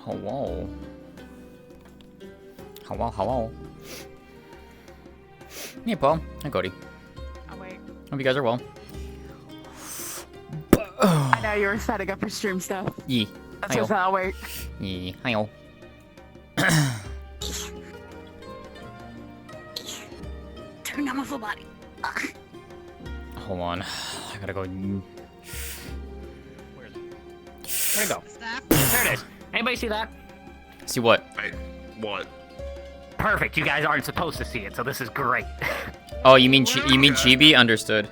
Hello. Hello, hello. Hey, Paul. Hi, Cody. Oh, wait. Hope you guys are well. I know you were setting up your stream stuff. Yeah. That's just how I wait. Yeah, hi-yo. Turn on my full body. Hold on. I gotta go. Where'd it go? There it is. Anybody see that? See what? Wait, what? Perfect. You guys aren't supposed to see it, so this is great. Oh, you mean Chibi? Understood.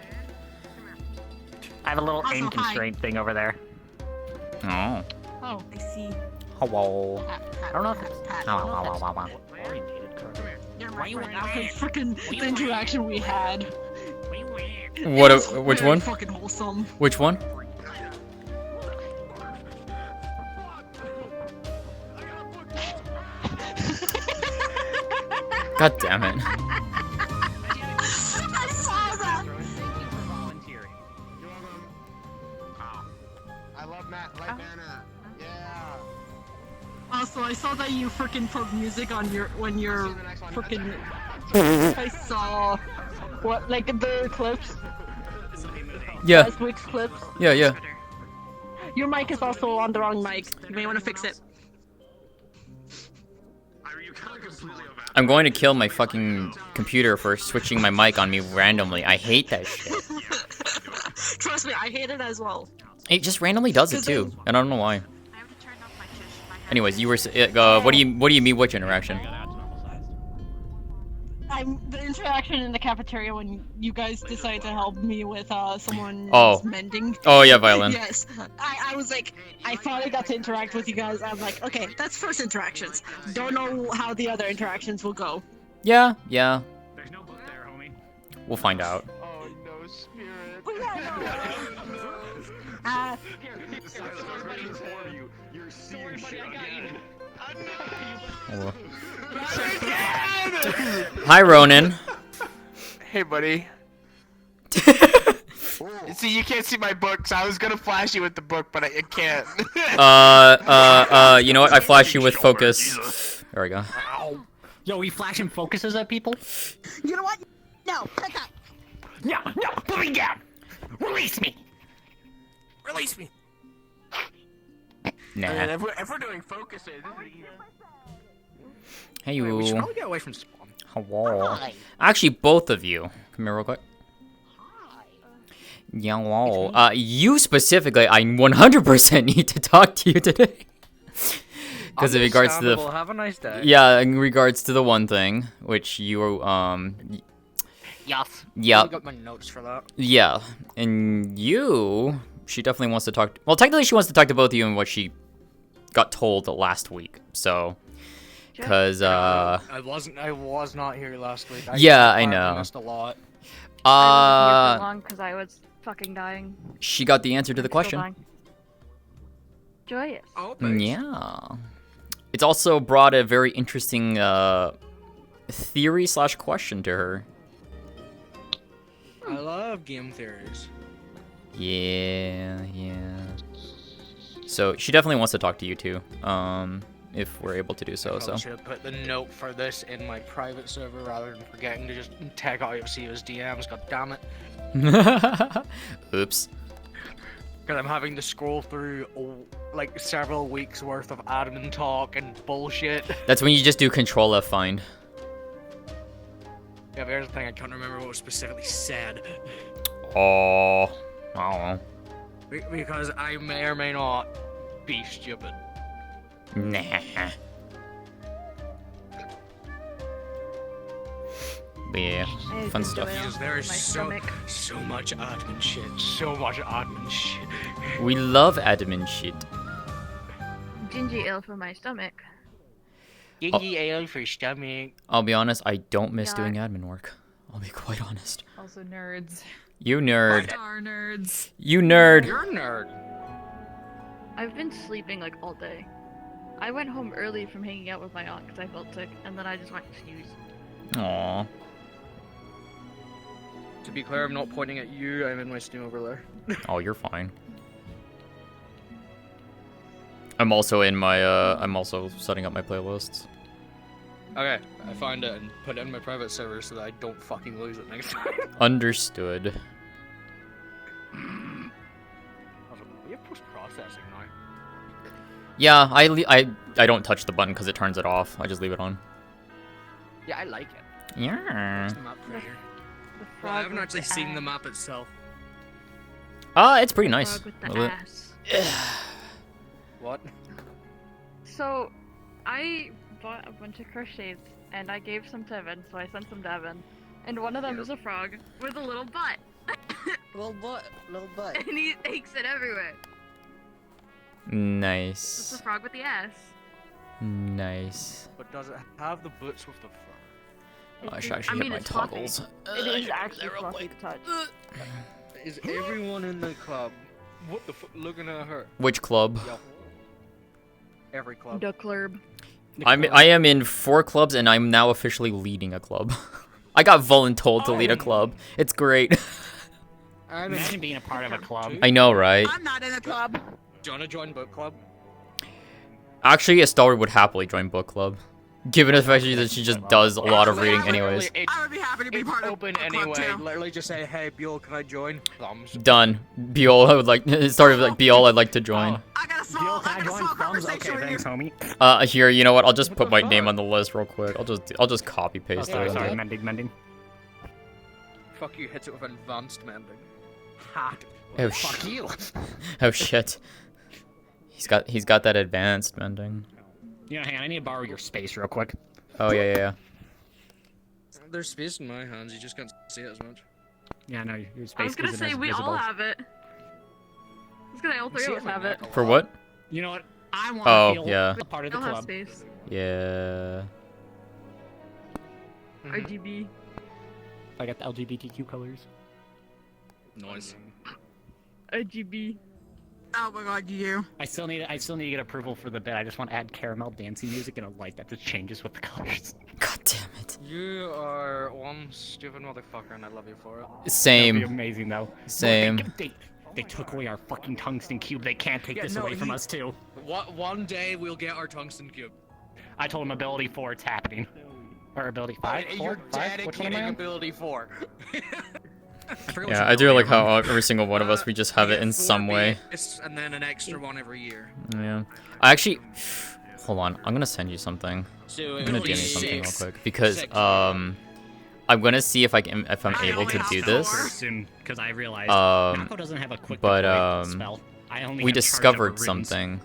I have a little Also, aim hi. constraint thing over there. Oh. Oh, I see. Hello. I don't know if it's... Wow. orientated correctly. Why you freaking the interaction we had. What? It was Which very one? Fucking wholesome. Which one? God damn it. I saw that. Thank you for volunteering. You're welcome. Oh. I love Matt. Like Nana. Yeah. Also, I saw that you freaking put music on your when you're See you in the next one. freaking. I saw what like the clips, Yeah. last week's clips. Yeah. Your mic is also on the wrong mic. You may want to fix it. You kind of completely over. I'm going to kill my fucking computer for switching my mic on me randomly. I hate that shit. Trust me, I hate it as well. It just randomly does it too. I don't know why. I have to turn off my Anyways, you were what do you mean which interaction? I'm the interaction in the cafeteria when you guys decided to help me with someone Oh. mending. Oh yeah, violin. Yes, I was like, I finally got to interact with you guys. I'm like, okay, that's first interactions. Don't know how the other interactions will go. Yeah. There's no book there, homie. We'll find out. Oh no, spirit. But yeah, no. You're seeing shit I got again. Hello. Hi, Ronan. Hey, buddy. See, you can't see my books. I was gonna flash you with the book, but I can't. You know what? I flash you with focus. There we go. Yo, he flashing focuses at people? You know what? No, take that. No, put me down! Release me! Release me. Nah. And if we're doing focuses, Hey, We should you. probably get away from spawn. Hello. Actually, both of you. Come here real quick. Yeah, wow. You specifically, I 100% need to talk to you today. Because in regards to the... Have a nice day. Yeah, in regards to the one thing, which you, Yes. yeah. I got my notes for that. Yeah, and you, she definitely wants to talk. Well, technically, she wants to talk to both of you and what she got told last week. So, because I was not here last week. Yeah, I know. missed a lot. I wasn't here for long because I was fucking dying. she got the answer to the Still question. dying. Joyous. Oh, Yeah, it's also brought a very interesting theory / question to her. I love game theories. Yeah. So she definitely wants to talk to you too. If we're able to do so. I should have put the note for this in my private server rather than forgetting to just tag IFC as DMs. God damn it! Oops. Because I'm having to scroll through like several weeks worth of admin talk and bullshit. That's when you just do Control F find. Yeah, but here's the thing, I can't remember what was specifically said. Oh, I don't know. Because I may or may not be stupid. Nah. But yeah, I fun just stuff. do it Because on there is my so stomach. much admin shit. So much admin shit. We love admin shit. Ginger ale for my stomach. Gingy ale for stomach. I'll be honest, I don't miss Yeah. doing admin work. I'll be quite honest. Also nerds. You nerd. Are nerds. You nerd. You're a nerd. I've been sleeping like all day. I went home early from hanging out with my aunt because I felt sick, and then I just went to snooze. Aw. To be clear, I'm not pointing at you. I'm in my Steam overlay. Oh, you're fine. I'm also in my, I'm also setting up my playlists. Okay, I found it and put it in my private server so that I don't fucking lose it next time. Understood. We have post-processing now. Yeah, I don't touch the button because it turns it off. I just leave it on. Yeah, I like it. Yeah. It's the map treasure. The Well, frog I haven't with actually the seen the ass. map itself. It's pretty nice. Frog with the Love it. ass. What? So, I bought a bunch of crochets, and I gave some to Evan, so I sent some to Evan. And one of them is a frog with a little butt. Little butt. And he takes it everywhere. It's Nice. the frog with the ass. Nice. But does it have the boots with the fur? I should actually hit my it's fluffy. toggles. It is actually fluffy to touch. Is everyone in the club what the fuck looking at her? Which club? Yo. Every club. The club. I am in 4 clubs and I'm now officially leading a club. I got voluntold to lead a club. It's great. Imagine being a part of a club. I know, right? I'm not in a club. Do you wanna join book club? Actually, Istalrí would happily join book club. Given the fact that she just does a lot of reading anyways. I would be happy to be It's part of open a club anyway. too. Literally just say, hey, Buell, can I join? Thumbs. Done. Biol, I would like. It started with like Biol, I'd like to join. I got a small, Bill, I can I got a join small thumbs? conversation Okay, with thanks, you. homie. Here, you know what? I'll just put my name on the list real quick. I'll just copy paste Sorry, it. sorry, mending. Fuck you, hits it with advanced mending. Ha. Oh Fuck you. Oh shit. He's got that advanced mending. You know, hang on, I need to borrow your space real quick. Oh yeah. There's space in my hands, you just can't see it as much. Yeah, no, your space I was gonna isn't say as we visible. all have it. I was gonna all three of us have it. For what? You know what? I want to Oh, feel yeah. a part of We the all have club. space. Yeah. RGB. I got the LGBTQ colors. Noise. RGB. Oh my god, you. I still need to get approval for the bit. I just want to add caramel dancing music and a light that just changes with the colors. God damn it. You are one stupid motherfucker and I love you for it. That'd be Same. amazing though. Same. They took away our fucking tungsten cube. They can't take Yeah, this no, away from us too. One day we'll get our tungsten cube. I told him ability 4, it's happening. Or ability 5, 4, You're 5? Which one am I dedicating on? ability 4. Yeah, I do like how every single one of us, we just have it in some way. And then an extra one every year. Yeah. I actually... Hold on, I'm gonna send you something. So I'm gonna DM you something real six. quick. Because, Six. I'm gonna see if I'm able to do this. Soon, because I realized Um, Nako doesn't have a quick but, break spell. I only we have charge discovered over runes, something.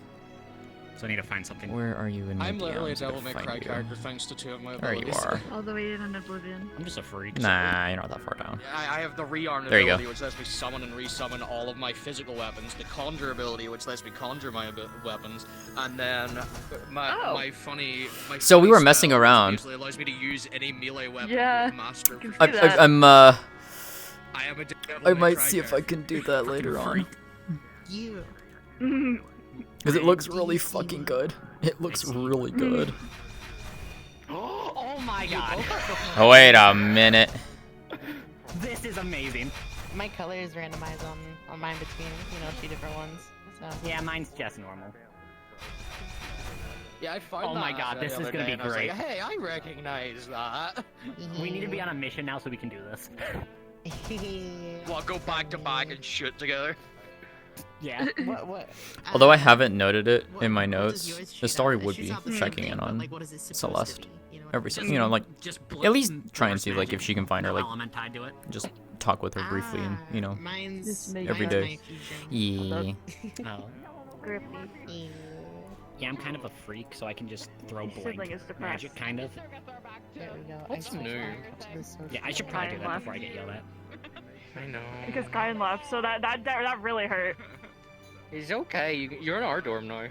So I need to find something. Where are you in my I'm literally a DMs? I Devil gotta May find Cry you. character thanks to 2 of my There you abilities. are. All the way in Oblivion. I'm just a freak. Nah, you're not that far down. I have the rearm There you go. ability, which lets me summon and resummon all of my physical weapons. The conjure ability, which lets me conjure my weapons, and then my funny. My So we funny were messing spell, which around. basically allows me to use any melee weapon Yeah, with master. you can I do that. I'm am a Devil I May might Cry see if I can do that later on. You. Because it looks really fucking good. It looks really good. Oh my god! Oh, wait a minute. This is amazing. My color is randomized on mine between, 2 different ones. So Yeah, mine's just normal. Yeah, I find Oh my that god, the this is other gonna day, be and I was great. like, hey, I recognize that. We need to be on a mission now so we can do this. Well, go back to back and shoot together. Yeah. what? Although I haven't noted it in my what notes, does yours the shoot story at? would It shoots be out the same checking thing, in but, on like, what is it supposed Celeste. to be? You know what Every, I mean? Just at least try and see like if she can find her, like element tied to it. just talk with her briefly and Mine's Just make every it day. my fusion. Yeah. Oh. Grippy. Yeah, I'm kind of a freak, so I can just throw My sibling blank is depressed. magic, kind of. There we go. What's I switched new? back to the social Yeah, I should probably do that Left. before I get yelled at. I know. Because Kyan left, so that really hurt. It's okay. You're in our dorm now.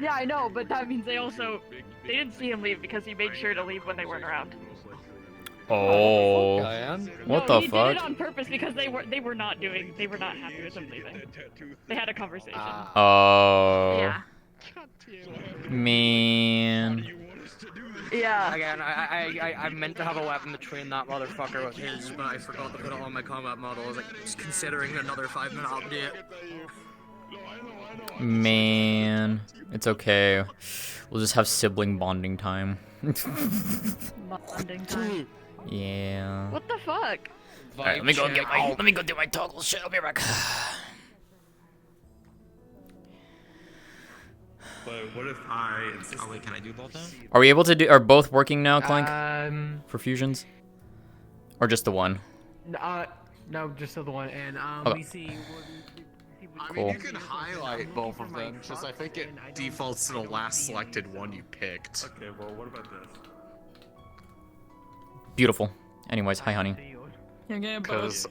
Yeah, I know, but that means they didn't see him leave because he made sure to leave when they weren't around. Oh. What No, the he fuck? did it on purpose because they were not happy with him leaving. They had a conversation. Oh. Yeah. Man. Yeah. Again, I meant to have a weapon to train that motherfucker with his, but I forgot to put it on my combat model. I was like, just considering another 5-minute update. Man. It's okay. We'll just have sibling bonding time. Bonding time. Yeah. What the fuck? Alright, let me go do my toggle shit. I'll be back. But what if I insist? Oh wait, can I do both now? Are we able to do? Are both working now, Clink? For fusions, or just the one? No, just the one. And Okay. we see. I Cool. mean, you can highlight both of them, just I think it defaults to the last selected one you picked. Okay, well, what about this? Beautiful. Anyways, hi, honey. Because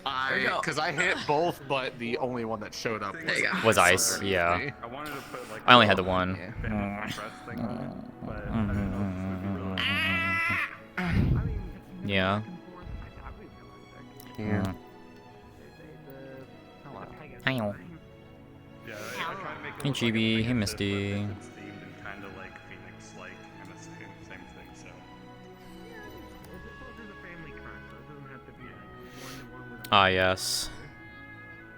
I hit both, but the only one that showed up Was ice. Yeah. I wanted to put like. I only had the one. Press thing on it, but I don't know if this would be really. Yeah. Yeah. Hi. Yeah, I try to make it Hey, look like Chibi. it's Hey, like Misty. it's themed and kind of like Phoenix-like, and the same thing. So. Ah, yes.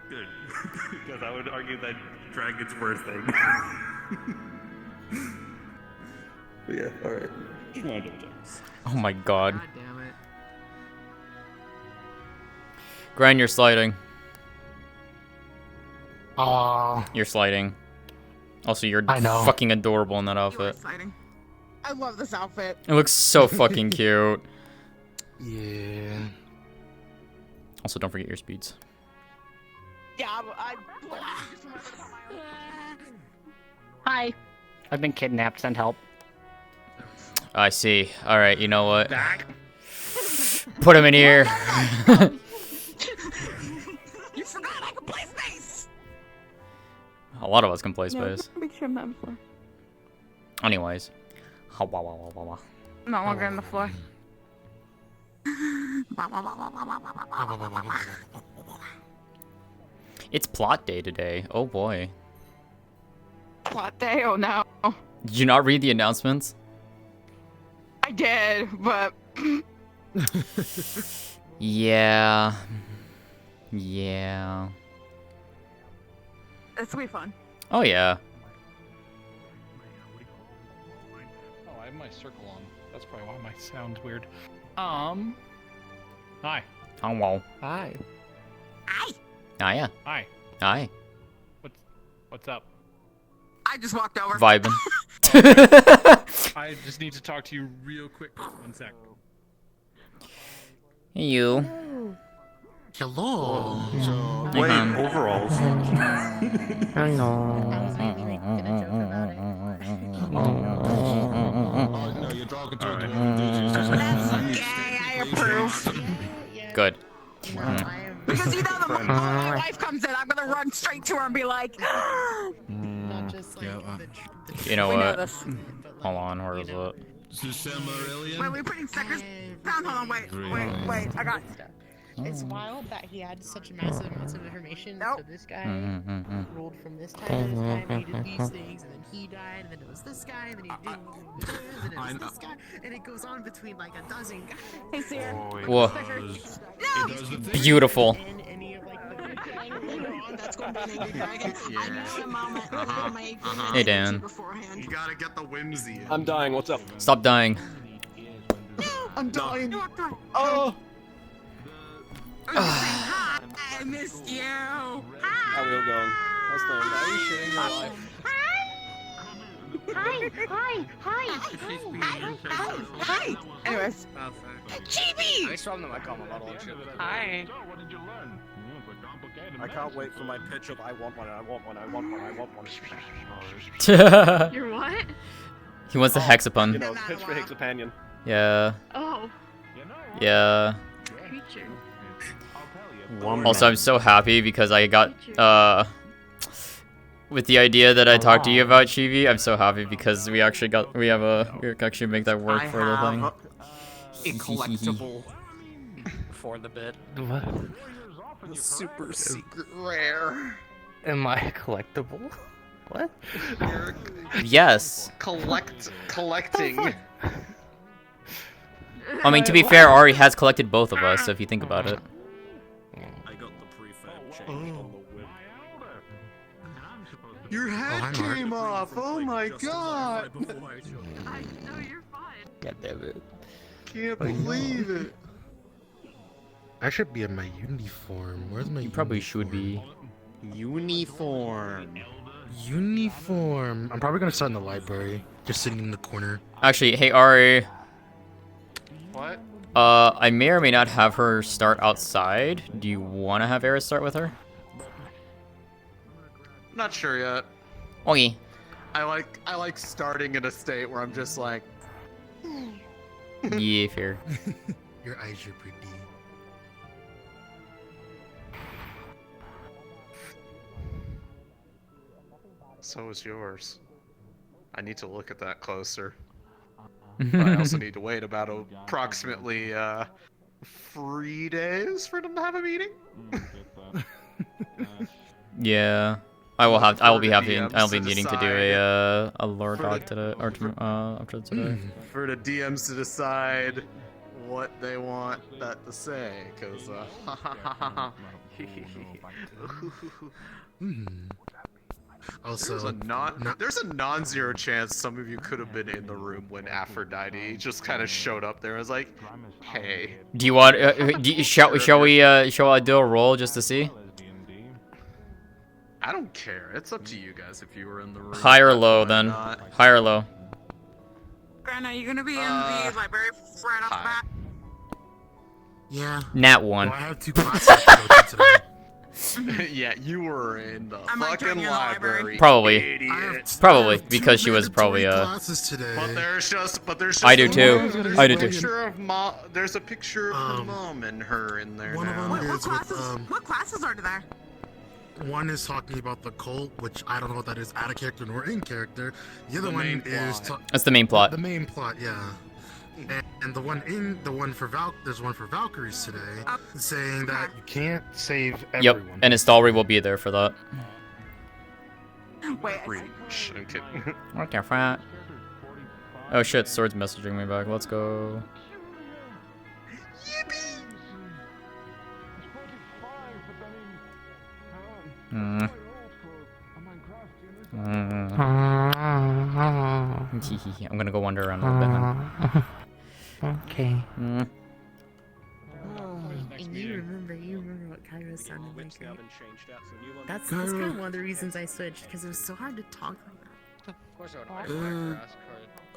Good, because I would argue that drag gets worse thing. But yeah, all right. Just wanted to double check. Oh my God. God damn it. Gran, you're sliding. Oh, You're sliding. Also, you're I know. fucking adorable in that outfit. Exciting. I love this outfit. It looks so fucking cute. yeah. Also, don't forget your speeds. Yeah, Hi. I've been kidnapped. Send help. I see. All right, you know what? Put him in here. You forgot I can play space. A lot of us can play space. Make sure I'm on the floor. Anyways. I'm not longer on the floor. It's plot day today. Oh boy. Plot day? Oh no. Did you not read the announcements? I did, but Yeah. Yeah. it's gonna be fun. Oh yeah. Oh, I have my circle on. That's probably why my sound's weird. Hi. Oh wow. Hi. Ah yeah. Hi. Aye. What's up? I just walked over. Vibing. I just need to talk to you real quick. 1 sec. Hey, you. Hello. Hey, Wait, hon. overalls. I was maybe like gonna joke about it. Oh, no, you're talking to Okay, I approve. Good. Because you know the moment my wife comes in, I'm gonna run straight to her and be like, Not just like You know we know what? this. Hold on, where is it? Wait, we're putting stickers down. Hold on, wait. I got stuff. It's wild that he had such massive amounts of information. Nope. So this guy Mm-hmm. ruled from this time to this time, and he did these things, and then he died, and then it was this guy, and then he did this, and it was this guy, and it goes on between like a dozen guys. Hey, Sierra. Whoa. No! Beautiful. And any of like the Later on, that's going to be an angry dragon. I needed a moment with my Hey, Dan. beforehand. You gotta get the whimsy in. I'm dying. What's up? Stop dying. I'm dying. Oh. I missed you. How are we all going? How's things? Are you shitting your life? Hi. Anyways. Chibi! I saw them I call them a bottle and shit. Hi. I can't wait for my pitch of I want one, I want one, I want one, I want one. You're what? He wants the hexapon. You know, pitch for Hexapanion. Yeah. Oh, Yeah. creature. Also, I'm so happy because I got with the idea that I talked to you about, Chibi. I'm so happy because we actually actually make that work for the thing. A collectible for the bit. Super secret rare. Am I collectible? What? Yes. Collecting. I mean, to be fair, Ari has collected both of us, so if you think about it. I got the prefab chain on the whip. Your hat came off. Oh my god. No, you're fine. God damn it. Can't believe it. I should be in my uniform. Where's my You probably should be. Uniform. Uniform. I'm probably gonna start in the library, just sitting in the corner. Actually, hey Ari. What? I may or may not have her start outside. Do you want to have Eris start with her? Not sure yet. Okay. I like starting in a state where I'm just like. Yeah, fair. Your eyes are pretty. So is yours. I need to look at that closer. But I also need to wait about approximately 3 days for them to have a meeting. Yeah. I'll be needing to do a lore For the- doc today or after today. For the DMs to decide what they want that to say, because Also, there's a non-zero chance some of you could have been in the room when Aphrodite just kind of showed up there. I was like, hey. Do you want? Shall we do a roll just to see? I don't care. It's up to you guys if you were in the room. High or low then? High or low? Grant, are you gonna be in the library right off the bat? Yeah. Nat 1. Well, I have 2 classes to go to today. Yeah, you were in the might join fucking you in the library. Probably. Idiot. Probably because she was probably classes today. But there's just. I do too. I do too. There's a picture of the mom and her in there One now. of them is with What classes are there? one is talking about the cult, which I don't know what that is out of character nor in character. The other The one main is plot. That's the main plot. The main plot, yeah. And the one for there's one for Valkyries today, saying that you can't save everyone. Yep, and Istalrí will be there for that. Wait. I'm kidding. Okay, fine. Oh shit, Sword's messaging me back. Let's go. Mm. I'm gonna go wander around a little bit. Okay. Mm. And you remember what Kyra sounded like, right? That's kind of one of the reasons I switched, because it was so hard to talk like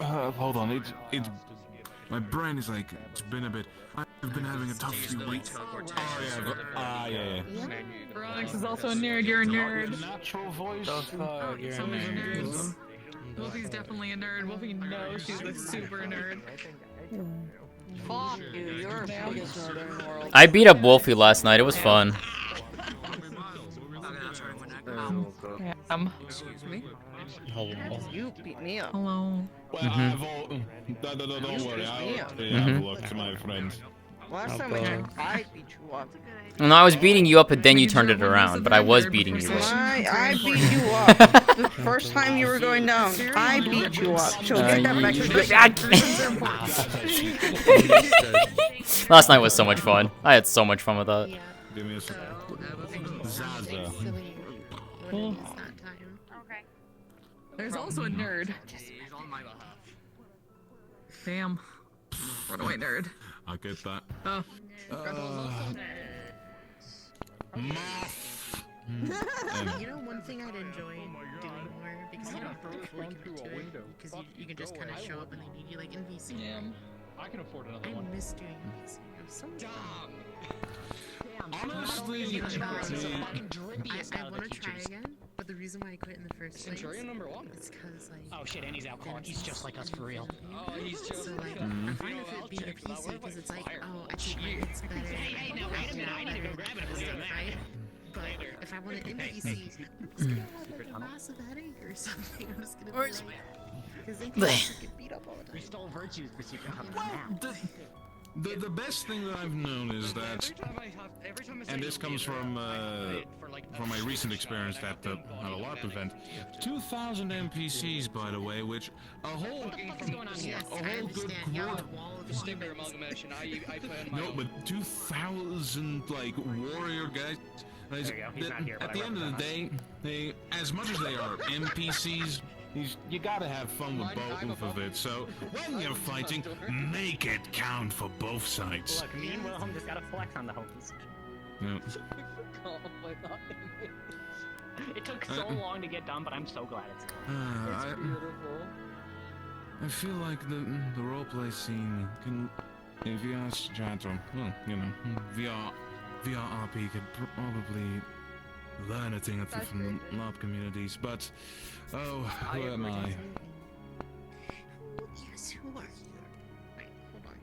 that. Hold on, it's my brain is like, it's been a bit, I've been having a tough few weeks. Yeah. Bronx is also a nerd, you're a nerd. Natural voice. Somebody's a nerd. Wolfie's definitely a nerd. Wolfie knows she's a super nerd. Fuck you, you're the biggest nerd in the world. I beat up Wolfie last night. It was fun. Excuse me? You beat me up. Hello. Well, don't worry, I'll have a look, my friend. Last time I beat you up. No, I was beating you up, but then you turned it around. But I was beating you up. I beat you up. The first time you were going down, I beat you up. So get that back. Last night was so much fun. I had so much fun with that. Give me a second. Zaza. There's also a nerd. Damn. Run away, nerd. I get that. Oh. You know, one thing I'd enjoy doing more, because you don't have to commit to it, because you can just kind of show up when they need you, like NPC. I can afford another one. I miss doing NPC. It was so much fun. Honestly, I want to try again, but the reason why I quit in the first place is because, like... Oh shit, and he's alcoholic. He's just like us for real. Oh, he's just so, like, I'm fine with it being a PC, because it's like, oh, I think my hits better, I didn't even grab it, right? But if I want an NPC, I'm just gonna have like a massive headache or something. I'm just gonna be like... Because NPCs get beat up all the time. Restore virtues, Mr. the best thing that I've known is that, and this comes from my recent experience at the LARP event, 2,000 NPCs, by the way, which a whole good quarter. No, but 2,000 like warrior guys. At the end of the day, as much as they are NPCs, you gotta have fun with both of it. So when you're fighting, make it count for both sides. Look, me and Wilhelm just gotta flex on the homies. Yeah. It took so long to get done, but I'm so glad it's done. I, I feel like the roleplay scene can, if you ask Chatham, well, you know, VRRP could probably learn a thing or two from the LARP communities, but oh, who am I? Yes, who are you? Wait, hold on.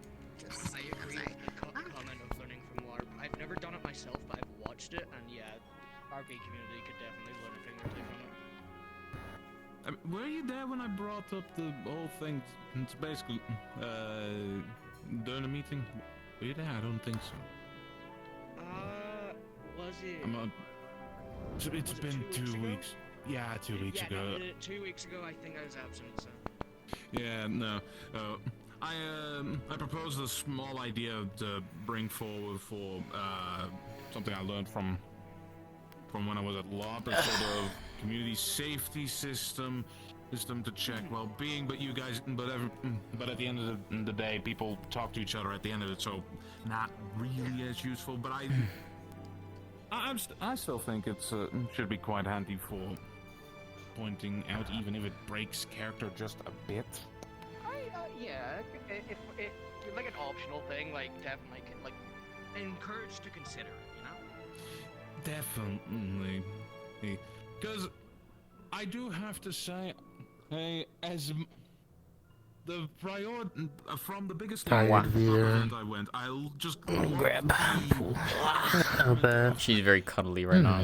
I agree with the comment of learning from LARP. I've never done it myself, but I've watched it, and yeah, RP community could definitely learn a thing or two from it. Were you there when I brought up the whole thing? It's basically, during a meeting? Were you there? I don't think so. Was it? It's been 2 weeks. Yeah, 2 weeks ago. No, 2 weeks ago, I think I was absent, so. Yeah, no. I proposed a small idea to bring forward for something I learned from when I was at LARP, a sort of community safety system to check well-being. But you guys, but at the end of the day, people talk to each other at the end of it, so not really as useful. But I still think it should be quite handy for pointing out, even if it breaks character just a bit. Yeah, if like an optional thing, like definitely, like encouraged to consider it, you know? Definitely, because I do have to say, as the priority from the biggest event I went, I'll just grab. She's very cuddly right now.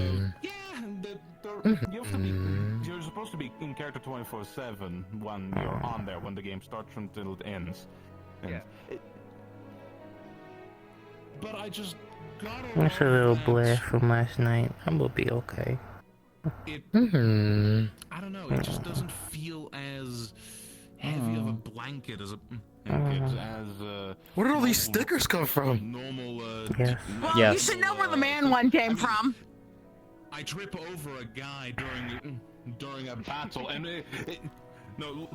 You're supposed to be in character 24/7 when you're on there, when the game starts until it ends. Yeah. But I just got That's a little blur from last night. I will be okay. I don't know, it just doesn't feel as heavy of a blanket as where did all these stickers come from? Normal, Well, you should know where the man one came from. I trip over a guy during a battle, and no,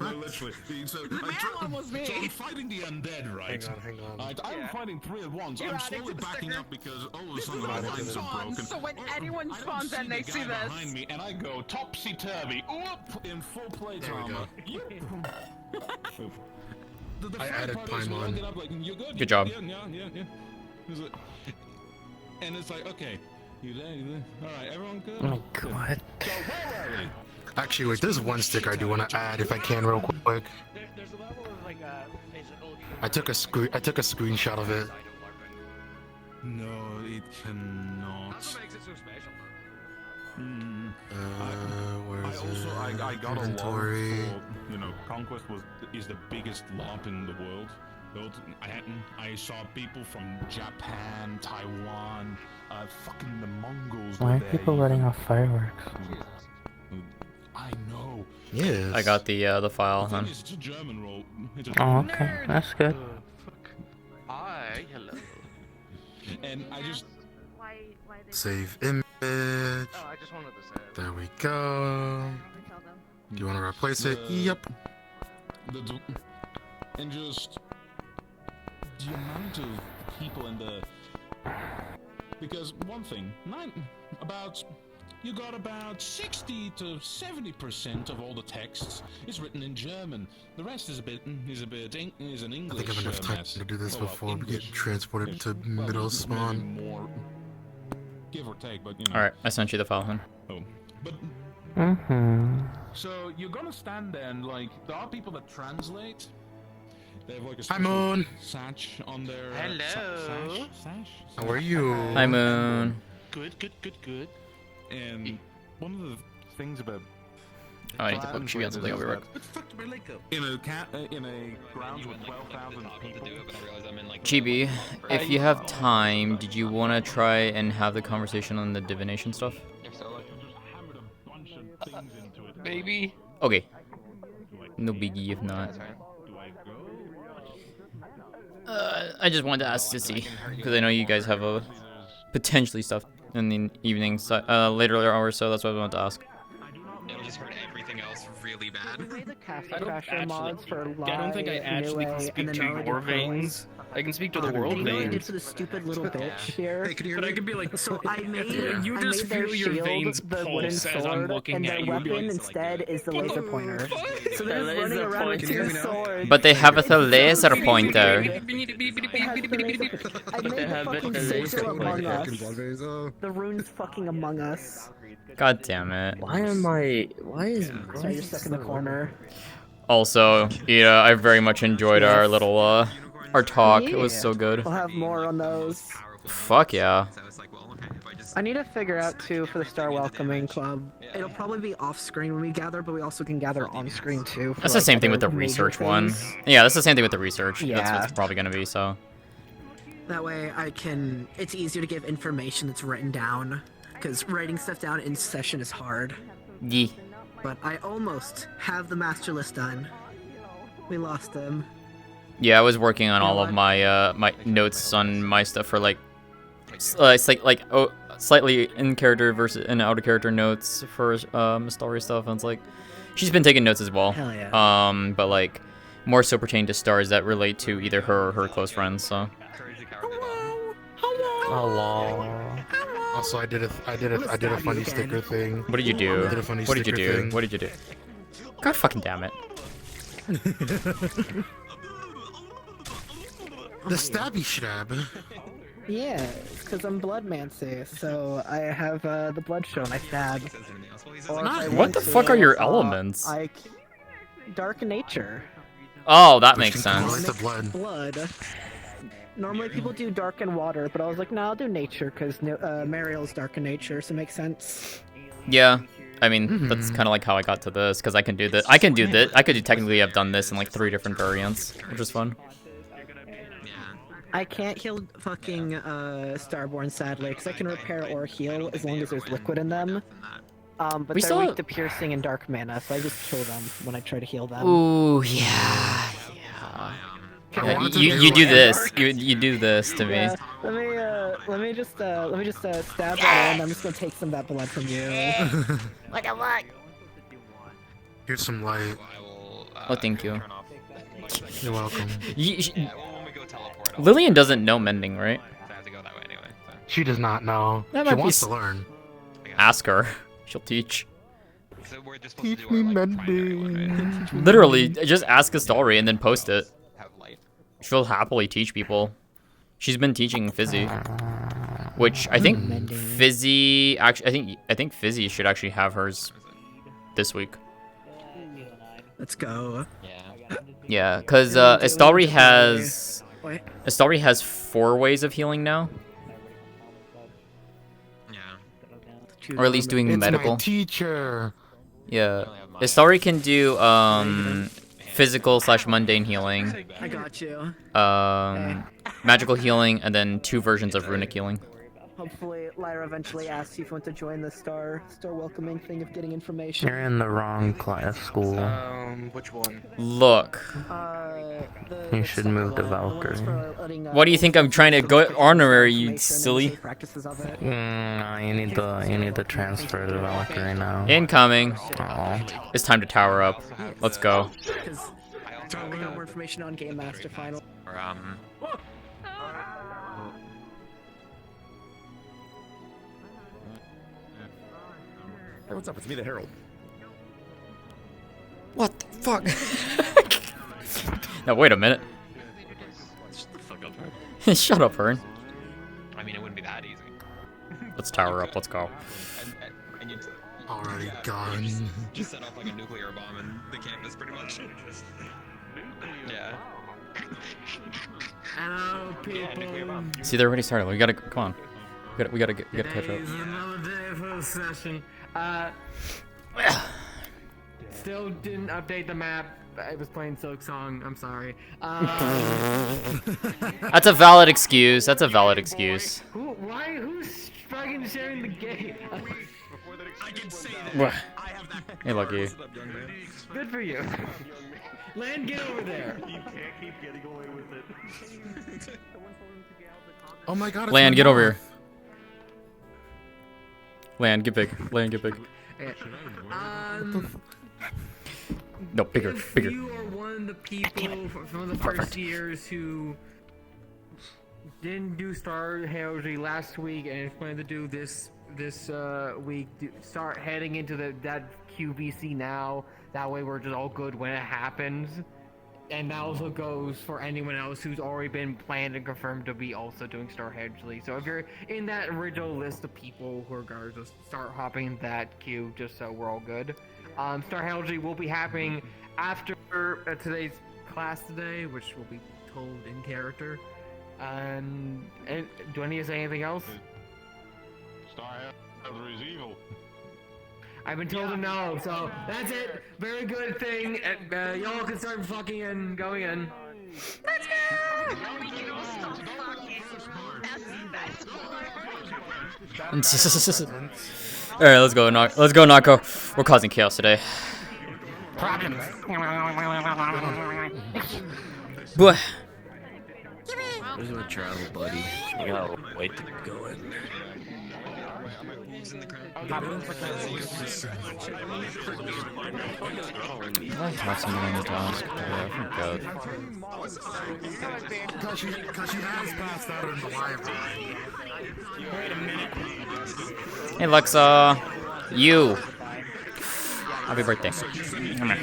literally. So, the man one was me. So I'm fighting the undead, right? Hang on. I'm fighting 3 at once. I'm slowly backing up because all of a sudden my lines are broken. So when anyone spawns in, they see this. Behind me, and I go topsy-turvy, in full plate armor. I added Paimon. Good job. Yeah. And it's like, okay, you there? Alright, everyone good? Oh god. So where were we? Actually, wait, there's one sticker I do want to add if I can real quick. There's a level of like physical. I took a screenshot of it. No, it cannot. That's what makes it so special. Where is I got inventory? a LARP for, you know, Conquest is the biggest LARP in the world. I saw people from Japan, Taiwan, fucking the Mongols. Why are people letting off fireworks? I know. Yes. I got the file, huh? It's a German roll. Oh, okay, that's good. Hi, hello. And I just Save image. Oh, I just wanted to say it. There we go. Do you want to replace it? Yep. And just the amount of people in the, because one thing, you got about 60 to 70% of all the texts is written in German. The rest is an English. I think I have enough time to do this before we get transported to middle spawn. More, give or take, but you know. Alright, I sent you the file, huh? Oh, but. So you're gonna stand there and like there are people that translate. They have like a special sash on their. Hello. Sash? How are you? Hi, Moon. Good. And one of the things about oh, I need to book. She got something over work. In a ground with 12,000 people. Chibi, if you have time, did you want to try and have the conversation on the divination stuff? Maybe. Okay. No biggie if not. I just wanted to ask to see, because I know you guys have a potentially stuff in the evening, later hours, so that's what I wanted to ask. It'll just hurt everything else really bad. Crasher mods for I don't think I actually can speak to your veins. I can speak to the world veins. For the stupid little bitch here. But I could be like, So I made you I just made their feel your shield veins the wooden pulse as I'm sword, looking and at their you. weapon Like, instead is the laser pointer. So they're just running around with two swords. But they have a laser pointer. I made the fucking sigil among us. The runes fucking among us. God damn it. Why is... Sorry, you're stuck in the corner. Also, yeah, I very much enjoyed our little, our talk. It was so good. We'll have more on those. Fuck yeah. I need to figure out too for the Star Welcoming Club. It'll probably be off screen when we gather, but we also can gather on screen too. That's the same thing with the research one. Yeah, that's the same thing with the research. Yeah. That's what it's probably gonna be, so. That way it's easier to give information that's written down. Because writing stuff down in session is hard. Yeah. But I almost have the master list done. We lost them. Yeah, I was working on all of my my notes on my stuff for like slightly in character versus in out of character notes for Istalrí stuff, and it's like she's been taking notes as well. Hell yeah. But like more so pertaining to stars that relate to either her or her close friends. So. Hello. Also, I did a funny sticker thing. What did you do? I did a funny What did you sticker do? thing. What did you do? God fucking damn it. The stabby stab. Yeah, because I'm Bloodmancy, so I have the blood show and I stab. Or if I What want the to, fuck are your elements? Dark nature. Oh, that makes sense. Blood. Normally people do dark and water, but I was like, no, I'll do nature because Mariel's dark in nature, so it makes sense. Yeah, I mean that's kind of like how I got to this because I can do this. I could technically have done this in like 3 different variants, which is fun. I can't heal fucking Starborn sadly, because I can repair or heal as long as there's liquid in them. But they're weak to piercing and dark mana, so I just kill them when I try to heal them. Ooh, yeah. You do this. You do this to me. Yeah, let me just stab that and I'm just gonna take some of that blood from you. What the fuck? Here's some light. Oh, thank you. You're welcome. Lillian doesn't know mending, right? She does not know. That She might be wants to learn. Ask her. She'll teach. Teach me mending. Literally, just ask Istalrí and then post it. She'll happily teach people. She's been teaching Fizzy, which I think Fizzy actually. I think Fizzy should actually have hers this week. Let's go. Yeah, because Istalrí has 4 ways of healing now. Or at least doing It's medical. my teacher. Yeah, Istalrí can do physical / mundane healing. I got you. Magical healing, and then 2 versions of runic healing. Hopefully, Lyra eventually asks you if you want to join the star welcoming thing of getting information. You're in the wrong class school. Which one? Look. You should move to Valkyrie. What do you think I'm trying to go honorary, you silly? No, you need to transfer to Valkyrie now. Incoming. Oh. It's time to tower up. Let's go. We got more information on Game Master Final. Hey, what's up? It's me, the Herald. What the fuck? Now wait a minute. Shut the fuck up. Shut up, Hearn. I mean, it wouldn't be that easy. Let's tower up. Let's go. And you'd Already gone. just set off like a nuclear bomb in the campus, pretty much. Yeah. Hello, people. See, they're already started. We gotta come on. We gotta catch up. Today's another day for the session. Still didn't update the map. I was playing Silk Song. I'm sorry. That's a valid excuse. That's a valid excuse. Who's fucking sharing the game? I can say that. Hey, lucky. Good for you. Land, get over there. You can't keep getting away with it. Oh my god. It's Land, my get over mom. here. Land, get big. Land, get big. No, bigger, if bigger. you are one of the people from the first years who didn't do Star Heraldry last week and is planning to do this week, start heading into that QVC now. That way we're just all good when it happens. And that also goes for anyone else who's already been planned and confirmed to be also doing Star Heraldry. So if you're in that original list of people who are going to just start hopping that queue just so we're all good. Star Heraldry will be happening after today's class today, which will be told in character. And do I need to say anything else? Star Heraldry is evil. I've been told to no, so that's it. Very good thing. Y'all can start fucking and going in. Let's All right, let's go, Nako. We're causing chaos today. Problems. But Where's my travel buddy? I gotta wait to go in. I have something on the task. I forgot. Because she has passed out in the library. Hey, Lexa. You. Happy birthday. Come here.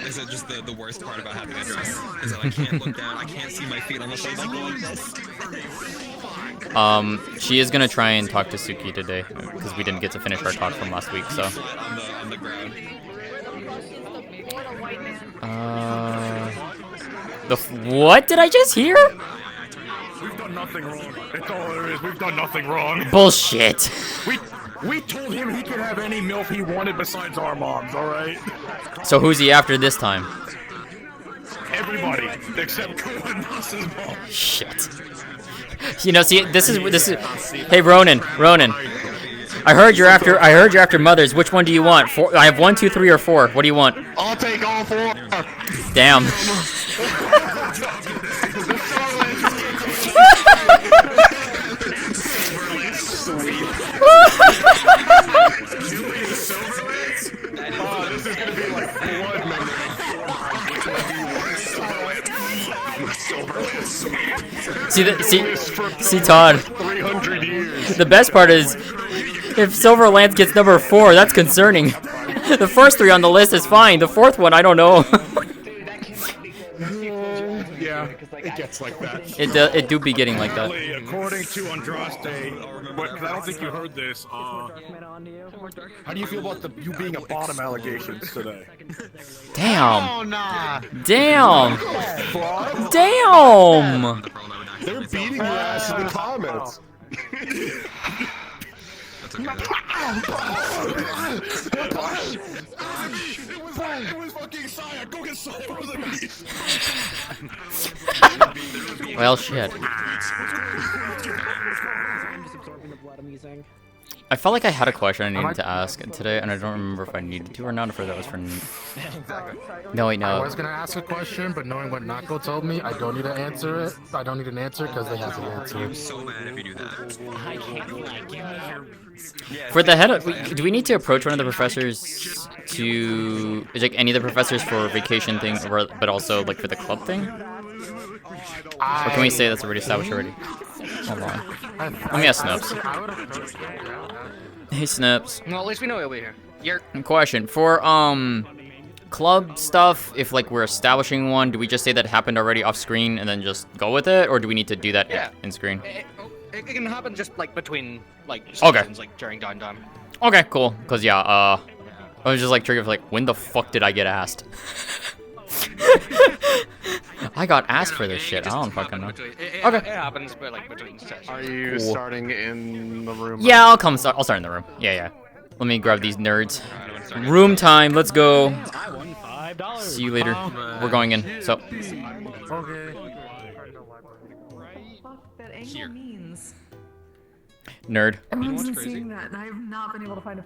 Is that just the worst part about having a dress? Is that I can't look down, I can't see my feet unless I go like this. She is gonna try and talk to Suki today because we didn't get to finish our talk from last week. So. On the ground. What did I just hear? We've done nothing wrong. That's all there is. We've done nothing wrong. Bullshit. We told him he could have any milk he wanted besides our moms, alright? So who's he after this time? Everybody, except Koenas's mom. Shit. You know, see, this is. Hey, Ronan. I heard you're after mothers. Which one do you want? I have 1, 2, 3, or 4. What do you want? I'll take all 4. Damn. This is gonna be like blood See, Todd. 300 years. The best part is, if Silver Lance gets number 4, that's concerning. The first 3 on the list is fine. The 4th one, I don't know. Yeah, it gets like that. It do be getting like that. According to Andraste, but I don't think you heard this. How do you feel about you being a bottom allegations today? Damn. Oh, nah. Damn. Damn. They're beating your ass in the comments. It was fucking Saya. Go get Saya. Well, shit. I felt like I had a question I needed to ask today, and I don't remember if I needed to or not, if that was for... No, wait, no. I was gonna ask a question, but knowing what Nako told me, I don't need to answer it. I don't need an answer because they have the answer. I'm so mad if you do that. I can't lie, give me your... For the head of... Do we need to approach one of the professors to... Like, any of the professors for vacation thing, but also, like, for the club thing? Or can we say that's already established already? Hold on. Let me ask Snaps. Hey, Snaps. No, at least we know he'll be here. Question. For, club stuff, if, like, we're establishing one, do we just say that it happened already off-screen and then just go with it? Or do we need to do that in-screen? It can happen just, like, between, like, Okay. seasons, like, during downtime. Okay, cool. Because, yeah, I was just, like, triggered for, like, when the fuck did I get asked? I got asked for this shit. I don't fucking know. It happens, but, like, between sessions. Are you starting in the room? Yeah, I'll start in the room. Yeah. Let me grab these nerds. Room time. Let's go. See you later. We're going in. So. Okay. That angle means. Nerd. Everyone's been seeing that, and I have not been able to find a.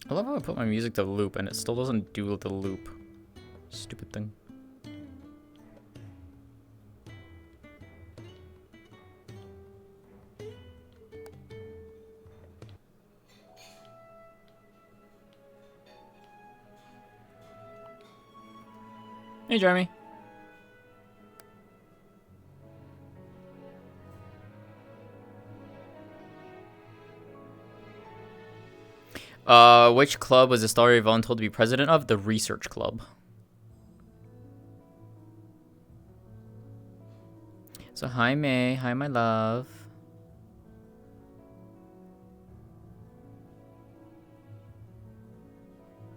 I love how I put my music to loop and it still doesn't do the loop. Stupid thing. Hey, Jeremy. Which club was Istalrí voluntold to be president of? The Research Club. So hi May, hi my love.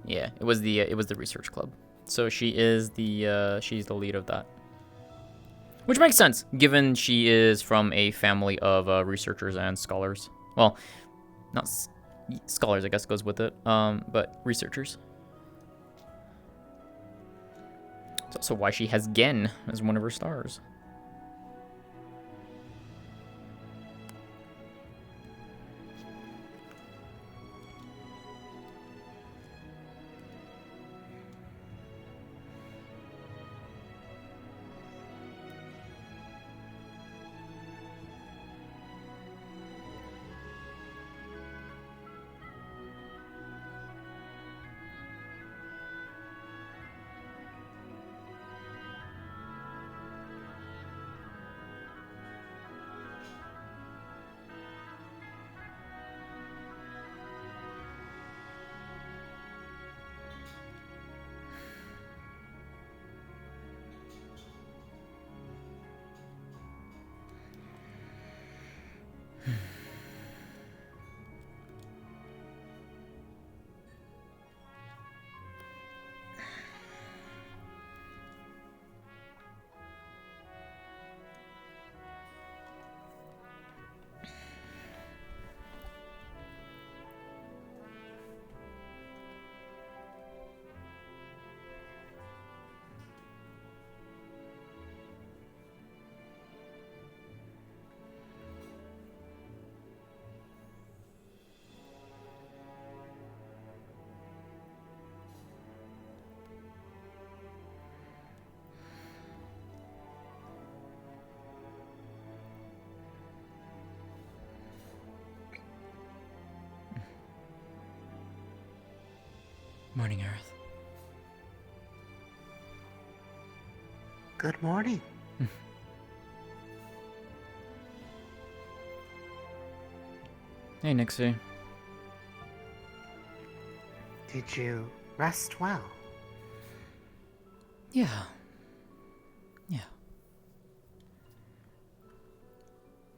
Yeah, it was the Research Club. So she is the she's the lead of that. Which makes sense, given she is from a family of researchers and scholars. Well, not scholars, I guess goes with it, but researchers. It's also why she has Gen as one of her stars. Morning, Earth. Good morning. Hey, Nixie. Did you rest well? Yeah. Yeah.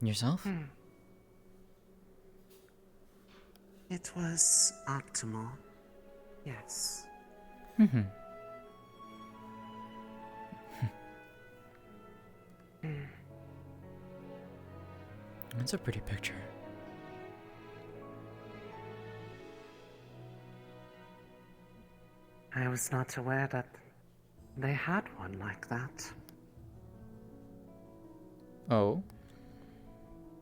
Yourself? It was optimal. Yes. Mm-hmm. That's a pretty picture. I was not aware that they had one like that. Oh?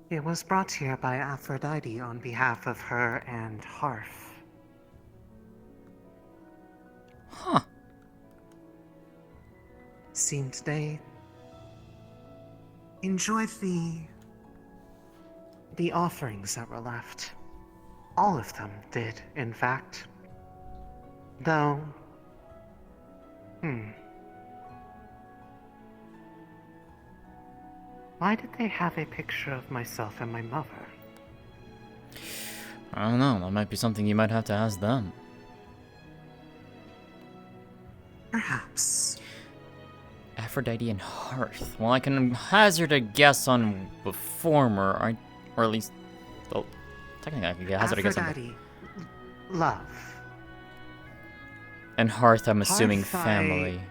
It was brought here by Aphrodite on behalf of her and Hearth. Huh. Seemed they enjoyed the offerings that were left. All of them did, in fact. Though... Why did they have a picture of myself and my mother? I don't know. That might be something you might have to ask them. Perhaps. Aphrodite and Hearth. Well, I can hazard a guess on the former, or at least... Well, technically I can hazard a guess on the... Aphrodite. Love. And Hearth, I'm assuming Hearth, family.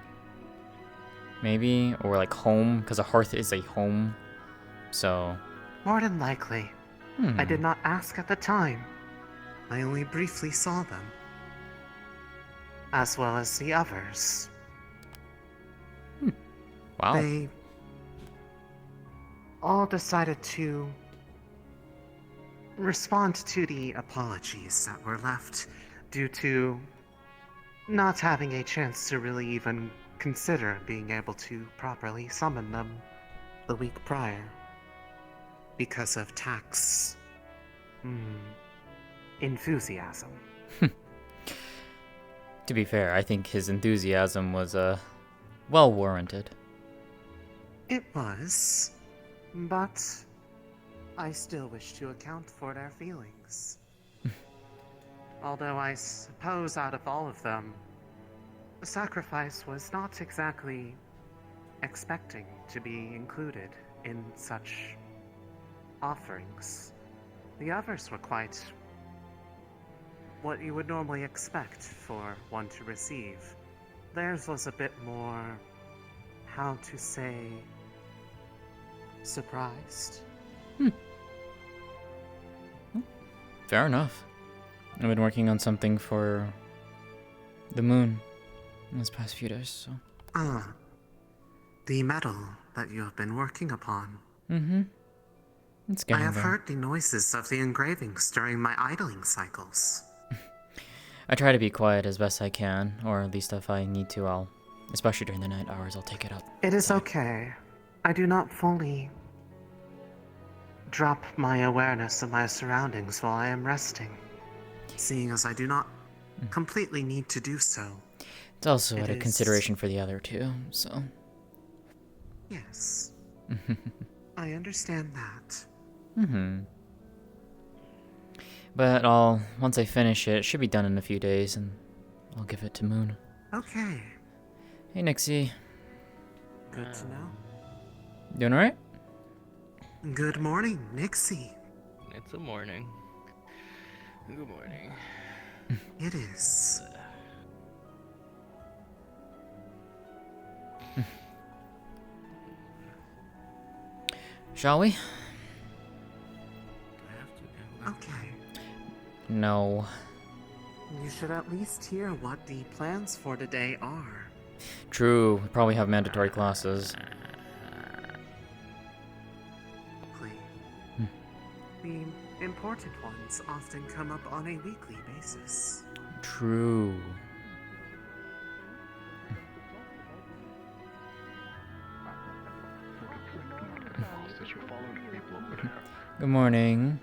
Maybe? Or like home, because a hearth is a home. So... More than likely. I did not ask at the time. I only briefly saw them. As well as the others. Wow. They all decided to respond to the apologies that were left due to not having a chance to really even consider being able to properly summon them the week prior because of Tack's enthusiasm. To be fair, I think his enthusiasm was well warranted. It was, but I still wish to account for their feelings. Although I suppose out of all of them, the sacrifice was not exactly expecting to be included in such offerings. The others were quite what you would normally expect for one to receive. Theirs was a bit more, how to say, surprised. Fair enough. I've been working on something for the moon in this past few days, so. Ah, the metal that you have been working upon. Mm-hmm. It's I getting have there. heard the noises of the engravings during my idling cycles. I try to be quiet as best I can, or at least if I need to, especially during the night hours, I'll take it up. It is okay. I do not fully drop my awareness of my surroundings while I am resting, seeing as I do not completely need to do so. It's also at a consideration for the other two, so. Yes. I understand that. Mm-hmm. But once I finish it, it should be done in a few days, and I'll give it to Moon. Okay. Hey, Nixie. Good to know. Doing alright? Good morning, Nixie. It's a morning. Good morning. It is. Shall we? Okay. No. You should at least hear what the plans for today are. True, we probably have mandatory classes. The important ones often come up on a weekly basis. True. Good morning.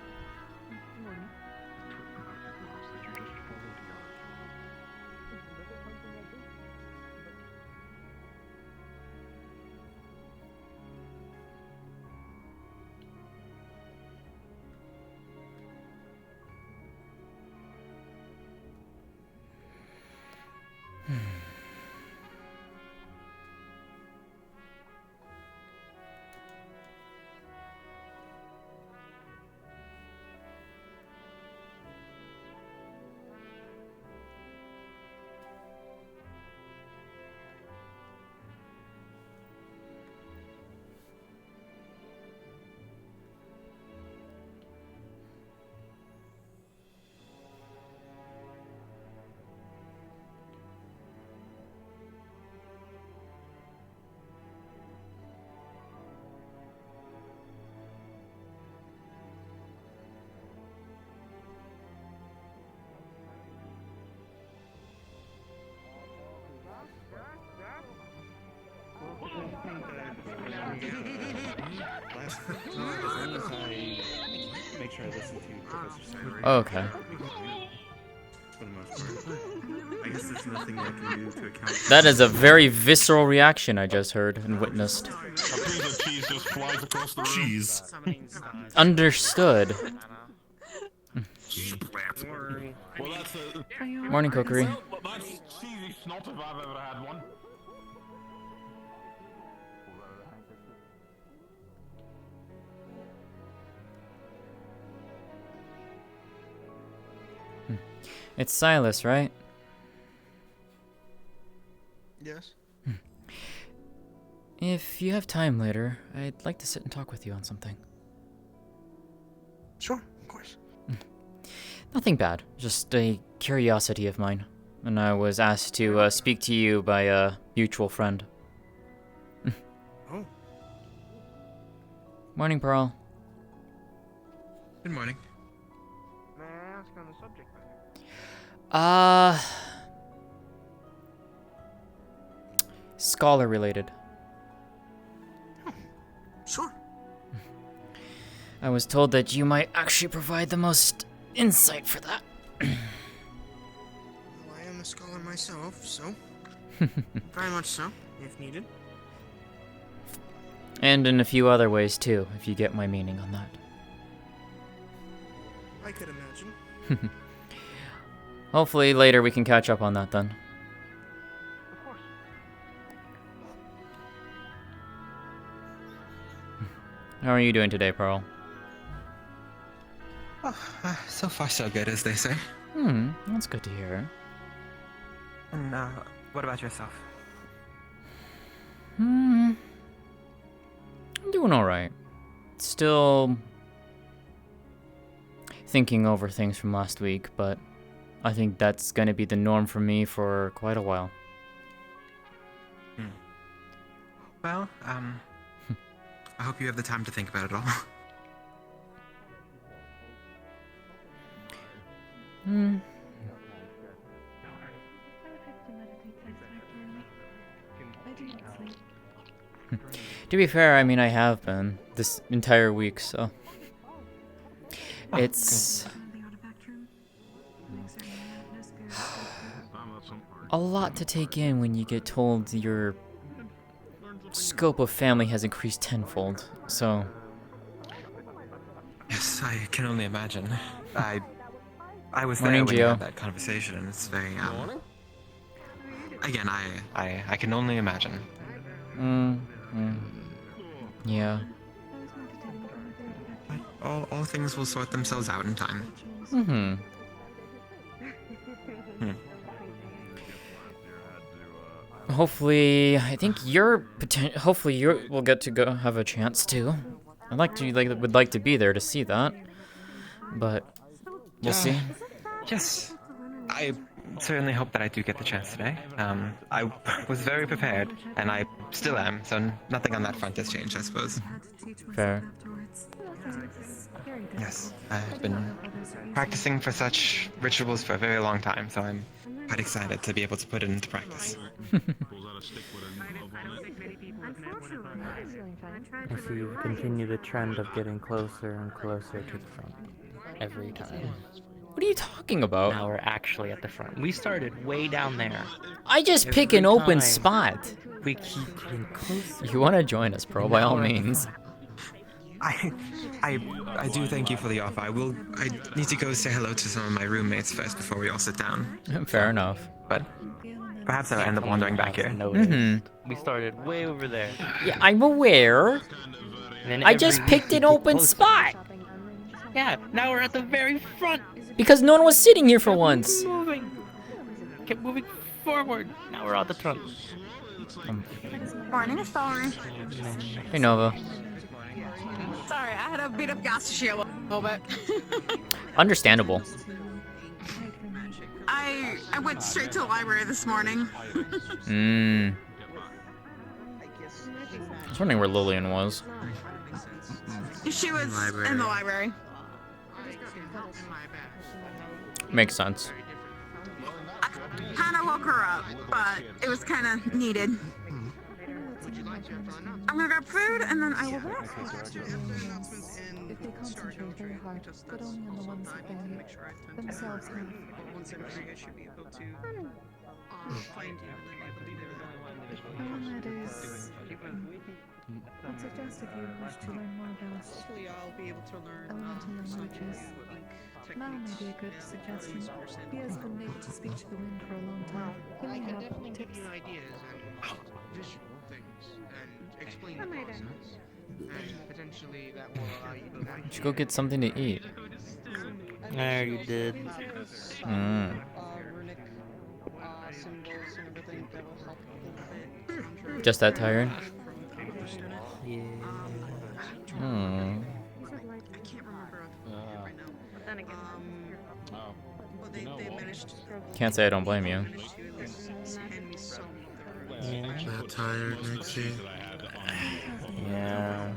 Make sure I listen to Professor Saturday. Oh, okay. For the most part. I guess there's nothing I can do to account for That is a very visceral reaction I just heard and witnessed. A piece of cheese just flies across the room. Cheese. Understood. Well, that's a... Morning, Cookery. Well, that's cheesy snot if I've ever had one. It's Silas, right? Yes. If you have time later, I'd like to sit and talk with you on something. Sure, of course. Nothing bad, just a curiosity of mine. And I was asked to speak to you by a mutual friend. Oh. Morning, Pearl. Good morning. May I ask on the subject Scholar related. Sure. I was told that you might actually provide the most insight for that. Well, I am a scholar myself, so very much so, if needed. And in a few other ways too, if you get my meaning on that. I could imagine. Hopefully later we can catch up on that then. How are you doing today, Pearl? Oh, so far so good, as they say. That's good to hear. And what about yourself? I'm doing alright. Still thinking over things from last week, but I think that's gonna be the norm for me for quite a while. Well, I hope you have the time to think about it all. To be fair, I mean, I have been this entire week, so it's a lot to take in when you get told your scope of family has increased tenfold, so... Yes, I can only imagine. I was Morning, there when you Gio. had that conversation, and it's very, Again, I can only imagine. Yeah. But all things will sort themselves out in time. Hopefully, I think hopefully you will get to go have a chance to. Would like to be there to see that, but we'll see. Yes, I certainly hope that I do get the chance today. I was very prepared, and I still am, so nothing on that front has changed, I suppose. Fair. Yes, I've been practicing for such rituals for a very long time, so I'm quite excited to be able to put it into practice. I see you continue the trend of getting closer and closer to the front every time. What are you talking about? Now we're actually at the front. We started way down there. I just pick an open spot. We keep getting closer. You want to join us, bro? By all means. I do thank you for the offer. I need to go say hello to some of my roommates first before we all sit down. Fair enough. But perhaps I'll end up wandering back here. We started way over there. Yeah, I'm aware. I just picked an open spot. Yeah, now we're at the very front. Because no one was sitting here for once. Kept moving forward. Now we're at the front. Morning, Istalrí. Hey, Nova. Sorry, I had a beat up gas a little bit. Understandable. I went straight to the library this morning. I was wondering where Lillian was. She was in the library. Makes sense. I kind of woke her up, but it was kind of needed. I'm gonna grab food and then I will rest. If they concentrate very hard, but only on the ones that they themselves have. And that is... I'd suggest if you wish to learn more about elemental languages, Mal may be a good suggestion. He has been able to speak to the wind for a long time. He may have tips. Explain the process, and potentially that will allow you to You should go get something to eat. I already did. Just that tired? Yeah. Can't say I don't blame you. That tired, Nixie. Yeah.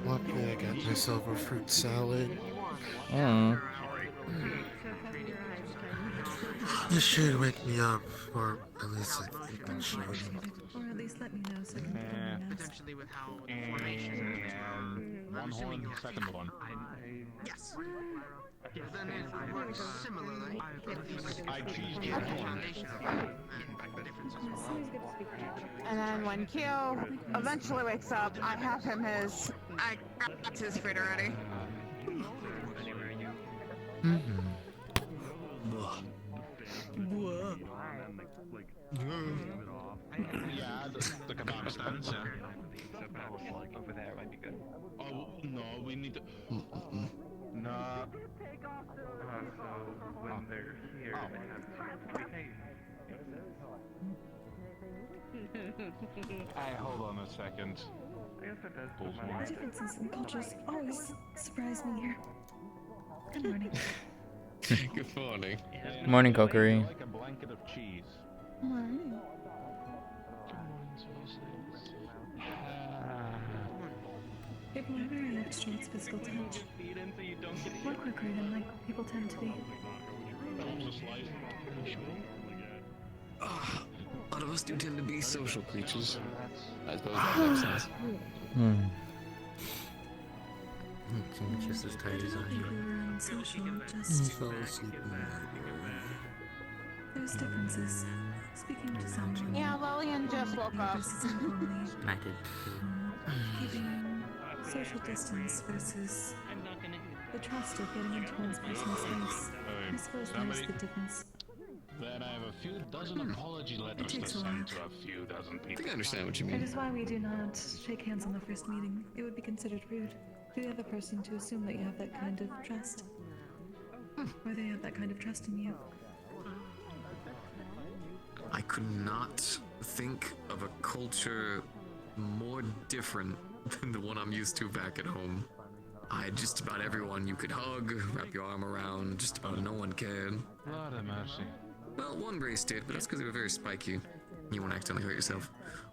Luckily I got myself a fruit salad. This should wake me up, or at least I think that should. Or at least let me know so I can put on my mask. Potentially with how the formation One horn, second one. Yes. Then it works similarly. I cheesed The one horn. foundation of it and the differences. And then when Kyo eventually wakes up, I have him I got his food already. Yeah, the kebab stands, over there might be good. Oh, no, we need to... Nah. When they're here, they have to behave. Hold on a second. The differences in cultures always surprise me here. Good morning. Good morning. Morning, Kokiri. Like a blanket of cheese. Morning. People are very extra with physical touch. More quicker than like people tend to be. A lot of us do tend to be social creatures. I suppose that makes sense. Just as tight as I We am. were unsocial, just... Fell asleep in the library. There's differences. Speaking to someone... Yeah, Lillian just woke up. Versus informally. I did. Keeping social distance versus the trust of getting into one's personal space. I suppose that is the difference. Then I have a few dozen apology letters to takes a send lot. to a few dozen I people. think I understand what you It mean. is why we do not shake hands on the first meeting. It would be considered rude for the other person to assume that you have that kind of trust. Or they have that kind of trust in you. I could not think of a culture more different than the one I'm used to back at home. I had just about everyone you could hug, wrap your arm around, just about no one cared. Lord have mercy. Well, one race did, but that's because they were very spiky. You won't accidentally hurt yourself.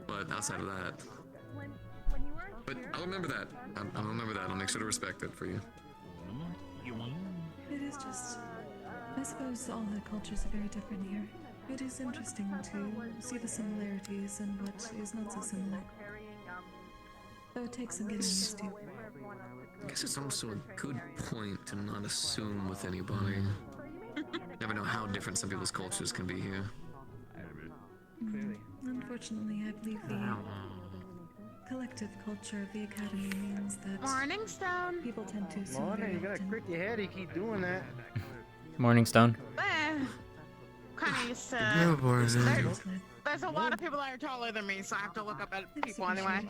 But outside of that... But I'll remember that. I'll remember that. I'll make sure to respect that for you. It is just... I suppose all the cultures are very different here. It is interesting to see the similarities and what is not so similar. Though it takes some getting used to. I guess it's also a good point to not assume with anybody. Never know how different some people's cultures can be here. Unfortunately, I believe the collective culture of the academy means that Morning, Stone. people tend to assume Morning, very you gotta often. crick your head, you keep doing that. Morning, Stone. Kind of used to. Yeah, boys. There's a lot of people that are taller than me, so I have to look up at people anyway.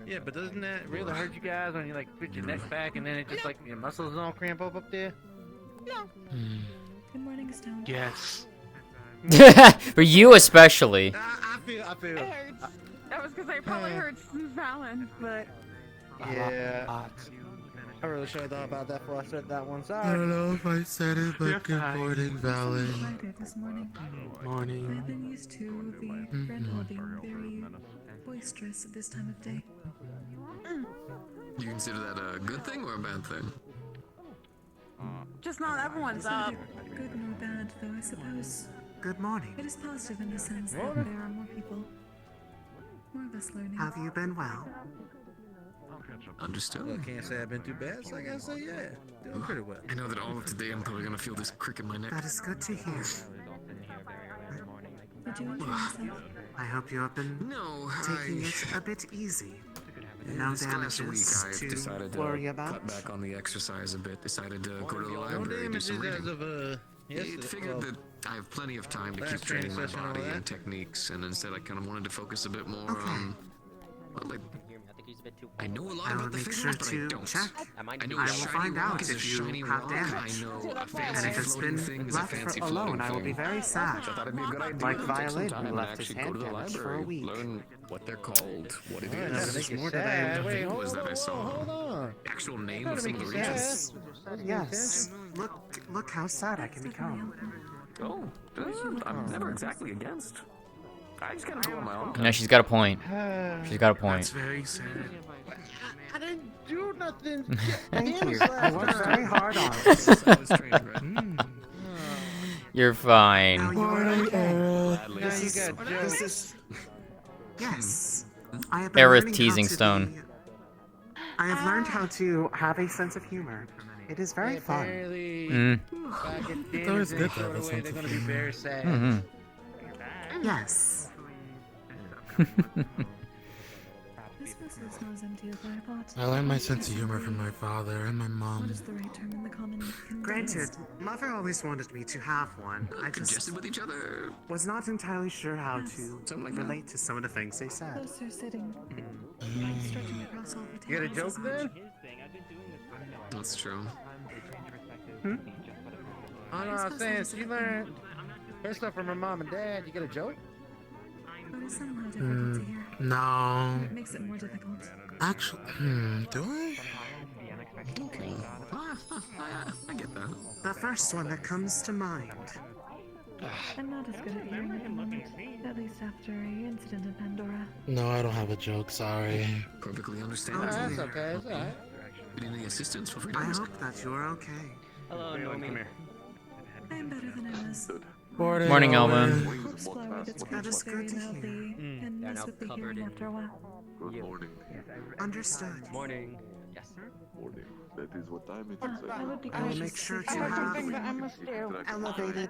Yeah, but doesn't that really hurt you guys when you like put your neck back and then it just like your muscles don't cramp up there? No. Good morning, Stone. Yes. For you especially. I feel. It hurts. That was because I probably heard Valen, but. Yeah. I really should have thought about that before I said that one. I Sorry. don't know if I said it, but good morning, Valen. Friday this morning. Morning. I've been used to the rental being very boisterous at this time of day. Do you consider that a good thing or a bad thing? Just not everyone's It's up. neither good nor bad, though, I suppose. Good morning. It is positive in the sense that Morning. there are more people. More of us learning. Have you been well? Understood. Well, I can't say I've been too bad, so I gotta say yeah, doing pretty well. I know that all of today I'm probably gonna feel this crick in my neck. That is good to hear. Did you enjoy yourself? I hope you have been taking it a bit easy. No This last week damages I've to decided to worry about. cut back on the exercise a bit. Decided to go to the No library, do some damages reading. as of yesterday. Figured that I have plenty of time to last keep training my training session, all body that. and techniques, and instead I kind of wanted to focus a bit more on. Well, like, I know a lot I will about the make physics, sure but I to don't. check. I know I a will shiny find rock out is a if you shiny have rock. damage. I know a And fancy if it's floating been thing is a left fancy alone, floating I will be thing. very sad. So I thought it'd be a good idea Like to take some Violin, time who and left his actually go to the hand damaged for a library, week. learn what they're called, what it Yeah, is. that'll make you More sad. than Wait, the hold videos that I on, saw. hold on. Actual name That'll of some make of the you sad. regions. Yes. Look how sad I can become. Oh, I'm never exactly against. I just gotta go on my own. No, she's got a point. She's got a point. That's very sad. I didn't do nothing. Thank you. I worked very hard on it. You're fine. Now you are okay. Now you got This jokes. is... Yes. I have been Aerith learning teasing how to Stone. be- I have learned how to have a sense of humor. It is very fun. Mm. It's always good to have a sense They're of gonna be humor. very sad. Mhm. Yes. This vessel smells empty as I thought. I learned my sense of humor from my father and my mom. What is the right term in the common? Granted, Mother always wanted me to have one. I just Congested with each other. was not entirely sure how to relate to some of the things they said. Closer sitting. Stretching across all the You got a tables joke is then? That's true. I know what I'm saying. She learned her stuff from her mom and dad. You get a joke? But it's somehow difficult to hear. No. It makes it more difficult. Actually, do I? Okay. I get that. The first one that comes to mind. I'm not as good at hearing at the moment. At least after a incident in Pandora. No, I don't have a joke, sorry. Perfectly Oh, understandable. that's okay. It's alright. If you need any assistance, feel free to I ask. hope that you are okay. Hello, Nomi. Come here. I'm better than I was. Morning, Elma. Hopes flower gets That is scratched very good to loudly hear. and They're mess now with the covered hearing in- after a while. Good morning. Understood. Morning. Yes, sir. Morning. That is what time it is. I would be I will gracious make sure if to you would have think that I must do. elevated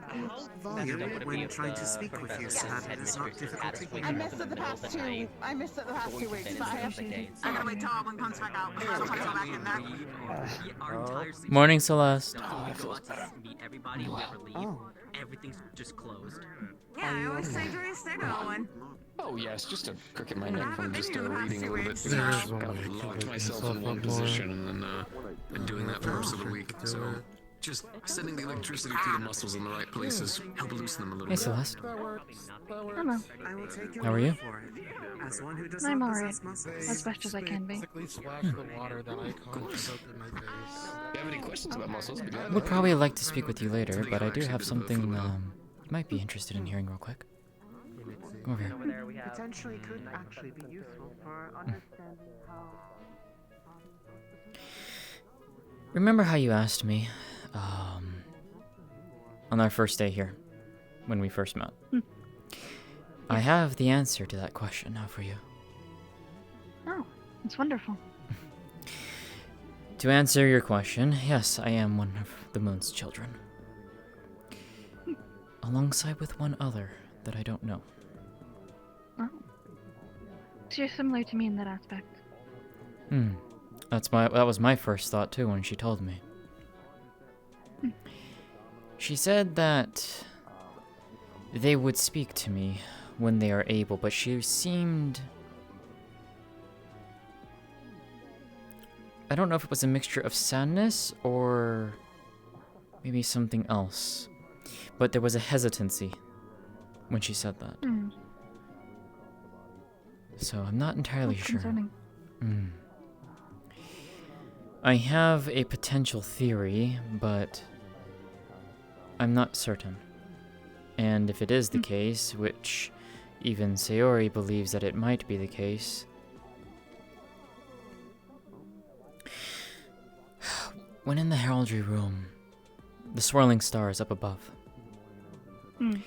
volume That's when the trying to the speak with you so that it is not difficult to hear. I missed it the past 2 weeks, but I have to. I gotta wait till one comes back out. I don't want to go back in there. Morning, Celeste. Meet everybody, we ever leave. Oh. Everything's just closed. Yeah, I always say during Stago one. Oh yes, just to crooked my neck from just reading a little bit. There is one Kind way to of keep locked it myself yourself in one up more. position and then been doing that for most of the week. So just sending the electricity through the muscles in the right places help loosen them a little Hey, bit. Celeste. Hello. I will take your How are you? word for it. As one who does I'm not alright. possess muscles. As best as I can be. Basically splash the water that I caught soaked in my face. If you have any questions about muscles, be glad Would probably like to speak with you later, but I do have something you might be interested in hearing real quick. Come over here. Potentially could actually be useful for understanding how. Remember how you asked me, on our first day here, when we first met? I have the answer to that question now for you. Oh, it's wonderful. To answer your question, yes, I am one of the moon's children. Alongside with one other that I don't know. Oh. So you're similar to me in that aspect. That was my first thought too when she told me. She said that they would speak to me when they are able, but she seemed... I don't know if it was a mixture of sadness or maybe something else, but there was a hesitancy when she said that. So I'm not entirely That's sure. concerning. I have a potential theory, but I'm not certain. And if it is the case, which even Sayori believes that it might be the case, when in the heraldry room, the swirling stars up above, when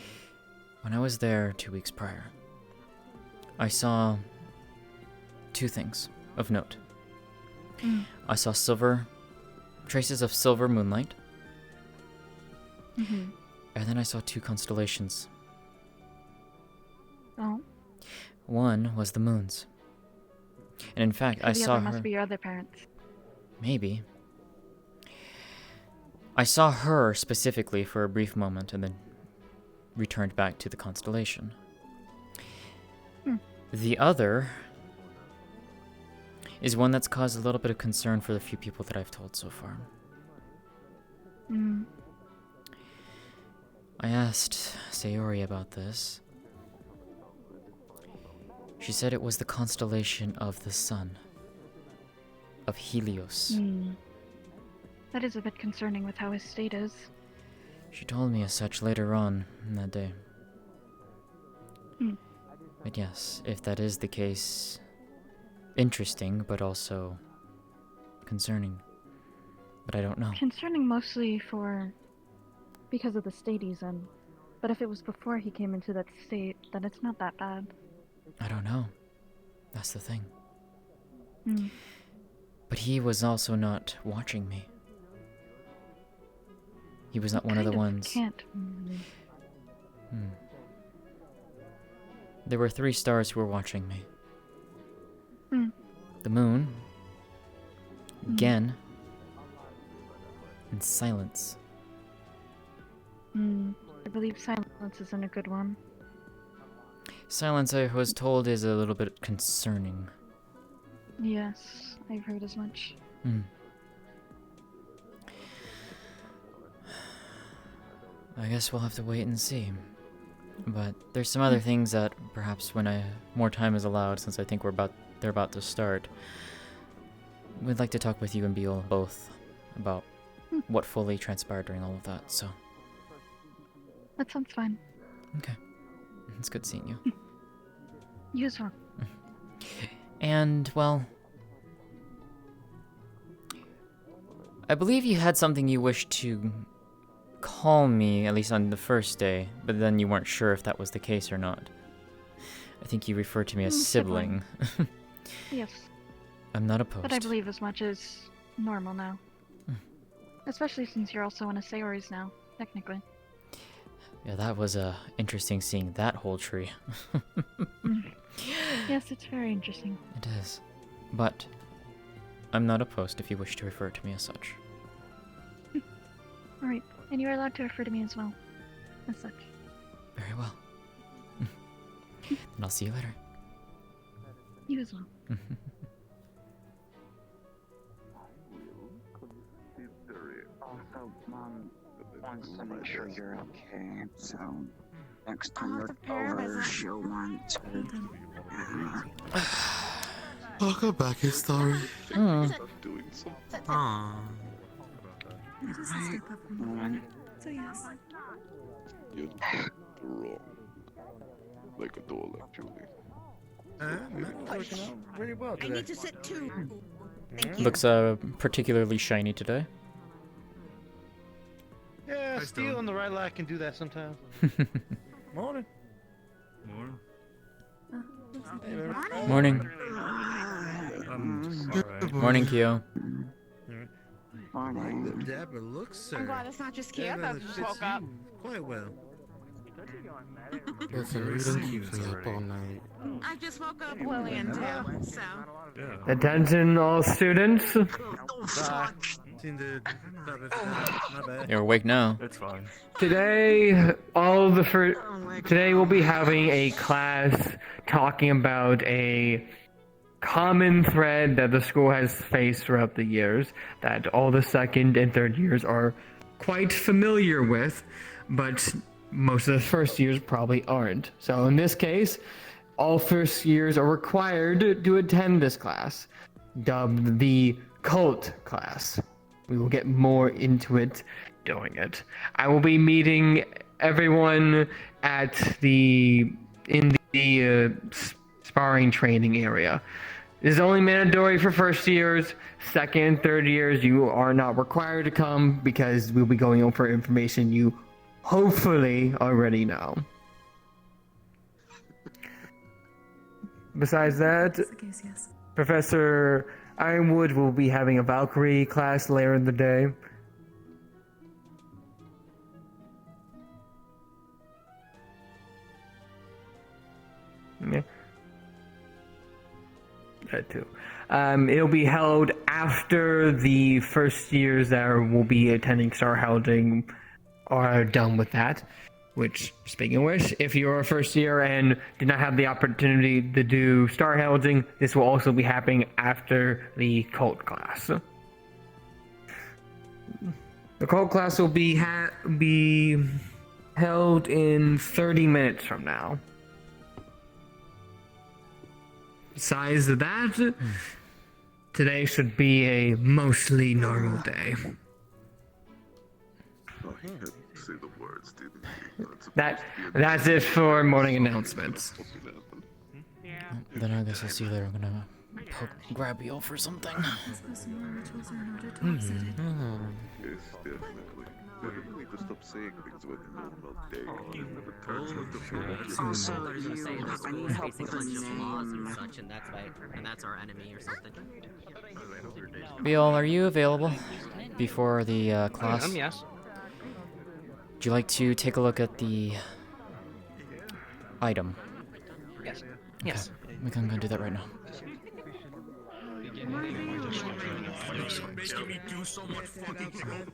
I was there 2 weeks prior, I saw two things of note. I saw traces of silver moonlight, and then I saw two constellations. Oh. One was the moon's. And in fact, So I the saw other her... must be your other parents. Maybe. I saw her specifically for a brief moment and then returned back to the constellation. The other is one that's caused a little bit of concern for the few people that I've told so far. I asked Sayori about this. She said it was the constellation of the sun, of Helios. That is a bit concerning with how his state is. She told me as such later on in that day. But yes, if that is the case, interesting, but also concerning. But I don't know. Concerning mostly because of the state he's in. But if it was before he came into that state, then it's not that bad. I don't know. That's the thing. Hmm. But he was also not watching me. He was not one of the ones. Can't. There were 3 stars who were watching me. Hmm. The moon, Gen, and silence. I believe silence isn't a good one. Silence, I was told, is a little bit concerning. Yes, I've heard as much. I guess we'll have to wait and see. But there's some other things that perhaps when more time is allowed, since I think they're about to start, we'd like to talk with you and Beal both about what fully transpired during all of that, so. That sounds fine. Okay. It's good seeing you. You as well. And, well, I believe you had something you wished to call me, at least on the first day, but then you weren't sure if that was the case or not. I think you referred to me as sibling. Yes. I'm not opposed. But I believe as much as normal now. Especially since you're also in a Sayori's now, technically. Yeah, that was interesting seeing that whole tree. Yes, it's very interesting. It is. But I'm not opposed if you wish to refer to me as such. Alright, and you're allowed to refer to me as well. As such. Very well. Then I'll see you later. You as well. Also, Mom wants to make sure you're okay, so next time you're over, she'll want to. Welcome back, Istalrí. Aww. So yes. You're wrong. Like a doll, actually. Working out really well I today. need to sit too. Looks particularly shiny today. Yeah, Steel and the right leg can do that sometimes. Morning. Morning. Alright. Morning, Kyo. Morning. Deborah looks, I'm glad it's not just Kyo that just woke up. quite well. Listen, we didn't keep me up all night. I just woke up Lillian too, so. Attention, all students. You're awake now. It's fine. Today, today we'll be having a class talking about a common thread that the school has faced throughout the years, that all the second and third years are quite familiar with, but most of the first years probably aren't. So in this case, all first years are required to attend this class, dubbed the cult class. We will get more into it during it. I will be meeting everyone in the sparring training area. This is only mandatory for first years. Second and third years, you are not required to come because we'll be going over information you hopefully already know. Besides that, Professor Ironwood will be having a Valkyrie class later in the day. Yeah. That too. It'll be held after the first years that will be attending Star Housing are done with that. Which, speaking of which, if you're a first year and did not have the opportunity to do Star Housing, this will also be happening after the cult class. The cult class will be held in 30 minutes from now. Besides that, today should be a mostly normal day. Say the words, didn't he? That's it for morning announcements. Then I guess I'll see you later. I'm gonna grab you for something. Yes, definitely. Definitely just stop saying things when you're not there. Also, Also, they're gonna say the I school need is help facing with a bunch a of laws and name. such, and that's our enemy or something. Bill, are you available before the class? Yes. Would you like to take a look at the item? Yes. Okay. Yes. We can go do that right now. Making me do so much fucking stuff.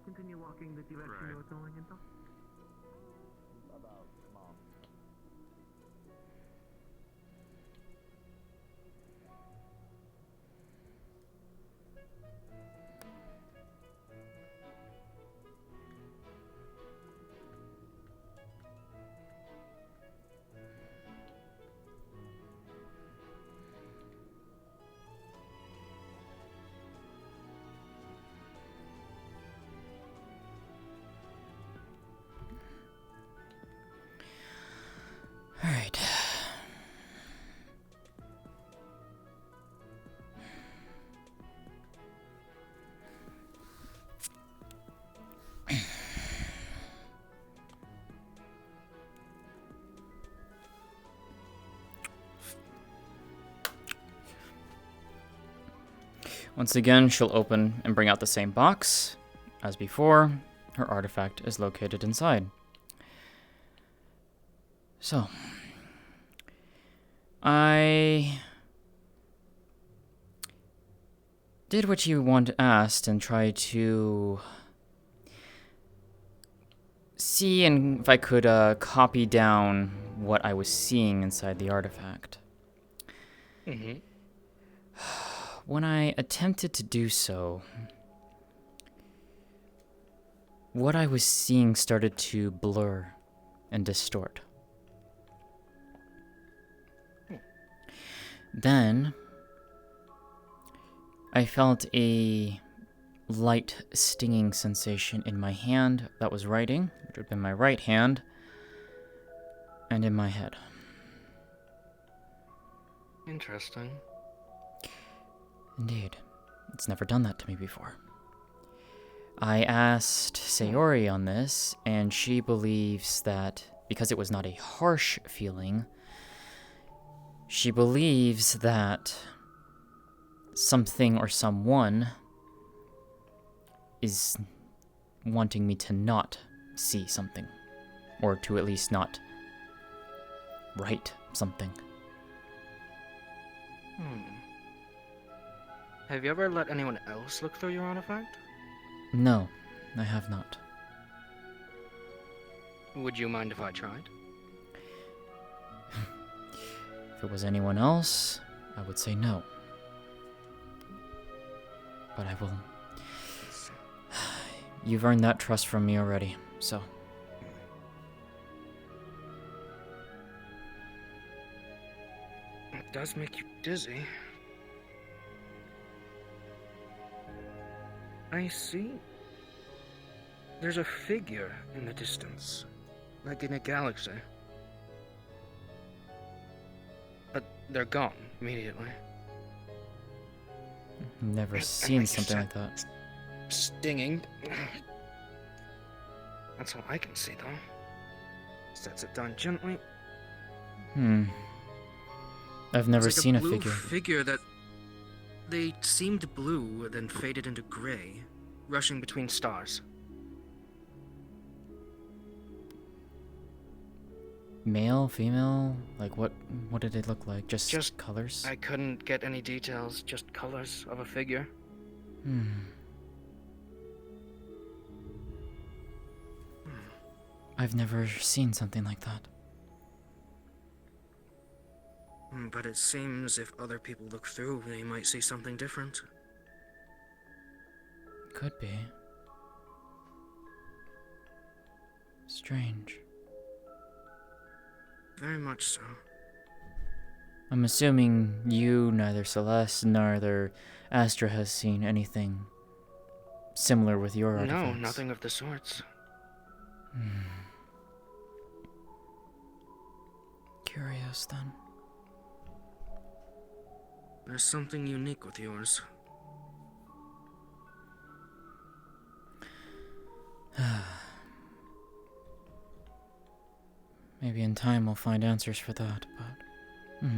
Continue walking the direction you were going into. All right. Once again, she'll open and bring out the same box as before. Her artifact is located inside. So, I did what you asked and tried to see if I could copy down what I was seeing inside the artifact. Mm-hmm. When I attempted to do so, what I was seeing started to blur and distort. Then, I felt a light stinging sensation in my hand that was writing, which would have been my right hand, and in my head. Interesting. Indeed. It's never done that to me before. I asked Sayori on this, and she believes that because it was not a harsh feeling, she believes that something or someone is wanting me to not see something, or to at least not write something. Have you ever let anyone else look through your artifact? No, I have not. Would you mind if I tried? If it was anyone else, I would say no. But I will... You've earned that trust from me already, so... It does make you dizzy. I see. There's a figure in the distance, like in a galaxy. But they're gone immediately. Never And seen like you something said, like that. Stinging. That's all I can see, though. Sets it down gently. I've never It's like seen a blue figure. figure that they seemed blue, then faded into gray, rushing between stars. Male, female? Like what did it look like? Just colors? I couldn't get any details, just colors of a figure. I've never seen something like that. But it seems if other people look through, they might see something different. Could be. Strange. Very much so. I'm assuming you, neither Celeste, neither Astra has seen anything similar with your No, artifacts. nothing of the sorts. curious then. There's something unique with yours. Maybe in time we'll find answers for that, but...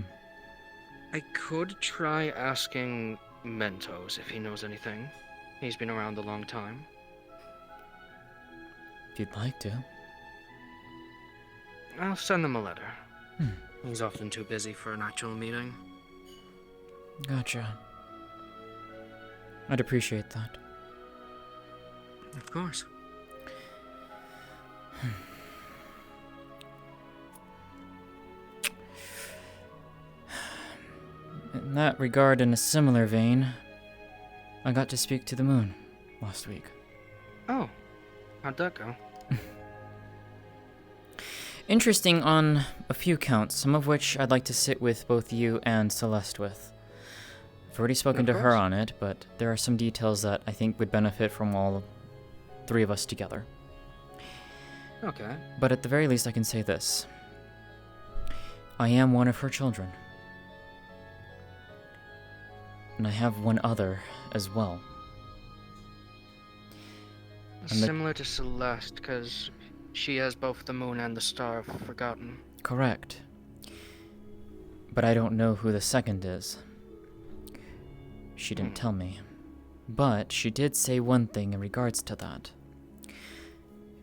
I could try asking Mentos if he knows anything. He's been around a long time. If you'd like to. I'll send him a letter. He's often too busy for an actual meeting. Gotcha. I'd appreciate that. Of course. In that regard, in a similar vein, I got to speak to the moon last week. Oh, how'd that go? Interesting on a few counts, some of which I'd like to sit with both you and Celeste with. I've already spoken to her on it, but there are some details that I think would benefit from all three of us together. Okay. But at the very least, I can say this. I am one of her children. And I have one other as well. Similar to Celeste, because she has both the moon and the star of Forgotten. Correct. But I don't know who the second is. She didn't tell me. But she did say one thing in regards to that.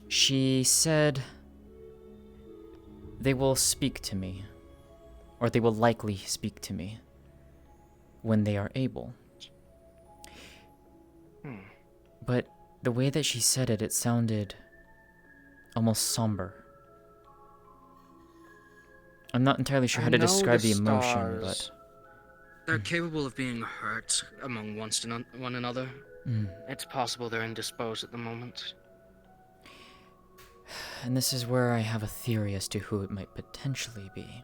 She said they will speak to me, or they will likely speak to me when they are able. But the way that she said it, it sounded almost somber. I'm not entirely sure how to describe the emotion, but... They're capable of being hurt among one another. It's possible they're indisposed at the moment. And this is where I have a theory as to who it might potentially be.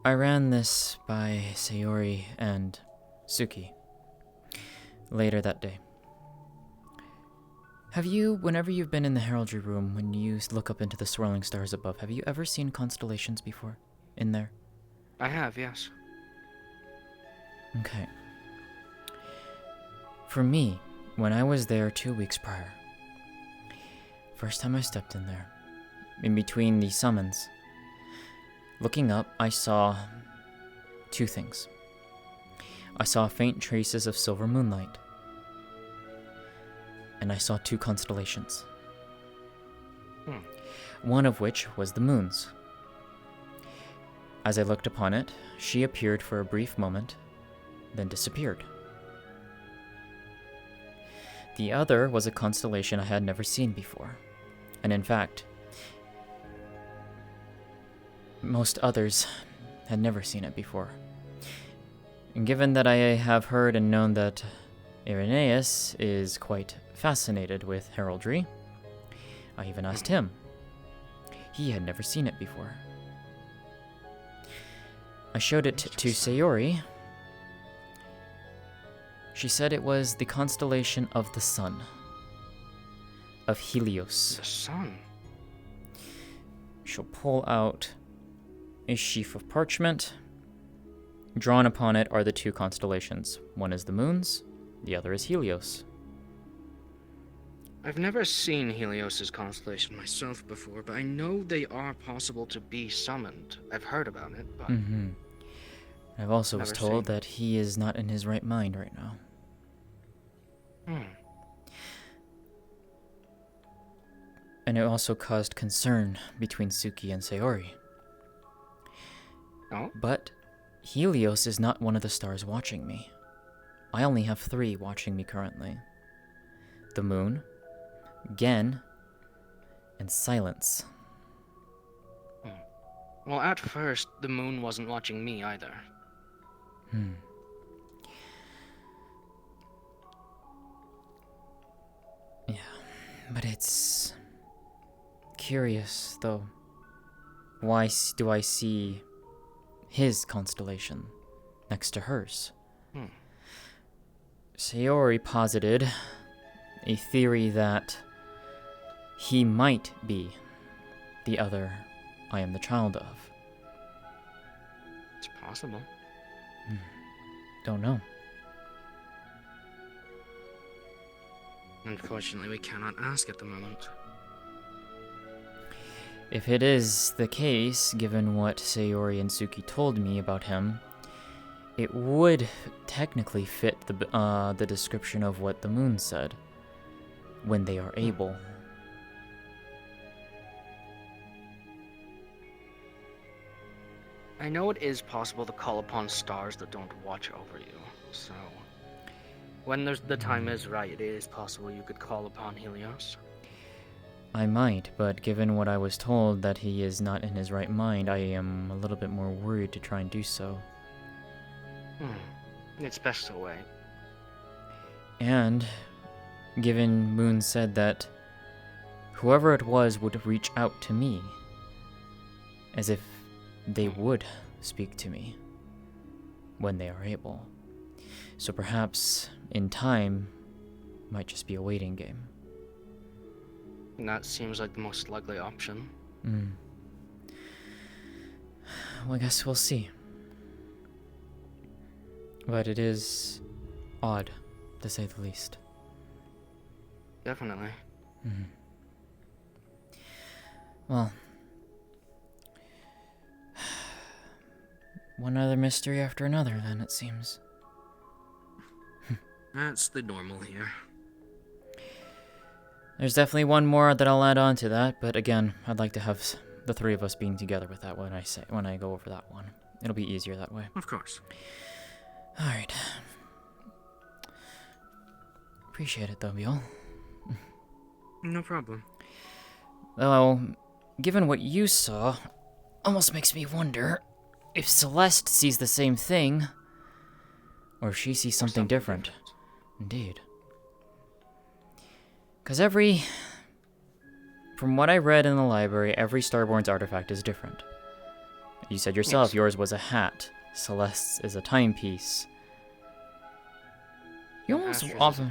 I ran this by Sayori and Suki later that day. Have you, whenever you've been in the heraldry room, when you look up into the swirling stars above, have you ever seen constellations before in there? I have, yes. Okay. For me, when I was there 2 weeks prior, first time I stepped in there, in between the summons, looking up, I saw two things. I saw faint traces of silver moonlight, and I saw two constellations. One of which was the moon's. As I looked upon it, she appeared for a brief moment, then disappeared. The other was a constellation I had never seen before, and in fact, most others had never seen it before. And given that I have heard and known that Irenaeus is quite fascinated with heraldry, I even asked him. He had never seen it before. I showed it to Sayori. She said it was the constellation of the sun, of Helios. The sun? She'll pull out a sheaf of parchment. Drawn upon it are the two constellations. One is the moon's, the other is Helios. I've never seen Helios's constellation myself before, but I know they are possible to be summoned. I've heard about it, but... I've also was told that he is not in his right mind right now. And it also caused concern between Suki and Sayori. Oh? But Helios is not one of the stars watching me. I only have 3 watching me currently. The moon, Gen, and Silence. Well, at first, the moon wasn't watching me either. Yeah, but it's curious, though. Why do I see his constellation next to hers? Sayori posited a theory that he might be the other I am the child of. It's possible. Don't know. Unfortunately, we cannot ask at the moment. If it is the case, given what Sayori and Suki told me about him, it would technically fit the description of what the moon said. When they are able. I know it is possible to call upon stars that don't watch over you, so... When the time is right, it is possible you could call upon Helios. I might, but given what I was told that he is not in his right mind, I am a little bit more worried to try and do so. It's best to wait. And, given Moon said that whoever it was would reach out to me, as if they would speak to me when they are able. So perhaps, in time, might just be a waiting game. And that seems like the most likely option. Well, I guess we'll see. But it is odd, to say the least. Definitely. Well, one other mystery after another, then, it seems. That's the normal here. There's definitely one more that I'll add on to that, but again, I'd like to have the three of us being together with that when I go over that one. It'll be easier that way. Of course. Alright. Appreciate it though, Biel. No problem. Though, given what you saw, almost makes me wonder if Celeste sees the same thing, or if she sees something different. Indeed. Because from what I read in the library, every Starborn's artifact is different. You said yourself, yours was a hat. Celeste's is a timepiece. You almost often...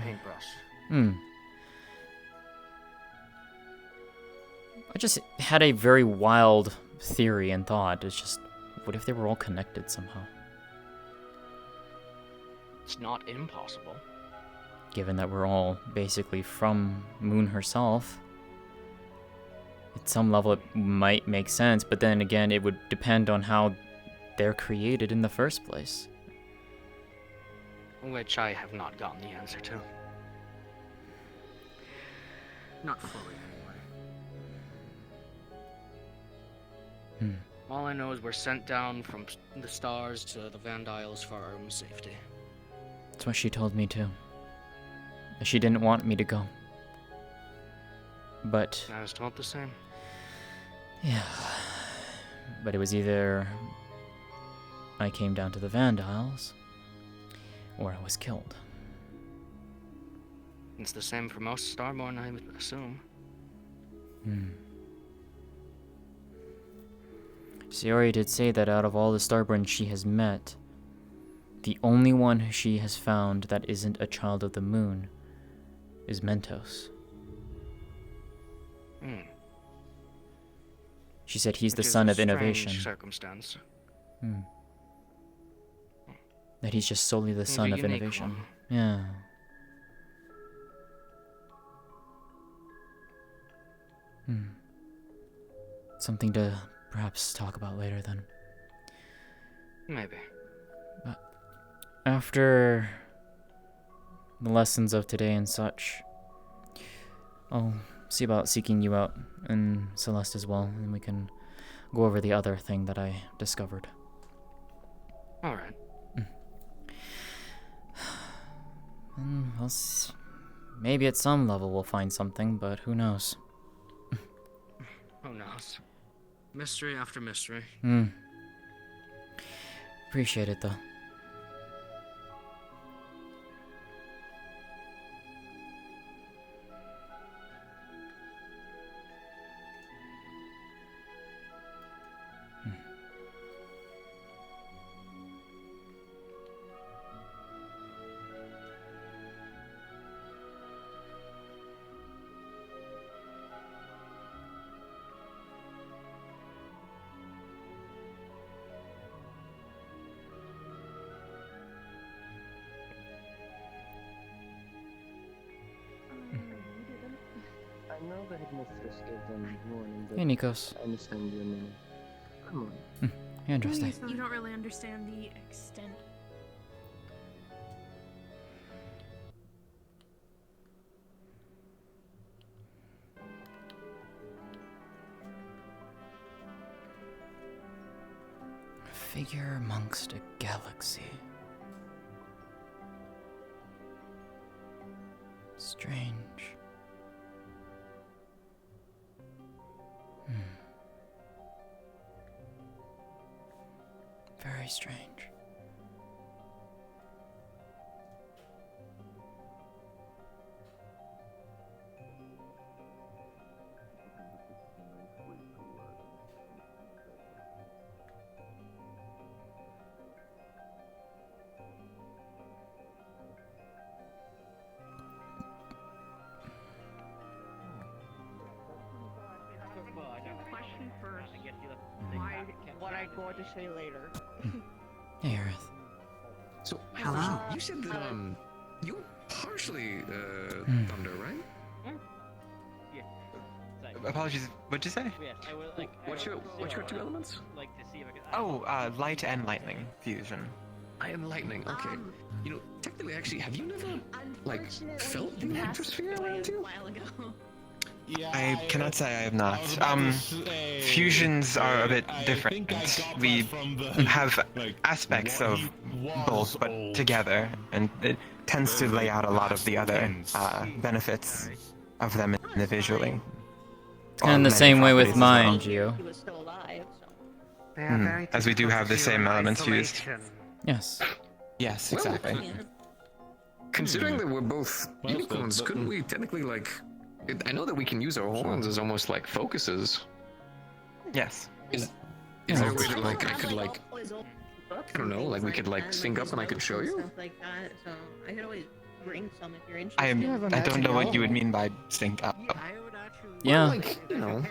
I just had a very wild theory and thought. It's just, what if they were all connected somehow? It's not impossible. Given that we're all basically from Moon herself. At some level it might make sense, but then again it would depend on how they're created in the first place. Which I have not gotten the answer to. Not fully, anyway. All I know is we're sent down from the stars to the Vandiles for our own safety. That's what she told me too. She didn't want me to go. But... I was told the same. Yeah. But it was either I came down to the Vandiles, or I was killed. It's the same for most Starborn, I would assume. Sayori did say that out of all the Starborn she has met, the only one she has found that isn't a child of the moon is Mentos. She said he's the son of innovation. Circumstance. That he's just solely the son of innovation. Yeah. Something to perhaps talk about later then. Maybe. But after the lessons of today and such, I'll see about seeking you out and Celeste as well, and we can go over the other thing that I discovered. Alright. Maybe at some level we'll find something, but who knows? Who knows? Mystery after mystery. Appreciate it though. Hey, Nikos. I understand your meaning. Come on. Interesting. You don't really understand the extent. A figure amongst a galaxy. Strange. Very strange. Question first. What I'm going to say later. Hey, Earth. So, Hello. You said that, you partially, thunder, right? Apologies, what'd you say? What's your two elements? Oh, light and lightning fusion. I am lightning, okay. You know, technically, actually, have you never, like, felt the electrosphere around you? I cannot say I have not. Fusions are a bit different. We have aspects of both, but together, and it tends to lay out a lot of the other benefits of them individually. It's kind of the same way with mine, Gio. As we do have the same elements fused. Yes. Yes, exactly. Considering that we're both unicorns, couldn't we technically, like... I know that we can use our horns as almost like focuses. Yes. Is there a way that like I could like I don't know, like we could like sync up and I could show you? Stuff like that, so I could always bring some if you're interested. I don't know what you would mean by sync up. Yeah. Well, like, you know,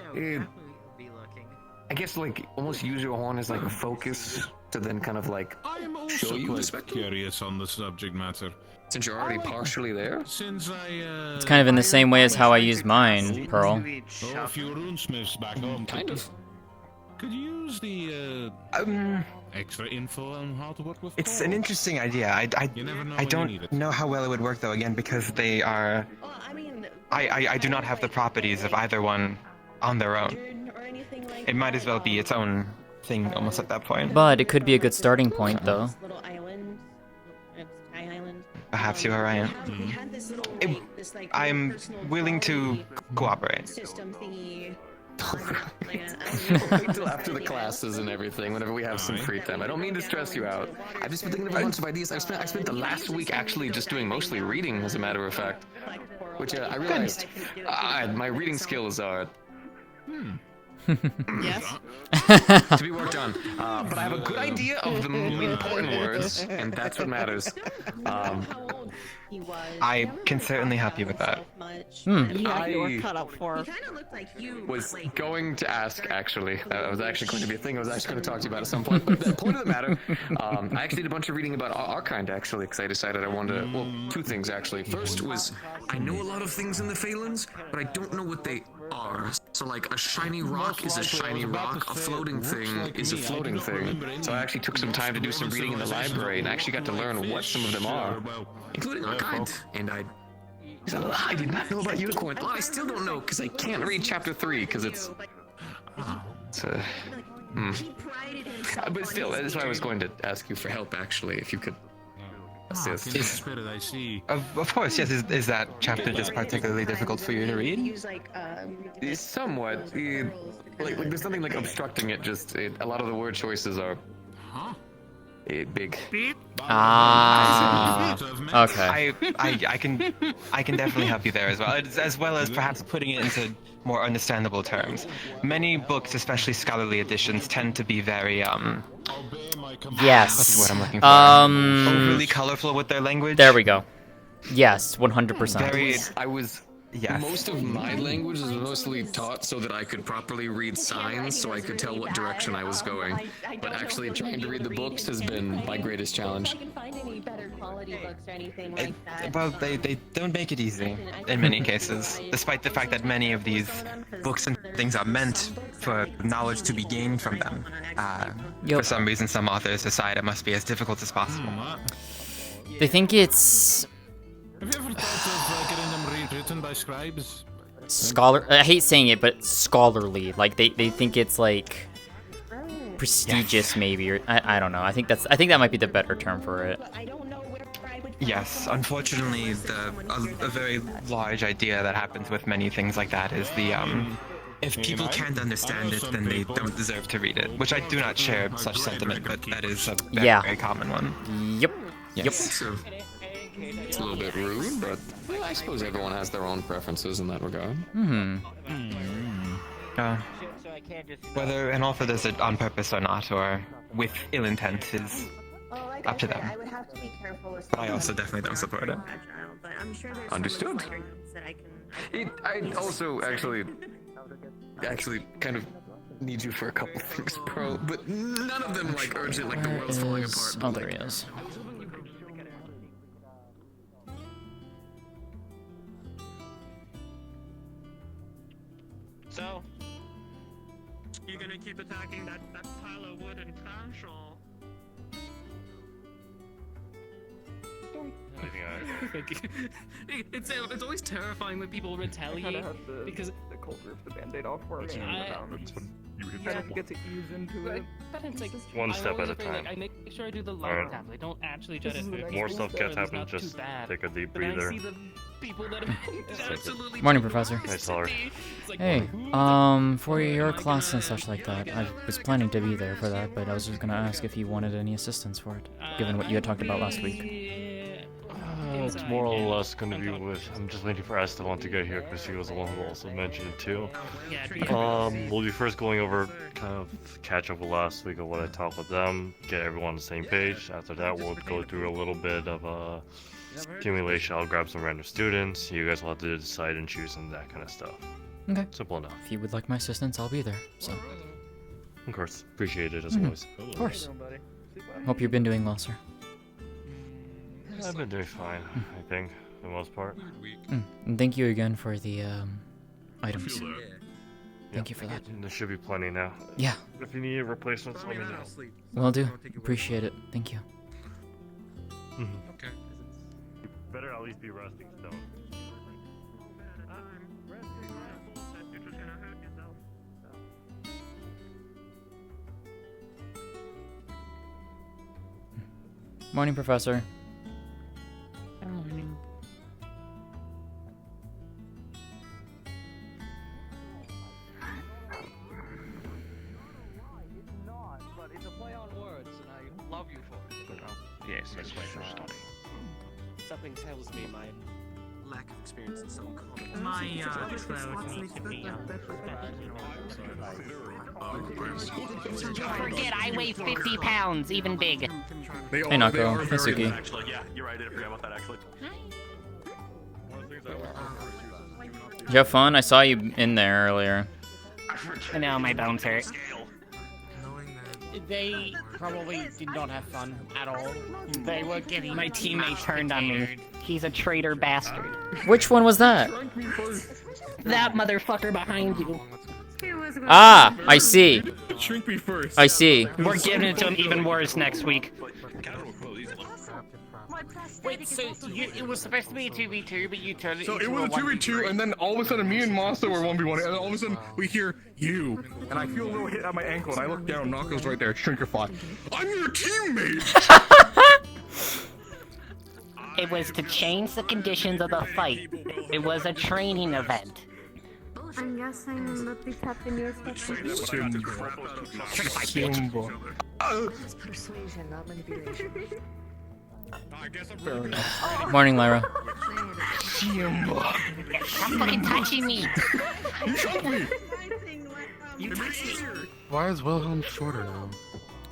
I guess like almost use your horn as like a focus to then kind of like I'm show also you the quite spectrum. curious on the subject matter. Since you're already partially there? Since It's kind of in the same way as how I use mine, Pearl. Oh, a few runesmiths back home. Kind of. Could you use the extra info on how to work with It's an interesting idea. I don't know how well it would work though, again, because they are... I do not have the properties of either one on their own. It might as well be its own thing almost at that point. But it could be a good starting point, though. Little island, Sky Island. Perhaps you are right. I'm willing to cooperate. System thingy. Wait till after the classes and everything, whenever we have some free time. I don't mean to stress you out. I've just been thinking of a bunch of ideas. I spent the last week actually just doing mostly reading, as a matter of fact. Which I realized my reading skills are... Yes. to be worked on. But I have a good idea of the important words, and that's what matters. I can certainly help you with that. I was going to ask, actually. That was actually going to be a thing I was actually going to talk to you about at some point. But the point of the matter, I actually did a bunch of reading about our kind, actually, because I decided I wanted to... Well, two things, actually. First was, I know a lot of things in the Phalans, but I don't know what they are. So, like, a shiny rock is a shiny rock, a floating thing is a floating thing. So I actually took some time to do some reading in the library and actually got to learn what some of them are, including our kind. And I did not know about unicorn. Well, I still don't know because I can't read chapter 3 because it's But still, that's why I was going to ask you for help, actually, if you could assist. I see. Of course, yes. Is that chapter just particularly difficult for you to read? It's somewhat. Like there's nothing like obstructing it. Just a lot of the word choices are big. Okay. I can definitely help you there as well as perhaps putting it into more understandable terms. Many books, especially scholarly editions, tend to be very Yes. What's the word I'm looking for? Overly colorful with their language. There we go. Yes, 100%. I was. Yes. Most of my language was mostly taught so that I could properly read signs, so I could tell what direction I was going. But actually trying to read the books has been my greatest challenge. Well, they don't make it easy in many cases, despite the fact that many of these books and things are meant for knowledge to be gained from them. For some reason, some authors decide it must be as difficult as possible. They think it's Have you ever thought of getting them rewritten by scribes? I hate saying it, but scholarly. Like they think it's like prestigious, maybe, or I don't know. I think that might be the better term for it. Yes, unfortunately, a very large idea that happens with many things like that is the if people can't understand it, then they don't deserve to read it. Which I do not share such sentiment, but that is a very common one. Yep. Yes. It's a little bit rude, but I suppose everyone has their own preferences in that regard. Whether an author does it on purpose or not, or with ill intent, is up to them. I would have to be careful with But I also definitely don't support it. but I'm sure there's Understood. I also actually kind of need you for a couple things, bro. But none of them like urgent, like the world's falling apart. Oh, there he is. So, you're gonna keep attacking that pile of wood and trash, or? It's always terrifying when people retaliate because the culture of the band-aid off work. You have to get to ease into it. But it's like One step at a time. Like, I make sure I do the light Alright. taps. I don't actually try to More stuff gets happened, just take a deep But I breather. see the people that absolutely Morning, Professor. Hi, Istalrí. Hey, for your class and such like that, I was planning to be there for that, but I was just gonna ask if you wanted any assistance for it, given what you had talked about last week. It's more or less going to be with. I'm just waiting for Esteban to get here because he was the one who also mentioned it too. We'll be first going over kind of catch up with last week of what I talked with them, get everyone on the same page. After that, we'll go through a little bit of accumulation. I'll grab some random students. You guys will have to decide and choose and that kind of stuff. Okay. Simple enough. If you would like my assistance, I'll be there. So. Of course, appreciate it as always. Of course. Hope you've been doing well, sir. I've been doing fine, I think, for the most part. And thank you again for the items. Thank you for that. There should be plenty now. Yeah. If you need replacements, let me know. Will do. Appreciate it. Thank you. Okay. You better at least be resting still. Morning, Professor. Morning. But it's a play on words, and I love you for it. Yes, that's my first study. Something tells me my lack of experience in some common. My clothes need to be Forget, I weigh 50 pounds, even big. Hey, Nako. Hey, Suki. Actually, yeah, you're right. I didn't forget about that, actually. Did you have fun? I saw you in there earlier. I know, my bones hurt. They probably did not have fun at all. They were getting... My teammate turned on me. He's a traitor bastard. Which one was that? That motherfucker behind you. Ah, I see. Shrink me first. I see. We're giving it to him even worse next week. Wait, so it was supposed to be a 2v2, but you turned it So into it was a 2v2, and then all of a sudden me and Monster were 1v1, and then all of a sudden we hear you, and I feel a little hit on my ankle, and I look down, Nako's right there, Shrinkerfly. I'm your teammate! It was to change the conditions of the fight. It was a training event. I'm guessing that the captain you're expecting. It's persuasion, not manipulation. Morning, Lyra. Stop fucking touching me! You shot me! You touched me! Why is Wilhelm shorter now?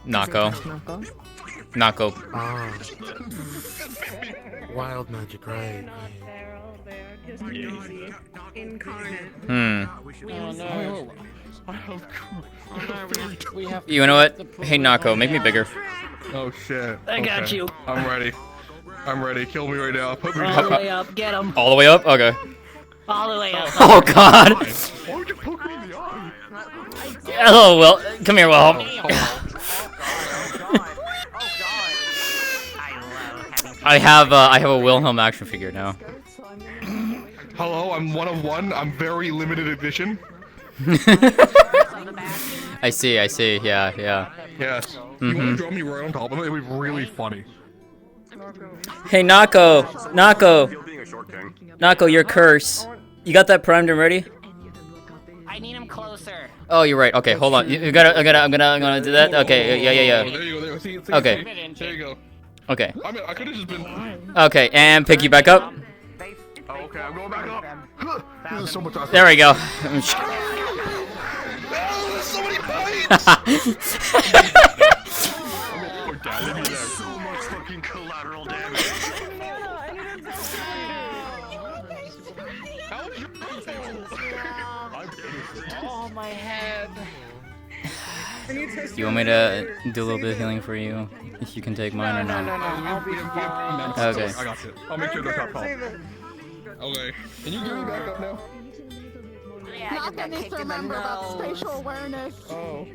Nako. Nako. Ah. Wild magic, right. You know what? Hey, Nako, make me bigger. Oh shit. I got you. I'm ready. I'm ready. Kill me right now. Put me All the way up. Get him. All the way up? Okay. All the way up. Oh god! Why would you poke me in the eye? Hello, Will. Come here, Will. I have a Wilhelm action figure now. Hello, I'm one of one. I'm very limited edition. I see. Yeah. Yes. You want to draw me right on top of it? It would be really funny. Hey, Nako, your curse. You got that primed and ready? I need him closer. Oh, you're right. Okay, hold on. I'm gonna do that. Okay, yeah. Oh, there you go. See, Okay. There you go. Okay. I mean, I could have just been. Okay, and pick you back up. Oh, okay, I'm going back up. This is so much awesome. There we go. So many bites! So much fucking collateral damage. Oh, my head. You want me to do a little bit of healing for you? If you can take mine or not? I'll be fine. Okay. I got it. I'll make sure they're top health. Okay. Can you get me back up now? Naka needs to remember about spatial awareness. Oh.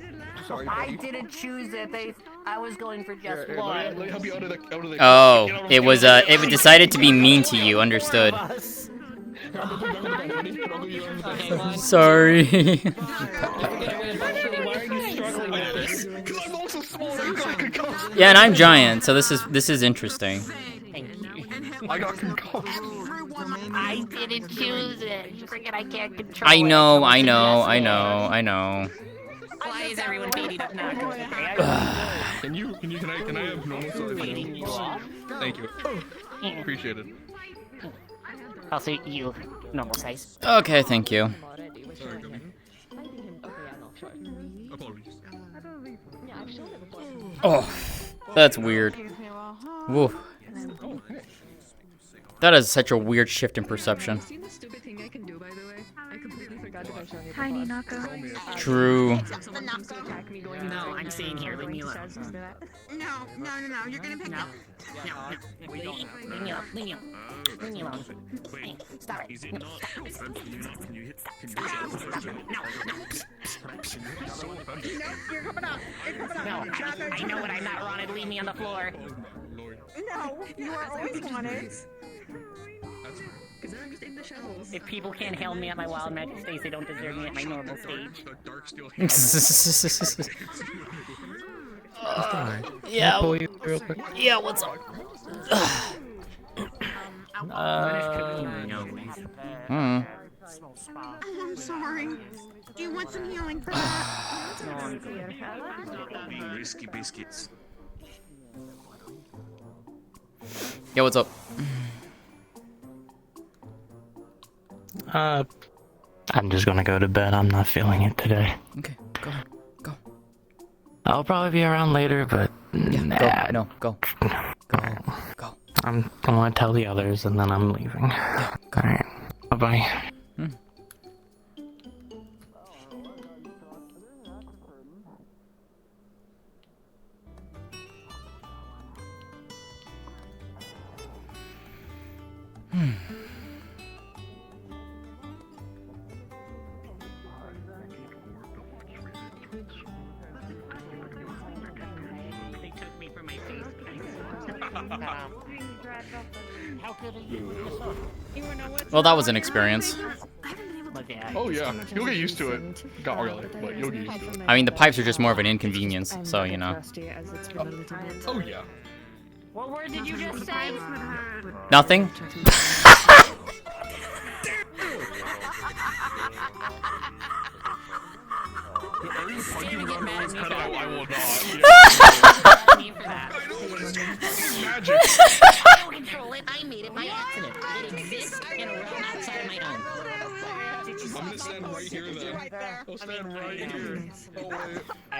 Sorry, I buddy. didn't choose it. I was going for just Here, one. let me help you out of the. Oh, it was it decided to be mean to you. Understood. Sorry. Yeah, and I'm giant, so this is interesting. I got concussed. I didn't choose it. Freaking, I can't control I it. know. Why is everyone beating up Naka? Can I have normal size? Beating you off? Thank you. Appreciate it. I'll say you, normal size. Okay, thank you. Oh, that's weird. Woo. That is such a weird shift in perception. Tiny Nako. True. No, I'm staying here. Leave me alone. No, you're gonna pick up. No. Leave me alone. Leave me alone. Hey, stop it. No, stop. You're coming up. No, I know what I'm not wanted. Leave me on the floor. No, you are always wanted. If people can't hail me at my wild magic stage, they don't deserve me at my normal stage. Yeah. Real quick. Yeah, what's up? I'm sorry. Do you want some healing for that? Risky biscuits. Yeah, what's up? I'm just gonna go to bed. I'm not feeling it today. Okay, go. I'll probably be around later, but Go. I'm gonna tell the others, and then I'm leaving. Yeah, go. All right. Bye-bye. They took me for my face. How could you? Well, that was an experience. Oh yeah, you'll get used to it. Not really, but you'll get used to it. I mean, the pipes are just more of an inconvenience, so you know. Oh yeah. What word did you just say? Nothing. I will not. Magic. I don't control it. I made it by accident. It exists in a realm outside of my own. I'm gonna stand right here then. I'll stand right here. Oh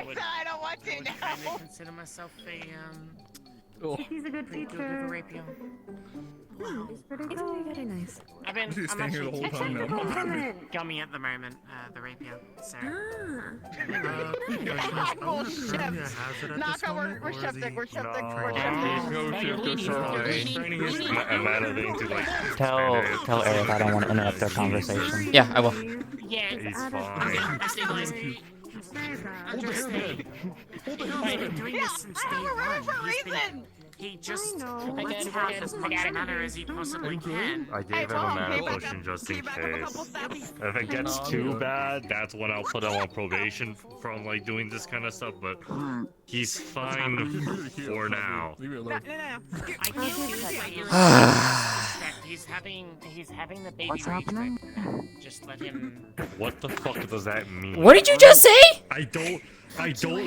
wait. I don't want to now. I consider myself a He's a good teacher. rapio. He's pretty cool. Very nice. She's staying here the whole time now. Gummy at the moment, the rapier. So. Naka, we're septic. We're septic. Tell Eric I don't want to interrupt their conversation. Yeah, I will. Yeah, He's fine. He's been doing this since day one. He just lets out as much mana as he possibly can. I gave him a mana potion just in case. If it gets too bad, that's when I'll put him on probation from like doing this kind of stuff. But he's fine for now. I can't do that. He's having the baby rage. Just let him. What the fuck does that mean? What did you just say? I don't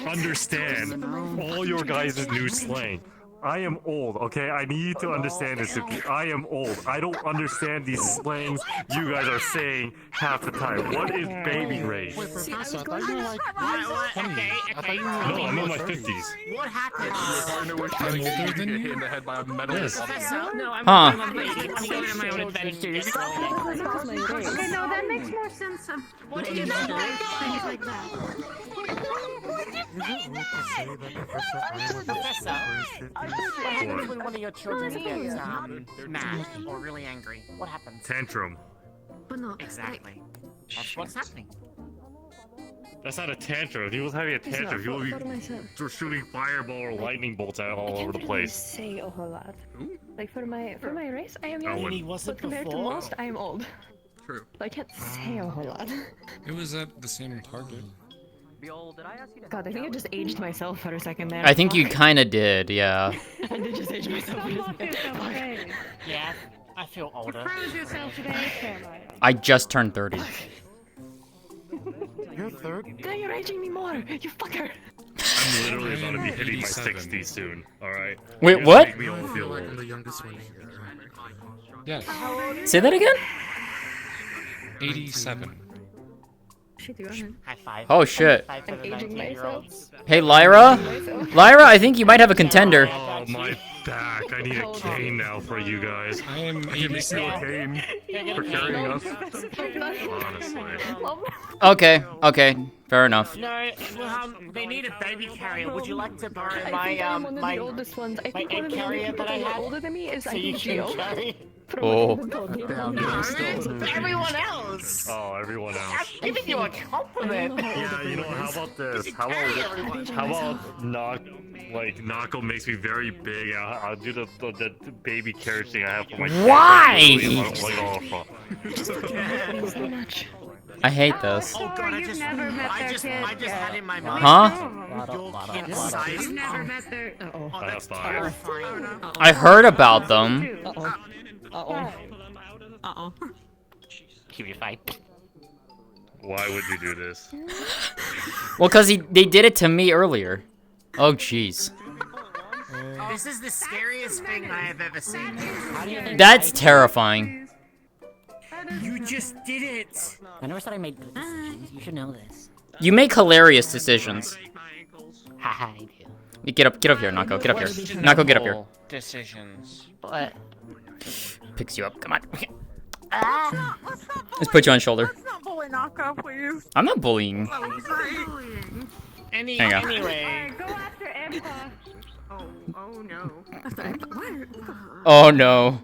understand all your guys' new slang. I am old, okay? I need to understand this. I am old. I don't understand these slangs you guys are saying half the time. What is baby rage? Okay. No, I'm in my 50s. What happens? I'm older than you. Hit in the head by a metal. Yes. No, I'm Huh. my own adventures. Okay, no, that makes more sense of What do you know? things like that. Professor, what happens when one of your children gets mad or really angry? What happens? Tantrum. But no, Exactly. That's what's happening. That's not a tantrum. If he was having a tantrum, he would be shooting fireball or lightning bolts out all over the place. Say a whole lot. Like for my race, I am I young. wouldn't. But compared to most, I am old. True. So I can't say a whole lot. It was at the same target. God, I think I just aged myself for a second there. I think you kind of did, yeah. I did just age myself. Yeah, I feel older. yourself today. I just turned 30. You're third? Now you're aging me more, you fucker. I'm literally about to be hitting my 60s soon, alright? Wait, what? Make me all feel like old. I'm the youngest one here. Yes. Say that again? 87. High five. Oh shit. High five for the I'm aging 19-year-olds. Hey, Lyra? Lyra, I think you might have a contender. Oh, my back. I need a cane now for you guys. I am Give me 87. a cane for carrying us. Honestly. Okay, fair enough. No, they need a baby carrier. Would you like to borrow I think I'm one of my the oldest ones. I think my one of the only carrier people that I that are had? older than me is So I you think can Gio. carry. Oh. Everyone else. Oh, everyone else. I'm giving you a compliment. Yeah, you know, how about this? How about Nako makes me very big. I'll do the baby carriage thing I have for my Why? I hate this. Oh god, I just had in my mind. Huh? Your kid size. You've never met their... Oh, I have that's 5. terrifying. I heard about them. Uh-oh. Give me a fight. Why would you do this? Well, because they did it to me earlier. Oh, jeez. This is the scariest thing I have ever seen. That's terrifying. You just did it. I never said I made good decisions. You should know this. You make hilarious decisions. Haha, I do. You get up here, Nako. Get up here. Nako, get up here. Decisions. What? Picks you up. Come on. Let's put you on shoulder. Let's not bully Naka, please. I'm not bullying. That was great. Hang on. Anyway. Go after Ep6. Oh no. After Ep6? Oh no.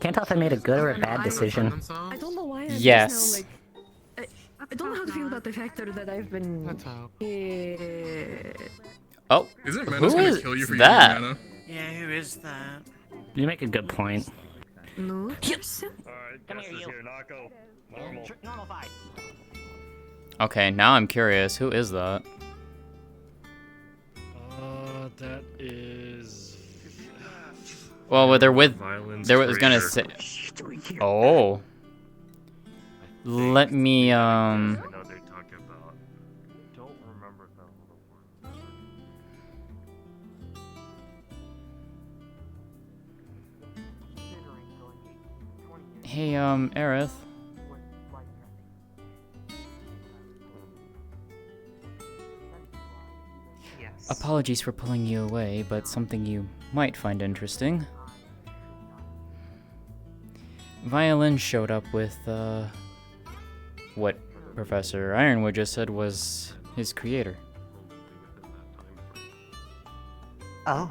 Can't tell if I made a good or a bad decision. I don't know why I'm Yes. just now, like... I don't know how to feel about the factor that I've been... Oh, Isn't who Menace gonna is kill you for that? using mana? Yeah, who is that? You make a good point. No. Alright, Gus is here. Nako. Normal. Normal 5. Okay, now I'm curious. Who is that? That is... Well, they're with... Violence They was gonna say... Oh. Let me, I know they're talking about. Don't remember them. Hey, Aerith. Yes. Apologies for pulling you away, but something you might find interesting. Violin showed up with, what Professor Ironwood just said was his creator. Oh,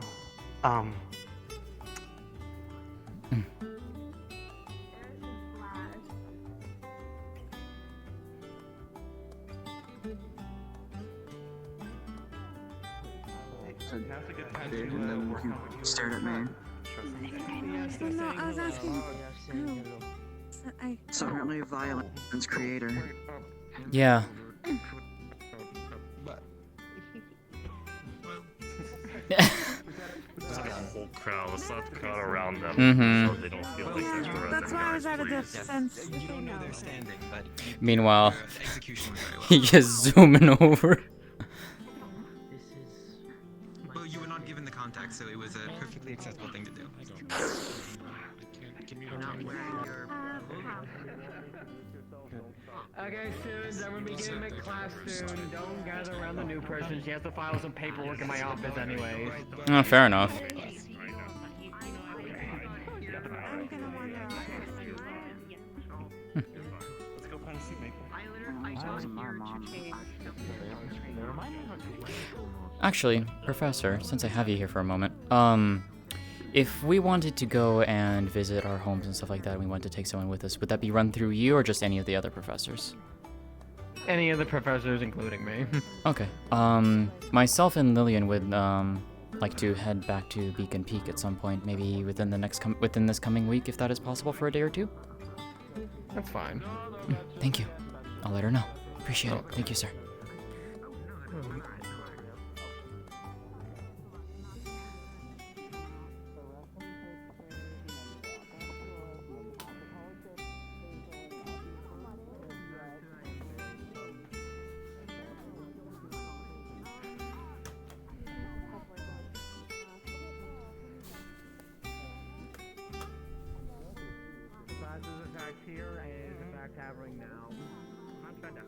And then he stared at me. Well, no, I was asking who. So apparently Violent's creator. Yeah. There's like a whole crowd. Let's not crowd around them Mhm. so they don't feel like they're harassing That's why I was at a guys, please. defense. you don't know their standing, but Meanwhile, execution very well. he just zooming over. Well, you were not given the context, so it was a perfectly acceptable thing to do. Okay, students, I'm gonna be getting my class soon. Don't gather around the new person. She has to file some paperwork in my office anyways. Oh, fair enough. Let's go find a seat, Maple. Actually, Professor, since I have you here for a moment, if we wanted to go and visit our homes and stuff like that, and we wanted to take someone with us, would that be run through you or just any of the other professors? Any of the professors, including me. Okay. Myself and Lillian would like to head back to Beacon Peak at some point, maybe within the within this coming week, if that is possible, for a day or two. That's fine. Thank you. I'll let her know. Appreciate it. Thank you, sir. Here is in fact happening now. I'm not trying to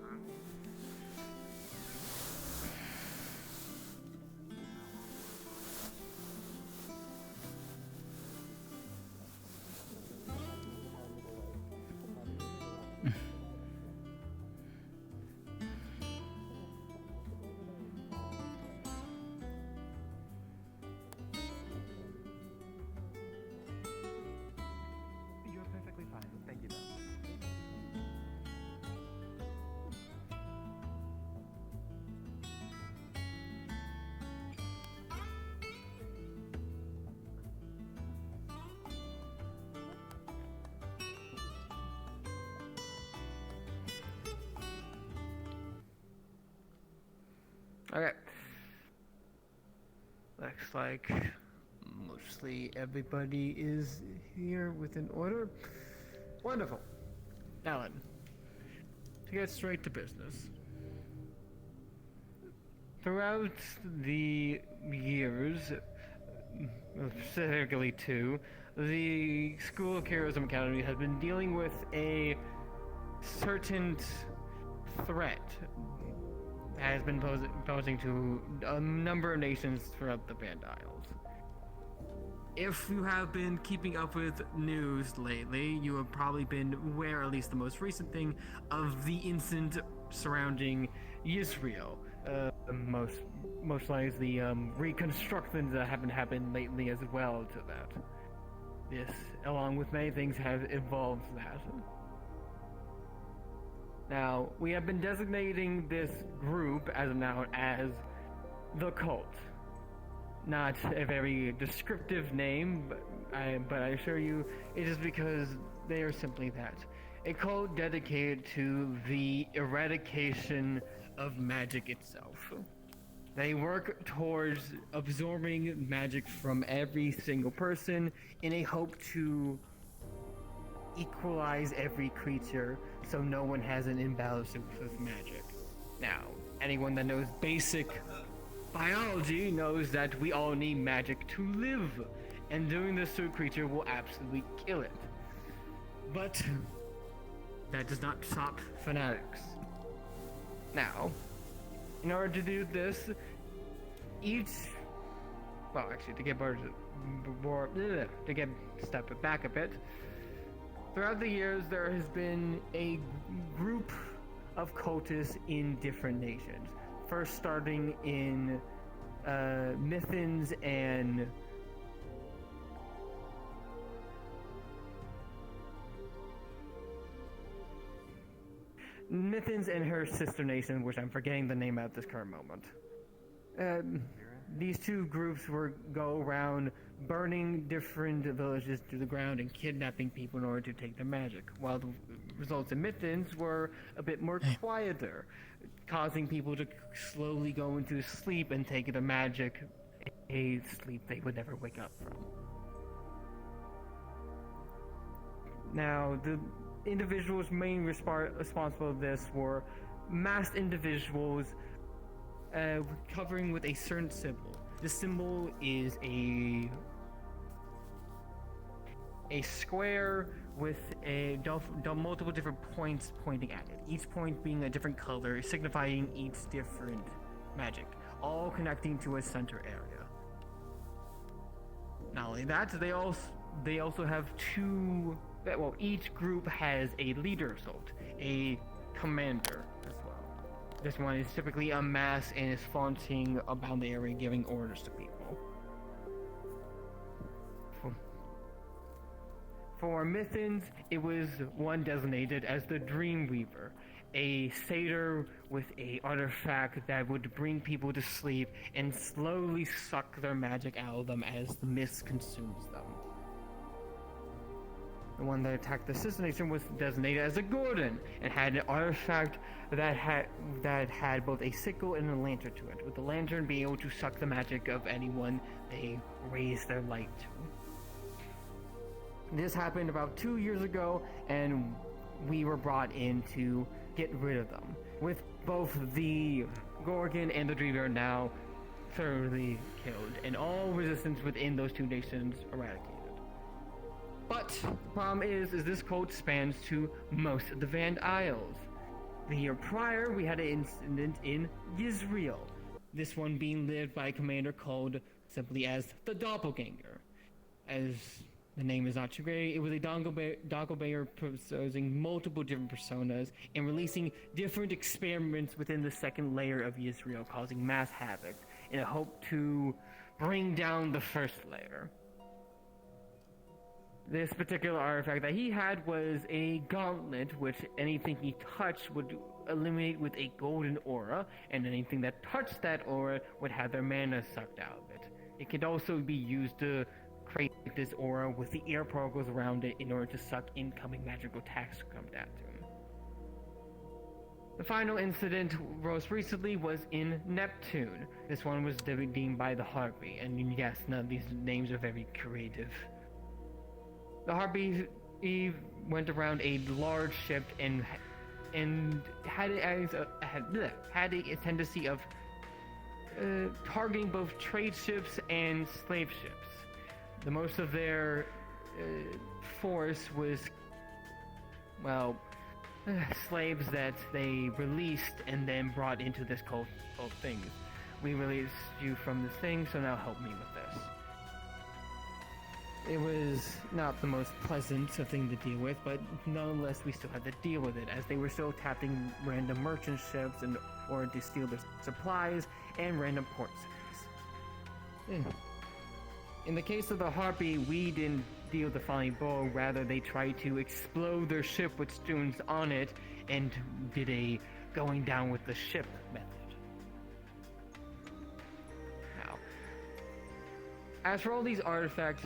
You're perfectly fine. Thank you, though. Okay. Looks like mostly everybody is here within order. Wonderful. Alan, to get straight to business. Throughout the years, specifically two, the School of Curiosum Academy has been dealing with a certain threat that has been posing to a number of nations throughout the Band Isles. If you have been keeping up with news lately, you have probably been aware, at least the most recent thing, of the incident surrounding Israel. Most likely the reconstructions that have been happening lately as well to that. This, along with many things, have involved that. Now, we have been designating this group as of now as the Cult. Not a very descriptive name, but I assure you, it is because they are simply that. A cult dedicated to the eradication of magic itself. They work towards absorbing magic from every single person in a hope to equalize every creature so no one has an imbalance with magic. Now, anyone that knows basic biology knows that we all need magic to live, and doing this to a creature will absolutely kill it. But that does not stop fanatics. Now, in order to do this, well, actually, to get step back a bit, throughout the years there has been a group of cultists in different nations. First starting in Mithins and her sister nation, which I'm forgetting the name at this current moment. These two groups go around burning different villages to the ground and kidnapping people in order to take their magic, while the results in Mithins were a bit more quieter, causing people to slowly go into sleep and take the magic, a sleep they would never wake up from. Now, the individuals main responsible for this were masked individuals covering with a certain symbol. The symbol is a square with multiple different points pointing at it, each point being a different color, signifying each different magic, all connecting to a center area. Not only that, they also have each group has a leader assault, a commander as well. This one is typically a mass and is flaunting about the area, giving orders to people. For Mithins, it was one designated as the Dreamweaver, a satyr with a artifact that would bring people to sleep and slowly suck their magic out of them as the mist consumes them. The one that attacked the sister nation was designated as a Gordon and had an artifact that had both a sickle and a lantern to it, with the lantern being able to suck the magic of anyone they raised their light to. This happened about 2 years ago, and we were brought in to get rid of them, with both the Gorgon and the Dreamer now thoroughly killed, and all resistance within those two nations eradicated. But the problem is this cult spans to most of the Van Isles. The year prior, we had an incident in Israel, this one being led by a commander called simply as the Doppelganger. As the name is not too great, it was a doppelganger possessing multiple different personas and releasing different experiments within the second layer of Israel, causing mass havoc in a hope to bring down the first layer. This particular artifact that he had was a gauntlet, which anything he touched would illuminate with a golden aura, and anything that touched that aura would have their mana sucked out of it. It could also be used to create this aura with the air particles around it in order to suck incoming magical attacks to come down to him. The final incident most recently was in Neptune. This one was deemed by the Harpy, and yes, none of these names are very creative. The Harpy went around a large ship and had a tendency of targeting both trade ships and slave ships. The most of their force was, slaves that they released and then brought into this cult thing. We released you from this thing, so now help me with this. It was not the most pleasant thing to deal with, but nonetheless we still had to deal with it, as they were still tapping random merchant ships in order to steal their supplies and random port cities. In the case of the Harpy, we didn't deal the final blow, rather they tried to explode their ship with students on it and did a going down with the ship method. As for all these artifacts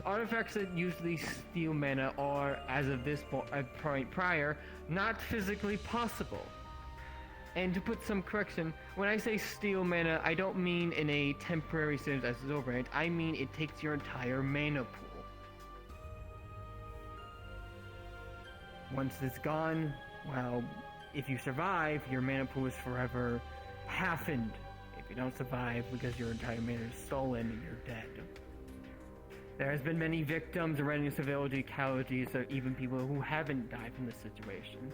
that usually steal mana are, as of this point prior, not physically possible. And to put some correction, when I say steal mana, I don't mean in a temporary sense as it's overnight, I mean it takes your entire mana pool. Once it's gone, well, if you survive, your mana pool is forever halfened. If you don't survive because your entire mana is stolen, you're dead. There has been many victims and many civilian casualties, or even people who haven't died from this situation,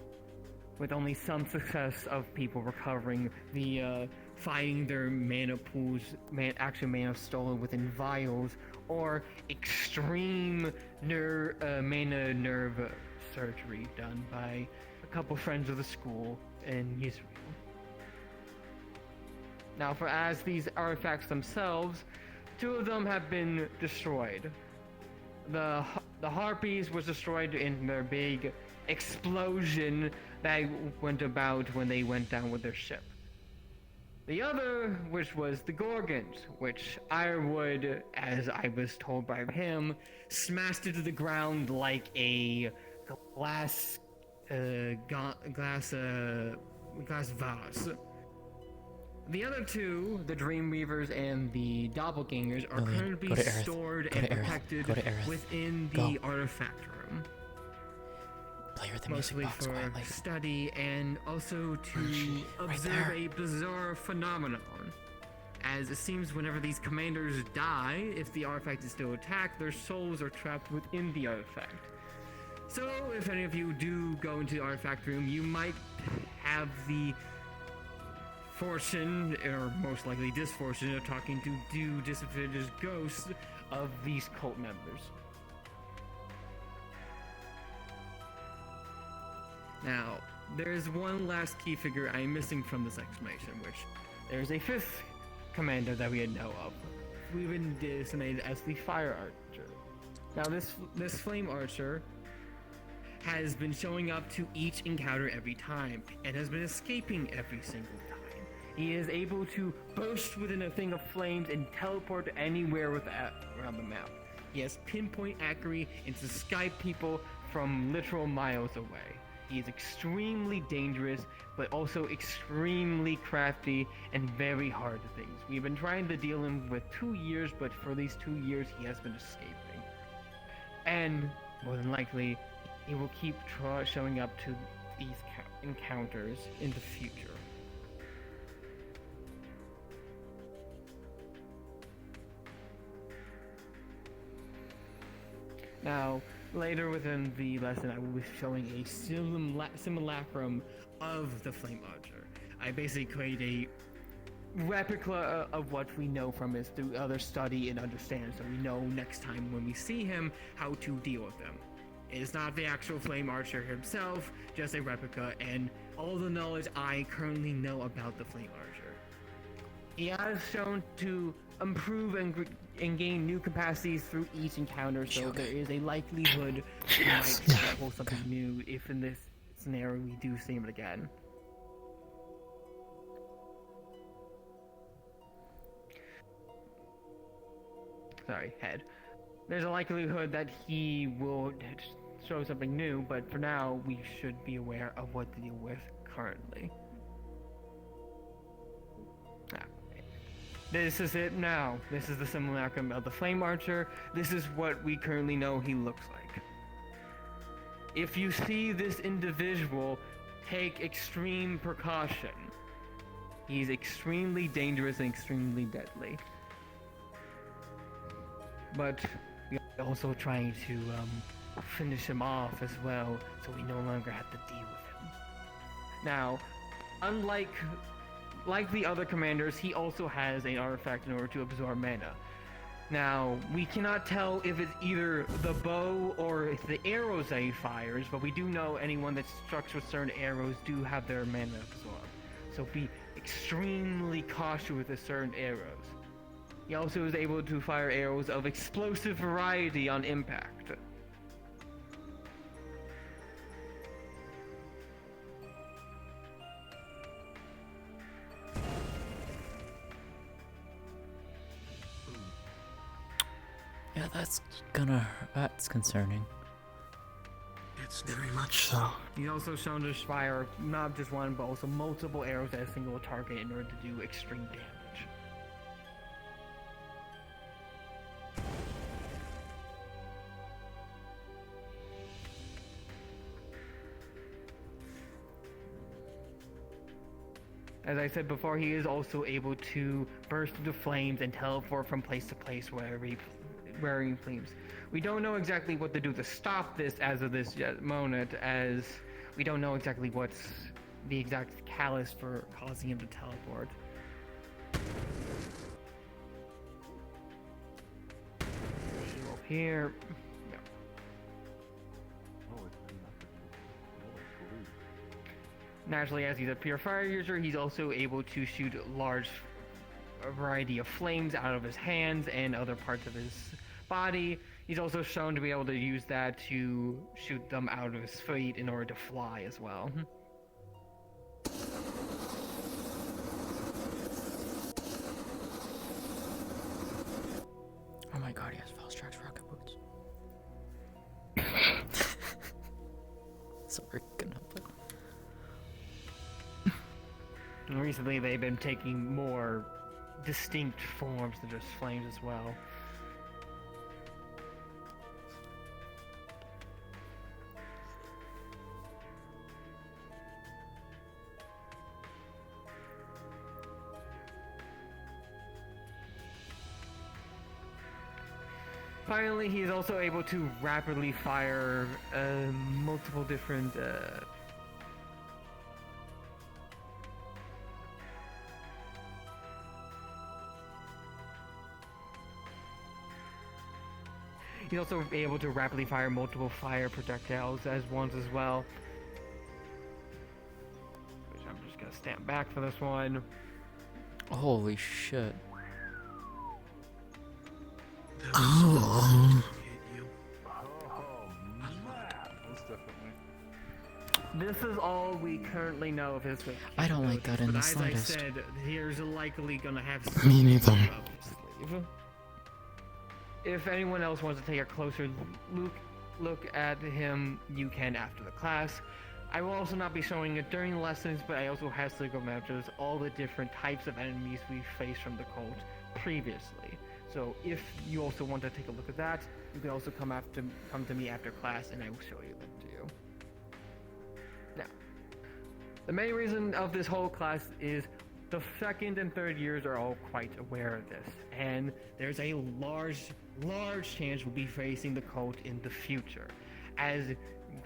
with only some success of people recovering the finding their mana pools, mana stolen within vials, or extreme mana nerve surgery done by a couple friends of the school in Israel. Now, as these artifacts themselves, 2 of them have been destroyed. The Harpies was destroyed in their big explosion that went about when they went down with their ship. The other, which was the Gorgons, which I would, as I was told by him, smashed into the ground like a glass vase. The other 2, the Dreamweavers and the Doppelgangers, are currently stored and protected within the artifact room. Play her the mostly music box for quietly. study and also to observe a bizarre phenomenon. As it seems whenever these commanders die, if the artifact is still attacked, their souls are trapped within the artifact. So if any of you do go into the artifact room, you might have the fortune, or most likely disfortune, of talking to 2 disadvantaged ghosts of these cult members. Now, there is one last key figure I'm missing from this explanation, which there's a 5th commander that we know of. We've been designated as the Fire Archer. Now, this Flame Archer has been showing up to each encounter every time, and has been escaping every single time. He is able to burst within a thing of flames and teleport anywhere around the map. He has pinpoint accuracy and to Skype people from literal miles away. He is extremely dangerous, but also extremely crafty and very hard to things. We've been trying to deal him with 2 years, but for these 2 years, he has been escaping. And more than likely, he will keep showing up to these encounters in the future. Now, later within the lesson, I will be showing a simulacrum of the Flame Archer. I basically create a replica of what we know from his through other study and understand, so we know next time when we see him how to deal with him. It is not the actual Flame Archer himself, just a replica, and all the knowledge I currently know about the Flame Archer. He has shown to improve and gain new capacities through each encounter, so there is a likelihood he might pull something new if in this scenario we do see him again. Sorry, head. There's a likelihood that he will show something new, but for now we should be aware of what to deal with currently. This is it now. This is the simulacrum of the Flame Archer. This is what we currently know he looks like. If you see this individual, take extreme precaution. He's extremely dangerous and extremely deadly. But we are also trying to finish him off as well, so we no longer have to deal with him. Now, unlike the other commanders, he also has an artifact in order to absorb mana. Now, we cannot tell if it's either the bow or it's the arrows that he fires, but we do know anyone that struck with certain arrows do have their mana absorbed. So be extremely cautious with the certain arrows. He also is able to fire arrows of explosive variety on impact. Yeah, that's concerning. It's very much so. He's also shown to fire not just one, but also multiple arrows at a single target in order to do extreme damage. As I said before, he is also able to burst into flames and teleport from place to place wherever he flames. We don't know exactly what to do to stop this as of this moment, as we don't know exactly what's the exact catalyst for causing him to teleport. here. Naturally, as he's a pure fire user, he's also able to shoot a variety of flames out of his hands and other parts of his body. He's also shown to be able to use that to shoot them out of his feet in order to fly as well. Oh my god, he has False Tracks rocket boots. Sorry, couldn't help it. Recently, they've been taking more distinct forms than just flames as well. Finally, he is also able to rapidly fire multiple different he's also able to rapidly fire multiple fire projectiles as ones as well. Which I'm just gonna stand back for this one. Holy shit. Oh. This is all we currently know of his. I don't like that in the slightest. As I said, here's likely gonna have. Me neither. If anyone else wants to take a closer look at him, you can after the class. I will also not be showing it during the lessons, but I also have Lego matches all the different types of enemies we faced from the cult previously. So if you also want to take a look at that, you can also come to me after class, and I will show you them to you. Now, the main reason of this whole class is the second and third years are all quite aware of this, and there's a large chance we'll be facing the cult in the future. As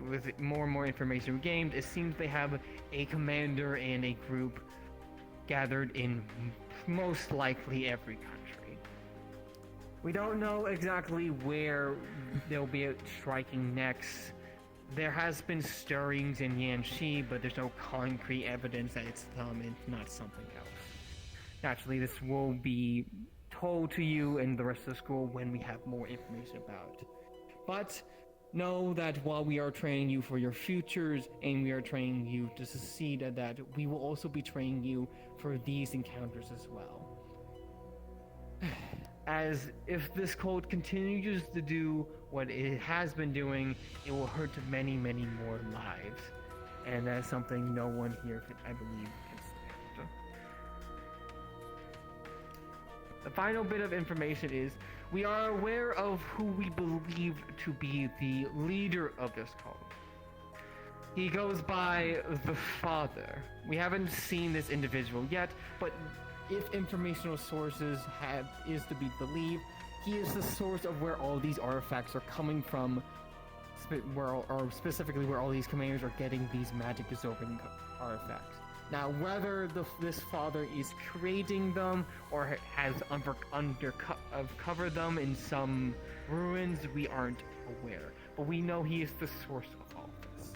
with more and more information gained, it seems they have a commander and a group gathered in most likely every country. We don't know exactly where they'll be striking next. There has been stirrings in Yanxi, but there's no concrete evidence that it's them and not something else. Naturally, this will be told to you and the rest of the school when we have more information about it. But know that while we are training you for your futures and we are training you to succeed at that, we will also be training you for these encounters as well. As if this cult continues to do what it has been doing, it will hurt many, many more lives. And that's something no one here, I believe, can stand. The final bit of information is, we are aware of who we believe to be the leader of this cult. He goes by the Father. We haven't seen this individual yet, but if informational sources is to be believed, he is the source of where all these artifacts are coming from, or specifically where all these commanders are getting these magic absorbing artifacts. Now, whether this father is creating them or has uncovered them in some ruins, we aren't aware. But we know he is the source of all this.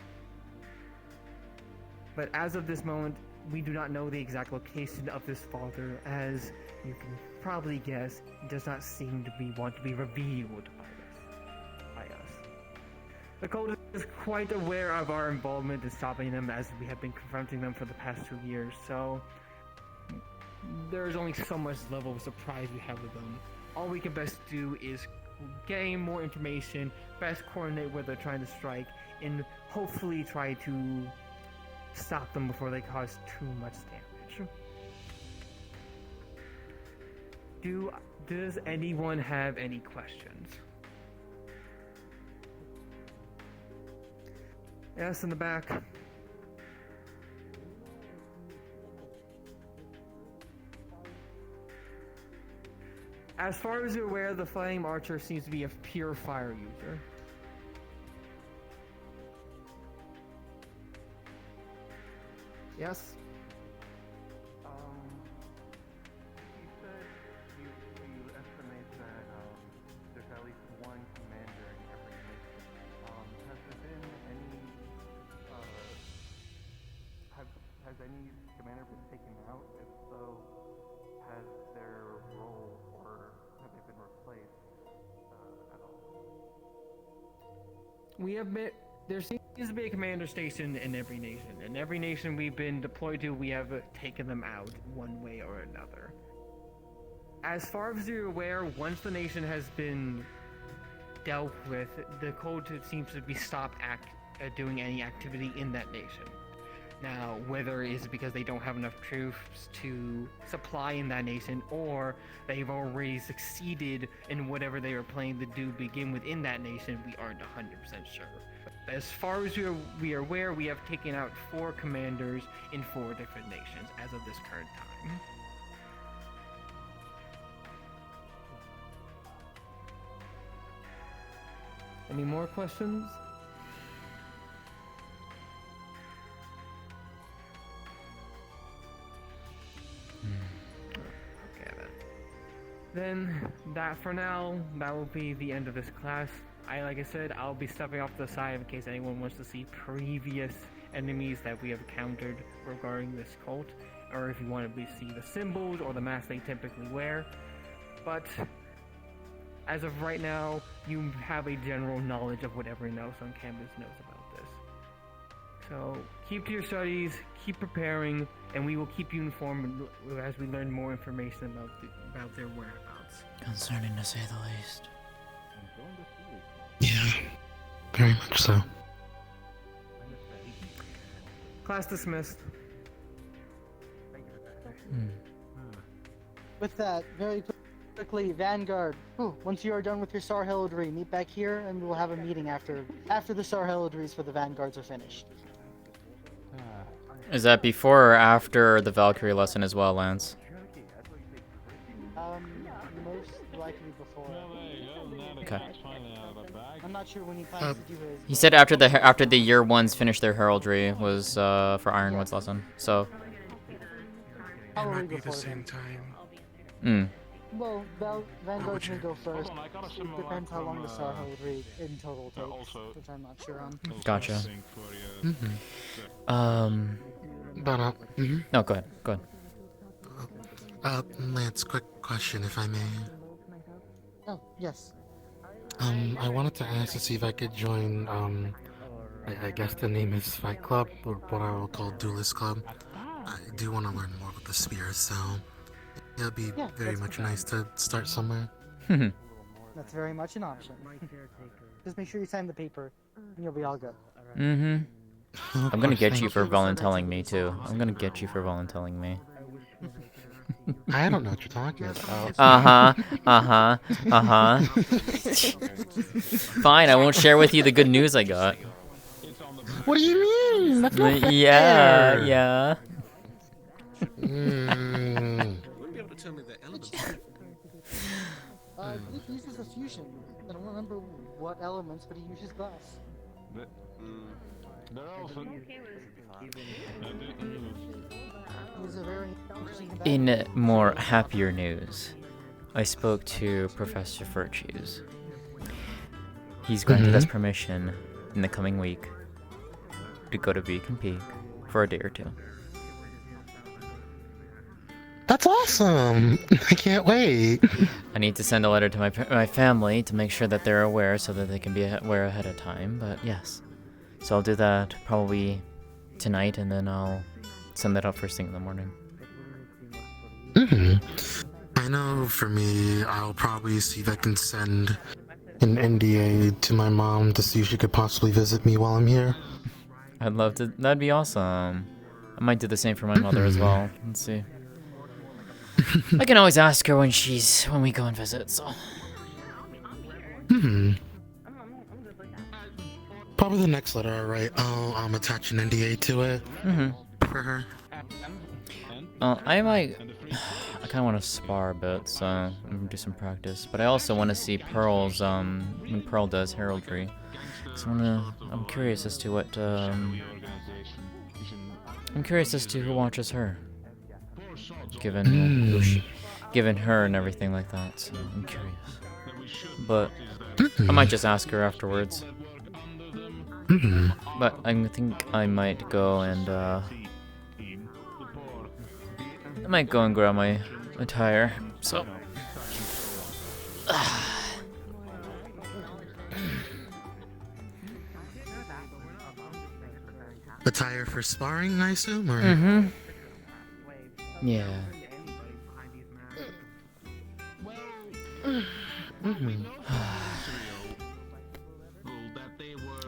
But as of this moment, we do not know the exact location of this father, as you can probably guess, he does not seem to want to be revealed by us. The cult is quite aware of our involvement in stopping them, as we have been confronting them for the past 2 years, so there's only so much level of surprise we have with them. All we can best do is gain more information, best coordinate where they're trying to strike, and hopefully try to stop them before they cause too much damage. Does anyone have any questions? Yes, in the back. As far as you're aware, the Flame Archer seems to be a pure fire user. Yes? You said you estimate that there's at least one commander been taken out? If so, has their role or have they been replaced at all? There seems to be a commander station in every nation. In every nation we've been deployed to, we have taken them out one way or another. As far as you're aware, once the nation has been dealt with, the code seems to be stopped doing any activity in that nation. Now, whether it's because they don't have enough troops to supply in that nation, or they've already succeeded in whatever they were planning to do begin within that nation, we aren't 100% sure. As far as we are aware, we have taken out 4 commanders in 4 different nations as of this current time. Any more questions? Okay then that for now, that will be the end of this class. Like I said, I'll be stepping off to the side in case anyone wants to see previous enemies that we have encountered regarding this cult, or if you want to see the symbols or the masks they typically wear. But as of right now, you have a general knowledge of what everyone else on campus knows about this. So keep to your studies, keep preparing, and we will keep you informed as we learn more information about their whereabouts. Concerning to say the least. Yeah, very much so. Class dismissed. With that, very quickly, Vanguard. Once you are done with your Star Heraldry, meet back here, and we will have a meeting after the Star Heraldries for the Vanguards are finished. Is that before or after the Valkyrie lesson as well, Lance? Most likely before. Okay. I'm not sure when he plans to do his. He said after the year ones finish their heraldry was for Ironwood's lesson. So. It might be the same time. Well, Vanguard may go first. It depends how long the Star Heraldry in total takes, which I'm not sure on. Gotcha. But No, go ahead. Go ahead. Lance, quick question, if I may. Oh, yes. I wanted to ask to see if I could join, I guess the name is Fight Club, or what I will call Duelist Club. I do want to learn more with the spears, so it'll be very much nice to start somewhere. That's very much an option. Just make sure you sign the paper, and you'll be all good. I'm gonna get you for volunteering me too. I'm gonna get you for volunteering me. I don't know what you're talking about. Fine, I won't share with you the good news I got. What do you mean? That's not fair. Yeah. You wouldn't be able to tell me the elements. He uses a fusion. I don't remember what elements, but he uses glass. In more happier news, I spoke to Professor Virtues. He's granted us permission in the coming week to go to Beacon Peak for a day or 2. That's awesome! I can't wait. I need to send a letter to my family to make sure that they're aware so that they can be aware ahead of time, but yes. So I'll do that probably tonight, and then I'll send that out first thing in the morning. I know for me, I'll probably see if I can send an NDA to my mom to see if she could possibly visit me while I'm here. I'd love to. That'd be awesome. I might do the same for my mother as well. Let's see. I can always ask her when we go and visit, so. Probably the next letter I write, I'll attach an NDA to it. For her. I kind of want to spar a bit, so I'm gonna do some practice. But I also want to see Pearl's, when Pearl does heraldry. So I'm curious as to what, I'm curious as to who watches her. Given her and everything like that, so I'm curious. But I might just ask her afterwards. But I think I might go and I might go and grab my attire. So. Attire for sparring, I assume, or? Mm-hmm. Yeah.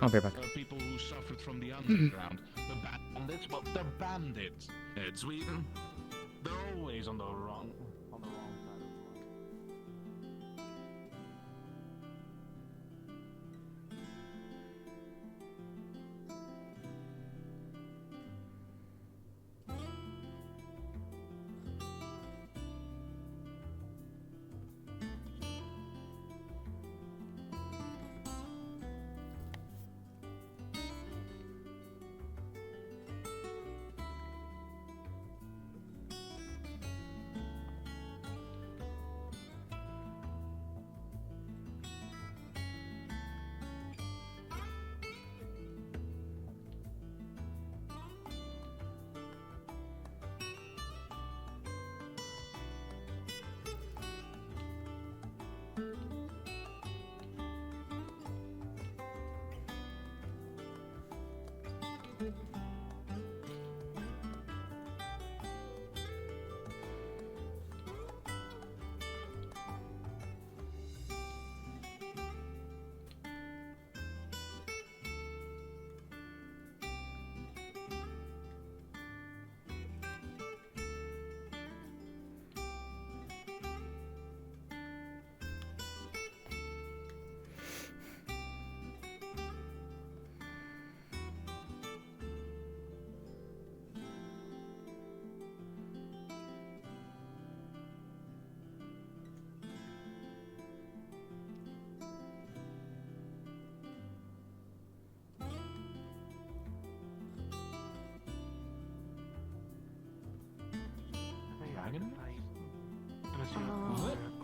I'll be back. People who suffered from the underground. The bandits, well, they're bandits. It's Sweden. They're always on the wrong side.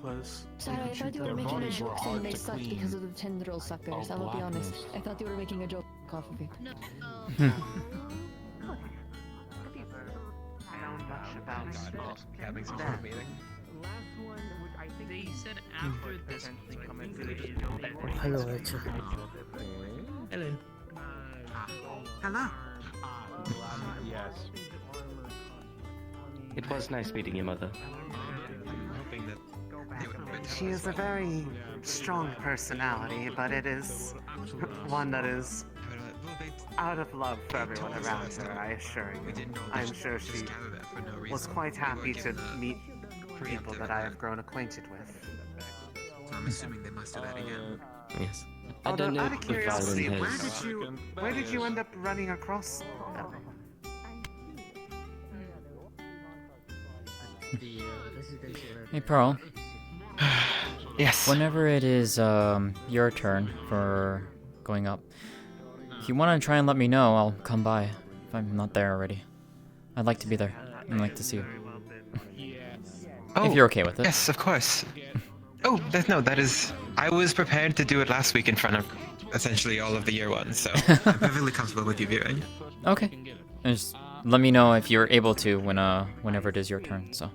Close. Sorry, I thought you were making a joke saying they sucked because of the tendril suckers. I will be honest. I thought you were making a joke off of it. Having some sort of meeting. They said after this Hello, Rachel. Hello. Hello. Yes. It was nice meeting your mother. She is a very strong personality, but it is one that is out of love for everyone around her, I assure you. I'm sure she was quite happy to meet people that I have grown acquainted with. So I'm assuming they must have that again. Yes. I Although, don't know out of if curiosity, Valen where has... did you end up running across them? Hey, Pearl. Yes. Whenever it is your turn for going up, if you want to try and let me know, I'll come by if I'm not there already. I'd like to be there. I'd like to see you. If you're okay with it. Yes, of course. Oh, that is... I was prepared to do it last week in front of essentially all of the year ones, so I'm perfectly comfortable with you viewing. Okay. And just let me know if you're able to whenever it is your turn, so.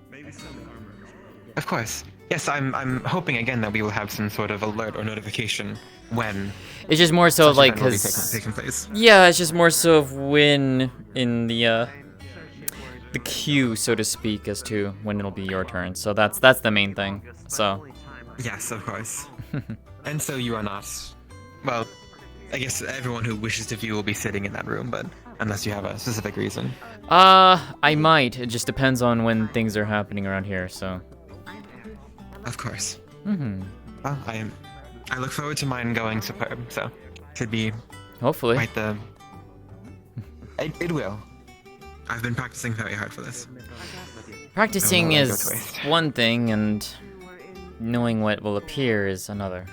Of course. Yes, I'm hoping again that we will have some sort of alert or notification when... It's just more so such like, event will be cause... taking place. Yeah, it's just more so of when in the queue, so to speak, as to when it'll be your turn. So that's the main thing, so. Yes, of course. And so you are not... Well, I guess everyone who wishes to view will be sitting in that room, but unless you have a specific reason. I might. It just depends on when things are happening around here, so. Of course. Mm-hmm. Well, I look forward to mine going superb, so should be... Hopefully. Quite the... It will. I've been practicing very hard for this. Practicing is one thing, and knowing what will appear is another.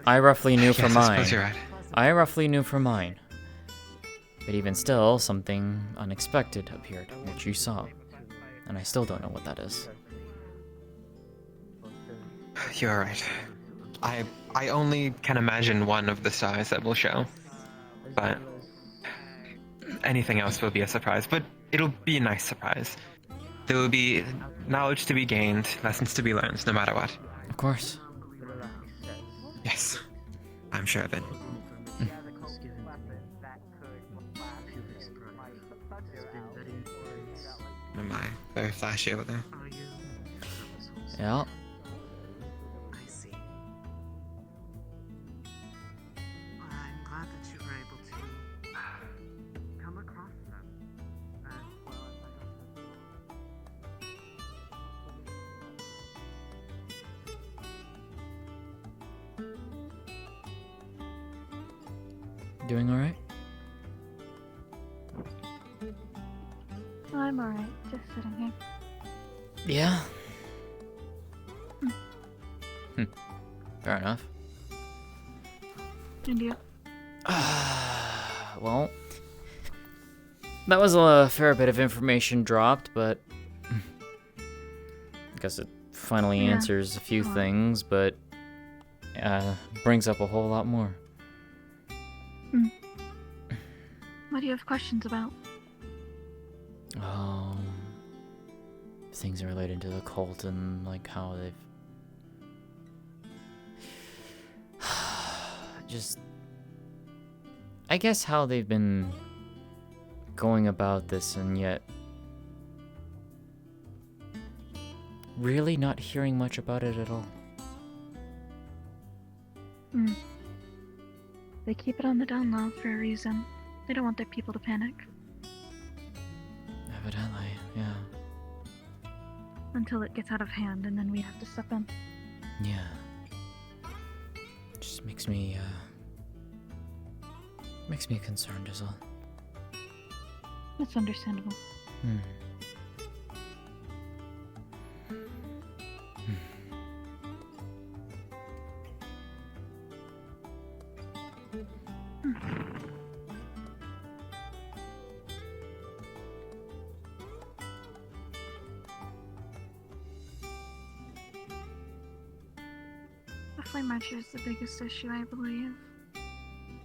I roughly knew for Yes, I mine. suppose you're right. I roughly knew for mine. But even still, something unexpected appeared, which you saw. And I still don't know what that is. You're right. I only can imagine one of the stars that will show. But anything else will be a surprise. But it'll be a nice surprise. There will be knowledge to be gained, lessons to be learned, no matter what. Of course. Yes, I'm sure of it. Am I very flashy over there? Yeah. I see. Well, I'm glad that you were able to come across them as well as Doing all right? I'm alright, just sitting here. Yeah. Fair enough. And you? Well, that was a fair bit of information dropped, but I guess it finally Yeah. answers a few things, but brings up a whole lot more. What do you have questions about? Things related to the cult and like how they've just, I guess how they've been going about this and yet really not hearing much about it at all. They keep it on the down low for a reason. They don't want their people to panic. Evidently, yeah. Until it gets out of hand, and then we have to step in. Yeah. Just makes me concerned as well. That's understandable. The flame archer is the biggest issue, I believe,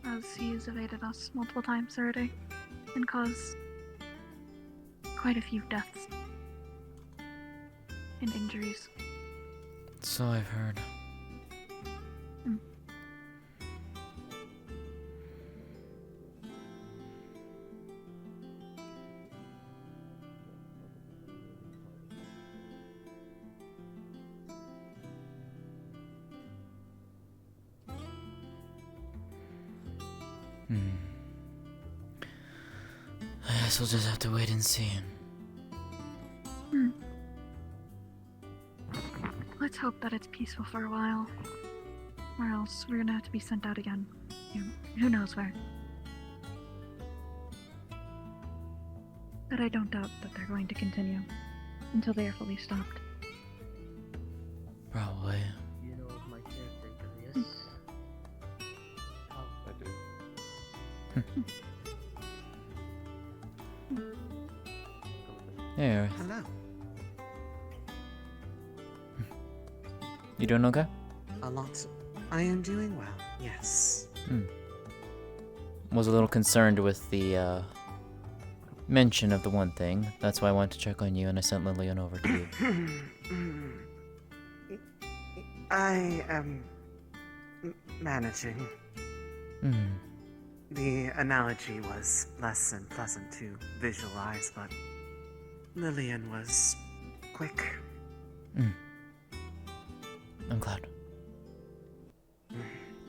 as he has evaded us multiple times already and caused quite a few deaths and injuries. So I've heard. I guess we'll just have to wait and see. Let's hope that it's peaceful for a while, or else we're gonna have to be sent out again. Who knows where. But I don't doubt that they're going to continue until they are fully stopped. Probably. You know of my caretaker, yes? I do. Hey, Aerith. Hello. You doing okay? A lot. I am doing well, yes. Was a little concerned with the mention of the one thing. That's why I wanted to check on you, and I sent Lillian over to you. I am managing. The analogy was less than pleasant to visualize, but Lillian was quick. I'm glad.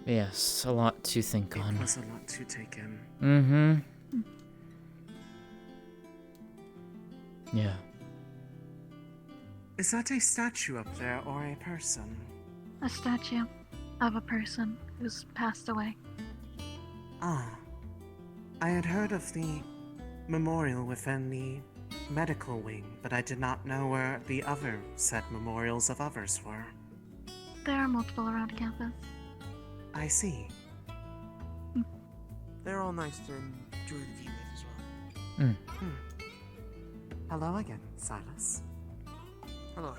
Yes, a lot to think on. It was a lot to take in. Yeah. Is that a statue up there or a person? A statue of a person who's passed away. Ah. I had heard of the memorial within the medical wing, but I did not know where the other said memorials of others were. There are multiple around campus. I see. They're all nice to enjoy the view with as well. Hello again, Silas. Hello,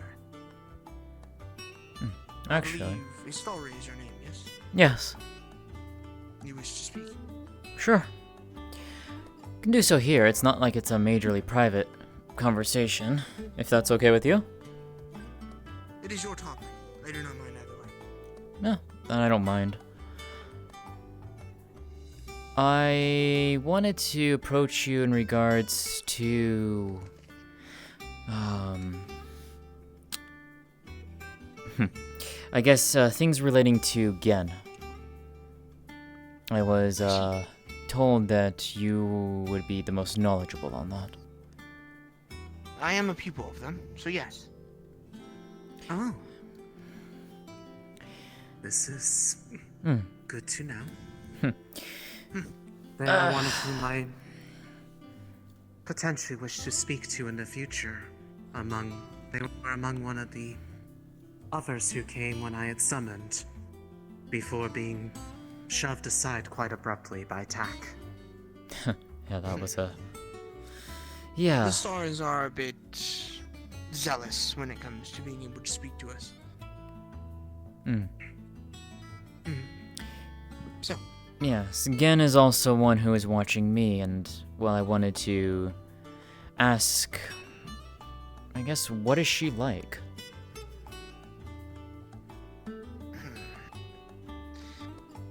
Aaron. Actually. I believe Istalrí is your name, yes? Yes. You wish to speak? Sure. Can do so here. It's not like it's a majorly private conversation, if that's okay with you. It is your topic. I do not mind either way. No, then I don't mind. I wanted to approach you in regards to I guess things relating to Gen. I was told that you would be the most knowledgeable on that. I am a pupil of them, so yes. Oh. This is good to know. They are one of whom I potentially wish to speak to in the future. They were among one of the others who came when I had summoned, before being shoved aside quite abruptly by Tak. Yeah, that was a... Yeah. The stars are a bit zealous when it comes to being able to speak to us. So. Yes, Gen is also one who is watching me, and, well, I wanted to ask, I guess, what is she like?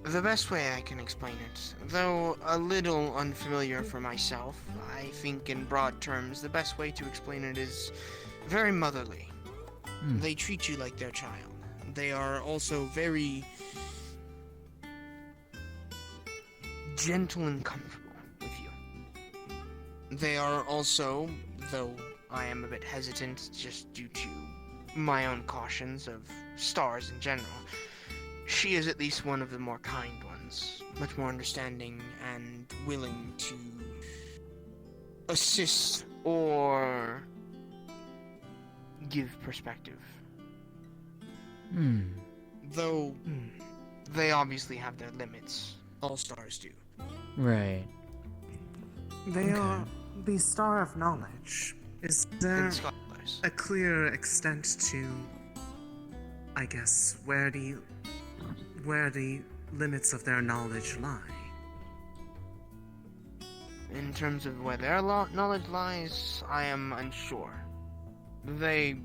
The best way I can explain it, though a little unfamiliar for myself, I think in broad terms the best way to explain it is very motherly. They treat you like their child. They are also very gentle and comfortable with you. They are also, though I am a bit hesitant just due to my own cautions of stars in general, she is at least one of the more kind ones, much more understanding and willing to assist or give perspective. Though they obviously have their limits. All stars do. Right. They are the Star of Knowledge. Is there a clear extent to, I guess, where the limits of their knowledge lie? In terms of where their knowledge lies, I am unsure. They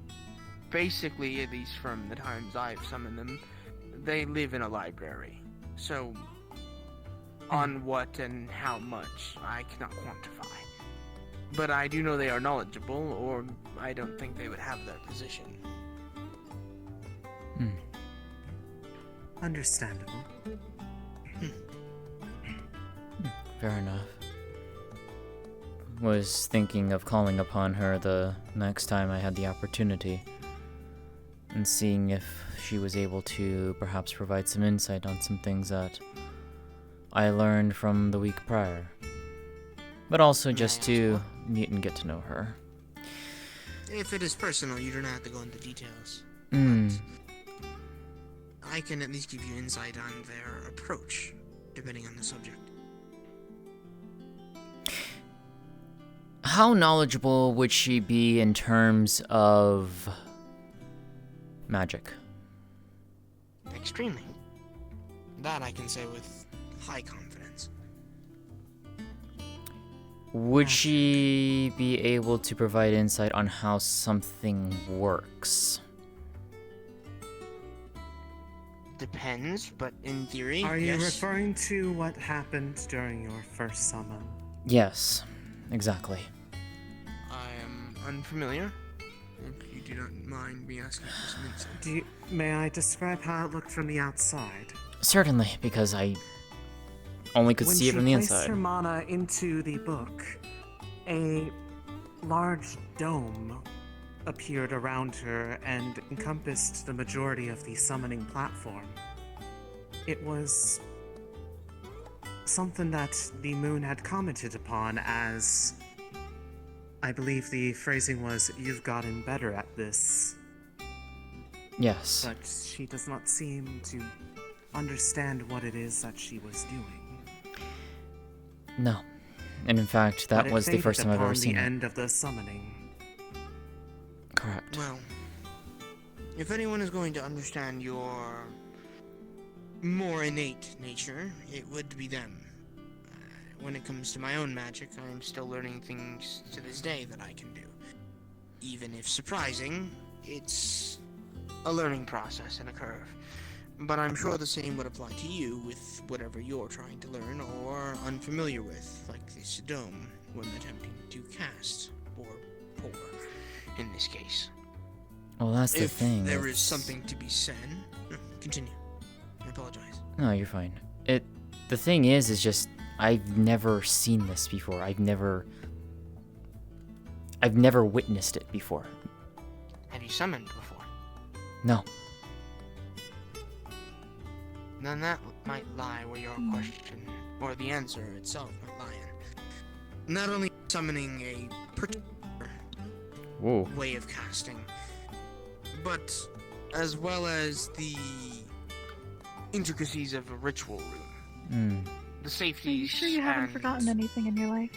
basically, at least from the times I've summoned them, they live in a library. So, on what and how much, I cannot quantify. But I do know they are knowledgeable, or I don't think they would have that position. Understandable. Fair enough. Was thinking of calling upon her the next time I had the opportunity, and seeing if she was able to perhaps provide some insight on some things that I learned from the week prior. But also just to meet and get to know her. If it is personal, you don't have to go into details. I can at least give you insight on their approach, depending on the subject. How knowledgeable would she be in terms of magic? Extremely. That I can say with high confidence. Would she be able to provide insight on how something works? Depends, but in theory, Are you yes. referring to what happened during your first summon? Yes, exactly. I am unfamiliar. If you do not mind me asking for some insight. May I describe how it looked from the outside? Certainly, because I only could see it from the When she placed inside. her mana into the book, a large dome appeared around her and encompassed the majority of the summoning platform. It was something that the moon had commented upon as, I believe the phrasing was, "You've gotten better at this." Yes. But she does not seem to understand what it is that she was doing. No. And in fact, that was the first time I've ever seen the it. end of the summoning. Correct. Well, if anyone is going to understand your more innate nature, it would be them. when it comes to my own magic, I am still learning things to this day that I can do. Even if surprising, it's a learning process and a curve. But I'm sure the same would apply to you with whatever you're trying to learn or unfamiliar with, like this dome, when attempting to cast, or pour, in this case. Well, that's the thing. If there is something to be said, continue. I apologize. No, you're fine. The thing is just I've never seen this before. I've never witnessed it before. Have you summoned before? No. Then that might lie where your question, or the answer itself might lie in. Not only summoning a particular way of casting, but as well as the intricacies of a ritual room. The safeties. Are you sure you haven't forgotten anything in your life?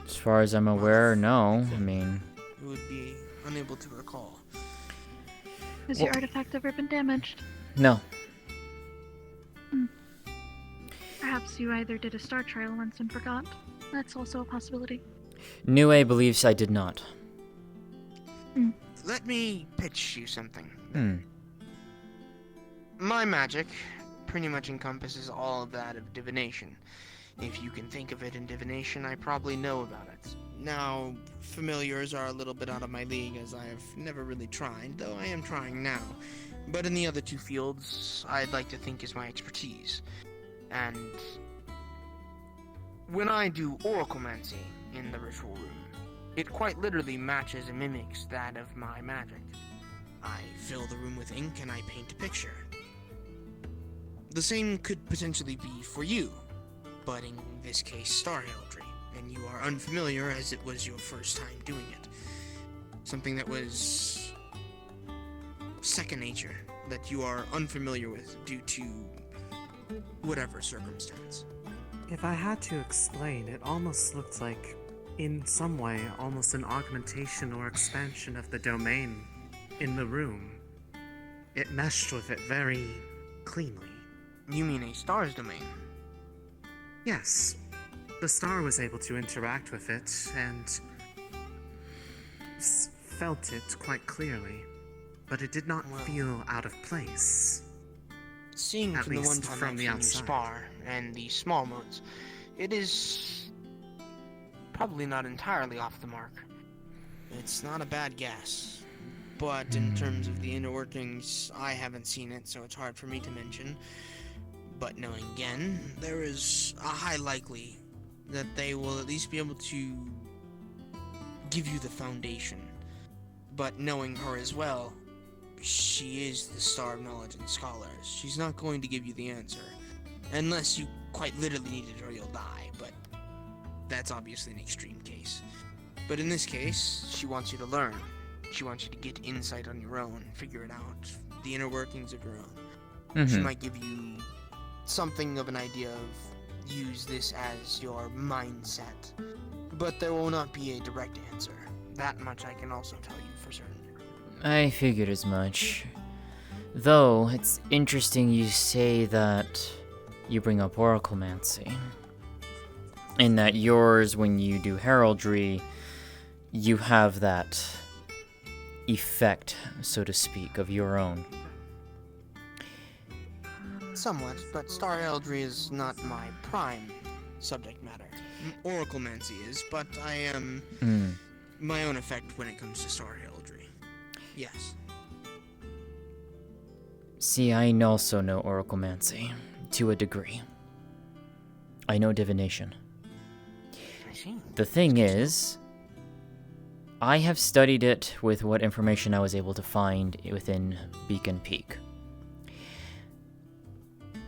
As far as I'm aware, no. I mean, You would be unable to recall. Has your artifact ever been damaged? no. Perhaps you either did a star trial once and forgot. That's also a possibility. Nue believes I did not. Let me pitch you something. Hmm. My magic pretty much encompasses all of that of divination. If you can think of it in divination, I probably know about it. Now, familiars are a little bit out of my league, as I have never really tried, though I am trying now. But in the other two fields, I'd like to think is my expertise. And when I do oraclemancy in the ritual room, it quite literally matches and mimics that of my magic. I fill the room with ink and I paint a picture. The same could potentially be for you, but in this case, star heraldry, and you are unfamiliar as it was your first time doing it. Something that was second nature, that you are unfamiliar with due to whatever circumstance. If I had to explain, it almost looked like, in some way, almost an augmentation or expansion of the domain in the room. It meshed with it very cleanly. You mean a star's domain? Yes. The star was able to interact with it and felt it quite clearly, but it did not feel out of place. Seeing At from the one least time from I've the seen you outside. spar and the small modes, it is probably not entirely off the mark. It's not a bad guess, but in terms of the inner workings, I haven't seen it, so it's hard for me to mention. But knowing again, there is a high likely that they will at least be able to give you the foundation. But knowing her as well, she is the star of knowledge and scholars. She's not going to give you the answer. Unless you quite literally need it or you'll die, but that's obviously an extreme case. But in this case, she wants you to learn. She wants you to get insight on your own, figure it out, the inner workings of your own. She might give you something of an idea of use this as your mindset. But there will not be a direct answer. That much I can also tell you for certain. I figured as much. Though, it's interesting you say that you bring up oraclemancy. And that yours, when you do heraldry, you have that effect, so to speak, of your own. Somewhat, but star heraldry is not my prime subject matter. Oraclemancy is, but I am my own effect when it comes to star heraldry. Yes. See, I also know oraclemancy, to a degree. I know divination. I see. The thing is, I have studied it with what information I was able to find within Beacon Peak.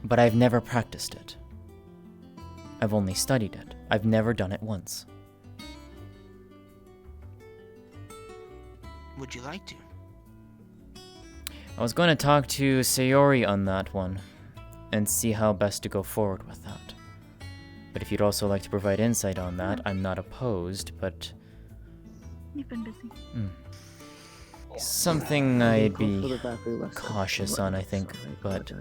But I've never practiced it. I've only studied it. I've never done it once. Would you like to? I was going to talk to Sayori on that one, and see how best to go forward with that. But if you'd also like to provide insight on that, I'm not opposed, but... You've been busy. Something I'd be cautious on, I think, but...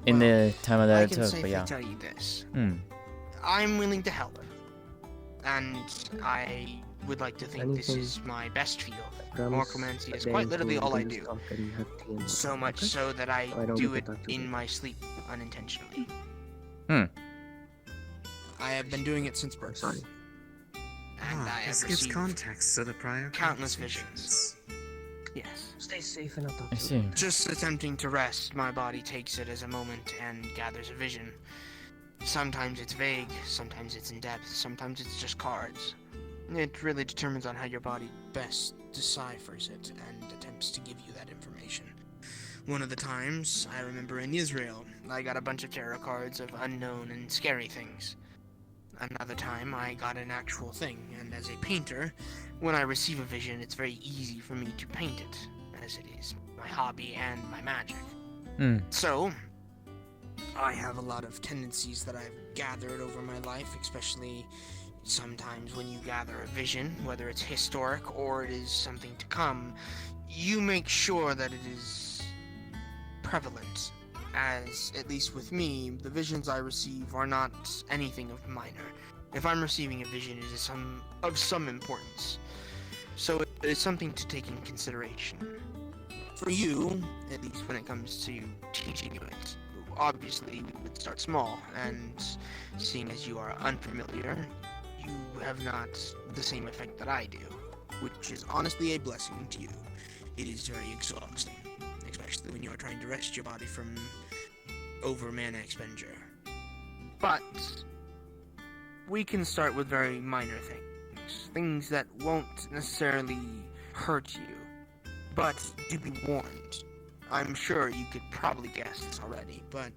in the time of that I it can took, safely but yeah. tell you this. Hmm. I'm willing to help. And I would like to think this is my best field. Orcomancy is quite literally all I do. So much so that I do it in my sleep unintentionally. Hmm. I have been doing it since birth. And I have This gives received context to the prior countless visions. Yes. Stay safe and not talk I see. Just attempting to rest, my body takes it as a moment and gathers a vision. Sometimes it's vague, sometimes it's in depth, sometimes it's just cards. It really determines on how your body best deciphers it and attempts to give you that information. One of the times, I remember in Israel, I got a bunch of tarot cards of unknown and scary things. Another time, I got an actual thing, and as a painter, when I receive a vision, it's very easy for me to paint it, as it is my hobby and my magic. Hmm. So, I have a lot of tendencies that I've gathered over my life, especially sometimes when you gather a vision, whether it's historic or it is something to come, you make sure that it is prevalent. As, at least with me, the visions I receive are not anything of minor. If I'm receiving a vision, it is of some importance. So it is something to take in consideration. For you, at least when it comes to teaching you it, obviously we would start small, and seeing as you are unfamiliar, you have not the same effect that I do, which is honestly a blessing to you. It is very exhausting, especially when you are trying to rest your body from over mana expenditure. But we can start with very minor things that won't necessarily hurt you, but do be warned. I'm sure you could probably guess this already, but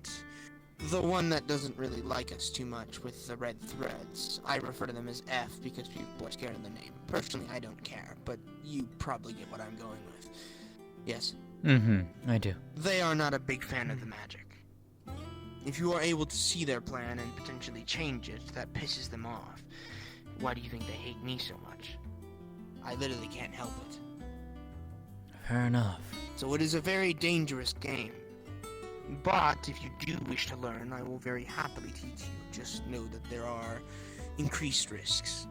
the one that doesn't really like us too much with the red threads, I refer to them as F because people are scared of the name. Personally, I don't care, but you probably get what I'm going with. Yes? Mm-hmm. I do. They are not a big fan of the magic. If you are able to see their plan and potentially change it, that pisses them off. Why do you think they hate me so much? I literally can't help it. Fair enough. So it is a very dangerous game. But if you do wish to learn, I will very happily teach you. Just know that there are increased risks.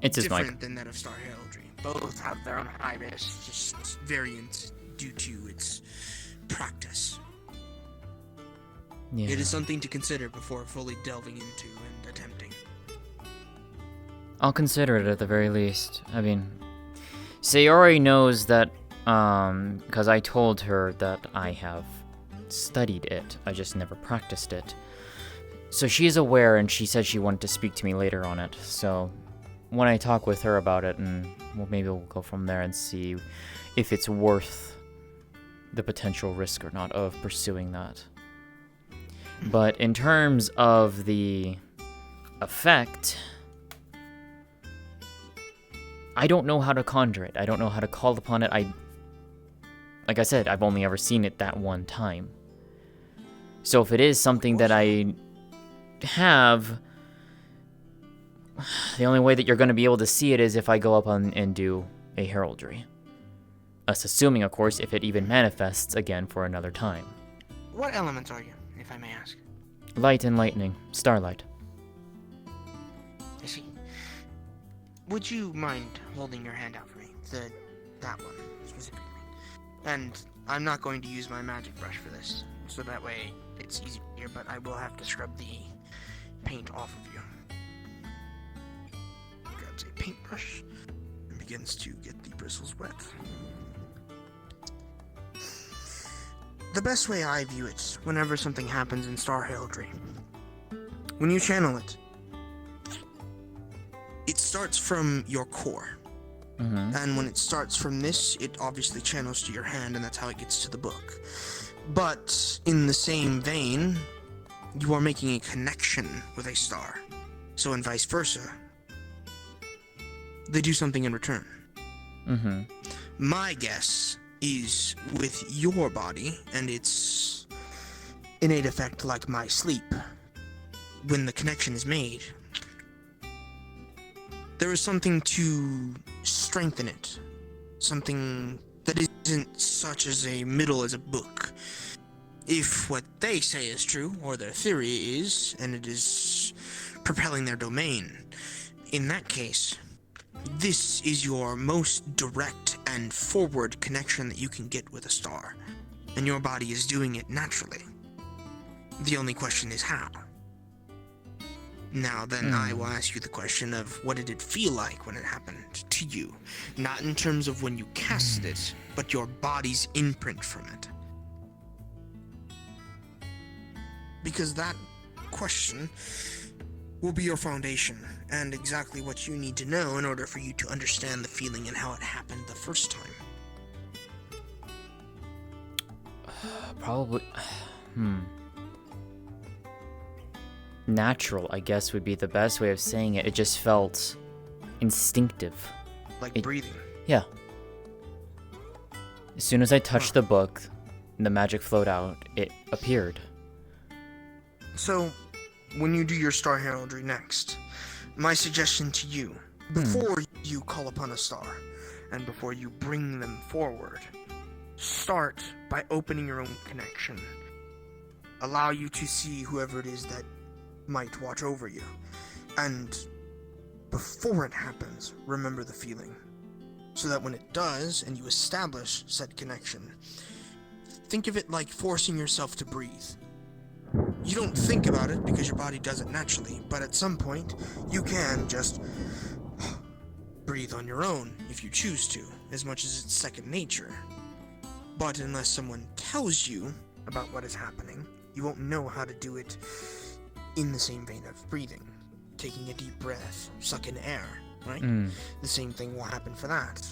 It's his mic. Different than that of Star Heraldry. Both have their own high risks, just variant due to its practice. Yeah. It is something to consider before fully delving into and attempting. I'll consider it at the very least. I mean, Sayori knows that, because I told her that I have studied it. I just never practiced it. So she's aware, and she said she wanted to speak to me later on it. So when I talk with her about it, and well, maybe we'll go from there and see if it's worth the potential risk or not of pursuing that. But in terms of the effect, I don't know how to conjure it. I don't know how to call upon it. Like I said, I've only ever seen it that one time. So if it is something that I have, the only way that you're going to be able to see it is if I go up and do a heraldry. Us assuming, of course, if it even manifests again for another time. What elements are you, if I may ask? Light and lightning. Starlight. I see. Would you mind holding your hand out for me? That one, specifically. And I'm not going to use my magic brush for this, so that way it's easier, but I will have to scrub the paint off of you. Grabs a paintbrush and begins to get the bristles wet. The best way I view it, whenever something happens in Star Heraldry, when you channel it, it starts from your core. Mm-hmm. And when it starts from this, it obviously channels to your hand, and that's how it gets to the book. But in the same vein, you are making a connection with a star. So and vice versa. They do something in return. Mm-hmm. My guess is with your body and its innate effect like my sleep. When the connection is made, there is something to strengthen it. Something that isn't such as a middle as a book. If what they say is true, or their theory is, and it is propelling their domain, in that case, this is your most direct and forward connection that you can get with a star, and your body is doing it naturally. The only question is how. Now then, I will ask you the question of what did it feel like when it happened to you? Not in terms of when you cast it, but your body's imprint from it. Because that question will be your foundation, and exactly what you need to know in order for you to understand the feeling and how it happened the first time. Probably. Natural, I guess, would be the best way of saying it. It just felt instinctive. Like breathing. Yeah. As soon as I touched the book, the magic flowed out. It appeared. So, when you do your star heraldry next, my suggestion to you, before you call upon a star, and before you bring them forward, start by opening your own connection. Allow you to see whoever it is that might watch over you. And before it happens, remember the feeling. So that when it does, and you establish said connection, think of it like forcing yourself to breathe. You don't think about it because your body does it naturally, but at some point, you can just breathe on your own if you choose to, as much as it's second nature. But unless someone tells you about what is happening, you won't know how to do it in the same vein of breathing. Taking a deep breath, suck in air, right? The same thing will happen for that.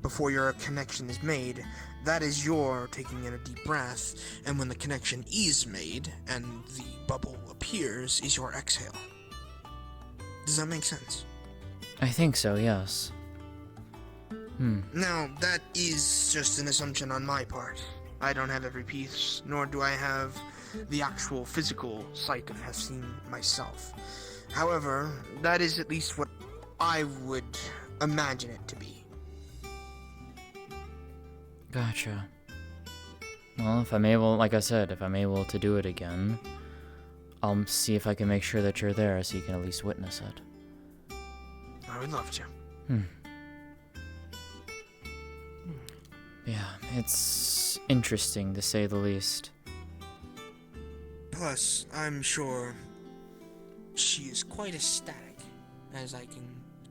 Before your connection is made, that is your taking in a deep breath, and when the connection is made, and the bubble appears, is your exhale. Does that make sense? I think so, yes. Now, that is just an assumption on my part. I don't have every piece, nor do I have the actual physical sight of have seen myself. However, that is at least what I would imagine it to be. Gotcha. Well, if I'm able, like I said, if I'm able to do it again, I'll see if I can make sure that you're there so you can at least witness it. I would love to. Yeah, it's interesting to say the least. Plus, I'm sure she is quite ecstatic, as I can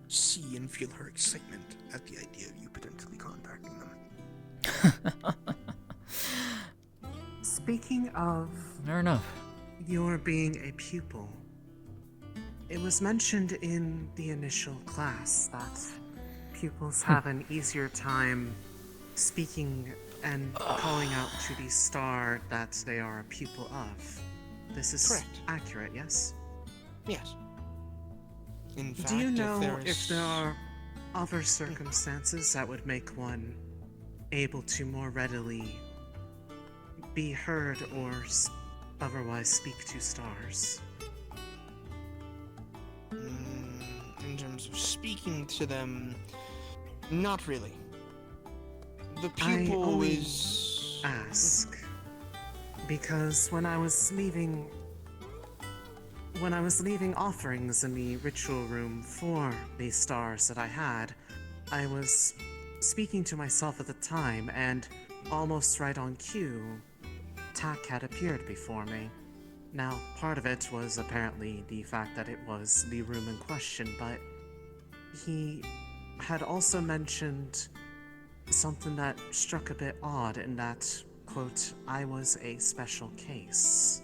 see and feel her excitement at the idea of you potentially contacting them. Speaking of... Fair enough. Your being a pupil, it was mentioned in the initial class that pupils have an easier time speaking and calling out to the star that they are a pupil of. This is correct. Accurate, yes? Yes. In fact, do you know if there are other circumstances that would make one able to more readily be heard or otherwise speak to stars? In terms of speaking to them, not really. The pupil I only is... ask because when I was leaving offerings in the ritual room for the stars that I had, I was speaking to myself at the time, and almost right on cue, Tak had appeared before me. Now, part of it was apparently the fact that it was the room in question, but he had also mentioned something that struck a bit odd in that, quote, I was a special case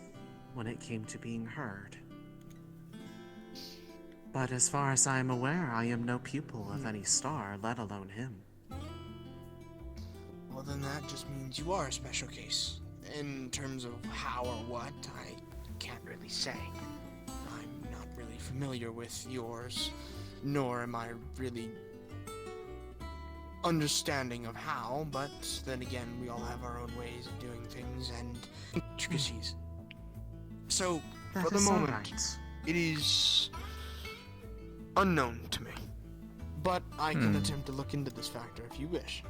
when it came to being heard. But as far as I am aware, I am no pupil of any star, let alone him. Well, then that just means you are a special case. In terms of how or what, I can't really say. I'm not really familiar with yours, nor am I really understanding of how, but then again, we all have our own ways of doing things and intricacies. So, That for the is all moment, right. it is unknown to me. But I can attempt to look into this factor if you wish.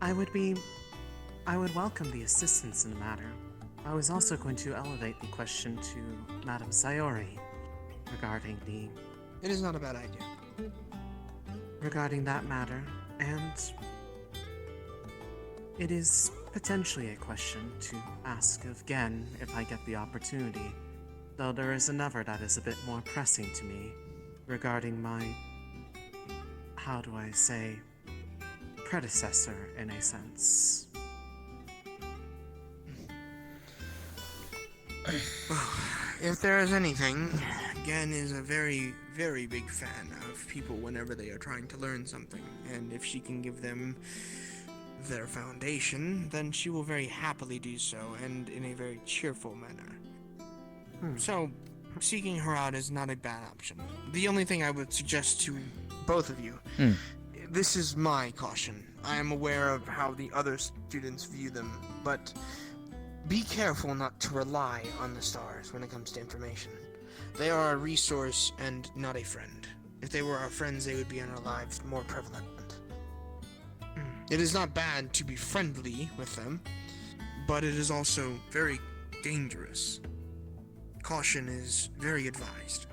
I would be I would welcome the assistance in the matter. I was also going to elevate the question to Madame Sayori regarding the... It is not a bad idea. Regarding that matter, and it is potentially a question to ask of Gen if I get the opportunity, though there is another that is a bit more pressing to me regarding my, how do I say, predecessor in a sense. If there is anything, Gen is a very, very big fan of people whenever they are trying to learn something, and if she can give them their foundation, then she will very happily do so, and in a very cheerful manner. So, seeking her out is not a bad option. The only thing I would suggest to both of you, this is my caution. I am aware of how the other students view them, but be careful not to rely on the stars when it comes to information. They are a resource and not a friend. If they were our friends, they would be in our lives more prevalent. It is not bad to be friendly with them, but it is also very dangerous. Caution is very advised.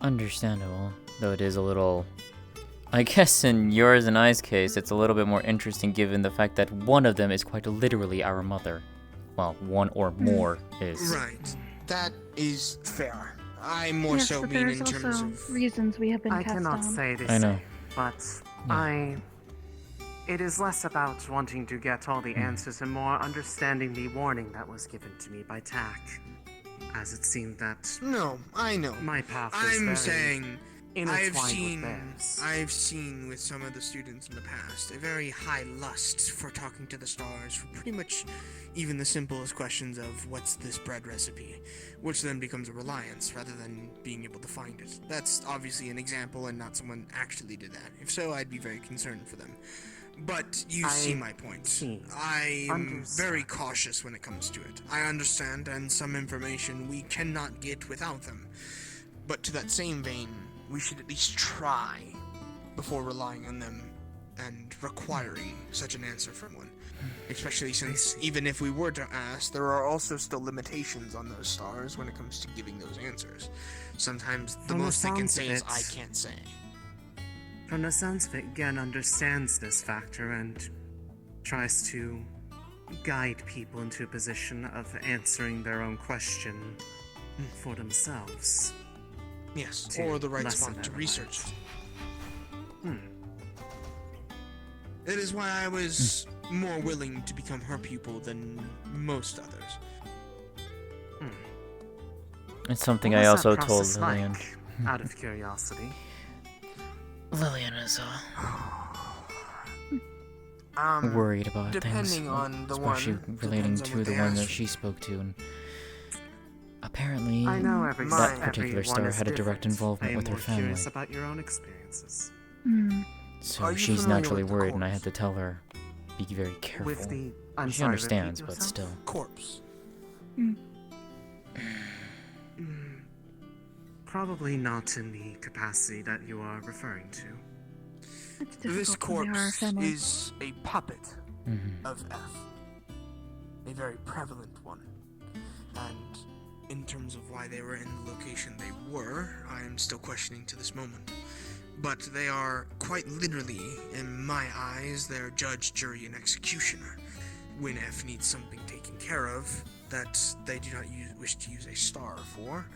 Understandable, though it is a little... I guess in yours and I's case, it's a little bit more interesting given the fact that one of them is quite literally our mother. Well, one or more is. Right. That is fair. I more Yes, so but mean there's in terms also of... reasons we have been I passed cannot down. say this, I know. but it is less about wanting to get all the answers and more understanding the warning that was given to me by TAC, as it seemed that... No, I know. My path is I'm very saying... intertwined with theirs. I've seen with some of the students in the past a very high lust for talking to the stars for pretty much even the simplest questions of what's this bread recipe, which then becomes a reliance rather than being able to find it. That's obviously an example and not someone actually did that. If so, I'd be very concerned for them. But you see my point. I am very cautious when it comes to it. I understand, and some information we cannot get without them. But to that same vein, we should at least try before relying on them and requiring such an answer from one. Especially since even if we were to ask, there are also still limitations on those stars when it comes to giving those answers. Sometimes the most they can say is, I can't say. From the sounds of it, Gen understands this factor and tries to guide people into a position of answering their own question for themselves. Yes, To or the right lessen spot to their research it. reliance. That is why I was more willing to become her pupil than most others. It's something What I was that also told process Lillian. like, out of curiosity? Lillian is Um, worried about depending things, on the especially one, relating depends on to what the they one ask that for. she spoke to, and apparently I know that particular everyone star is had a direct different. involvement I am with her more family. curious about your own experiences. So Are you she's familiar naturally with the worried, and I corpse? had to tell her, be very careful. With the... I'm she sorry, understands, repeat but yourself? still. Corpse. Probably not in the capacity that you are referring to. It's This difficult when they are corpse family. is a puppet Mm-hmm. of F. A very prevalent one. And in terms of why they were in the location they were, I am still questioning to this moment. But they are quite literally, in my eyes, their judge, jury, and executioner. When F needs something taken care of that they do not wish to use a star for,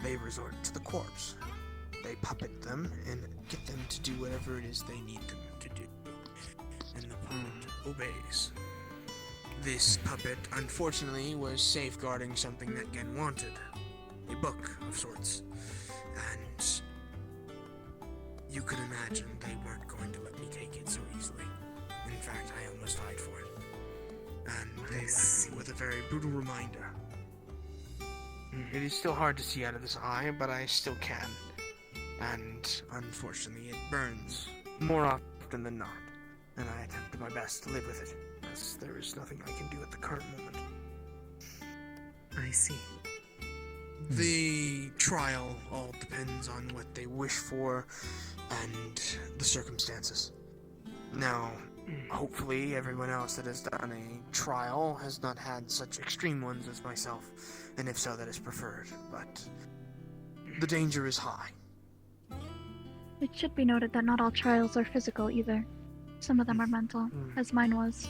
they resort to the corpse. They puppet them and get them to do whatever it is they need them to do. And the puppet obeys. This puppet, unfortunately, was safeguarding something that Gen wanted. A book of sorts. And you could imagine they weren't going to let me take it so easily. In fact, I almost died for it. And they left me with a very brutal reminder. It is still hard to see out of this eye, but I still can. And unfortunately, it burns more often than not. And I attempted my best to live with it, as there is nothing I can do at the current moment. I see. The trial all depends on what they wish for and the circumstances. Now, Hopefully, everyone else that has done a trial has not had such extreme ones as myself, and if so, that is preferred. But the danger is high. It should be noted that not all trials are physical either. Some of them are mental, as mine was.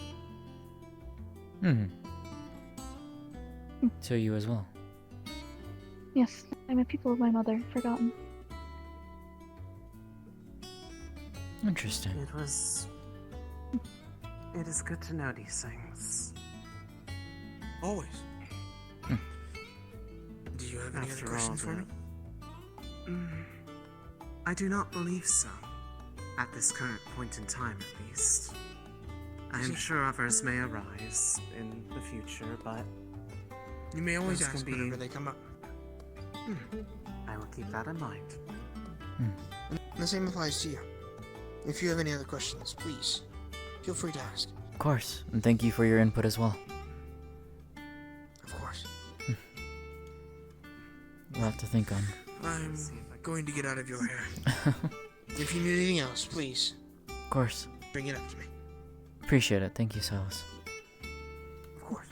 So you as well. Yes, I'm a pupil of my mother, forgotten. Interesting. It is good to know these things. Always. Do you have any other questions for me? I do not believe so. At this current point in time, at least. I am sure others may arise in the future, but... You may always those ask can be- whenever they come up. I will keep that in mind. And the same applies to you. If you have any other questions, please, feel free to ask. Of course, and thank you for your input as well. Of course. We'll have to think on. I'm going to get out of your hair. If you need anything else, please. Of course. Bring it up to me. Appreciate it. Thank you, Silas. Of course.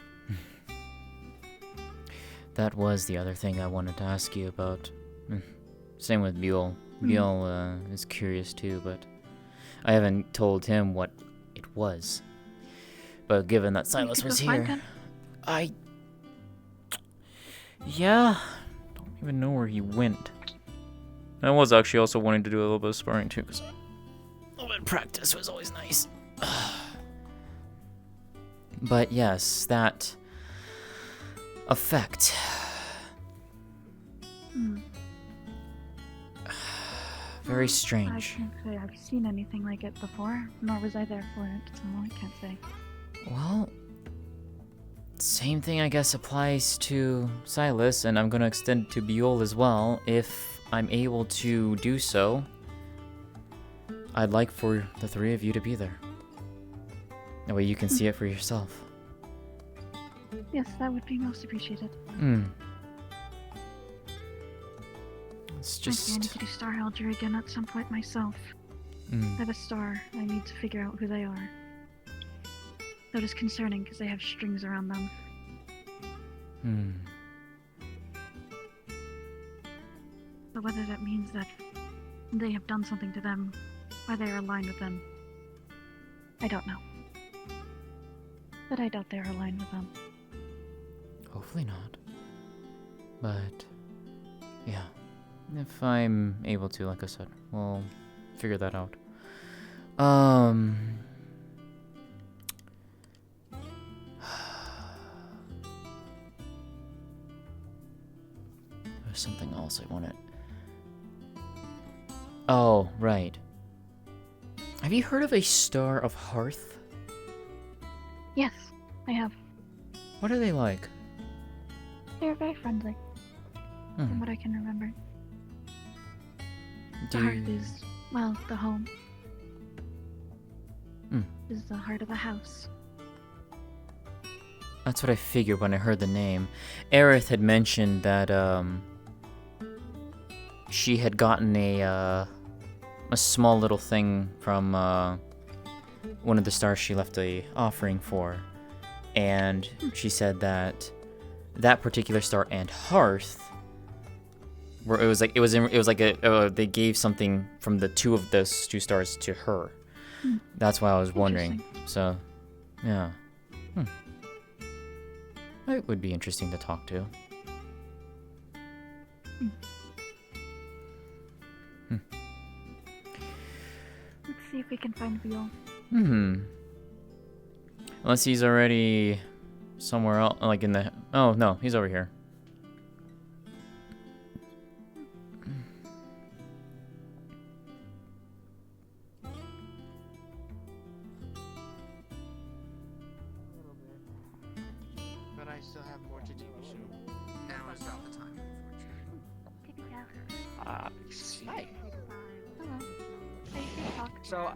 That was the other thing I wanted to ask you about. Same with Buell. Buell is curious too, but I haven't told him what it was. But given that Silas was here, yeah, don't even know where he went. I was actually also wanting to do a little bit of sparring too, because a little bit of practice was always nice. But yes, that effect. Very strange. I can't say I've seen anything like it before, nor was I there for it, so I can't say. Well, same thing I guess applies to Silas, and I'm going to extend it to Buell as well. If I'm able to do so, I'd like for the three of you to be there. That way you can see it for yourself. Yes, that would be most appreciated. It's I need to do Star Heraldry again at some point myself. I have a star. I need to figure out who they are. That is concerning because they have strings around them. But whether that means that they have done something to them, or they are aligned with them, I don't know. But I doubt they are aligned with them. Hopefully not. But, yeah. If I'm able to, like I said, we'll figure that out. There's something else I wanted. Oh, right. Have you heard of a Star of Hearth? Yes, I have. What are they like? They're very friendly, from what I can remember. The Do hearth is, well, the home. Is the heart of a house. That's what I figured when I heard the name. Aerith had mentioned that she had gotten a small little thing from one of the stars she left a offering for, and she said that that particular star and Hearth, where it was like they gave something from the two of those two stars to her. That's why I was wondering. So, yeah. It would be interesting to talk to. Let's see if we can find Buell. Unless he's already somewhere else, like in the... Oh, no, he's over here. But I still have more to do, so now is not the time, Hi. Hello. So,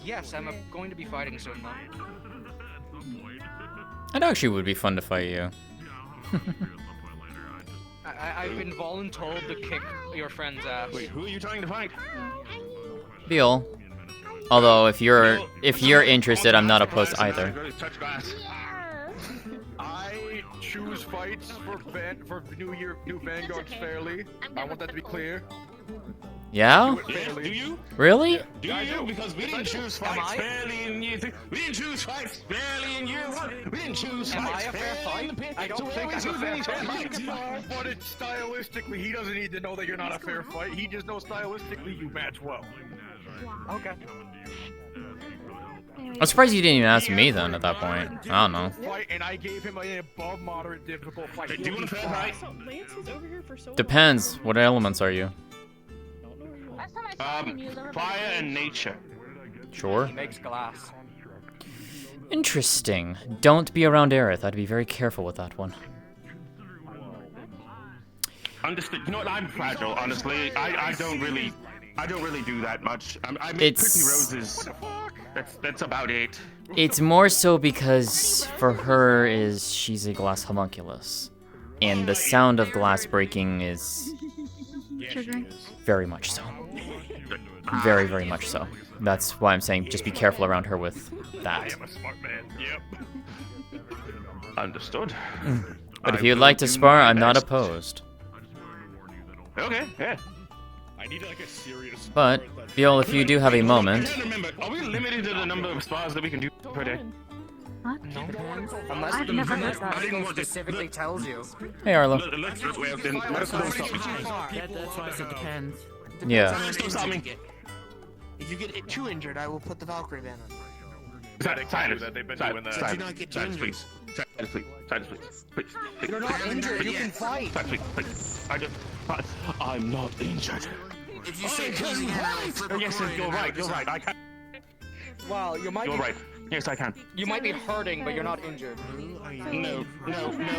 yes, I'm going to be fighting soon, though. It actually would be fun to fight you. I've been voluntold to kick your friend's ass. Wait, who are you trying to fight? Beal. Although if you're interested, I'm not opposed either. I choose fights for new Vanguards fairly. I want that to be clear. Yeah? Do you? Really? Do you? Because we didn't choose fights fairly in year 3. We didn't choose fights fairly in year 1. We didn't choose fights fairly in the pit. I don't so think I'm a fair fight. fight. But it's stylistically, he doesn't need to know that you're not a fair fight. He just knows stylistically you match well. Okay. I'm surprised you didn't even ask me then at that point. I don't know. Fight, and I gave him an above moderate difficult fight. Do you want a fair fight? Depends. What elements are you? Fire and nature. Sure. He makes glass. Interesting. Don't be around Aerith. I'd be very careful with that one. Understood. You know what? I'm fragile, honestly. I don't really do that much. I make It's- pretty roses. That's about it. It's more so because for her she's a glass homunculus. And the sound of glass breaking is very much so. Very, very much so. That's why I'm saying just be careful around her with that. I am a smart man. Yep. Understood. But if you'd like to spar, I'm not opposed. Okay, yeah. I need like a serious. But, Biol, if you do have a moment. Remember, are we limited to the number of spars that we can do per day? Unless I've never heard that. article specifically tells you. Hey, Arlo. Let's don't stop me. That's why I said depends. Yeah. Don't stop me. If you get too injured, I will put the Valkyrie ban on. Silence. They've been doing that. Did you not get too Silence, injured? please. Silence, please. Silence, please. Please. You're not injured. You can fight. Silence, please. I'm not injured. If you say easy, I will flip a Yes, coin you're and right. You're decide. right. I can. Well, you might. You're be, right. Yes, I can. You might be hurting, but you're not injured. No.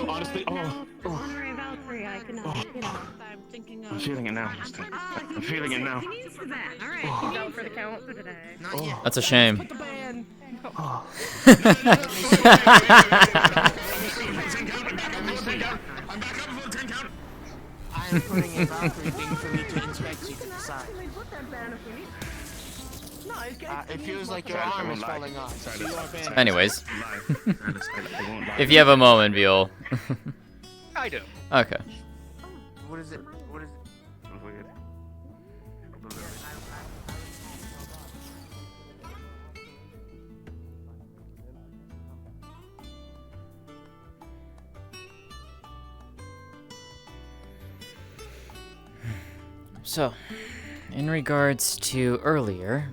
Honestly, Honorary Valkyrie, I cannot. I'm thinking of. I'm feeling it now. I'm feeling it now. He needs for that. All right, he's out for the count for today. Not yet. That's a shame. Put the ban. I am putting a Valkyrie thing for me to inspect so you can decide. It feels like your arm is falling off. So you are banned. Anyways. If you have a moment, Biol. I do. Okay. What is it? What is it? So, in regards to earlier,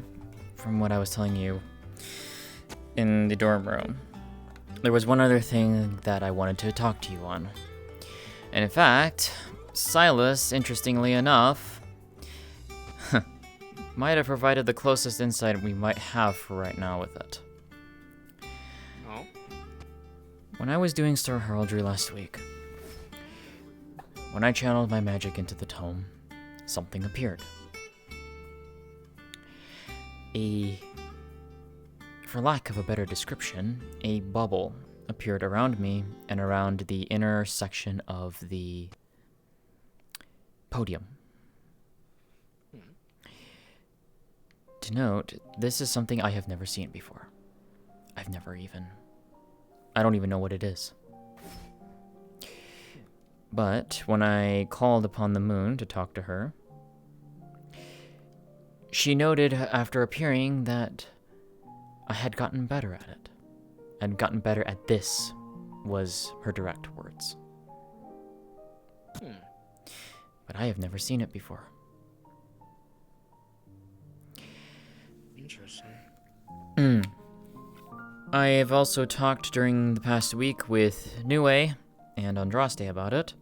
from what I was telling you in the dorm room, there was one other thing that I wanted to talk to you on. And in fact, Silas, interestingly enough, might have provided the closest insight we might have for right now with it. Oh? When I was doing Star Heraldry last week, when I channeled my magic into the tome, something appeared. For lack of a better description, a bubble appeared around me and around the inner section of the podium. To note, this is something I have never seen before. I don't even know what it is. But when I called upon the moon to talk to her, she noted after appearing that I had gotten better at it. I'd gotten better at this, was her direct words. But I have never seen it before. Interesting. I have also talked during the past week with Nue and Andraste about it.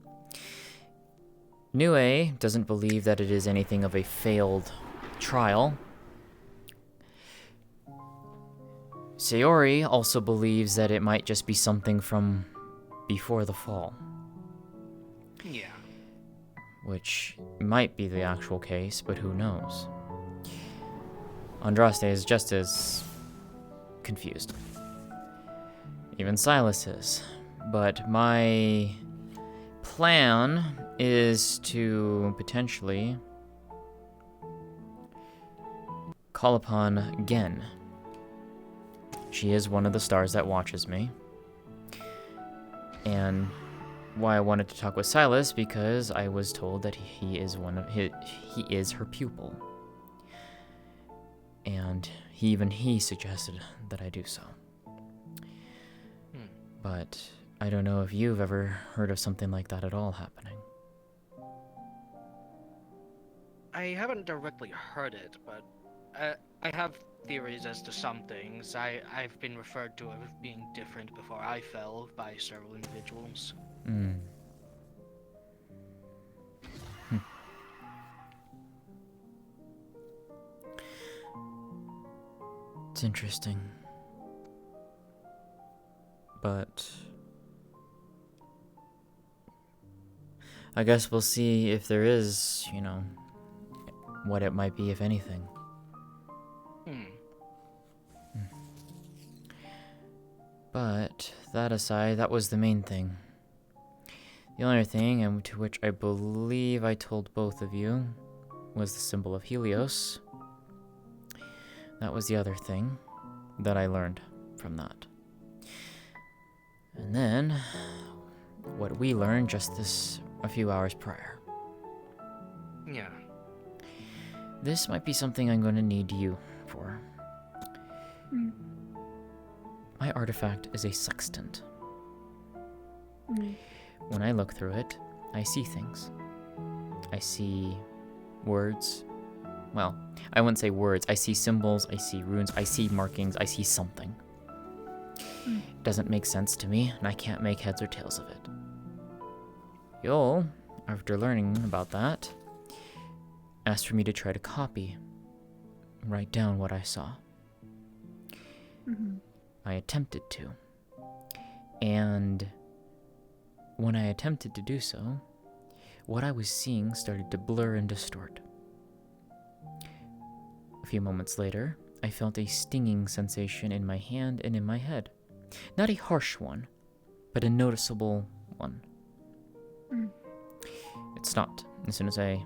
Nue doesn't believe that it is anything of a failed trial. Sayori also believes that it might just be something from before the fall. Yeah. Which might be the actual case, but who knows? Andraste is just as confused. Even Silas is. But my plan is to potentially call upon Gen. She is one of the stars that watches me. And why I wanted to talk with Silas, because I was told that he is her pupil. And he suggested that I do so. But I don't know if you've ever heard of something like that at all happening. I haven't directly heard it, but I have theories as to some things. I've been referred to as being different before I fell by several individuals. Hmm. It's interesting. But I guess we'll see if there is, you know, what it might be, if anything. But that aside, that was the main thing. The only thing, and to which I believe I told both of you, was the symbol of Helios. That was the other thing that I learned from that. And then, what we learned just a few hours prior. Yeah. This might be something I'm going to need you for. My artifact is a sextant. When I look through it, I see things. I see words. Well, I wouldn't say words. I see symbols, I see runes, I see markings, I see something. It doesn't make sense to me, and I can't make heads or tails of it. Yol, after learning about that, asked for me to try to copy, write down what I saw. I attempted to. And when I attempted to do so, what I was seeing started to blur and distort. A few moments later, I felt a stinging sensation in my hand and in my head. Not a harsh one, but a noticeable one. It stopped as soon as I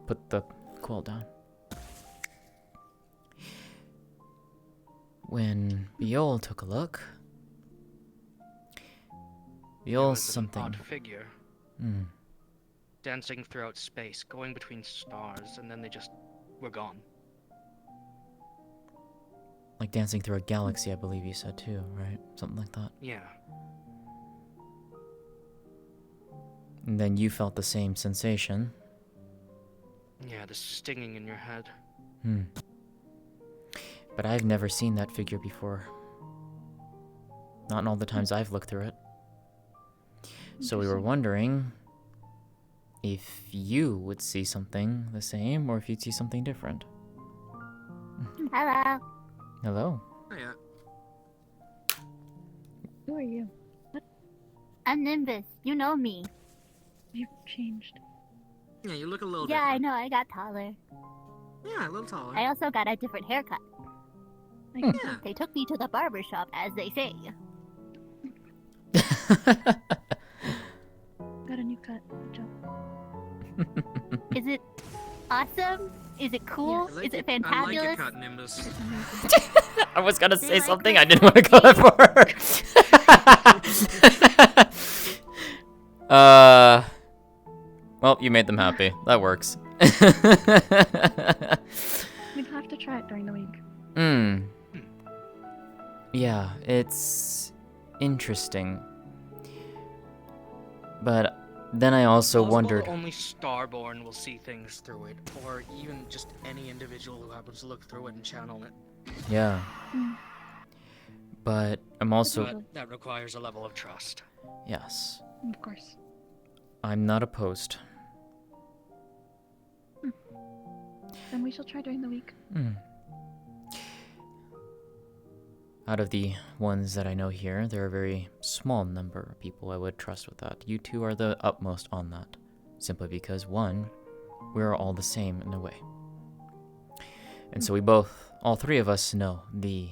put the quill down. When Biol took a look, Biol something. Odd figure. Dancing throughout space, going between stars, and then they just were gone. Like dancing through a galaxy, I believe you said too, right? Something like that. Yeah. And then you felt the same sensation. Yeah, the stinging in your head. But I've never seen that figure before. Not in all the times I've looked through it. So we were wondering if you would see something the same, or if you'd see something different. Hello. Hello. Hiya. Who are you? I'm Nimbus. You know me. You've changed. Yeah, you look a little Yeah, I know. I got taller. Yeah, a little taller. I also got a different haircut. Yeah. They took me to the barber shop, as they say. Got a new cut. Good job. Is it awesome? Is it cool? I like Is it I like your fantabulous? cut, Nimbus. I was gonna say something, I didn't want to go that far. Well, you made them happy. That works. We'd have to try it during the week. Yeah, it's interesting. But then I also wondered. Only Starborn will see things through it, or even just any individual who happens to look through it and channel it. Yeah. But I'm also. But that requires a level of trust. Yes. Of course. I'm not opposed. Then we shall try during the week. Out of the ones that I know here, there are a very small number of people I would trust with that. You two are the utmost on that. Simply because, one, we're all the same in a way. And so we both, all three of us, know the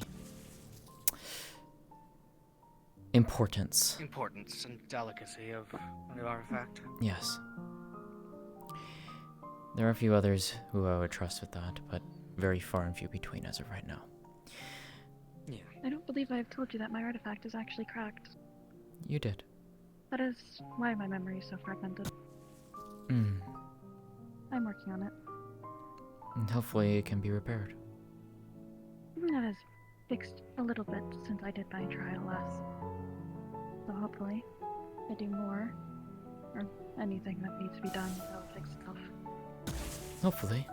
importance. Importance and delicacy of the artifact. Yes. There are a few others who I would trust with that, but very far and few between as of right now. Yeah. I don't believe I've told you that my artifact is actually cracked. You did. That is why my memory is so fragmented. Hmm. I'm working on it. And hopefully it can be repaired. It has fixed a little bit since I did my trial last. So hopefully, if I do more, or anything that needs to be done, that'll fix itself. Hopefully.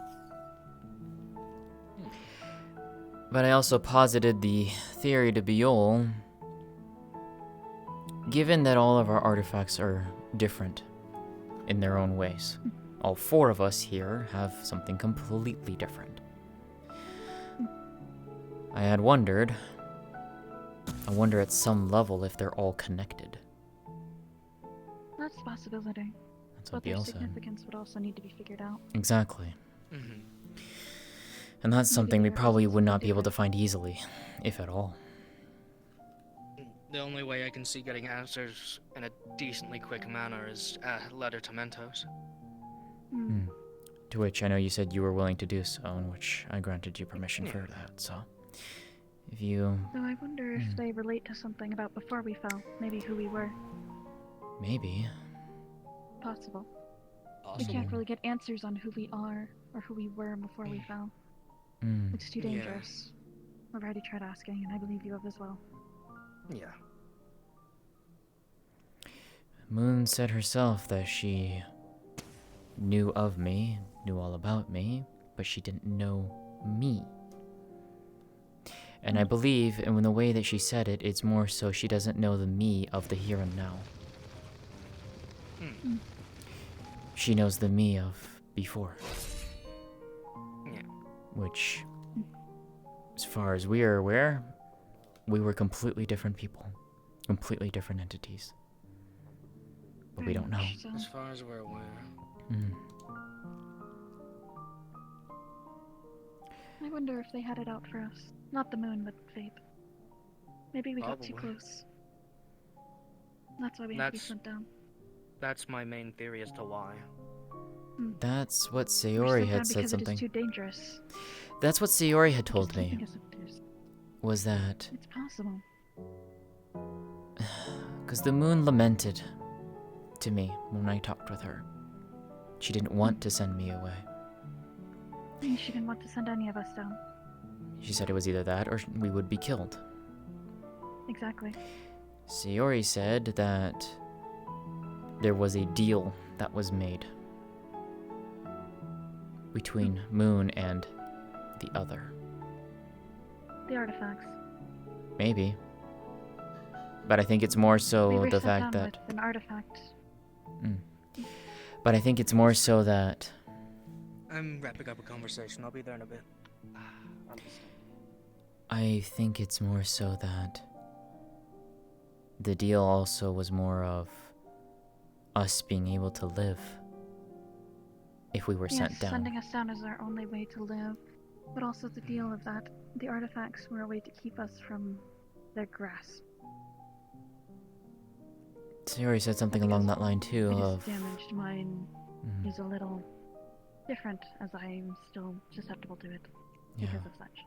But I also posited the theory to Biol, given that all of our artifacts are different in their own ways. All 4 of us here have something completely different. I had wondered, I wonder at some level if they're all connected. That's a possibility. That's But what their Biel said. significance would also need to be figured out. Exactly. Mm-hmm. And that's Maybe something we they're probably also would not something be able to find easily, if at all. The only way I can see getting answers in a decently quick manner is a letter to Mentos. Hmm. To which I know you said you were willing to do so, in which I granted you permission for that, so... If you... So I wonder if they relate to something about before we fell. Maybe who we were. Maybe. Possible. We can't really get answers on who we are, or who we were before we fell. Mm. It's too dangerous. I've already tried asking, and I believe you have as well. Yeah. Moon said herself that she knew of me, knew all about me, but she didn't know me. And I believe, and in the way that she said it, it's more so she doesn't know the me of the here and now. She knows the me of before. Yeah. Which, as far as we are aware, we were completely different people. Completely different entities. But we don't know. As far as we're aware. Mm. I wonder if they had it out for us. Not the moon, but Faith. Maybe we got too Probably. close. That's why we had to be That's- sent down. That's my main theory as to why. That's what We're Sayori sent had down said because something. it is too dangerous. That's what Sayori had told Just me. keeping us up there. Was that... It's possible. Because the moon lamented to me when I talked with her. She didn't want to send me away. She didn't want to send any of us down. She said it was either that or we would be killed. Exactly. Sayori said that there was a deal that was made between Moon and the other. The artifacts. Maybe. But I think it's more so we were the sent fact down that... with an artifact. But I think it's more so that... I'm wrapping up a conversation. I'll be there in a bit. I think it's more so that the deal also was more of us being able to live if we were sent down. Sending us down is our only way to live, but also the deal of that the artifacts were a way to keep us from their grasp. Sayori said something along that line too I of... just damaged mine is a little different, as I'm still susceptible to it because of such.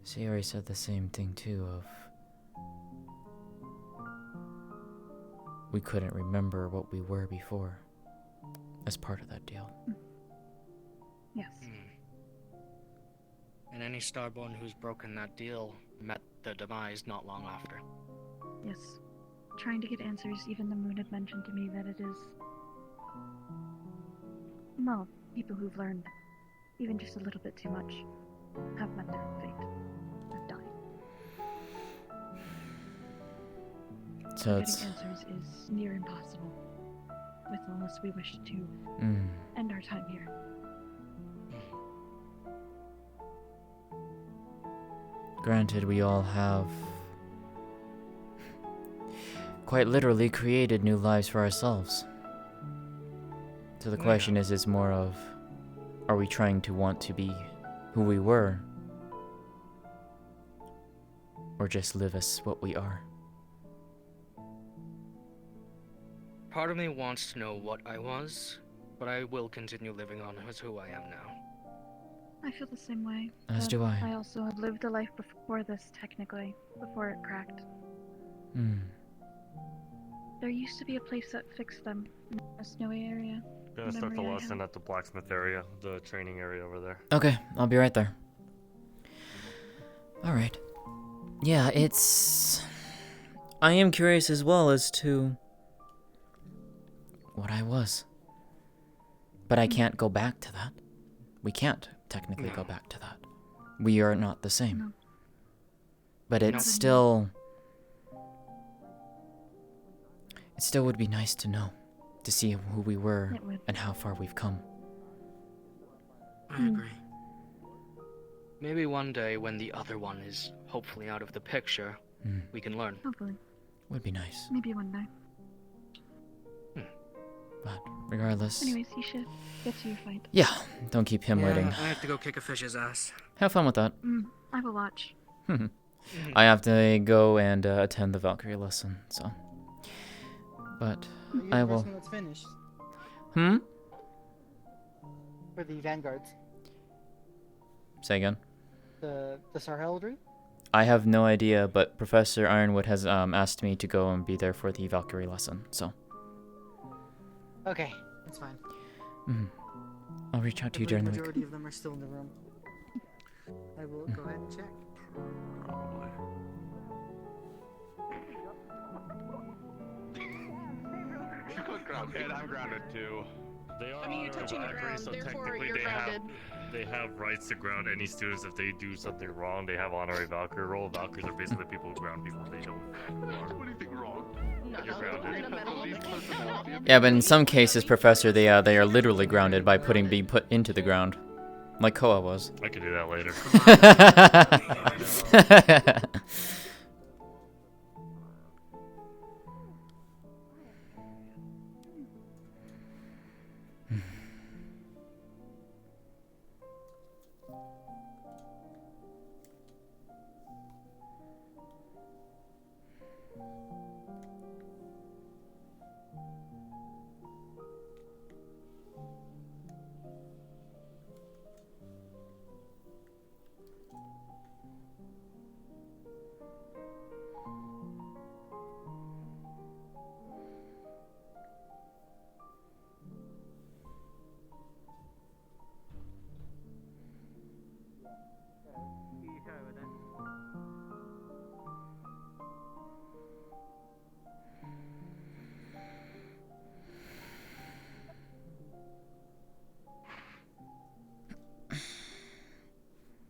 Sayori said the same thing too of... We couldn't remember what we were before as part of that deal. Yes. And any Starborn who's broken that deal met their demise not long after. Yes. Trying to get answers, even the moon had mentioned to me that it is... Well, people who've learned even just a little bit too much have met their fate. Have died. So Getting it's... answers is near impossible, with unless we wish to end our time here. Granted, we all have quite literally created new lives for ourselves. So the question is more of, are we trying to want to be who we were? Or just live as what we are? Part of me wants to know what I was, but I will continue living on as who I am now. I feel the same way. As but do I. I also have lived a life before this, technically, before it cracked. Hmm. There used to be a place that fixed them in a snowy area. Gonna start the Memory I lesson have. at the blacksmith area, the training area over there. Okay, I'll be right there. Alright. Yeah, it's... I am curious as well as to... what I was. But I can't go back to that. We can't technically go back to that. We are not the same. No. But it's still... it still would be nice to know. To see who we were It would. and how far we've come. I agree. Maybe one day when the other one is hopefully out of the picture, we can learn. Hopefully. Would be nice. Maybe one day. But regardless... Anyways, you should get to your fight. yeah, don't keep him waiting. I have to go kick a fish's ass. Have fun with that. I will watch. I have to go and attend the Valkyrie lesson, so... but You're I the will... person that's finished. For the vanguards. Say again? The Sar Heraldry? I have no idea, but Professor Ironwood has asked me to go and be there for the Valkyrie lesson, so... Okay, that's fine. I'll reach out to I you believe during the week. majority of them are still in the room. I will go ahead and check. Grounded. I'm grounded too. They are I mean, you're touching the ground, so therefore technically you're grounded. they have rights to ground any students if they do something wrong. They have honorary Valkyrie role. Valkyries are basically people who ground people if they don't do anything wrong. You're grounded. Yeah, but in some cases, Professor, they are literally grounded by being put into the ground. Like Koa was. I could do that later.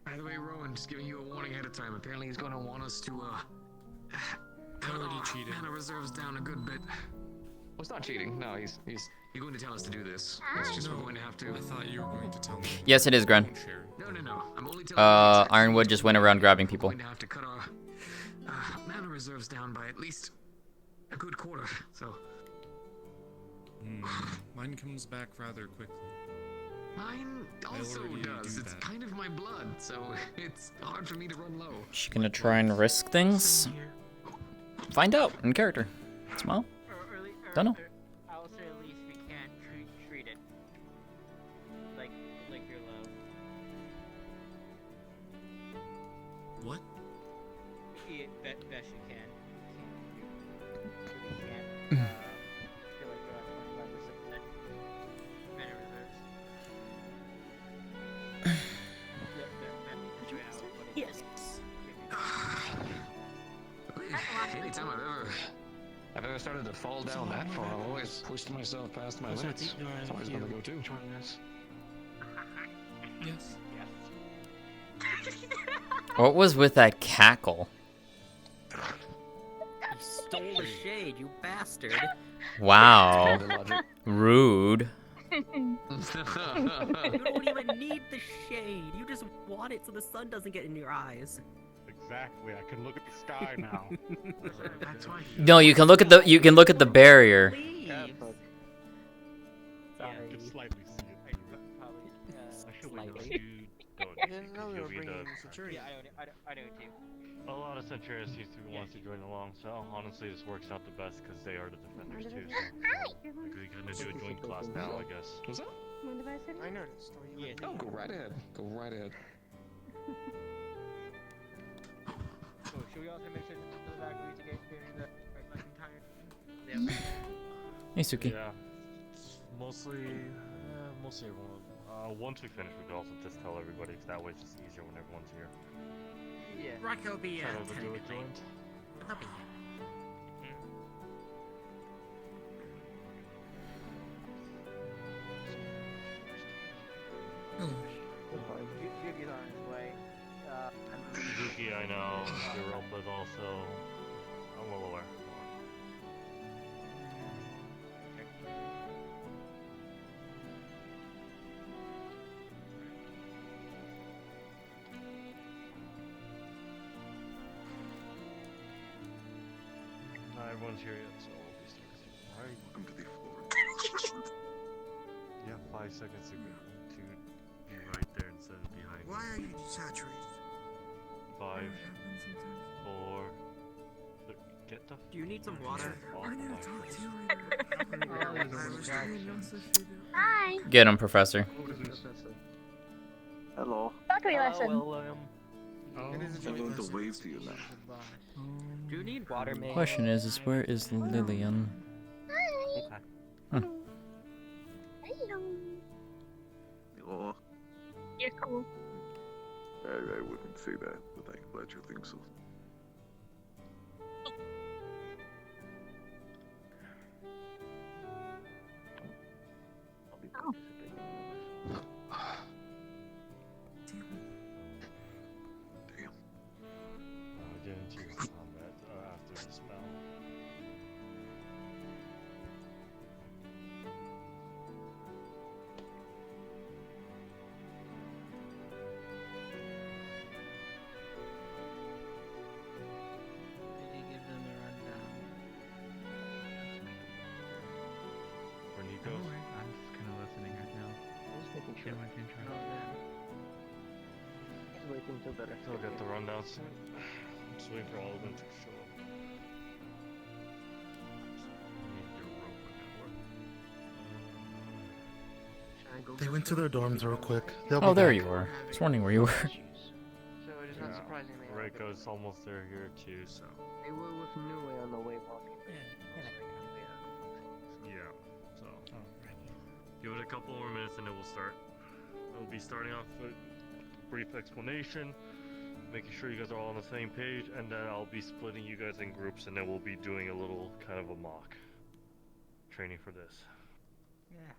By the way, Rowan, just giving you a warning ahead of time. Apparently he's going to want us to, cut our mana reserves down a good bit. Well, it's not cheating. No, he's going to tell us to do this. It's just we're going to have to... I thought you were going to tell me. Yes, it is, Gren. No. I'm only telling you Ironwood just went around grabbing people. we're going to have to cut our mana reserves down by at least a good quarter, so... Mine comes back rather quickly. Mine also does. It's kind of my blood, so it's hard for me to run low. She gonna try and risk things? Find out in character. Smile? Don't know. I'll say at least we can't treat it like you're low. What? Yeah, best you can. You can't feel like you're at 25% mana reserves. Yes. Anytime I've ever started to fall down that far, I've always pushed myself past my limits. It's always gonna go too. Yes. What was with that cackle? You stole the shade, you bastard. Wow. Rude. You don't even need the shade. You just want it so the sun doesn't get in your eyes. Exactly. I can look at the sky now. That's why. No, you can look at the barrier. Yeah, but I can slightly see it. Slightly. Yeah, I know too. A lot of Centurions wants to join along, so honestly this works out the best because they are the defenders too, so we can do a joint class now, I guess. What's that? Mind if I sit I here? noticed. Are you Oh, go right ahead. Go right ahead. Oh, should we also make sure to the agree to get the like entire? Hey, Suki. Yeah. Mostly everyone. Once we finish, we can also just tell everybody, 'cause that way it's just easier when everyone's here. Yeah. Rock will be Kind of a do it tentatively. joint. He'll be here. Yuki's on his way. Zuki, I know. Europa's also. I'm well aware. Not everyone's here yet, so we'll be starting. Alright. Welcome to the floor. You have 5 seconds to be right there instead of behind. Why are you desaturated? 5, 4, 3. Get the. Do you need some water? I need to talk to you Hi. Get him, Professor. Hello. Factory lesson. I'm going to wave to you now. Do you need water, man? Question is where is Lillian? Hi. Huh. Hello. Oh, You're cool. I wouldn't say that, but I'm glad you think so. Oh. Get into combat after the spell. Did you give them a rundown? For Nico? I'm just kind of listening right now. Just making sure. Much intro. Just waiting till better. Still get the rundown soon. I'm just waiting for all of them to show up. Need your rope network. They went to their dorms real quick. They'll Oh, be there back. you were. I was wondering where you were. So it is not surprising they are. Reiko's almost there here too, so. They were with Nue on the way walking. Yeah, so. Give it a couple more minutes and it will start. We'll be starting off with a brief explanation, making sure you guys are all on the same page, and then I'll be splitting you guys in groups, and then we'll be doing a little kind of a mock training for this. Yeah.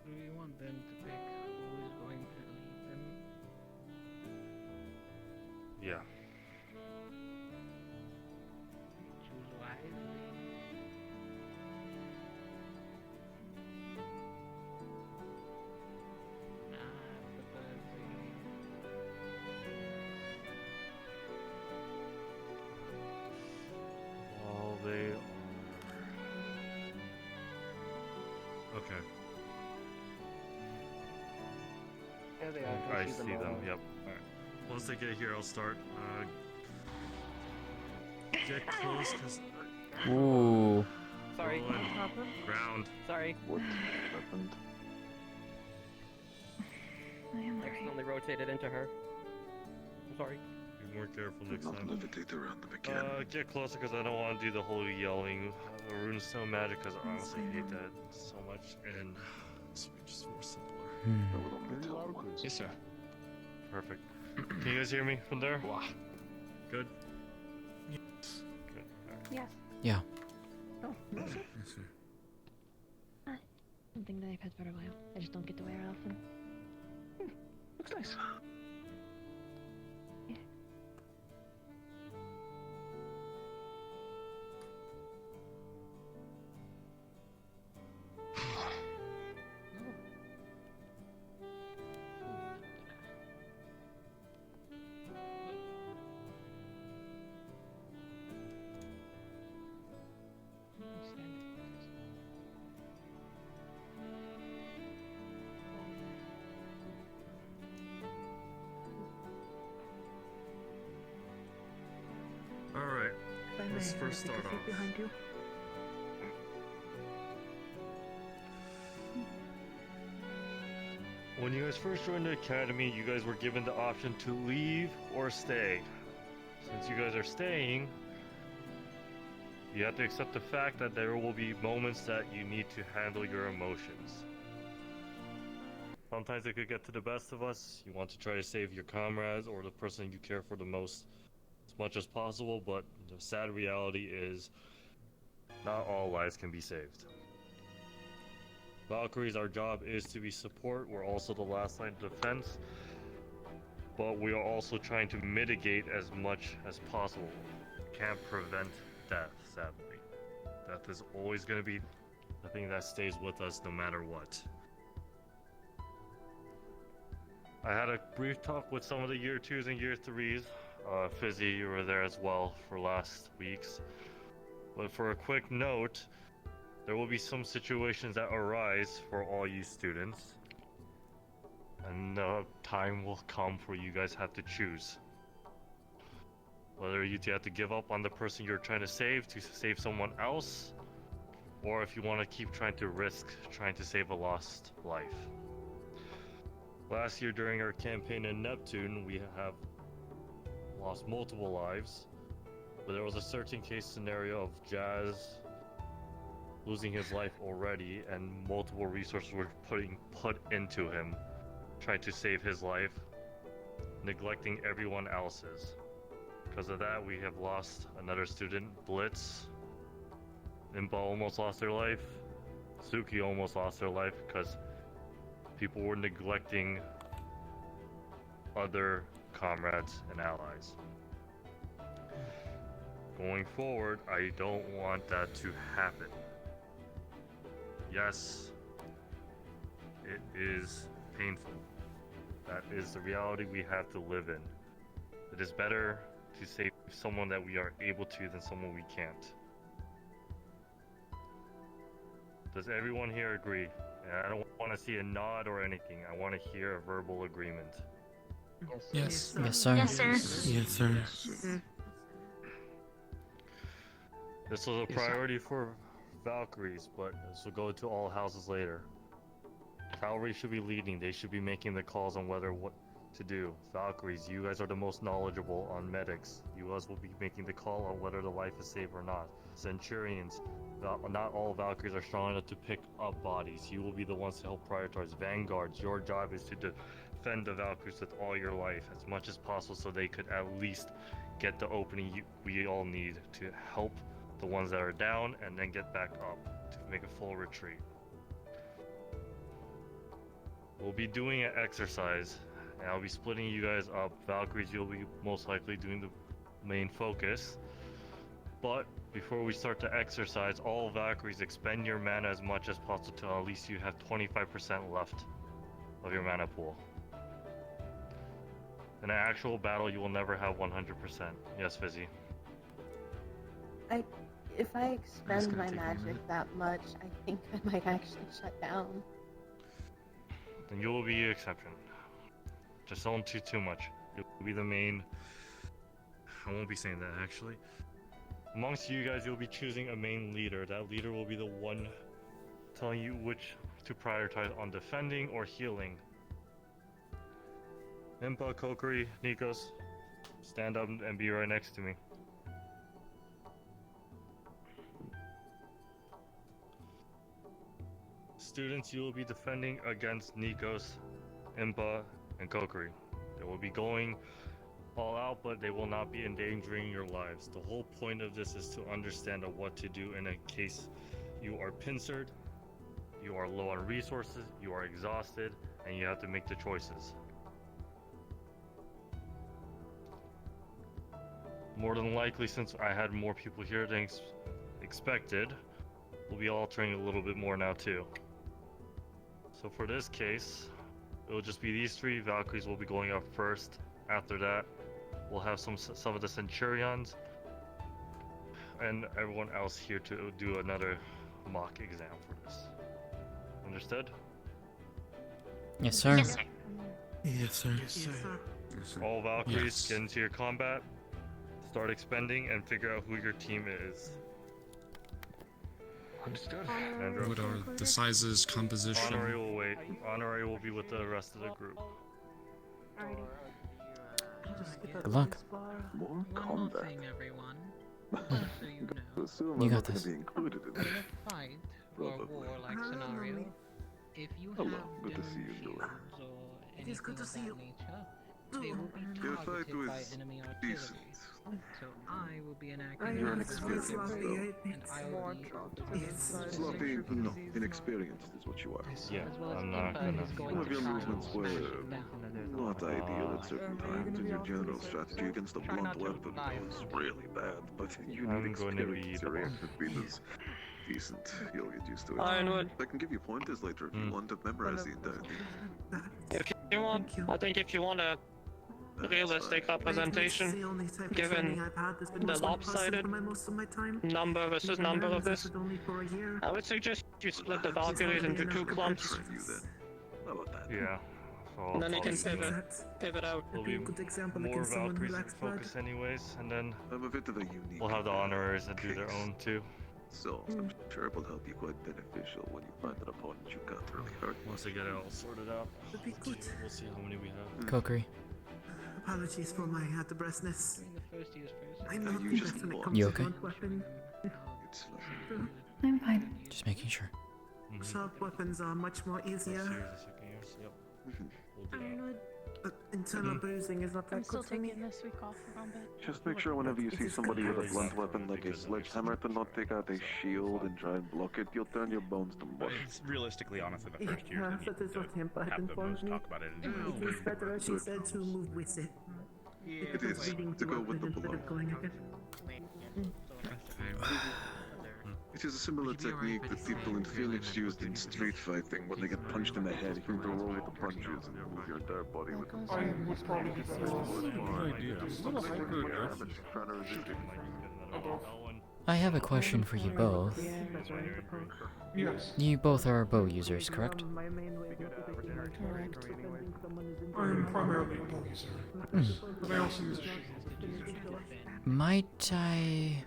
Do you want them to pick who is going to lead them? Yeah. Choose wisely. Well, they are. Okay. There they are. I can see them. all. Yep. Alright. Once they get here, I'll start. Get close, cause. Ooh. Sorry. Roll in. Ground. Sorry. What happened? I am Accidentally rotated into her. I'm sorry. Be more careful next Not time. levitate around them again. Get closer, cause I don't want to do the whole yelling runestone magic, cause I honestly hate that so much. And this way just more simpler. Yes, sir. Perfect. Can you guys hear me from there? Good. Good. Alright. Yes. Yeah. Oh. I don't think the iPad's for a while. I just don't get to wear it often. Looks nice. let's first start off. Behind you. When you guys first joined the academy, you guys were given the option to leave or stay. Since you guys are staying, you have to accept the fact that there will be moments that you need to handle your emotions. Sometimes it could get to the best of us. You want to try to save your comrades or the person you care for the most as much as possible, but the sad reality is not all lives can be saved. Valkyries, our job is to be support. We're also the last line of defense, but we are also trying to mitigate as much as possible. Can't prevent death, sadly. Death is always going to be the thing that stays with us no matter what. I had a brief talk with some of the year 2s and year 3s. Fizzy, you were there as well for last week's. But for a quick note, there will be some situations that arise for all you students. And the time will come for you guys have to choose. Whether you have to give up on the person you're trying to save someone else, or if you want to keep trying to risk trying to save a lost life. Last year during our campaign in Neptune, we have lost multiple lives, but there was a certain case scenario of Jazz losing his life already, and multiple resources were put into him, trying to save his life, neglecting everyone else's. Because of that, we have lost another student, Blitz. Impa almost lost their life. Suki almost lost their life because people were neglecting other comrades and allies. Going forward, I don't want that to happen. Yes, it is painful. That is the reality we have to live in. It is better to save someone that we are able to than someone we can't. Does everyone here agree? And I don't want to see a nod or anything. I want to hear a verbal agreement. Yes. Yes, sir. Yes, sir. Yes, sir. This was a priority for Valkyries, but this will go to all houses later. Cavalry should be leading. They should be making the calls on what to do. Valkyries, you guys are the most knowledgeable on medics. You guys will be making the call on whether the life is safe or not. Centurions, not all Valkyries are strong enough to pick up bodies. You will be the ones to help prioritize. Vanguards, your job is to defend the Valkyries with all your life as much as possible so they could at least get the opening we all need to help the ones that are down and then get back up to make a full retreat. We'll be doing an exercise and I'll be splitting you guys up. Valkyries, you'll be most likely doing the main focus. But before we start the exercise, all Valkyries expend your mana as much as possible till at least you have 25% left of your mana pool. In an actual battle, you will never have 100%. Yes, Fizzy? If I expend my magic that much, I think I might actually shut down. Then you will be the exception. Just don't do too much. You'll be the main... I won't be saying that, actually. Amongst you guys, you'll be choosing a main leader. That leader will be the one telling you which to prioritize on defending or healing. Impa, Kokiri, Nikos, stand up and be right next to me. Students, you will be defending against Nikos, Impa, and Kokiri. They will be going all out, but they will not be endangering your lives. The whole point of this is to understand what to do in a case you are pincered, you are low on resources, you are exhausted, and you have to make the choices. More than likely, since I had more people here than expected, we'll be alternating a little bit more now too. So for this case, it'll just be these three. Valkyries will be going up first. After that, we'll have some of the Centurions and everyone else here to do another mock exam for this. Understood? Yes, sir. Yes, sir. Yes, sir. Yes, sir. All Valkyries, get into your combat. start expending and figure out who your team is. Understood. Andrew. What are the sizes, composition? Honorary will wait. Honorary will be with the rest of the group. Good luck. More combat. everyone. Assume You I'm got not gonna this. be included in In it. a fight or Probably. war-like scenario, if you Hello, have good to see you, dome Louis. shields or anything of that nature, they will be Your fight targeted by was enemy artillery. decent. So I will be enacting You're a inexperienced, though. and I will be Sloppy, no, inexperienced is what you are. Yeah, I'm not gonna. Some of your movements were not ideal at certain times, and your general strategy against a blunt weapon was really bad, but you need I'm going to be experience. Your reactive speed is decent. You'll get used to it. Ironwood. I can give you pointers later if you want to memorize the entire thing. If you want, I think if you want a realistic representation, given the lopsided number versus number of this, I would suggest you split the Valkyries into 2 clumps. Yeah. So And then you can probably pivot out. There'll be more Valkyries in focus anyways, and then I'm a bit of a unique. we'll have the honoraries that do their own too. So, I'm sure it will help you quite beneficial when you find an opponent you can't really hurt. Once I get it all sorted out, we'll see how many we have. Kokiri. Apologies for my out of breathness. I'm Are not you the just best when it lost? comes You to okay? blunt weapon. It's I'm fine. Just making sure. Sharp weapons are much more easier. But internal bruising is not that I'm still good for me. taking this week off for a bit. Just make sure whenever you see somebody with a blunt weapon like a sledgehammer to not take out a shield and try and block it. You'll turn your bones to mush. It's realistically, honestly, the first year Yeah, you that is what Tempa had have the informed most me. talk about it. And It is better, as she said, to move with it. It is, to go with the instead of going against. It is a similar technique that people in Phoenix used in street fighting when they get punched in the head. You can roll with the punches and move your entire body with them. I have a question for you both. Yes. You both are bow users, correct? Correct. I'm primarily a bow user. But I also use a shield. Might I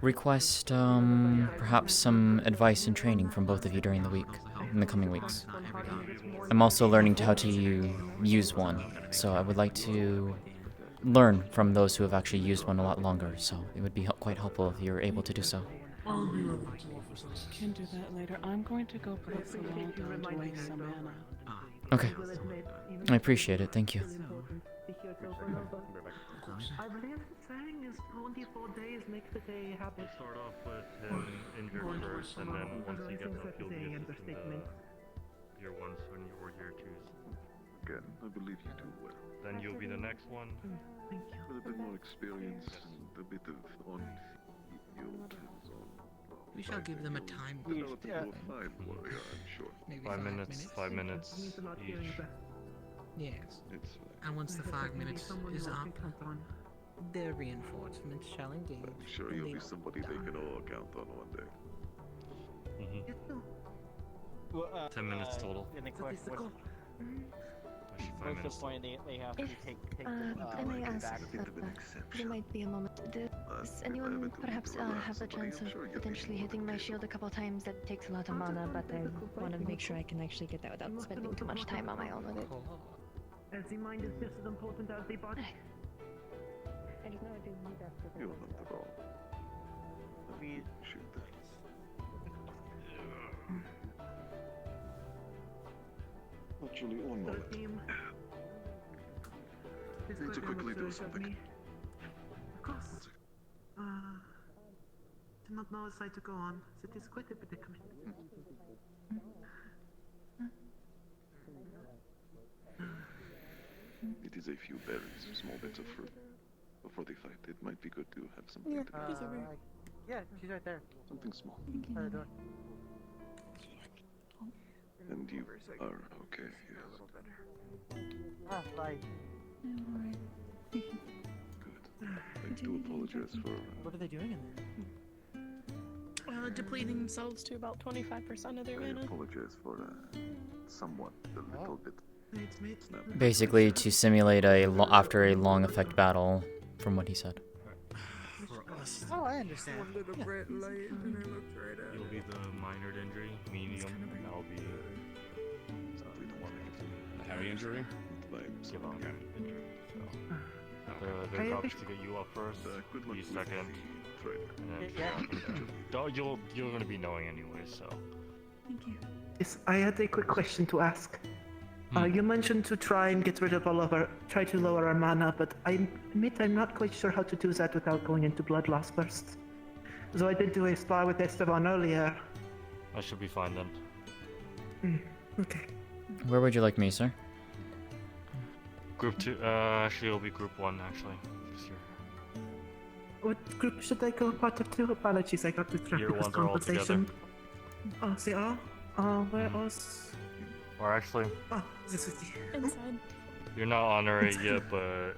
request perhaps some advice and training from both of you during the week, in the coming weeks? I'm also learning how to use one, so I would like to learn from those who have actually used one a lot longer, so it would be quite helpful if you're able to do so. I'll be able to offer this. Can do that later. I'm going to go put some down to waste some mana. Okay. I appreciate it, thank you. I believe the saying is 24 days make the day happen. Start off with him injured first, and then once he gets up, you'll be assisting year 1s when you were year 2s. Again, I believe you do well. Then you'll be the next one. Thank you. With a bit more experience and a bit of on-field hands-on. We shall give them a time You know, boost. a fine warrior, I'm sure. Maybe 5 minutes, 5 minutes Means a lot hearing each. that. Yes. It's fine. And once the 5 minutes Someone is who up, can count on. their reinforcements shall engage. I'm sure and you'll they be will somebody they can all count on one day. You too. Well, 10 minutes total. And the question, Statistical. Actually, 5 what's the minutes. point they have to take Can the I ask, back? there might be a moment. Does anyone perhaps have the chance of potentially hitting my shield a couple times? That takes a lot of mana, but I want to make sure I can actually get that without spending too much time on my own with it. As the mind is just as important as the body. I just know I do need that for You'll not at all. We shoot Actually, one moment. Need to quickly do something. Of course. Do not know a side to go on. It is quite a predicament. It is a few berries, small bits of fruit. Before they fight, it might be good to have something to Yeah, she's right there. something small. By the door. And you are okay, yes. Ah, bye. Good. I do apologize for... What are they doing in there? Depleting themselves to about 25% of their I mana. apologize for somewhat a little bit. Basically, to simulate after a long effect battle, from what he said. Oh, I understand. One little red light, and I looked right at You'll it. be the minor injury, medium, and I'll be A heavy injury? give on injury. So their job is to get you up first, you second, and then you're gonna be knowing anyway. So Thank you. Yes, I had a quick question to ask. You mentioned to try and get rid of try to lower our mana, but I admit I'm not quite sure how to do that without going into blood loss first. So I did do a spar with Esteban earlier. I should be fine then. Okay. Where would you like me, sir? Group 2, actually it'll be group 1 actually. This year. What group should I go part of 2? Apologies, I got distracted Year with ones are all conversation. together. Oh, they are? Where else? Or actually, Oh, this is the... Inside. you're not honorary yet, but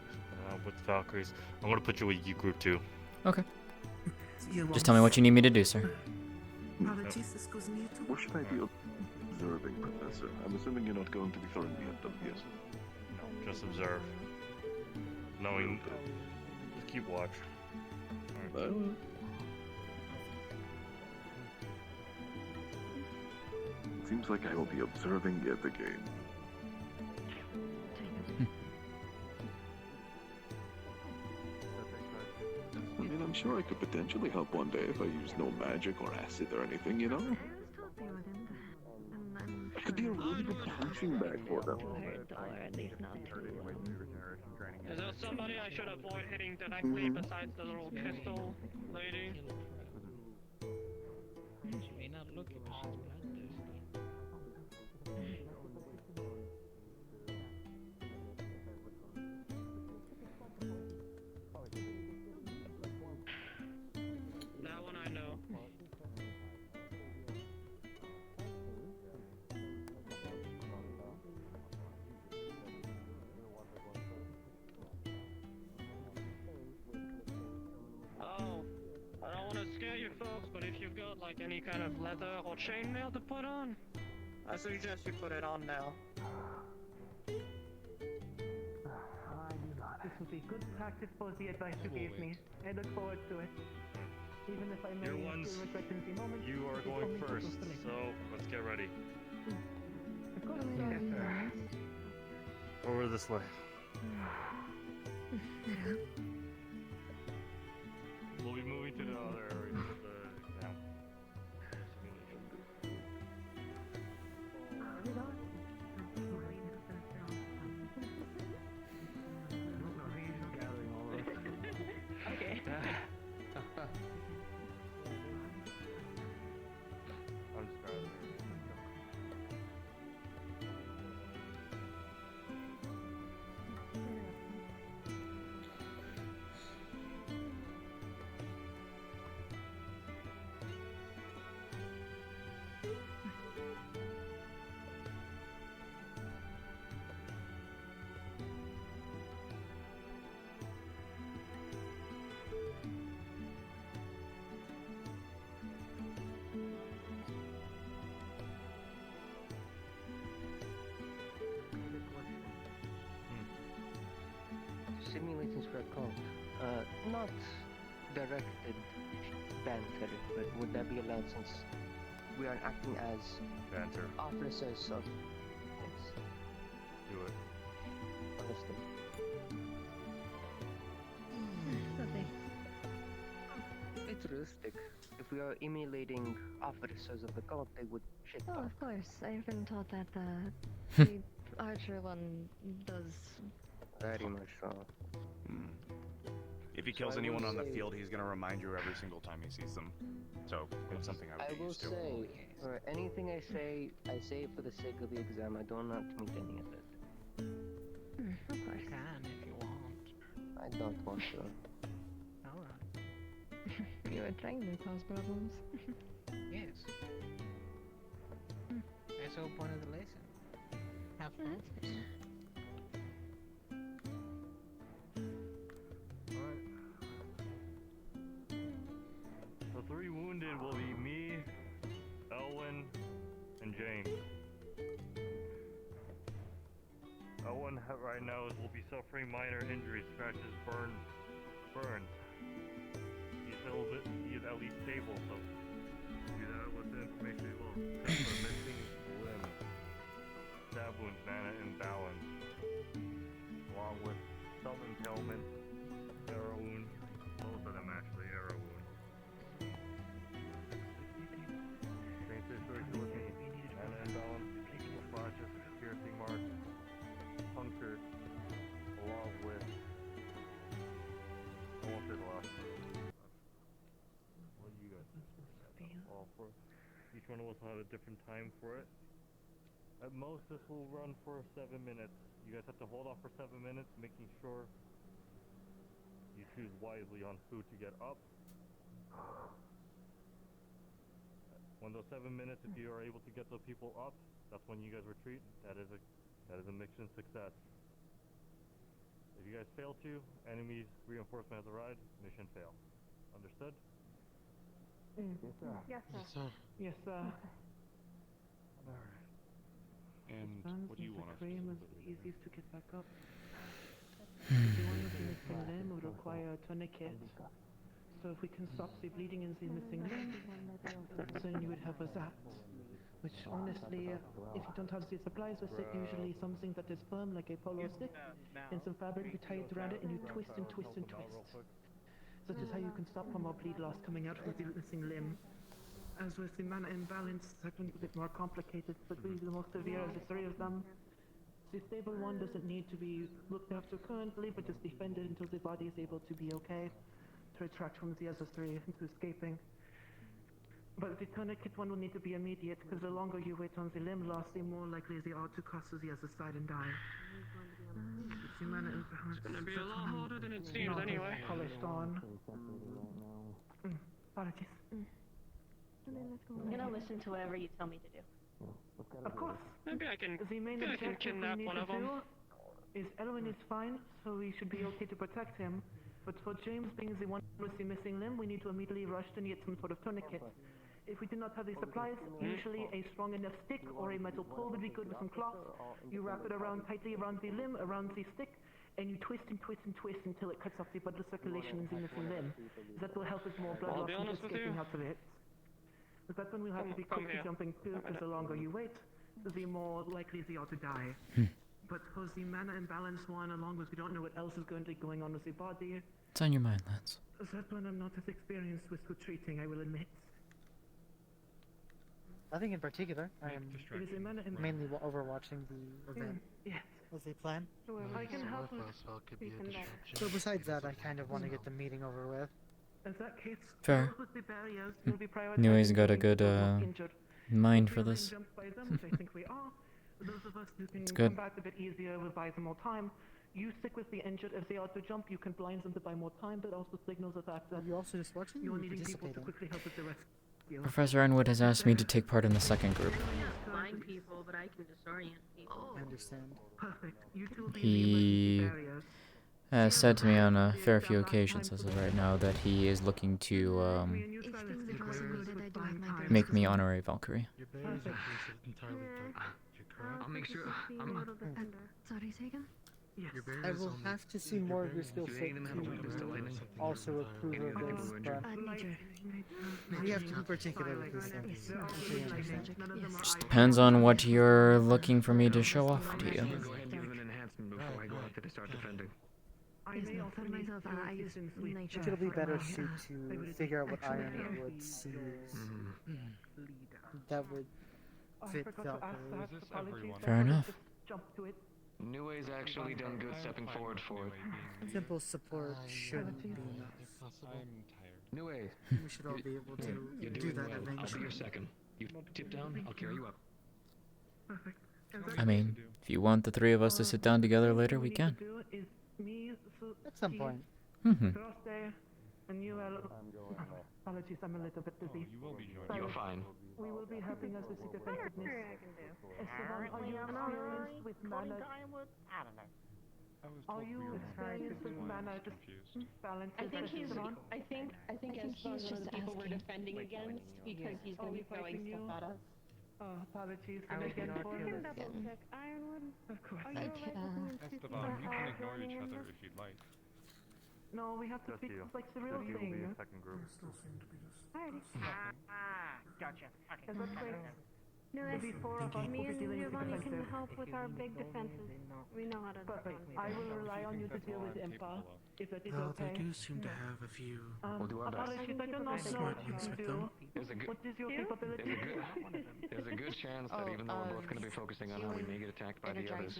with Valkyries, I'm gonna put you with group 2. Okay. You Just tell me what you need me to do, sir. Apologies, this goes near to... What should I be observing, Professor? I'm assuming you're not going to be throwing me at them, yes? No, just observe. Knowing, just keep watch. Alright. Seems like I will be observing yet again. I mean, I'm sure I could potentially help one day if I use no magic or acid or anything, you know? I could be a really good punching bag for them. Is there somebody I should avoid hitting directly besides the little crystal lady? She may not look it, but she's bloodthirsty. That one I know. Oh, I don't want to scare you folks, but if you've got like any kind of leather or chainmail to put on, I suggest you put it on now. This will be good practice for the advice you gave me. I look forward to it. Even if I may Year ones, still regret in the moment. you are it is going only first, purpose to make. so let's get ready. Of course, yes. Over this way. We'll be moving to the other area of the exam. Okay. I'm just grabbing it. Simulations for a cult. Not directed banter, but would that be allowed since we are acting as Banter. officers of... Yes, Do it. understood. Lovely. It's realistic. If we are emulating officers of the cult, they would shit Oh, talk. of course. I've been taught that the archer one does. Very much so. If he So kills I will anyone on the say- field, he's gonna remind you every single time he sees them. So it's something I would I get will used to. say, for anything I say it for the sake of the exam. I don't want to meet any of it. Of course. You can if you want. I don't want to. Alright. You are trying to cause problems. Yes. That's the whole point of the lesson. Have fun. The 3 wounded will be me, Elwin, and James. Elwin right now will be suffering minor injuries, scratches, burns, burned. He is at least stable, so do that with the information as well. Check for missing limb, stab wounds, mana imbalance, along with some impalement, arrow wound, both of them actually arrow wound. Same situation with me, mana imbalance, splashes, piercing marks, punctured, along with, I won't say the last two. What do you guys think? All for each one of us will have a different time for it. At most, this will run for 7 minutes. You guys have to hold off for 7 minutes, making sure you choose wisely on who to get up. When those 7 minutes, if you are able to get the people up, that's when you guys retreat. That is a mission success. If you guys fail to, enemy reinforcement has arrived, mission fail. Understood? Yes, sir. Yes, sir. Yes, sir. Yes, sir. Alright. And what do you want us to do? Is the easiest to get back up. If you want to see missing limb, it would require a tourniquet. So if we can stop the bleeding in the missing limb, then you would have a zap. Which honestly, if you don't have the supplies with it, usually something that is firm like a polo stick, and some fabric, you tie it around it and you twist and twist and twist. Such is how you can stop from more bleed loss coming out with the missing limb. As with the mana imbalance, that one's a bit more complicated, but really the most severe of the three of them. The stable one doesn't need to be looked after currently, but just defended until the body is able to be okay, to retract from the other three into escaping. But the tourniquet one will need to be immediate, because the longer you wait on the limb loss, the more likely they are to cross to the other side and die. The mana imbalance. It's gonna be a lot harder than it seems anyway. Polished on. Apologies. I'm gonna listen to whatever you tell me to do. Of course. Maybe I can kidnap one of them. Is Elwin is fine, so we should be okay to protect him. But for James being the one with the missing limb, we need to immediately rush to get some sort of tourniquet. If we do not have the supplies, usually a strong enough stick or a metal pole would be good with some cloth. You wrap it around tightly around the limb, around the stick, and you twist and twist and twist until it cuts off the blood circulation in the missing limb. That will help with more blood loss and escaping out of it. But that's when we'll have to be quickly jumping to, because the longer you wait, the more likely they are to die. But for the mana imbalance one, along with we don't know what else is going to be going on with the body. It's on your mind, Lance. That one I'm not as experienced with treating, I will admit. Nothing in particular. I am mainly overwatching the event. Yes. As a plan. I can help with. So besides that, I kind of want to get the meeting over with. In that case, Fair. with the barriers will be prioritized. Anyways, got a good mind for this. I think we are. Those of us who can good. come back a bit easier will buy them more time. You stick with the injured. If they are to jump, you can blind them to buy more time, but also signals the fact that you're also just watching. You're needing people to quickly help with the rescue. Professor Arnwood has asked me to take part in the second group. Blind people, but I can disorient people. I understand. Perfect. You two will be He has said to me on a fair few occasions as of right now that he is looking to make me honorary Valkyrie. Your berries are entirely dark. You're correct. I'll make sure. Sorry, say again? Yes. I will have to see more of your skill set to also approve of this, but we have to be particular with these things. Just depends on what you're looking for me to show off to you. Go ahead and give him an enhancement before I go out there to start defending. For myself, I use nature. It'll be better suit to figure out what Ironwood sees that would fit Valkyrie. Fair enough. Nue's actually done good stepping forward for it. Simple support shouldn't be enough. Nue, we should all be able to do that eventually. I'll be your second. You tip down, I'll carry you up. I mean, if you want the three of us to sit down together later, we can. At some point. Apologies, I'm a little bit busy. You're fine. We will be helping us with the defensiveness. Esteban, are you experienced with mana? Are you experienced with mana balances? I think he's just the people we're defending against because he's gonna be throwing stuff at us. Apologies again for him. Of course. Esteban, you can ignore each other if you'd like. No, we have to Just pick you. like the real Just you will be thing. a second group. Alrighty. Gotcha. Okay. Is that quick? No, Maybe four of us me will be and dealing with Giovanni can defensive. help with our big defenses. We know how to Perfect. defend. I will rely on you to deal with Impa, if that is Well, okay. they do seem to have a few We'll do our best. Apologies, I do not know smart what you ones can with do. them. There's a good, What is your capability? there's a good chance that even though we're both going to be focusing on how we may get attacked by the others,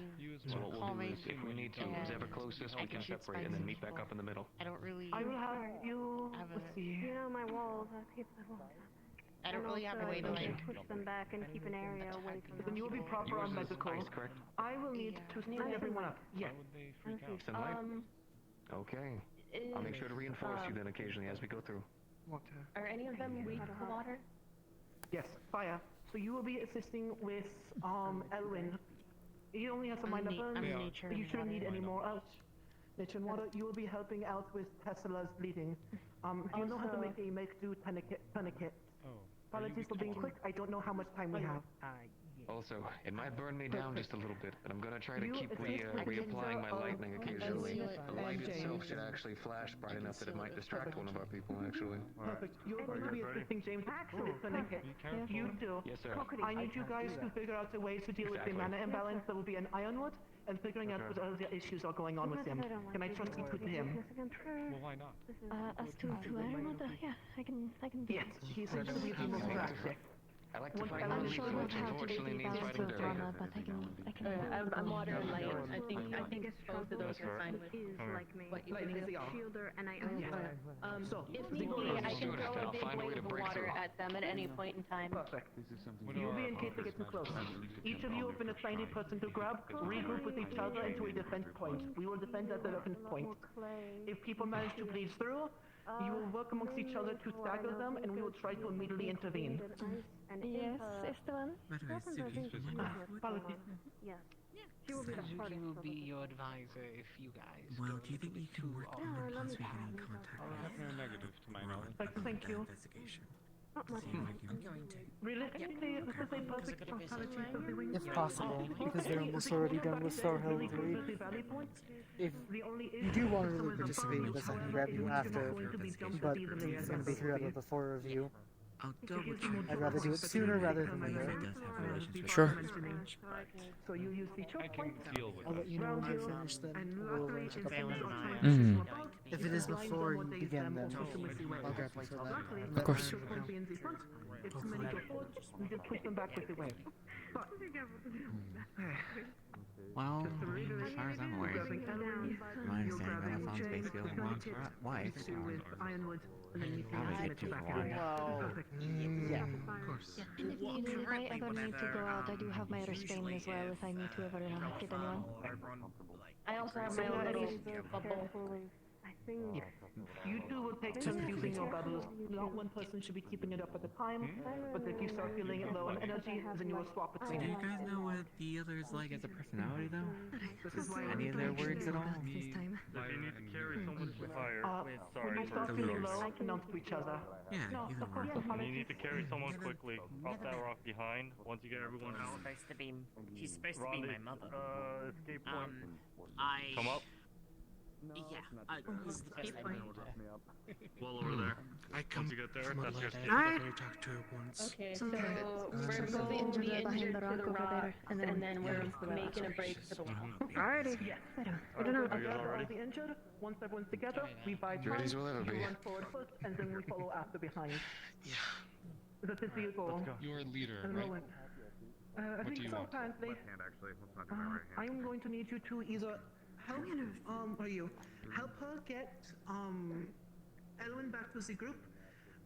so what we'll do is if we need to, who's ever closest, we can separate and then meet back up in the middle. I don't really. I will have you. Have Let's see. You know my walls. I keep my walls. I don't really have a way to like. push them back and keep an area away from Then you will be proper on medical. correct? I will need to split everyone up. Yes. Some light? Okay. I'll make sure to reinforce you then occasionally as we go through. Are any of them weak to water? Yes, fire. So you will be assisting with Elwin. He only has a minor burn. nature You and shouldn't need water. any more out. Nature and water. You will be helping out with Tesla's bleeding. You know how to make a make-do tourniquet. Apologies for being quick. I don't know how much time we have. Also, it might burn me down just a little bit, but I'm gonna try to You keep reapplying my lightning occasionally. The light itself should actually flash bright enough that it might distract one of our people, actually. Perfect. You're going to be assisting James with the tourniquet. You do. Yes, sir. I need you guys to figure out a way to deal with the mana imbalance that will be an Ironwood, and figuring out what other issues are going on with him. Can I trust you with him? Well, why not? Us to Iron, yeah, I can do Yes, he seems to be the most practical. I like to fight I'm enemies, sure which we'll have to unfortunately be means balanced fighting with dirty. mana, but I can. I'm water and light. I think both of those are fine with. Is like me. Lightning is the arm. Shielder and I So, if the need goal be, is- I can throw I'll a big find a way wave to of break water through. at them at any point in time. Perfect. You will be in case they get too close. Each of you have been assigned a person to grab, regroup with each other into a defense point. We will defend at the defense point. If people manage to breeze through, you will work amongst each other to stagger them, and we will try to immediately intervene. Yes, Esteban. Apologies. Yes. She will be the hardest. will be your advisor if you guys. Well, do you think we can work together let once me we get in pass. contact No negative to my knowledge. Thank you. investigation? Not much. Realistically, this is a perfect totality of the wings. If possible, because they're almost already done with Star Hill 3. If you do want to really participate in this, I can grab you after, but it's going to be 3 out of the 4 of you. I'll double check. I'd rather do it sooner rather than later. If it does have relations with Sure. So you use the choke point. Deal with I'll let you know when you're finished then. And We'll luckily, arrange a couple it's minutes. Mhm. If it is before you begin, then I'll grab you for that. Of course. If too many go forward, we just push them back with the wave. But Well, as far as I'm aware, my understanding Melafon's basically only wants wife, so probably get 2 for 1. Yeah. Of course. And if needed, if I ever need to go out, I do have my restraint as well if I need to ever get anyone. I also have my own little bubble. I think. you two will take turns using your bubbles. Not one person should be keeping it up at a time, but if you start feeling low on energy, then you will swap So do between. you guys know what the other's like as a personality, though? Any of their words at all? This time. If you need to carry someone to higher, When sorry you for start feeling low, announce to each other. Yeah, either one. when you need to carry someone quickly off that rock behind, once you get everyone out. She's supposed to be my mother. Escape point. I. Come up. Yeah. This is the best I know. Well over there. I come Once you get there, from a that's your lot. escape. I've already talked to her once. Okay, so we're we're moving moving the the behind injured the to rock the over rock, there, and then we're making a break for the wall. Alrighty. I don't know. Are you all ready? The injured. Once everyone's together, we buy time. Ready as we'll ever You be. run forward first, and then we follow after behind. Yeah. That is the goal. You're a leader, And right? Rowan. I What think do you so, want? apparently. Actually, let's not do my right hand. I'm going to need you to either help, help her get, Elwin back to the group,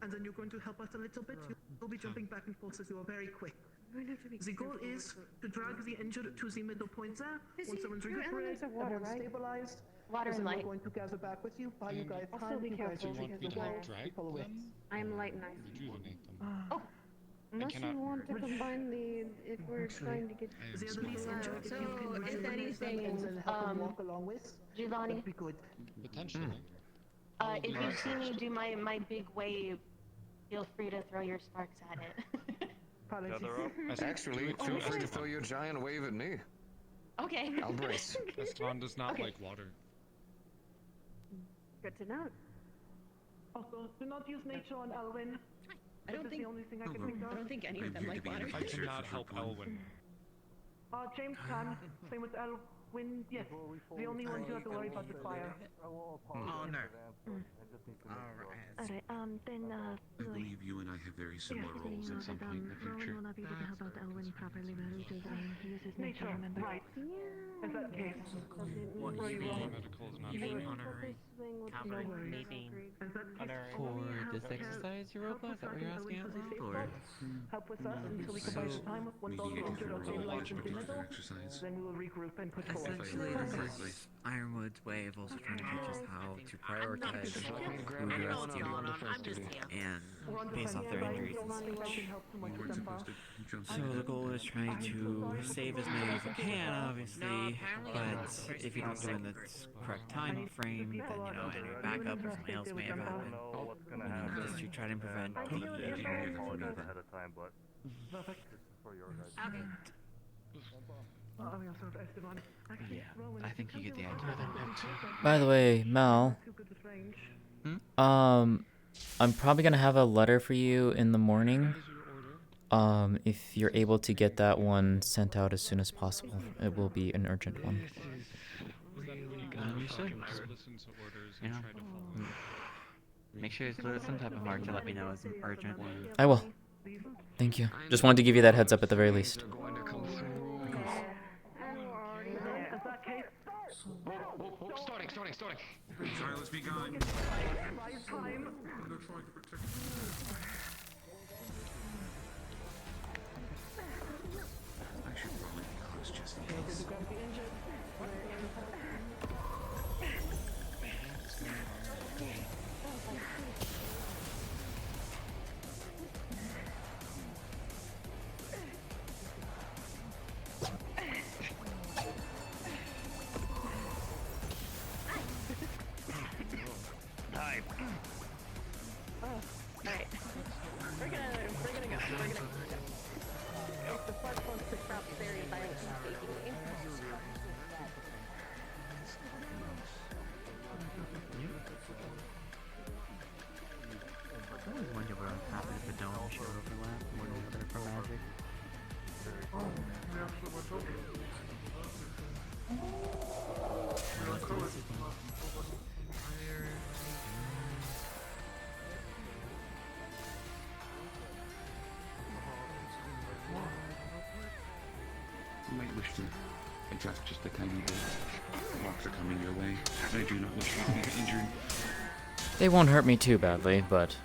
and then you're going to help us a little bit. You'll be jumping back and forth as you are very quick. The goal is to drag the injured to the middle point there. Once everyone's recuperated, everyone's stabilized, Water then and we're light. going to gather back with you, buy you guys Also time, be you guys careful will because take the the wall, drag we follow it. them? I am light and ice. Rejuvenate them. Unless cannot- you want to combine the, if we're trying to get. I am The other small. least injured, So, you can if rejuvenate anything, them and then help them walk along with. Giovanni, That'd be good. Potentially. if you see me do my big wave, feel free to throw your sparks at it. Apologies. Gather up. Actually, feel free to throw your giant wave at me. Okay. I'll brace. Eston does not Okay. like water. Good to know. Also, do not use nature on Elwyn. I don't think. The only thing I can think of. I don't think any of them like water. I cannot help Elwyn. James can. Same with Elwyn. Yes. The only ones you have to worry about is fire. Oh no. Alright, then, I believe you and I have very similar roles at some point in the Rowan future. will not be able to help out Elwyn properly while he does he uses nature, Nature, remember? right. In that case, What where you will. medical is not You mean sure. honorary cavalry meeting honorary For this exercise, Europa? Is that what you're asking out loud? Or? Help with us until we can buy time. Once all the injured are stabilized in the middle, then we will regroup and put forward. Essentially, this is Ironwood's way of also trying to teach us how to prioritize who we rescue and base off their injuries and such. So the goal is trying to save as many as we can, obviously, but if you don't do it in the correct time frame, then, you know, any backup or something else may have happened. You know, just to try to prevent the ahead of time, but Perfect. for your guys. Okay. Yeah, I think you get the idea then. By the way, Mel. I'm probably gonna have a letter for you in the morning. If you're able to get that one sent out as soon as possible, it will be an urgent one. Understood. You know, make sure it's with some type of mark to let me know it's urgent. I will. Thank you. Just wanted to give you that heads up at the very least. Starting. Sorry, let's be gone. I should probably be close just in case. Alright. We're gonna go. If the flesh wants to stop very violently shaking me. I always wonder what would happen if the dome should overlap when we put it for magic. You might wish to adjust just a tiny bit. Rocks are coming your way. I do not wish you to get injured. They won't hurt me too badly, but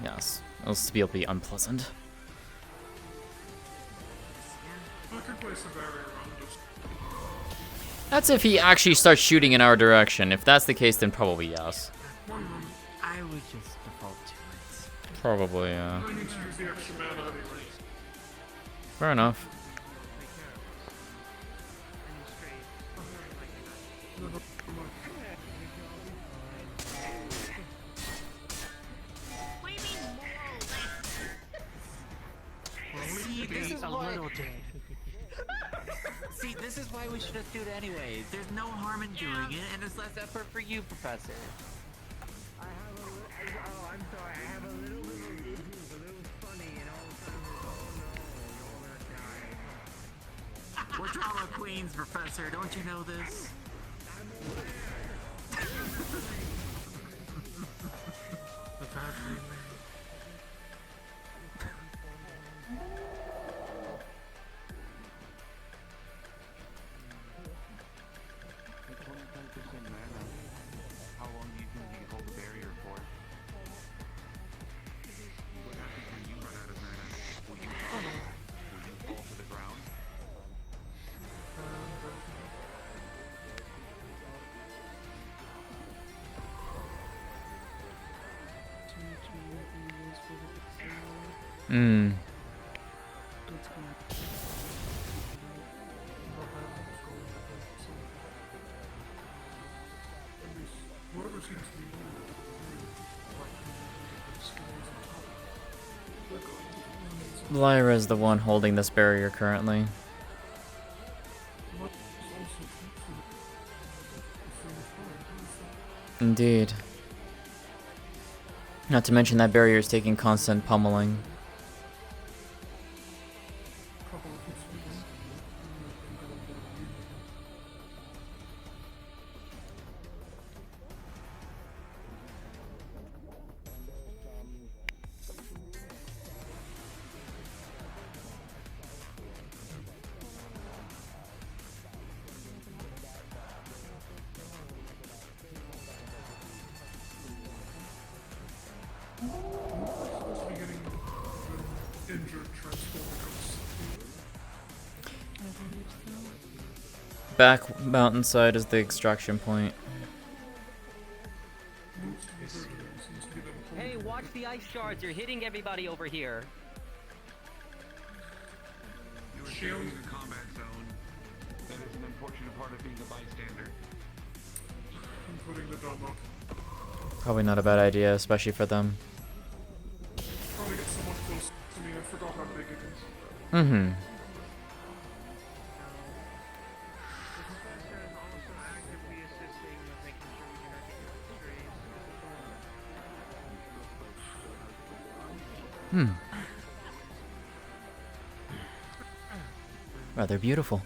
yes, it'll still be unpleasant. I could place a barrier around us. That's if he actually starts shooting in our direction. If that's the case, then probably yes. I would just default to it. Probably, yeah. I need to use the extra mana anyway. Fair enough. See, this is why. See, this is why we should just do it anyways. There's no harm in doing it, and it's less effort for you, Professor. I'm sorry, I have a little funny, and all of a sudden, oh no, you're gonna die. We're drama queens, Professor. Don't you know this? The bad remake. How long do you think you can hold the barrier for? What happens when you run out of mana? Will you fall to the ground? Whoever seems to be Lyra's the one holding this barrier currently. Indeed. Not to mention that barrier is taking constant pummeling. Back mountainside is the extraction point. Hey, watch the ice shards. You're hitting everybody over here. You were shielding the combat zone. That is an unfortunate part of being a bystander. I'm putting the dome up. Probably not a bad idea, especially for them. Trying to get someone close to me. I forgot how big it is. Mm-hmm. Hmm. Rather beautiful.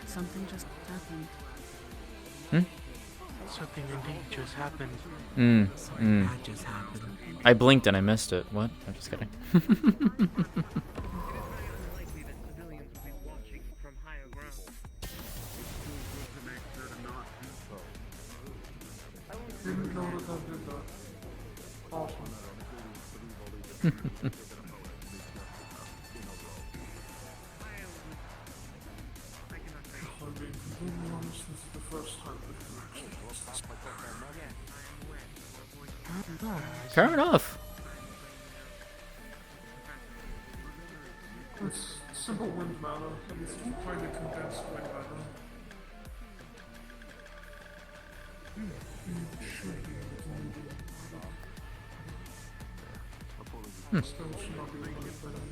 Something just happened. Hmm? Something indeed just happened. Something bad just happened. I blinked and I missed it. What? I'm just kidding. Didn't know that I did that. Awesome. If I'm being completely honest, this is the first time that I've actually lost this Fair enough. It's simple wind mana. It's kind of condensed wind mana. Should be able to move it. Still should not be able to get better.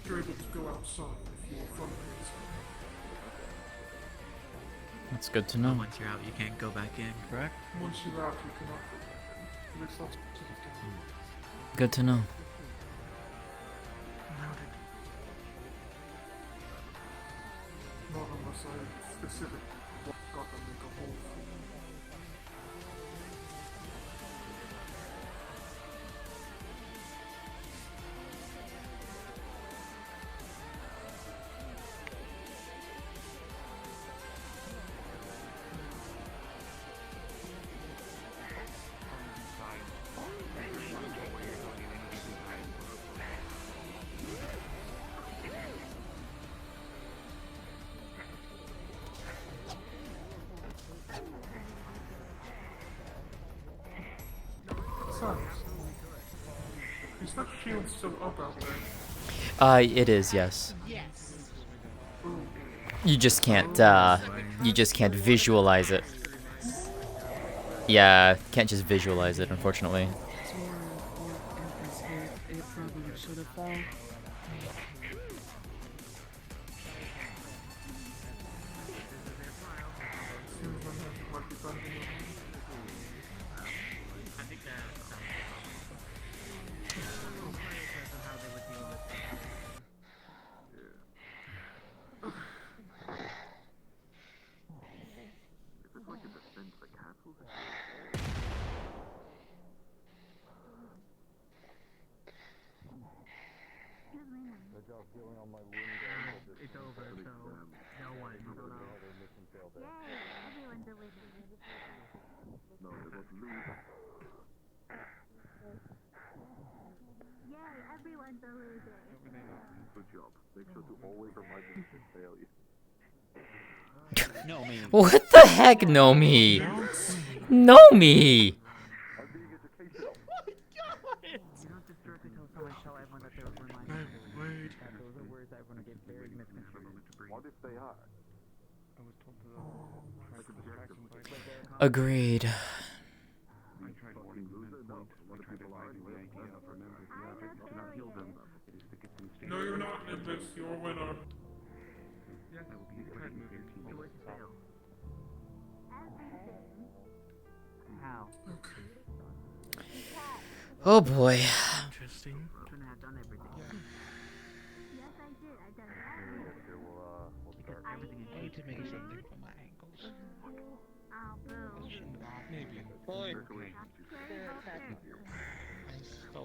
You're able to go outside if you were fundraising. That's good to know. Once you're out, you can't go back in, correct? Once you're out, you cannot go back in. At least that's what it does. Good to know. Not unless I specifically got them make a hole for you. Is that shield still up out there? It is, yes. You just can't visualize it. Yeah, can't just visualize it, unfortunately. It probably should have fallen. It's over, so no one. Everyone's a wizard. No, they won't lose. Yay, everyone's a loser. Good job. Make sure to always remind them to fail you. No, me. What the heck, no me? No me. What if they are? I was told to try to Agreed. No, you're not in this. You're a winner. How? Oh boy. Interesting. Couldn't have done everything. Yes, I did. I done Because everything I need to make something for my ankles. Oh, boo. Maybe. Boy.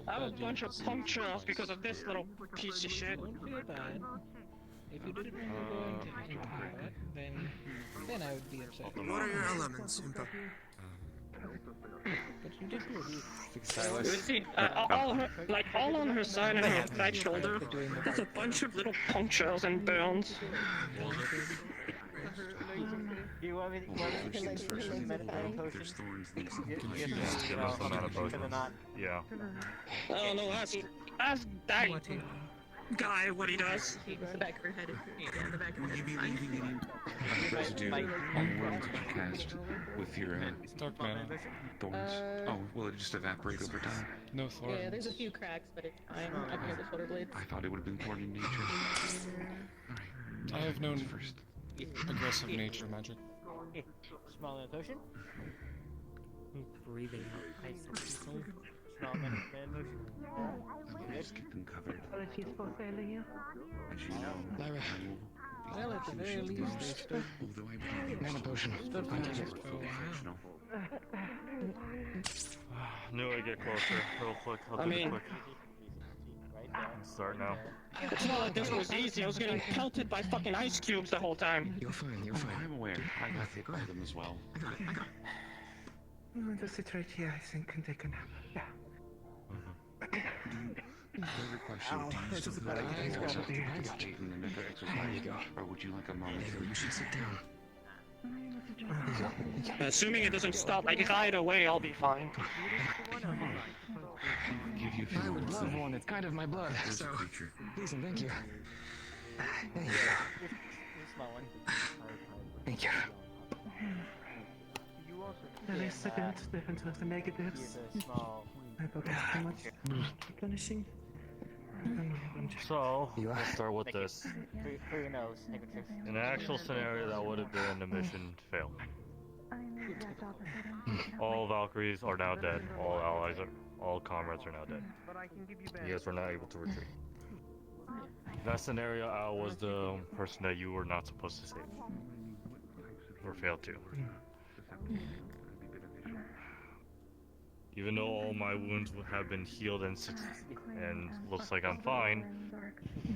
I have a bunch of punctures because of this little piece of shit. Don't feel bad. If you didn't want to go into combat, then I would be upset. What are your elements, Impa? But you did good. You see, all on her side and her right shoulder, there's a bunch of little punctures and burns. You want me to like medical potion? There's thorns in this. Yeah. I don't know, ask that guy what he does. The back of her head. The back of her Will you be head. leaving any residue on worms that you cast with your Dark mana. thorns? Oh, will it just evaporate over time? No thorns. Yeah, there's a few cracks, but it's fine. I can get the shoulder blades. I thought it would have been thorn in nature. I have known aggressive nature magic. Small in potion. Breathing out ice on people. Small man motion. Just keep them covered. Apologies for failing you. As you know, Lyra. Well, at the very least, they stood. although I believe Mana potion. Stood I fast take it. for a while. Knew I'd get closer. Real quick. I'll do it quick. Start now. It's not like this was easy. I was getting pelted by fucking ice cubes the whole time. You're fine, you're fine. I'm aware. I got hit by them as well. I got it. Just sit right here, I think, and take a nap. Yeah. Further question, Ow, do you this still is a feel bad like idea. you It's want gotta be. to taking the next There exercise, you go. or would you like a moment to You should sit down. Assuming it doesn't stop like right away, I'll be fine. give you a few I would moments love to one. It's kind of my blood. There's So, a creature. please and thank you. There you go. Small one. Thank you. There is second difference with the negatives. Small. I forgot how much replenishing. So, let's start with this. For your nose, neckerchief. In an actual scenario, that would have been a mission fail. All Valkyries are now dead. All comrades are now dead. You guys were not able to retreat. In that scenario, I was the person that you were not supposed to save. Or failed to. Even though all my wounds have been healed and looks like I'm fine,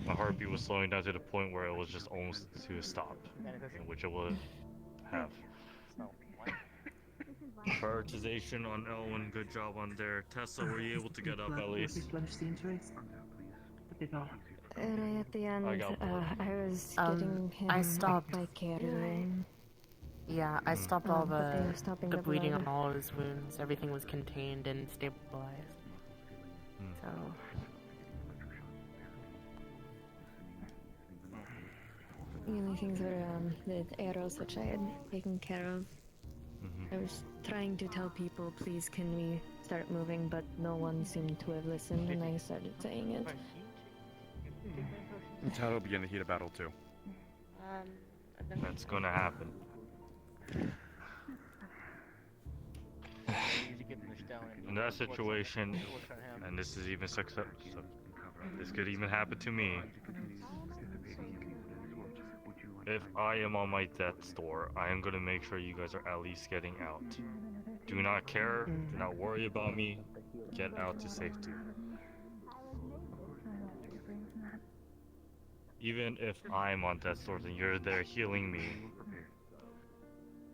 my heartbeat was slowing down to the point where it was just almost to a stop, which it would have. Prioritization on Elwyn, good job on there. Tessa, were you able to get up at least? Replenish the injuries. But did not. Right at the end, I got I was getting him I stopped. by carrying. Yeah, I stopped all but they were stopping the the bleeding blood. on all his wounds. Everything was contained and stabilized. So The only things were the arrows which I had taken care of. I was trying to tell people, please can we start moving, but no one seemed to have listened, and I started saying it. That's how it'll be in the heat of battle too. That's gonna happen. In that situation, and this is even this could even happen to me. If I am on my death's door, I am gonna make sure you guys are at least getting out. Do not care, do not worry about me, get out to safety. Even if I'm on death's door and you're there healing me,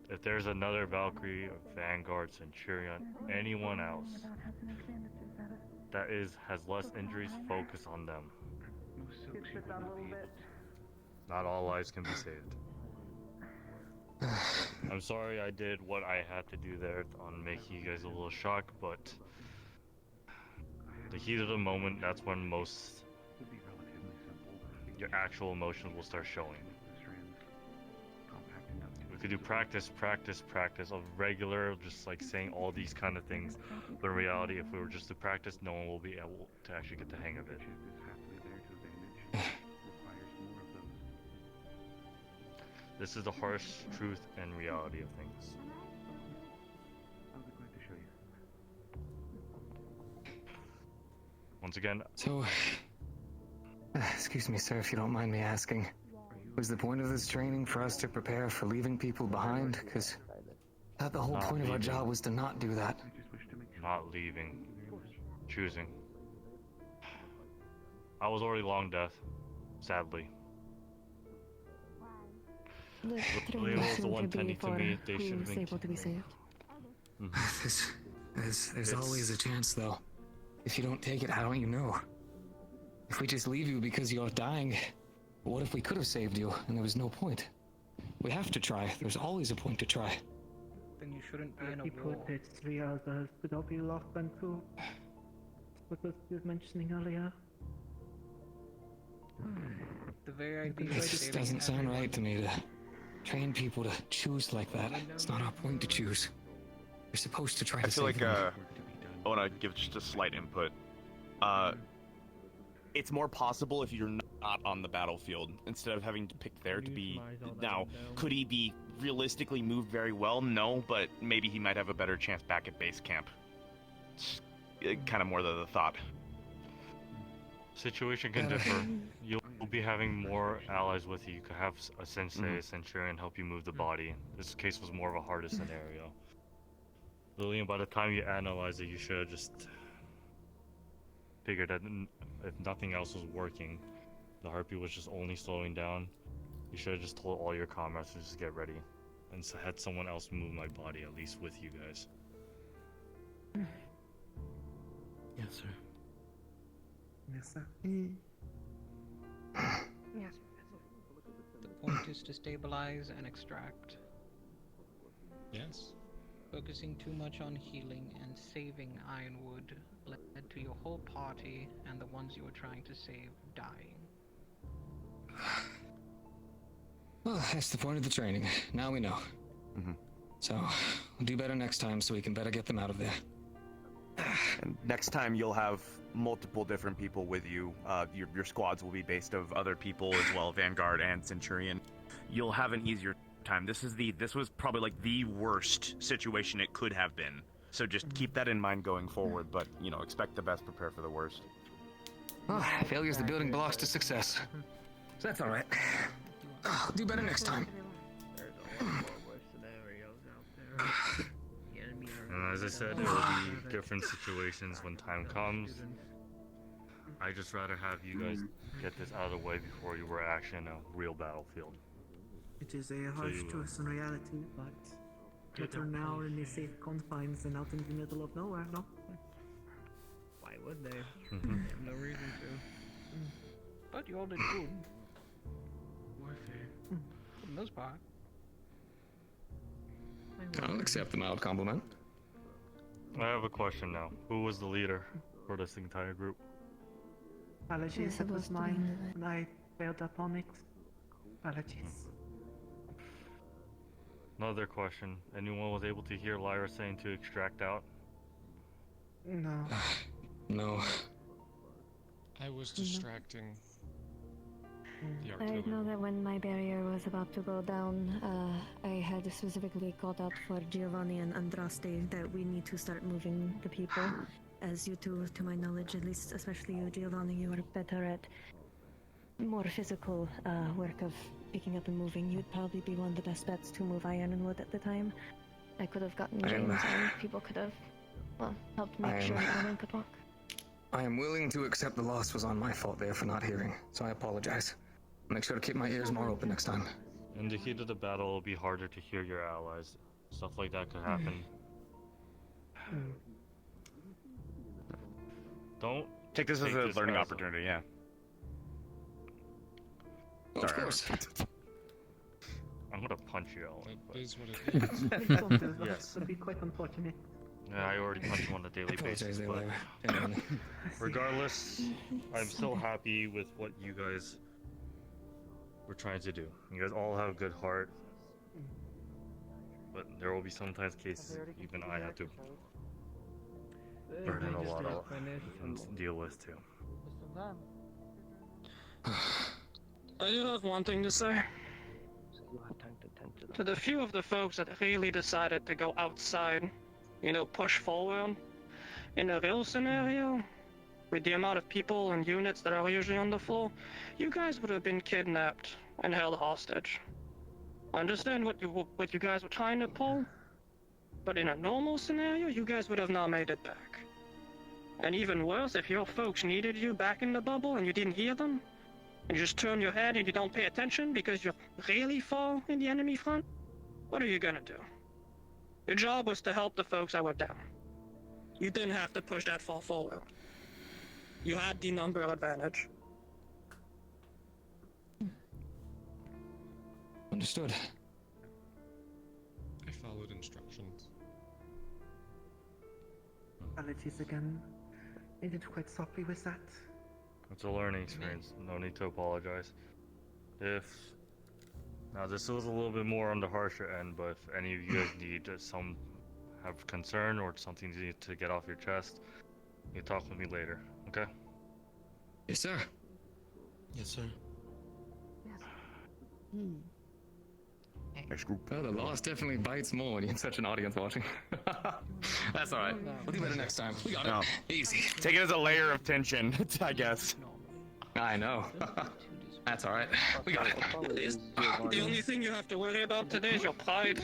if there's another Valkyrie, Vanguard, Centurion, anyone else that has less injuries, focus on them. Not all lives can be saved. I'm sorry I did what I had to do there on making you guys a little shocked, but the heat of the moment, that's when most your actual emotions will start showing. With could do practice of regular, just like saying all these kind of things. But in reality, if we were just to practice, no one will be able to actually get the hang of it. This is the harsh truth and reality of things. Once again. So, excuse me, sir, if you don't mind me asking, was the point of this training for us to prepare for leaving people behind? Because I thought the whole point of our job was to not do that. Not leaving. Choosing. I was already long death, sadly. The Leo was the one tending to me. They should have been able to be saved. There's always a chance, though. If you don't take it, how don't you know? If we just leave you because you're dying, what if we could have saved you and there was no point? We have to try. There's always a point to try. Then you shouldn't be in a He war. put it 3 others could all be lost and too. What was you mentioning earlier? The very idea It of just saving doesn't sound everyone. right to me to train people to choose like that. It's not our point to choose. We're supposed to try I to feel save like them. I want to give just a slight input. It's more possible if you're not on the battlefield instead of having to pick there to be. Now, could he be realistically moved very well? No, but maybe he might have a better chance back at base camp. It's kind of more the thought. Situation can differ. You'll be having more allies with you. You could have a sensei, a centurion help you move the body. This case was more of a harder scenario. Lillian, by the time you analyze it, you should have just figured that if nothing else was working, the heartbeat was just only slowing down. You should have just told all your comrades to just get ready and had someone else move my body, at least with you guys. Yes, sir. Yes, sir. Yes. The point is to stabilize and extract. Yes. Focusing too much on healing and saving Ironwood led to your whole party and the ones you were trying to save dying. Well, that's the point of the training. Now we know. So, we'll do better next time so we can better get them out of there. And next time you'll have multiple different people with you. Your squads will be based of other people as well, Vanguard and Centurion. You'll have an easier time. This was probably like the worst situation it could have been. So just keep that in mind going forward, but expect the best, prepare for the worst. Well, failure's the building blocks to success. So that's alright. I'll do better next time. And as I said, there will be different situations when time comes. I'd just rather have you guys get this out of the way before you were actually in a real battlefield. It is a harsh truth and reality, but better now in the safe confines than out in the middle of nowhere, no? Why would they? They have no reason to. But you all did good. For the most part. I'll accept the mild compliment. I have a question now. Who was the leader for this entire group? Apologies, it was mine when I failed upon it. Apologies. Another question. Anyone was able to hear Lyra saying to extract out? No. No. I was distracting the I artillery. know that when my barrier was about to go down, I had specifically called out for Giovanni and Andraste that we need to start moving the people. As you two, to my knowledge, at least, especially you, Giovanni, you are better at more physical work of picking up and moving. You'd probably be one of the best bets to move Ironwood at the time. I could have gotten James and people could have, well, helped make sure everyone could walk. I am willing to accept the loss was on my fault there for not hearing, so I apologize. Make sure to keep my ears more open next time. In the heat of the battle, it'll be harder to hear your allies. Stuff like that could happen. Don't take this as a learning opportunity, yeah. Of course. I'm gonna punch you, Ellen. That is what it is. Yes. Would be quite unfortunate. Yeah, I already punch you on a daily basis, but regardless, I'm still happy with what you guys were trying to do. You guys all have a good heart. there will be sometimes cases even I have to burden a lot of and deal with too. I do have one thing to say. To the few of the folks that really decided to go outside, you know, push forward, in a real scenario, with the amount of people and units that are usually on the floor, you guys would have been kidnapped and held hostage. I understand what you guys were trying to pull, but in a normal scenario, you guys would have not made it back. And even worse, if your folks needed you back in the bubble and you didn't hear them, and you just turn your head and you don't pay attention because you're really far in the enemy front, what are you gonna do? Your job was to help the folks that were down. You didn't have to push that far forward. You had the number advantage. Understood. I followed instructions. Apologies again. I did quite soppy with that. It's a learning experience. No need to apologize. Now this was a little bit more on the harsher end, but if any of you guys need have concern or something you need to get off your chest, you talk with me later, okay? Yes, sir. Yes, sir. Next group. Well, the loss definitely bites more when you have such an audience watching. That's alright. We'll do better next time. We got it. Easy. Take it as a layer of tension, I guess. I know. That's alright. We got it. The only thing you have to worry about today is your pride.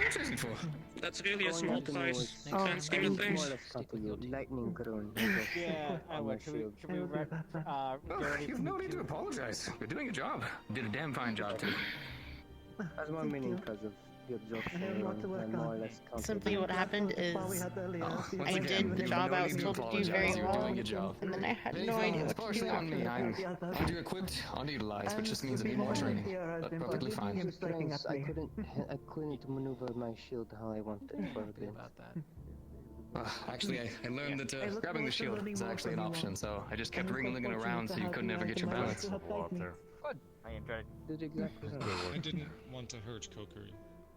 That's really a small price in the grand scheme of things. Yeah, I would. Should we You have no need to apologize. You're doing a job. You did a damn fine job, too. That's my meaning because of the absorption and more or less Simply what happened is I did the job I was told to do very well, and then I had no idea what to do on me. after. I'm under-equipped, underutilized, which just means I need more training. But perfectly fine. I couldn't maneuver my shield how I wanted for a bit. Actually, I learned that grabbing the shield is actually an option, so I just kept wriggling it around so you couldn't ever get your balance. I enjoyed it. I didn't want to hurt Kokiri.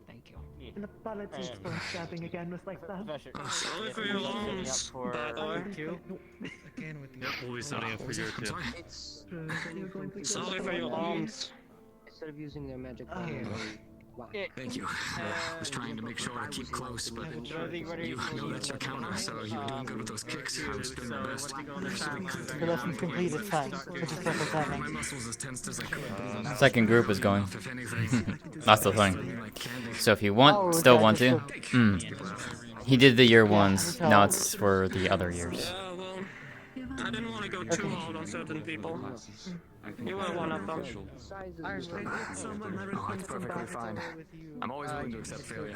Thank you. And apologies for stabbing again with like that. Sorry for your lungs, by the way. Yep, we'll be sending it for you too. Sorry for your arms. Instead of using their magic Thank you. I was trying to make sure to keep close, but you know that's your counter, so you were doing good with those kicks. I was doing my best. The lesson's complete, it's time. Which is perfect timing. My muscles as tensed as I could. Second group is going. That's the thing. So if you still want to. He did the year ones. Now it's for the other years. I didn't want to go too hard on certain people. You were one of them. Oh, it's perfectly fine. I'm always willing to accept failure.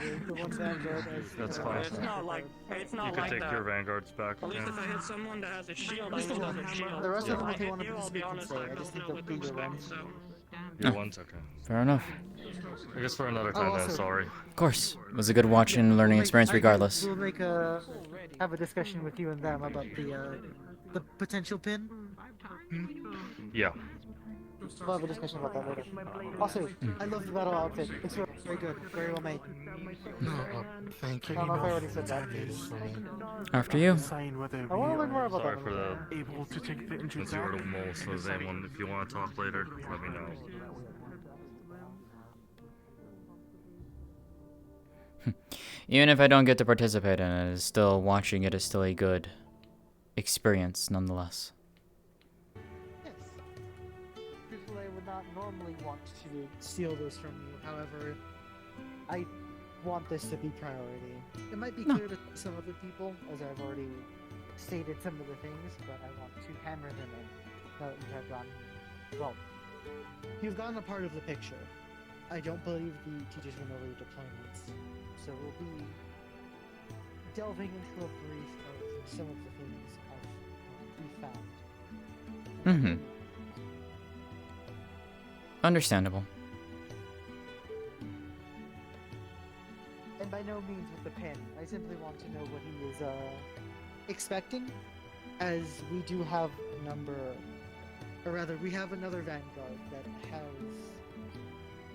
That's fine. It's not like You can take your vanguards back. At least if I hit someone that has a shield, I know there's a shield. The rest of them, if you want you, to I'll be honest, I I don't just know need to what to do your expect, ones. so... Your one's okay. Fair enough. I guess for another time then, sorry. Of course. It was a good watch and learning experience regardless. We'll have a discussion with you and them about the potential pin. Yeah. We'll have a discussion about that later. Also, I love the battle outfit. It's very good, very well made. No, thank you. I don't know if I already said that. After you. I want to learn more about Sorry that. for the... Able to take the injured Since you were the most of anyone, if you want to talk later, let me know. Even if I don't get to participate in it, still watching it is still a good experience nonetheless. Yes. People I would not normally want to steal this from you. However, I want this to be priority. It might be clear to some other people, as I've already stated some of the things, but I want to hammer them in. Now that you have gotten, well, you've gotten a part of the picture. I don't believe the teachers went over the deployments, so we'll be delving into a brief of some of the things we found. Understandable. And by no means with the pin. I simply want to know what he was expecting, as we do have a number, or rather, we have another Vanguard that has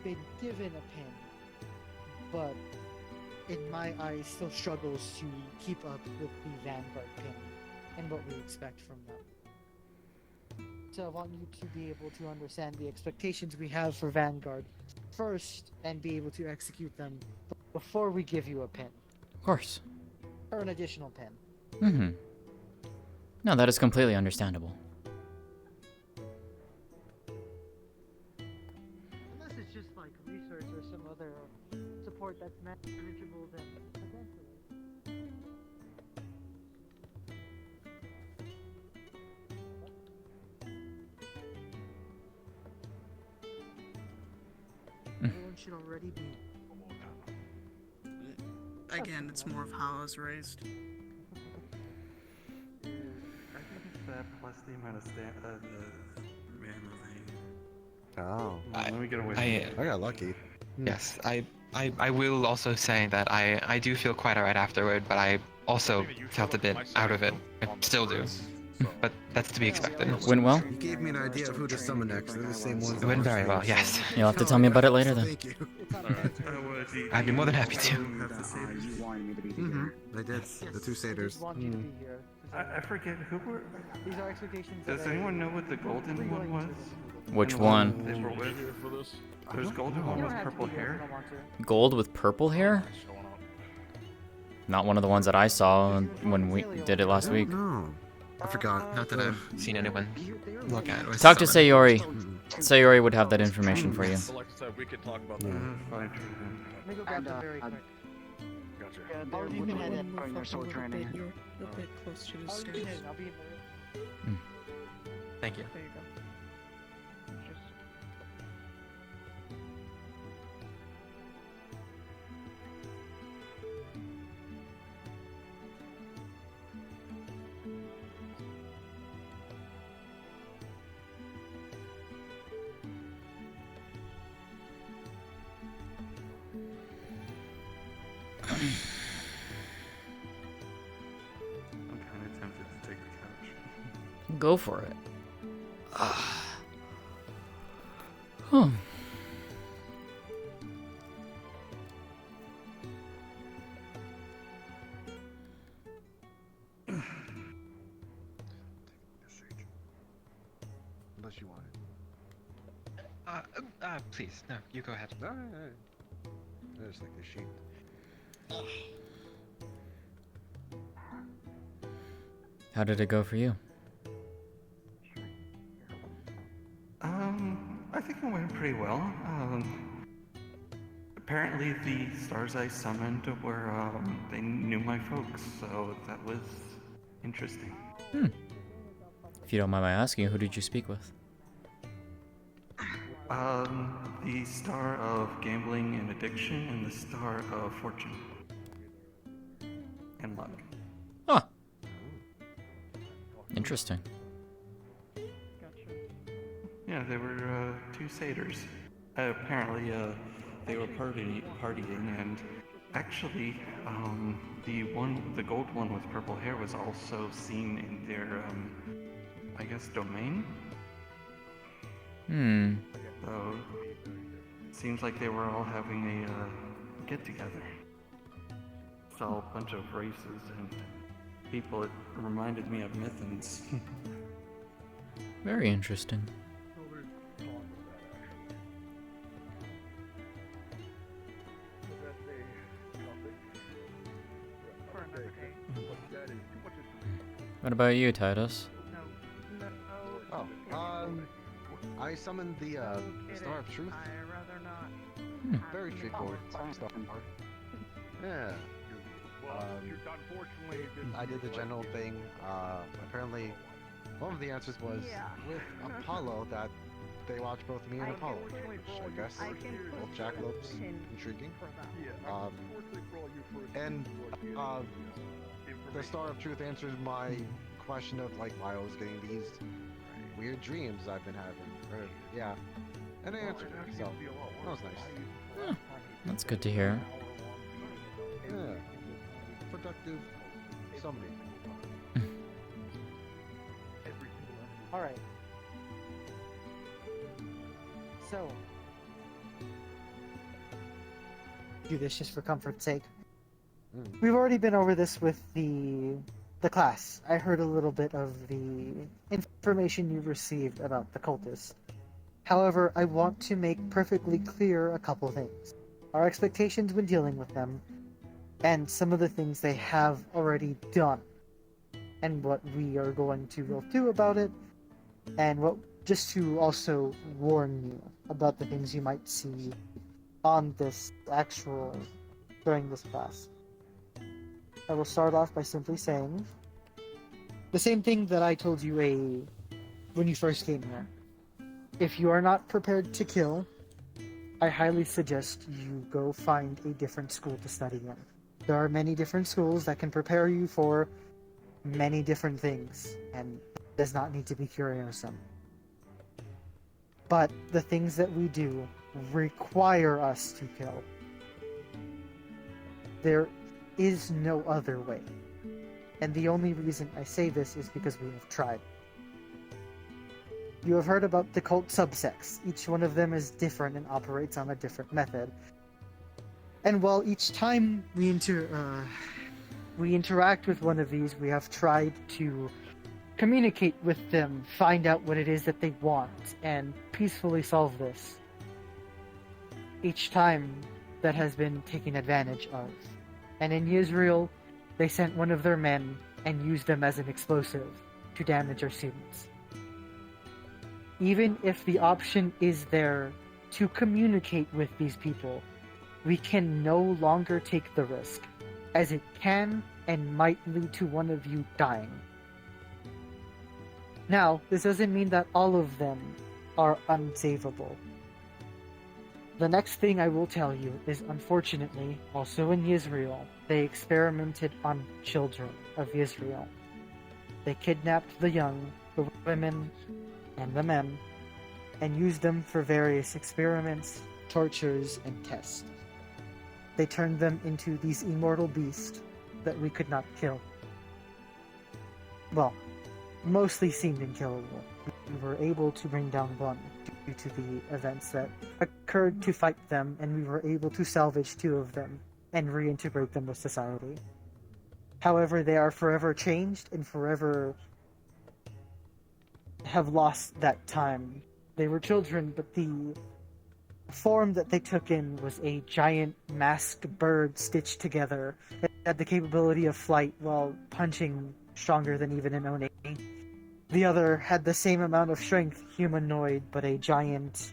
been given a pin, but in my eyes, still struggles to keep up with the Vanguard pin and what we expect from them. So I want you to be able to understand the expectations we have for Vanguard first and be able to execute them before we give you a pin. Of course. Or an additional pin. Mm-hmm. No, that is completely understandable. Unless it's just like research or some other support that's manageable, then potentially. Everyone should already be. Again, it's more of how I was raised. I think it's that plus the amount of Oh. Let me get away. I got lucky. Yes, I will also say that I do feel quite alright afterward, but I also felt a bit out of it. I still do. But that's to be expected. Went well? You gave me an idea of who to summon next. They're the same ones. It went very well, yes. You'll have to tell me about it later then. Thank you. I'd be more than happy to. They did. The two satyrs. I forget who were. These are expectations. Does anyone know what the golden one was? Which And one? They were with. There's golden one with purple hair. Gold with purple hair? Not one of the ones that I saw when we did it last week. No. I forgot. Not that I've seen anyone look at or Talk to summon. Sayori. Sayori would have that information for you. We could talk about that. Let me go grab them very quick. Gotcha. I'll leave them at it. You're a bit close to the stairs. I'll be in the room. Thank you. There you go. I'm kind of tempted to take the couch. Go for it. Huh. Unless you want it. Please, no, you go ahead. Alright. I just like this sheet. How did it go for you? I think it went pretty well. Apparently the stars I summoned were, they knew my folks, so that was interesting. If you don't mind my asking, who did you speak with? The star of gambling and addiction and the star of fortune. And luck. Huh. Interesting. Yeah, they were, two satyrs. Apparently, they were partying, and actually, the gold one with purple hair was also seen in their, I guess, domain? So, seems like they were all having a get-together. Saw a bunch of races and people. It reminded me of Mythans. Very interesting. What about you, Titus? Oh, I summoned the Star of Truth. Very straightforward stuff. Yeah. I did the general thing. Apparently, one of the answers was with Apollo that they watched both me and Apollo, which I guess both jackalopes intriguing. And the Star of Truth answers my question of like why I was getting these weird dreams I've been having. Yeah, and it answered it, so that was nice. That's good to hear. Yeah, productive summoning. Alright. So, do this just for comfort's sake. We've already been over this with the class. I heard a little bit of the information you received about the cultists. However, I want to make perfectly clear a couple things. Our expectations when dealing with them, and some of the things they have already done, and what we are going to go do about it, and what just to also warn you about the things you might see on this during this class. I will start off by simply saying the same thing that I told you when you first came here. If you are not prepared to kill, I highly suggest you go find a different school to study in. There are many different schools that can prepare you for many different things, and it does not need to be Curiosum. But the things that we do require us to kill. There is no other way. And the only reason I say this is because we have tried. You have heard about the cult subsects. Each one of them is different and operates on a different method. And while each time we interact with one of these, we have tried to communicate with them, find out what it is that they want, and peacefully solve this. Each time that has been taken advantage of. And in Israel, they sent one of their men and used them as an explosive to damage our students. Even if the option is there to communicate with these people, we can no longer take the risk, as it can and might lead to one of you dying. Now, this doesn't mean that all of them are unsavable. The next thing I will tell you is, unfortunately, also in Israel, they experimented on children of Israel. They kidnapped the young, the women, and the men, and used them for various experiments, tortures, and tests. They turned them into these immortal beasts that we could not kill. Well, mostly seemed unkillable. We were able to bring down one due to the events that occurred to fight them, and we were able to salvage 2 of them and reintegrate them with society. However, they are forever changed and forever have lost that time. They were children, but the form that they took in was a giant masked bird stitched together. It had the capability of flight while punching stronger than even an Oni. The other had the same amount of strength, humanoid, but a giant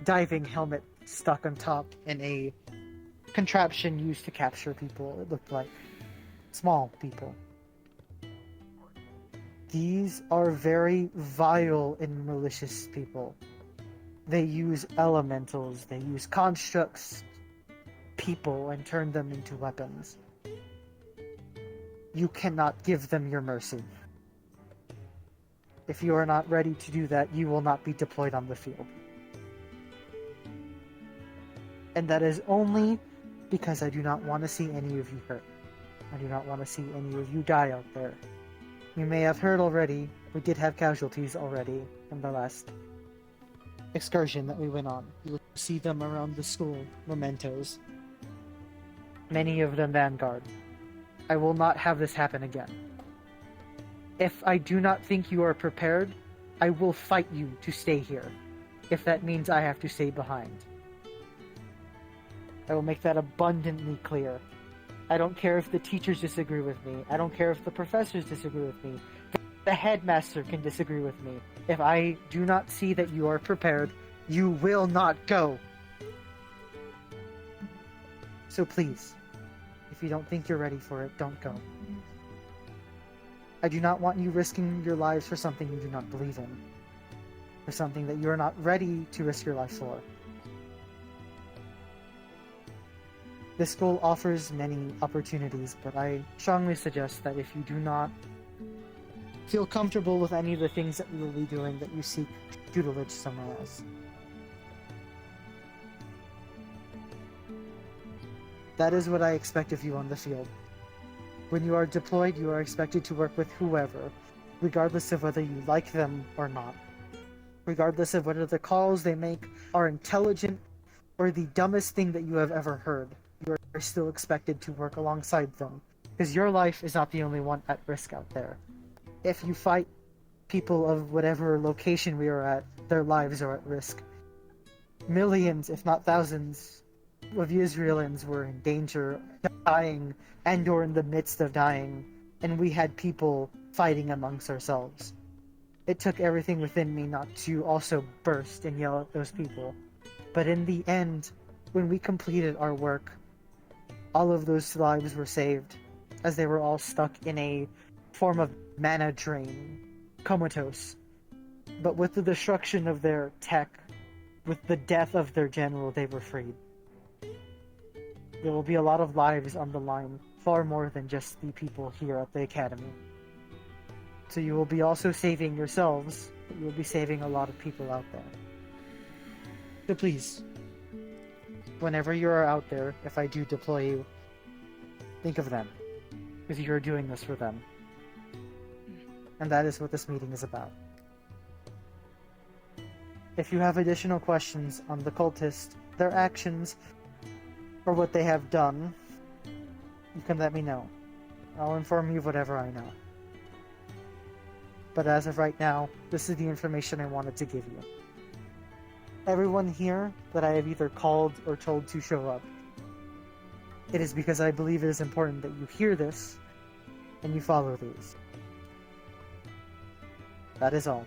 diving helmet stuck on top and a contraption used to capture people. It looked like small people. These are very vile and malicious people. They use elementals, they use constructs, people, and turn them into weapons. You cannot give them your mercy. If you are not ready to do that, you will not be deployed on the field. And that is only because I do not want to see any of you hurt. I do not want to see any of you die out there. You may have heard already, we did have casualties already in the last excursion that we went on. You will see them around the school, mementos. Many of them Vanguard. I will not have this happen again. If I do not think you are prepared, I will fight you to stay here, if that means I have to stay behind. I will make that abundantly clear. I don't care if the teachers disagree with me. I don't care if the professors disagree with me. The headmaster can disagree with me. If I do not see that you are prepared, you will not go. So please, if you don't think you're ready for it, don't go. I do not want you risking your lives for something you do not believe in. For something that you are not ready to risk your life for. This school offers many opportunities, but I strongly suggest that if you do not feel comfortable with any of the things that we will be doing, that you seek tutelage somewhere else. That is what I expect of you on the field. When you are deployed, you are expected to work with whoever, regardless of whether you like them or not. Regardless of whether the calls they make are intelligent or the dumbest thing that you have ever heard. You are are still expected to work alongside them, because your life is not the only one at risk out there. If you fight people of whatever location we are at, their lives are at risk. Millions, if not thousands, of Israelis were in danger, dying, and or in the midst of dying, and we had people fighting amongst ourselves. It took everything within me not to also burst and yell at those people. But in the end, when we completed our work, all of those lives were saved, as they were all stuck in a form of mana drain, comatose. But with the destruction of their tech, with the death of their general, they were freed. There will be a lot of lives on the line, far more than just the people here at the Academy. So you will be also saving yourselves, but you will be saving a lot of people out there. So please, whenever you are out there, if I do deploy you, think of them, because you are doing this for them. And that is what this meeting is about. If you have additional questions on the cultists, their actions, or what they have done, you can let me know. I'll inform you of whatever I know. But as of right now, this is the information I wanted to give you. Everyone here that I have either called or told to show up, it is because I believe it is important that you hear this and you follow these. That is all.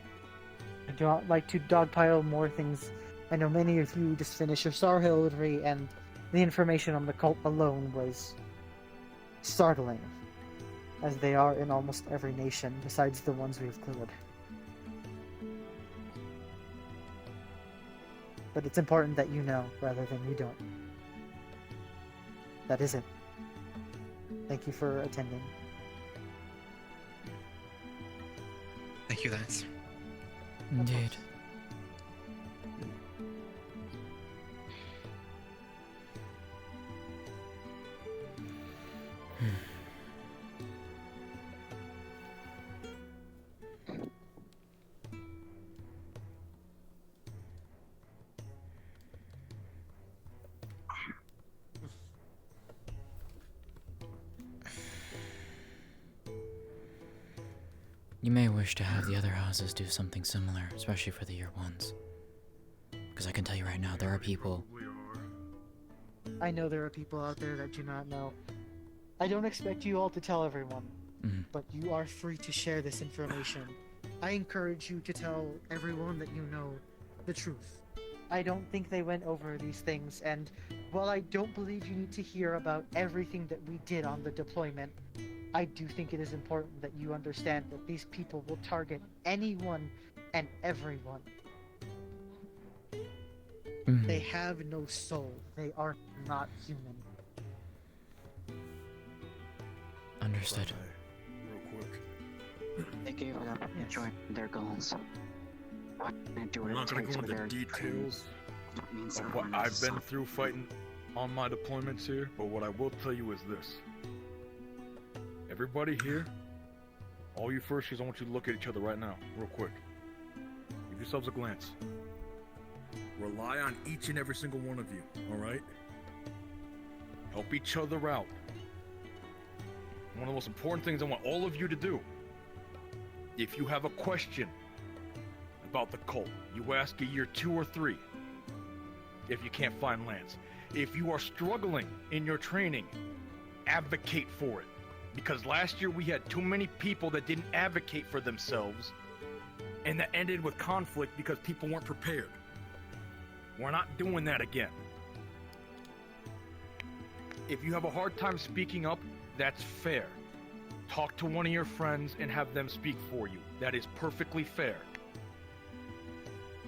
I do not like to dogpile more things. I know many of you just finished your Star Heraldry, and the information on the cult alone was startling, as they are in almost every nation besides the ones we've cleared. But it's important that you know rather than you don't. That is it. Thank you for attending. Thank you, Lance. Indeed. You may wish to have the other houses do something similar, especially for the year ones. Because I can tell you right now, there are people. I know there are people out there that do not know. I don't expect you all to tell everyone, but you are free to share this information. I encourage you to tell everyone that you know the truth. I don't think they went over these things, and while I don't believe you need to hear about everything that we did on the deployment, I do think it is important that you understand that these people will target anyone and everyone. They have no soul. They are not human. Understood. Real quick. They gave up and joined their goals. What they do I'm not gonna go into details of what I've been through fighting on my deployments here, but what I will tell you is this. Everybody here, all you first, I want you to look at each other right now, real quick. Give yourselves a glance. Rely on each and every single one of you, alright? Help each other out. One of the most important things I want all of you to do, if you have a question about the cult, you ask a year 2 or 3, if you can't find Lance. If you are struggling in your training, advocate for it. Because last year we had too many people that didn't advocate for themselves, and that ended with conflict because people weren't prepared. We're not doing that again. If you have a hard time speaking up, that's fair. Talk to one of your friends and have them speak for you. That is perfectly fair.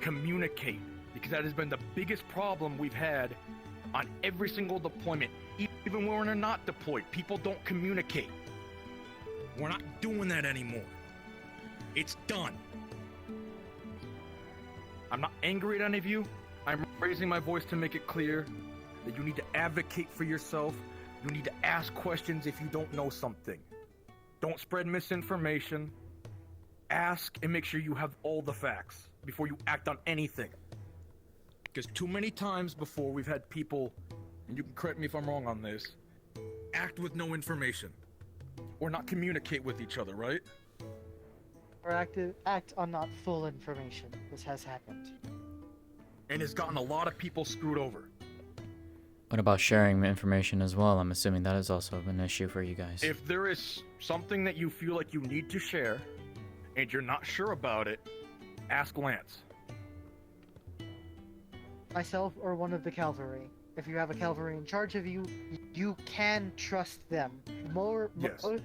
Communicate, because that has been the biggest problem we've had on every single deployment. Even when we're not deployed, people don't communicate. We're not doing that anymore. It's done. I'm not angry at any of you. I'm raising my voice to make it clear that you need to advocate for yourself. You need to ask questions if you don't know something. Don't spread misinformation. Ask and make sure you have all the facts before you act on anything. Because too many times before we've had people and you can correct me if I'm wrong on this, act with no information. Or not communicate with each other, right? Or act on not full information. This has happened. And it's gotten a lot of people screwed over. What about sharing information as well? I'm assuming that is also an issue for you guys. If there is something that you feel like you need to share, and you're not sure about it, ask Lance. Myself or one of the cavalry. If you have a cavalry in charge of you, you can trust them.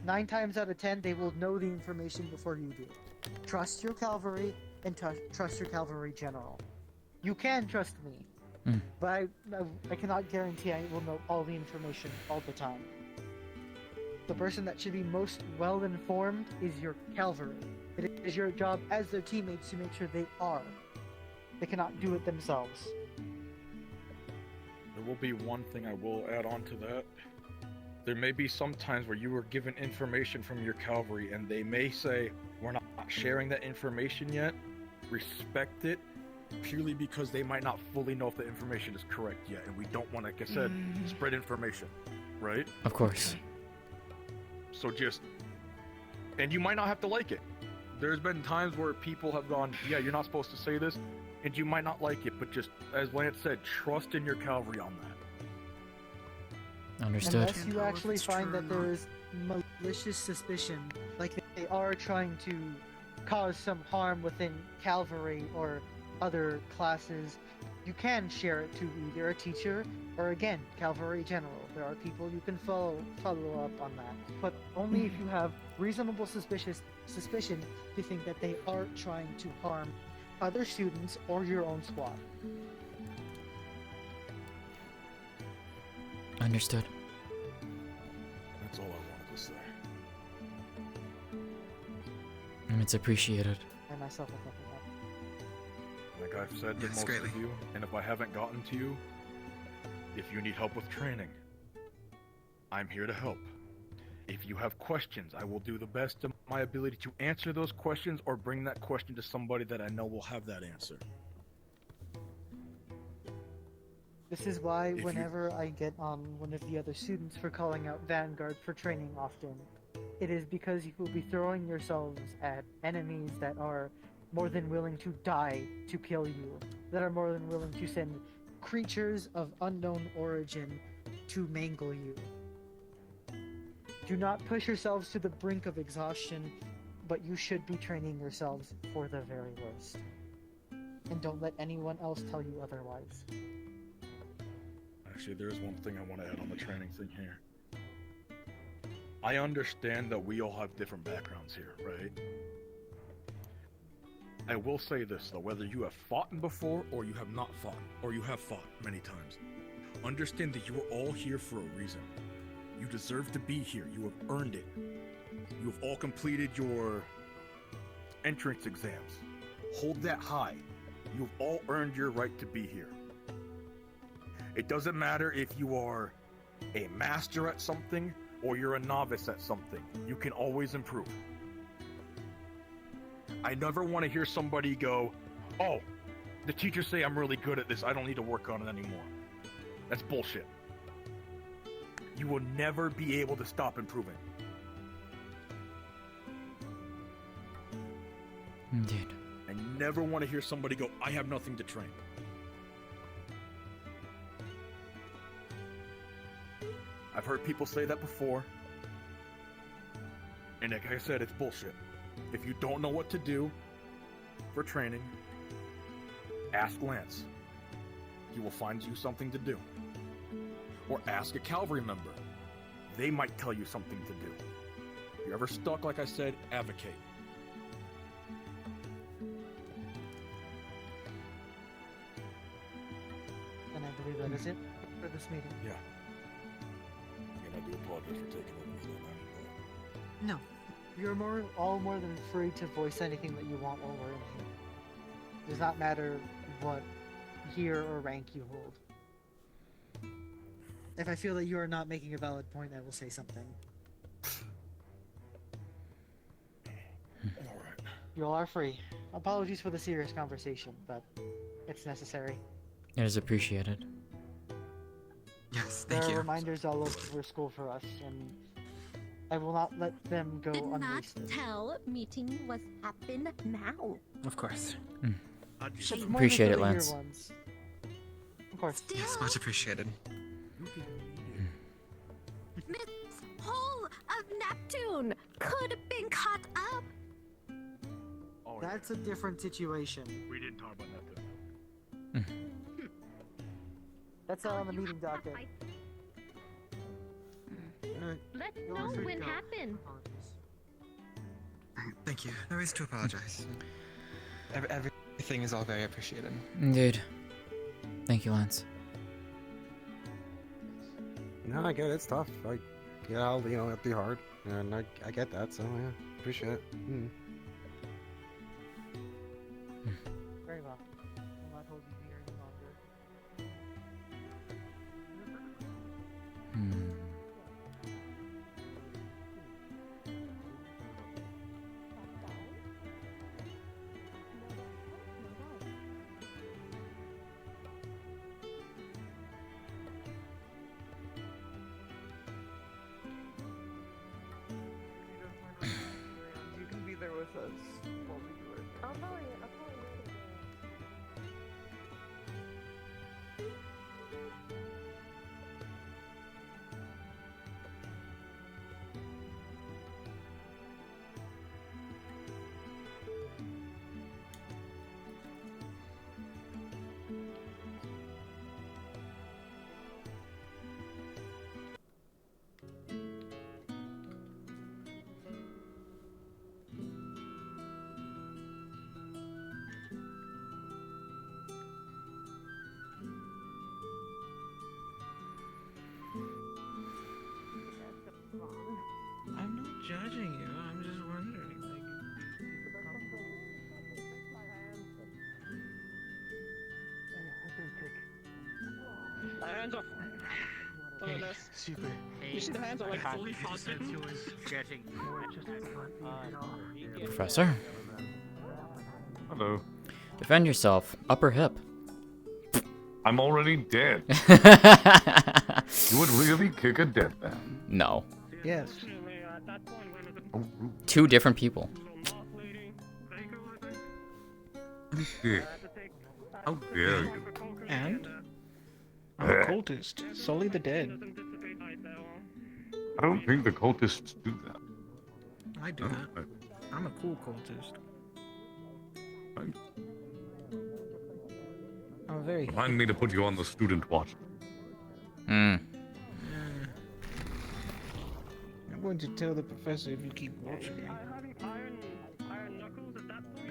9 times out of 10, they will know the information before you do. Trust your cavalry and trust your cavalry general. You can trust me, but I cannot guarantee I will know all the information all the time. The person that should be most well informed is your cavalry. It is your job as their teammates to make sure they are. They cannot do it themselves. There will be one thing I will add on to that. There may be some times where you are given information from your cavalry and they may say, we're not sharing that information yet. Respect it, purely because they might not fully know if the information is correct yet. And we don't want, like I said, spread information, right? Of course. So and you might not have to like it. There's been times where people have gone, yeah, you're not supposed to say this, and you might not like it, but just, as Lance said, trust in your cavalry on that. Understood. Unless you actually find that there is malicious suspicion, like they are trying to cause some harm within cavalry or other classes, you can share it to either a teacher or, again, cavalry general. There are people you can follow up on that, but only if you have reasonable suspicion to think that they are trying to harm other students or your own squad. Understood. That's all I wanted to say. And it's appreciated. I myself have nothing Like I've said to most of you, and if I haven't gotten to you, if you need help with training, I'm here to help. If you have questions, I will do the best of my ability to answer those questions or bring that question to somebody that I know will have that answer. This is why whenever I get on one of the other students for calling out Vanguard for training often, it is because you will be throwing yourselves at enemies that are more than willing to die to kill you, that are more than willing to send creatures of unknown origin to mangle you. Do not push yourselves to the brink of exhaustion, but you should be training yourselves for the very worst. And don't let anyone else tell you otherwise. Actually, there is one thing I want to add on the training thing here. I understand that we all have different backgrounds here, right? I will say this though, whether you have fought before or you have not fought, or you have fought many times, understand that you are all here for a reason. You deserve to be here. You have earned it. You have all completed your entrance exams. Hold that high. You have all earned your right to be here. It doesn't matter if you are a master at something or you're a novice at something. You can always improve. I never want to hear somebody go, oh, the teachers say I'm really good at this, I don't need to work on it anymore. That's bullshit. You will never be able to stop improving. Indeed. I never want to hear somebody go, I have nothing to train. I've heard people say that before. And like I said, it's bullshit. If you don't know what to do for training, ask Lance. He will find you something to do. Or ask a cavalry member. They might tell you something to do. If you're ever stuck, like I said, advocate. And I believe that is it for this meeting. Yeah. And I do apologize for taking over that. No. You're all more than free to voice anything that you want while we're in here. It does not matter what year or rank you hold. If I feel that you are not making a valid point, I will say something. Alright. You all are free. Apologies for the serious conversation, but it's necessary. It is appreciated. Yes, There thank are you. reminders all over school for us, and I will not let them go Did not unwasted. tell meeting was happen now. Of course. It's more Appreciate for it, the year Lance. ones. Of course. Yes, much appreciated. Miss Hole of Neptune could have been caught up. That's a different situation. We didn't talk about that though. That's not on the meeting docket. Let's know when happened. Thank you. No reason to apologize. Everything is all very appreciated. Indeed. Thank you, Lance. No, I get it. It's tough. It'll be hard, and I get that. So yeah, appreciate it. Very well. I'll not hold you here any longer. You can be there with us while we do it. I'll probably I'm not judging you. I'm just wondering, My hands are. Look at this. Super. You see the hands are like fully frostbitten? Professor? Hello. Defend yourself. Upper hip. I'm already dead. You would really kick a dead man? No. Yes. Two different people. How dare you? And? I'm a cultist. Sully the dead. I don't think the cultists do that. I do that. I'm a cool cultist. I'm a very... Remind me to put you on the student watch. I'm going to tell the professor if you keep watching me.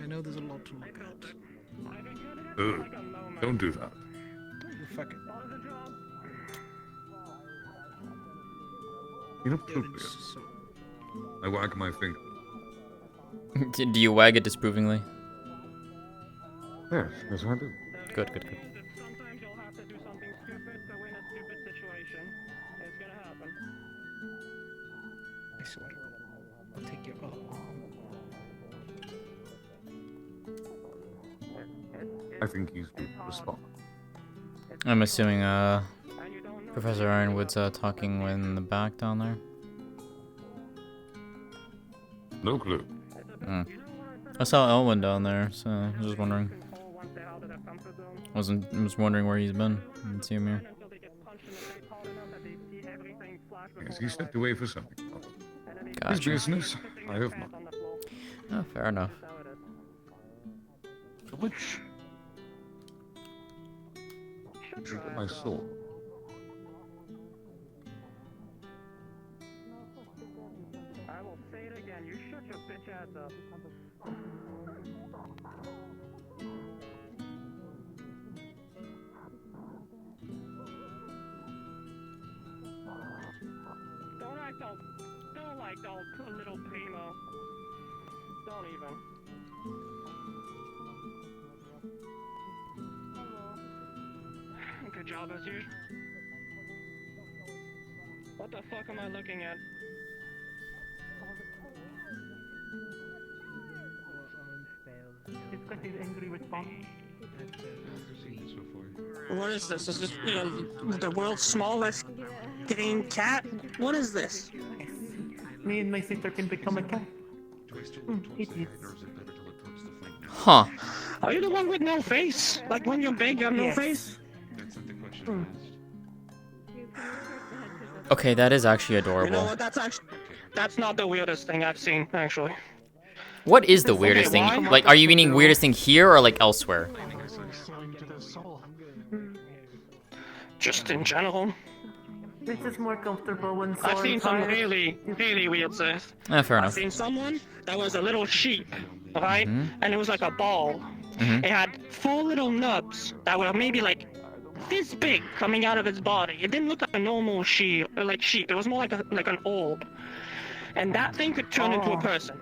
I know there's a lot to look at. Don't do that. You fucking... Inappropriate. I wag my finger. Do you wag it disapprovingly? Yes, yes I do. Good, good, good. Sometimes you'll have to do something stupid to win a stupid situation. It's gonna happen. I swear to God, I'll take your I think he's due to respond. I'm assuming Professor Ironwood's talking in the back down there. No clue. I saw Elwyn down there, so I was just wondering. I was wondering where he's been. I didn't see him here. Yes, he stepped away for something. His Gotcha. business, I have not. Oh, fair enough. Which? Drink of my soul. I will say it again. You shut your bitch ass up. Don't like all a little primo. Don't even. Good job as usual. What the fuck am I looking at? It's got his angry response. What is this? Is this the world's smallest green cat? What is this? Me and my sister can become a cat. It is. Huh. Are you the one with no face? Like when you're big, you have no Yes. face? Okay, that is actually adorable. You know what? That's not the weirdest thing I've seen, actually. What is the weirdest thing? why? Like, are you meaning weirdest thing here or like elsewhere? Just in general. This is more comfortable when I've seen some tired. really weird stuff. Fair I've enough. seen someone that was a little sheep, right? And it was like a ball. Mhm. It had 4 little nubs that were maybe like this big coming out of its body. It didn't look like a normal sheep. It was more like an orb. And that thing could turn into a person.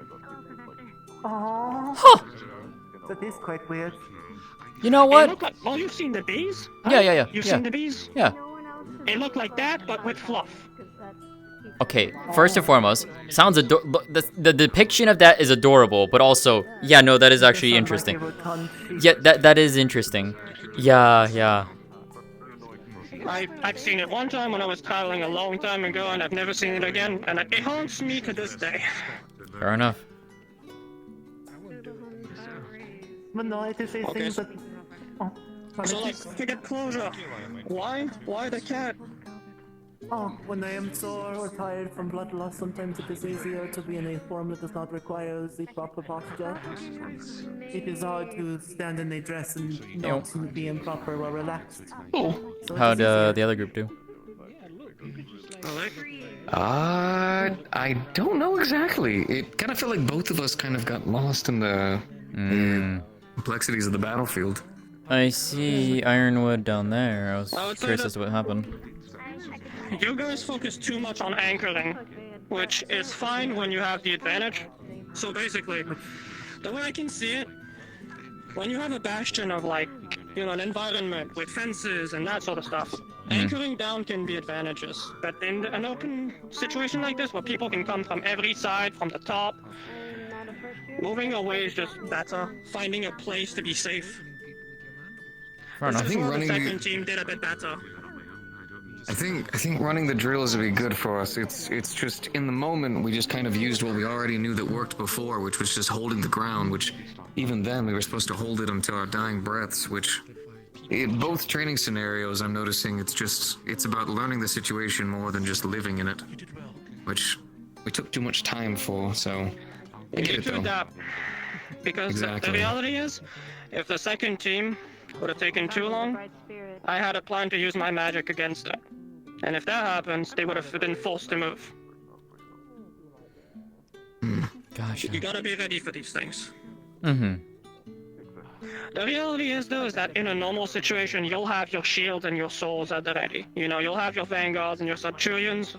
Aww. Huh. That is quite weird. You know It what? looked like, oh, you've seen the bees? Yeah. You've yeah. seen the bees? Yeah. It looked like that, but with fluff. Okay, first and foremost, sounds the depiction of that is adorable, but also, yeah, no, that is actually interesting. Yeah, that is interesting. Yeah. I've seen it one time when I was traveling a long time ago, and I've never seen it again, and it haunts me to this day. Fair enough. But no, it is a Okay, thing so- that... Oh, So, like, to get closure, why the cat? Oh, when I am sore or tired from blood loss, sometimes it is easier to be in a form that does not require the proper posture. It is hard to stand in a dress and not be improper or relaxed. So it How'd is easier. the other group do? I don't know exactly. It kind of felt like both of us kind of got lost in the complexities of the battlefield. I see Ironwood down there. I was I would say curious that- as to what happened. You guys focus too much on anchoring, which is fine when you have the advantage. So basically, the way I can see it, when you have a bastion of like, an environment with fences and that sort of stuff, anchoring down can be advantageous. But in an open situation like this, where people can come from every side, from the top, moving away is just better. Finding a place to be safe. Fair enough. This is where the second team did a bit better. I think running the drills would be good for us. It's just in the moment we just kind of used what we already knew that worked before, which was just holding the ground. Which even then we were supposed to hold it until our dying breaths. Which in both training scenarios, I'm noticing it's about learning the situation more than just living in it, which we took too much time for. So I You get need it to though. adapt. Because Exactly. the reality is, if the second team would have taken too long, I had a plan to use my magic against it. And if that happens, they would have been forced to move. Gotcha. You gotta be ready for these things. Mm-hmm. The reality is, though, is that in a normal situation, you'll have your shields and your swords at the ready. You'll have your vanguards and your centurions,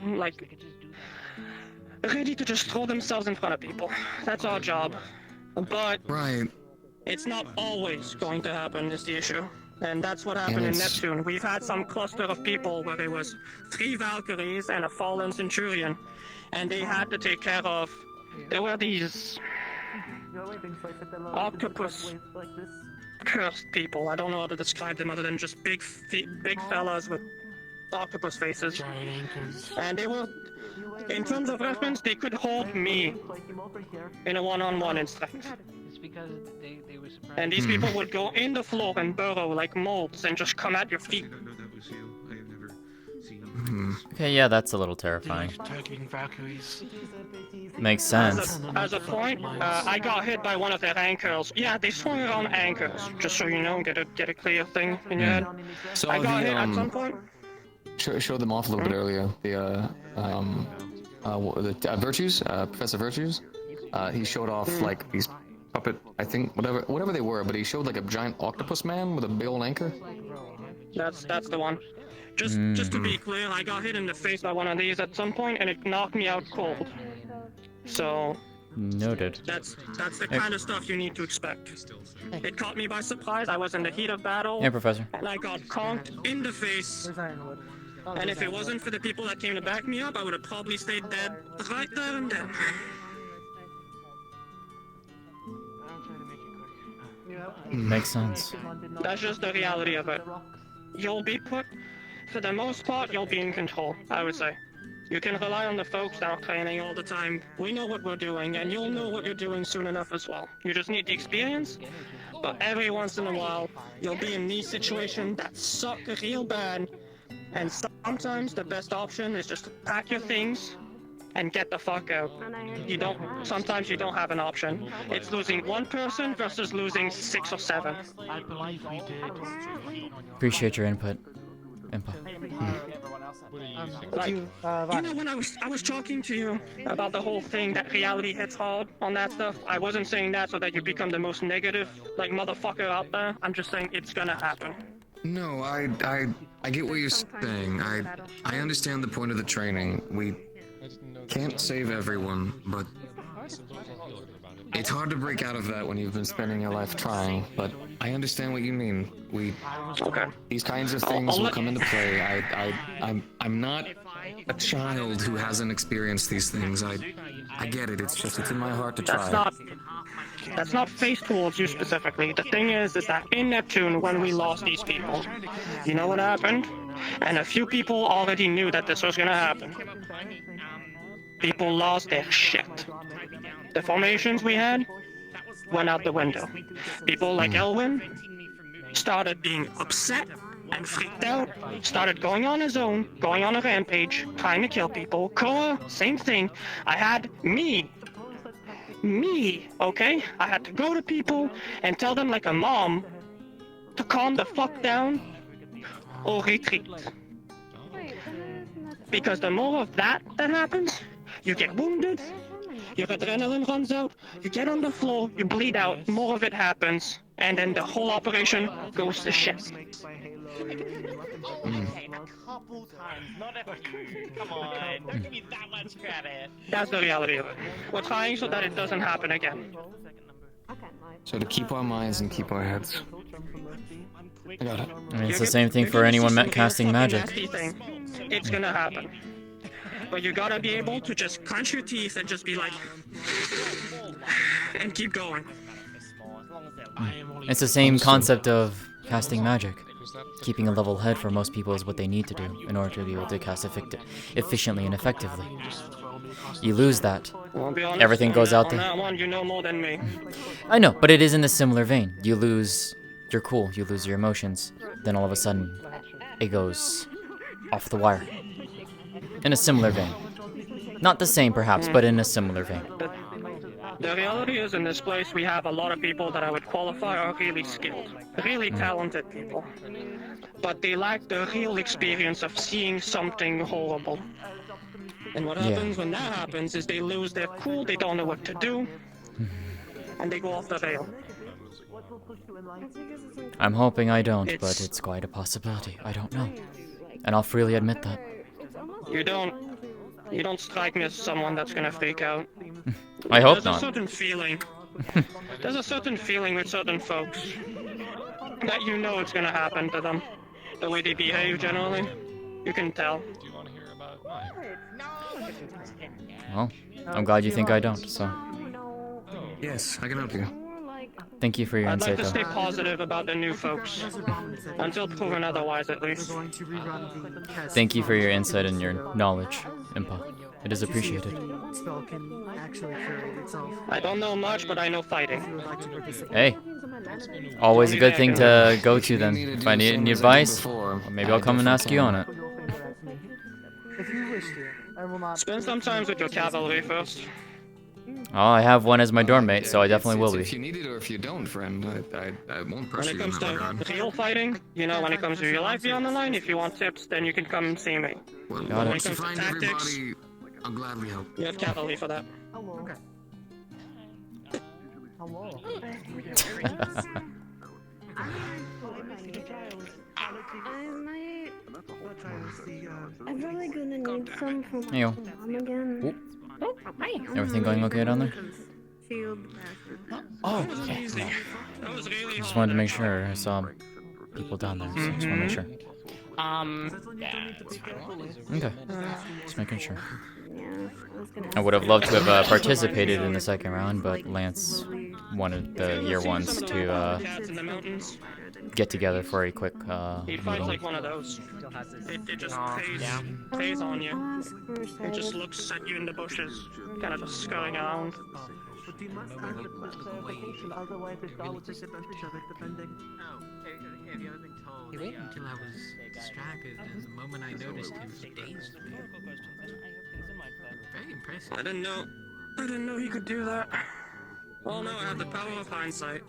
ready to just throw themselves in front of people. That's our job. But Right. it's not always going to happen, is the issue. And that's what happened in it's- Neptune. We've had some cluster of people where it was 3 Valkyries and a fallen Centurion. And they had to take care of... There were these octopus cursed people. I don't know how to describe them other than just big fellas with octopus faces. And they were... In terms of reference, they could hold me in a one-on-one instant. It's because they were surprised. And these people would go in the floor and burrow like moles and just come at your feet. Okay, yeah, that's a little terrifying. Targeting Valkyries. Makes sense. As a point, I got hit by one of their anchors. Yeah, they swung around anchors, just so you know, get a clear thing in your head. So I got hit at some point. Showed them off a little bit earlier. The Virtues, Professor Virtues. He showed off like these puppet, I think, whatever they were, but he showed like a giant octopus man with a big old anchor. That's the one. Just to be clear, I got hit in the face by one of these at some point, and it knocked me out cold. So Noted. that's the kind of stuff you need to expect. It caught me by surprise. I was in the heat of battle. Yeah, Professor. And I got conked in the face. And if it wasn't for the people that came to back me up, I would have probably stayed dead right there and then. Makes sense. That's just the reality of it. You'll be put, for the most part, you'll be in control, I would say. You can rely on the folks that are training all the time. We know what we're doing, and you'll know what you're doing soon enough as well. You just need the experience, but every once in a while, you'll be in these situations that suck real bad, and sometimes the best option is just to pack your things and get the fuck out. Sometimes you don't have an option. It's losing one person versus losing 6 or 7. Appreciate your input. Like, you know, when I was talking to you about the whole thing that reality hits hard on that stuff, I wasn't saying that so that you become the most negative, like, motherfucker out there. I'm just saying it's gonna happen. No, I get what you're saying. I understand the point of the training. We can't save everyone, but it's hard to break out of that when you've been spending your life trying. But I understand what you mean. These kinds of things will come into play. I'm not a child who hasn't experienced these things. I get it. It's in my heart to try. That's not faced towards you specifically. The thing is that in Neptune, when we lost these people, you know what happened? And a few people already knew that this was gonna happen. People lost their shit. The formations we had went out the window. People like Elwin started being upset and freaked out, started going on his own, going on a rampage, trying to kill people. Koa, same thing. I had me, okay? I had to go to people and tell them like a mom to calm the fuck down or retreat. Because the more of that happens, you get wounded, your adrenaline runs out, you get on the floor, you bleed out, more of it happens, and then the whole operation goes to shit. A couple times, not a few. Come on, don't give me that much credit. That's the reality of it. We're trying so that it doesn't happen again. So to keep our minds and keep our heads. I got it. I mean, it's the same thing for anyone casting magic. It's gonna happen. But you gotta be able to just clench your teeth and just be like, and keep going. It's the same concept of casting magic. Keeping a level head for most people is what they need to do in order to be able to cast efficiently and effectively. You lose that, everything goes out On there. that one, you know more than me. I know, but it is in a similar vein. You lose your cool, you lose your emotions, then all of a sudden, it goes off the wire. In a similar vein. Not the same, perhaps, but in a similar vein. The reality is, in this place, we have a lot of people that I would qualify are really skilled, really talented people. But they lack the real experience of seeing something horrible. And what happens when that happens is they lose their cool, they don't know what to do, and they go off the rail. I'm hoping I don't, but it's quite a possibility. I don't know. And I'll freely admit that. You don't strike me as someone that's gonna freak out. I hope There's not. a certain feeling. There's a certain feeling with certain folks that you know it's gonna happen to them. The way they behave generally, you can tell. Well, I'm glad you think I don't, so. Yes, I can help you. Thank you for your I'd like insight, to though. stay positive about the new folks. Until proven otherwise, at least. Thank you for your insight and your knowledge, Impa. It is appreciated. I don't know much, but I know fighting. Hey, always a good thing to go to then. If I need any advice, maybe I'll come and ask you on it. If you wish to, I will not. Spend some time with your cavalry first. Oh, I have one as my dorm mate, so I definitely will If be. you need it or if you don't, friend, I won't When pressure it you in comes that to regard. real fighting, you know, when it comes to your life beyond the line, if you want tips, then you can come and see me. Well, Got it. When it once you comes to find tactics, everybody, I'll gladly help. you have cavalry for that. Hello. Hello. I'm probably gonna need some for my Heyo. mom again. Oh, everything going okay down there? Oh, okay. Just wanted to make sure. I saw people down there, so I just want to make sure. Okay, just making sure. I would have loved to have participated in the second round, but Lance wanted the year ones to Cats in the mountains. get together for a quick He finds meeting. like one of those. It just pays on you. It just looks at you in the bushes, kind of just scurrying around. But you must ask the clarification, otherwise the dog will take advantage of it, depending. Have you ever been told? He waited until I was distracted, and the moment I noticed him, he dazed me. Very impressive. I didn't know he could do that. Well, no, I have the power of hindsight.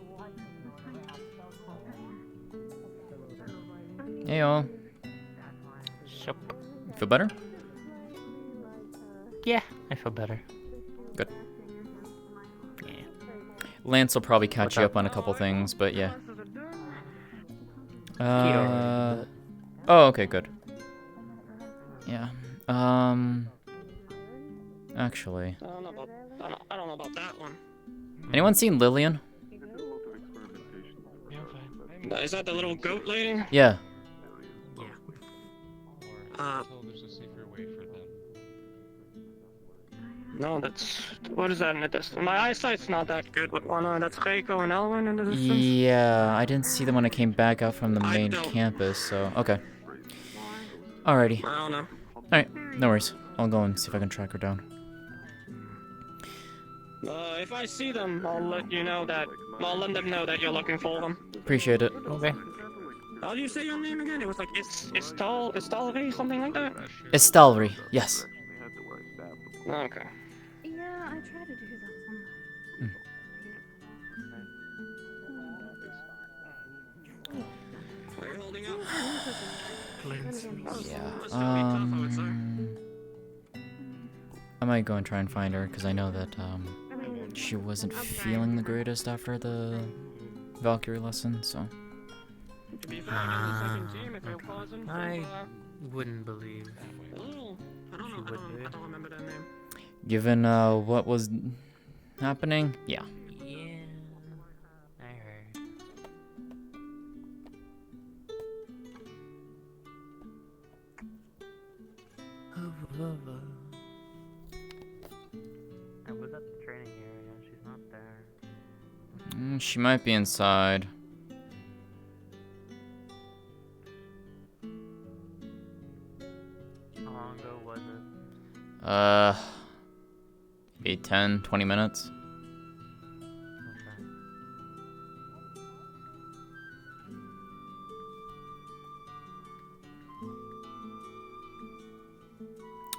Hey y'all. Sup? Feel better? Yeah, I feel better. Good. Lance will probably catch you up on a couple things, but yeah. Oh, okay, good. Yeah. Actually. I don't know about that one. Anyone seen Lillian? Is that the little goat lady? Yeah. No, that's... What is that in the distance? My eyesight's not that good with one eye. That's Reiko and Elwin in the distance? Yeah, I didn't see them when I came back out from the main campus, so... Okay. Alrighty. I don't know. Alright, no worries. I'll go and see if I can track her down. If I see them, I'll let you know that... I'll let them know that you're looking for them. Appreciate it. Okay. How do you say your name again? It was like Istalrí, something like that? Istalrí, yes. Okay. Yeah, I try to do that Are you holding up? Yeah. I might go and try and find her, because I know that, she wasn't feeling the greatest after the Valkyrie lesson, so... I wouldn't believe she would do it. Given, what was happening? Yeah. Yeah, I heard. I was at the training area. She's not there. She might be inside. How long ago was it? Maybe 10, 20 minutes.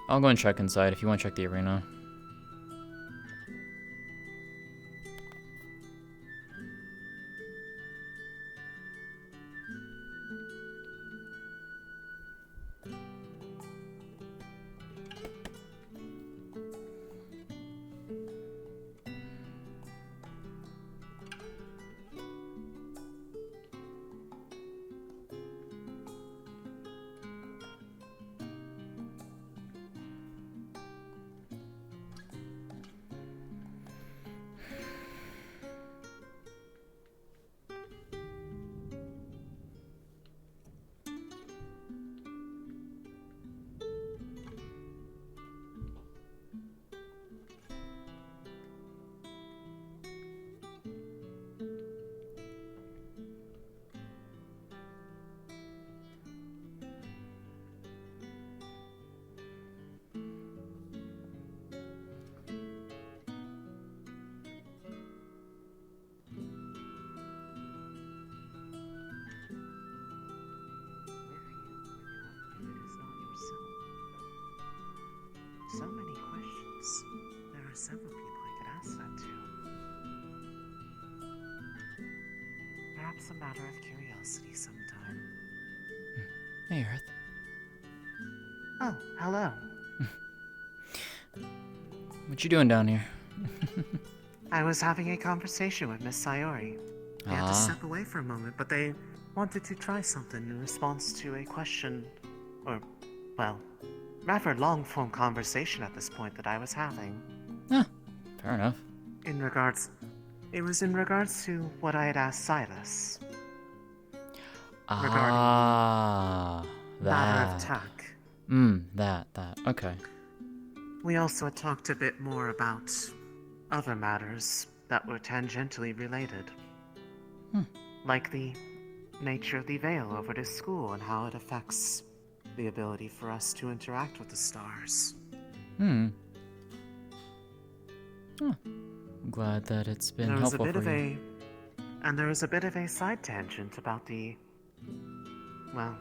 I'll go and check inside if you want to check the arena. So many questions. There are several people I could ask that to. Perhaps a matter of curiosity sometime. Hey, Earth. Oh, hello. What you doing down here? I was having a conversation with Miss Sayori. They had to step away for a moment, but they wanted to try something in response to a question, or, well, rather long-form conversation at this point that I was having. Fair enough. It was in regards to what I had asked Silas. Matter of tack. That. Okay. We also talked a bit more about other matters that were tangentially related. Hmm. Like the nature of the veil over this school and how it affects the ability for us to interact with the stars. Hmm. Huh. I'm glad that it's been There was helpful for you. And there was a bit of a side tangent about well,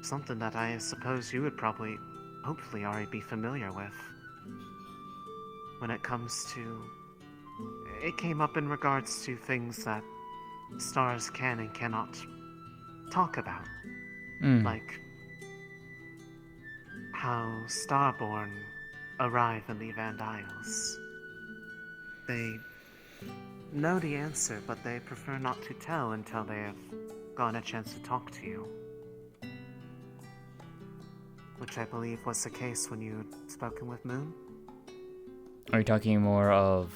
something that I suppose you would probably, hopefully already be familiar with. When it comes to... It came up in regards to things that stars can and cannot talk about. Like how Starborn arrive in the Vandiles. They know the answer, but they prefer not to tell until they have gotten a chance to talk to you. Which I believe was the case when you had spoken with Moon. Are you talking more of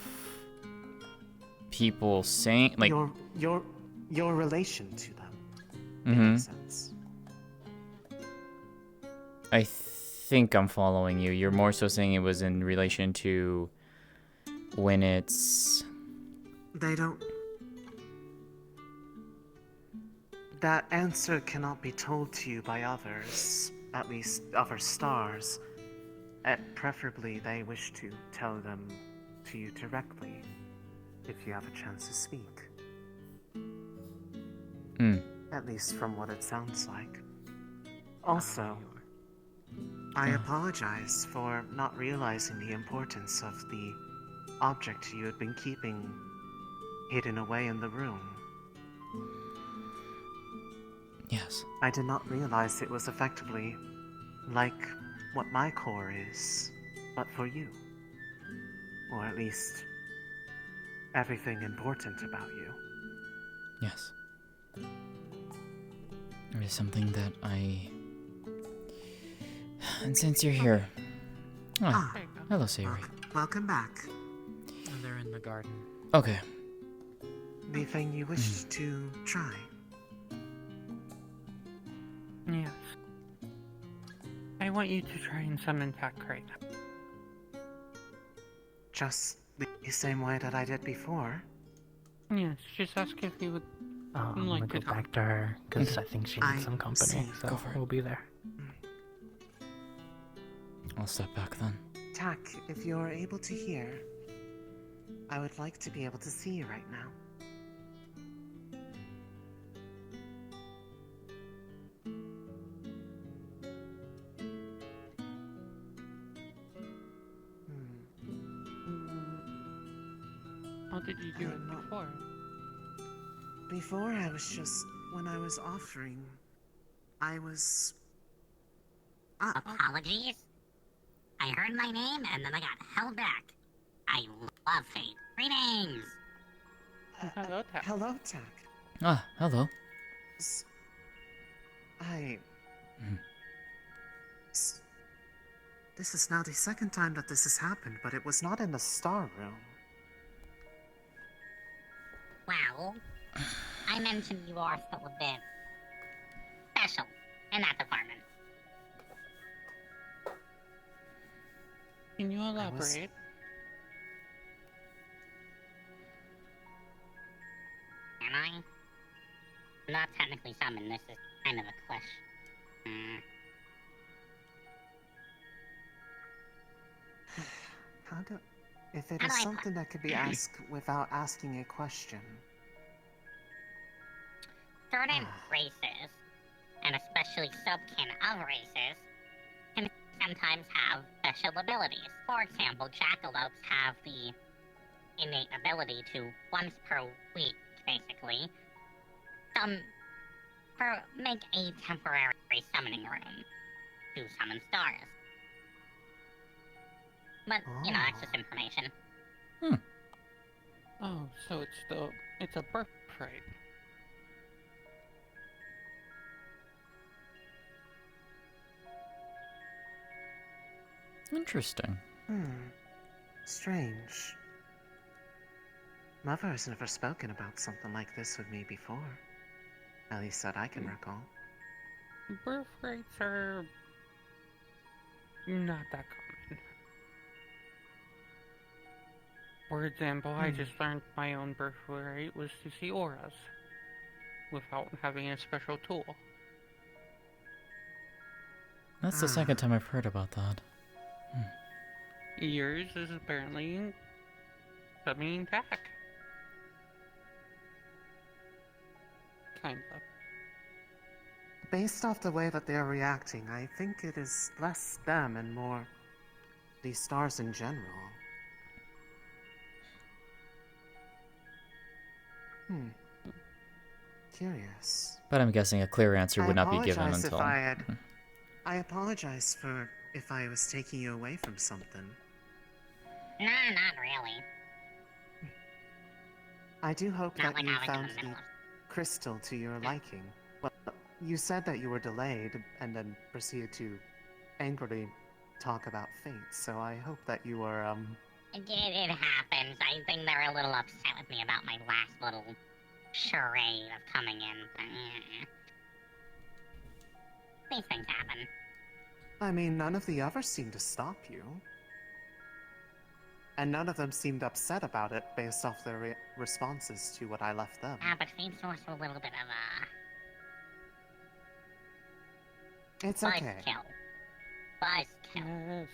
people saying, like... Your relation to them. Mm-hmm. Makes sense. I think I'm following you. You're more so saying it was in relation to when it's... They don't... That answer cannot be told to you by others, at least other stars. Preferably, they wish to tell them to you directly, if you have a chance to speak. At least from what it sounds like. Also, I apologize for not realizing the importance of the object you had been keeping hidden away in the room. Yes. I did not realize it was effectively like what my core is, but for you. Or at least, everything important about you. Yes. It is something that I... And since you're here... hello, Sayori. Welcome back. They're in the garden. Okay. Anything you wish to try? Yes. I want you to try and summon Takrate. Just the same way that I did before? Yes, just ask if you would I'm like gonna to go talk. back to her, because I think she needs some company, see. so Go for it. we'll be there. I'll step back then. Tak, if you're able to hear, I would like to be able to see you right now. How did you do it before? Before I was just... When I was offering, I was... Apologies? I heard my name and then I got held back. I love fate. Greetings! Hello, Tak. Hello, Tak. Ah, hello. This is now the second time that this has happened, but it was not in the star room. Well, I mentioned you are still a bit special in that department. Can you elaborate? Can I? I'm not technically summoned, this is kind of a question. If it is something that could be asked without asking a question. Certain races, and especially subkin of races, can sometimes have special abilities. For example, jackalopes have the innate ability to, once per week, basically, make a temporary summoning room to summon stars. But, you know, that's just information. Oh, so it's a birthright. Interesting. Strange. Mother has never spoken about something like this with me before. At least that I can recall. Birthrights are not that common. For example, I Hmm. just learned my own birthright was to see auras without having a special tool. That's the second time I've heard about that. Yours is apparently coming back. Kind of. Based off the way that they're reacting, I think it is less them and more these stars in general. Curious. But I'm guessing a clear answer would not be given apologize until. If I apologize for if I was taking you away from something. Nah, not really. I do hope Not that like you I was in found the the middle crystal to your liking. Well, you said that you were delayed and then proceeded to angrily talk about fate, so I hope that you were, It happens. I think they're a little upset with me about my last little charade of coming in, but these things happen. I mean, none of the others seemed to stop you. And none of them seemed upset about it based off their responses to what I left them. Yeah, but Fate's also a little bit of a... It's okay. Buzzkill. Buzzkill. Yes.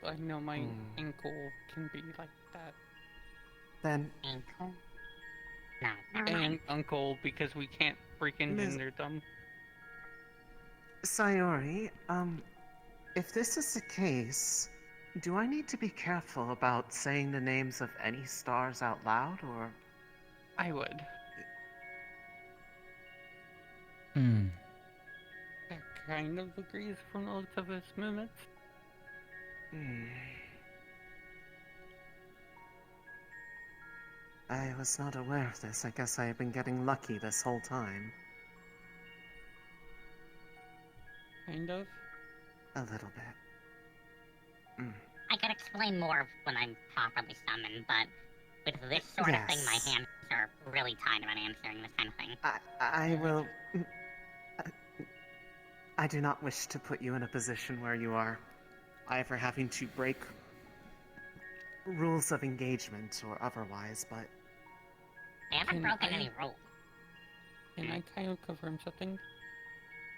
I know my ankle can be like that. Then... Ankle? No, never And mind. uncle, because we can't freaking Miss- gender them. Sayori, if this is the case, do I need to be careful about saying the names of any stars out loud, or...? I would. That kind of agrees from the looks of this movement. I was not aware of this. I guess I have been getting lucky this whole time. Kind of. A little bit. I could explain more when I'm properly summoned, but with this sort of thing, my hands are really tied about answering this kind of thing. I will... I do not wish to put you in a position where you are either having to break rules of engagement or otherwise, but... I haven't broken any rules. Can I kind of confirm something?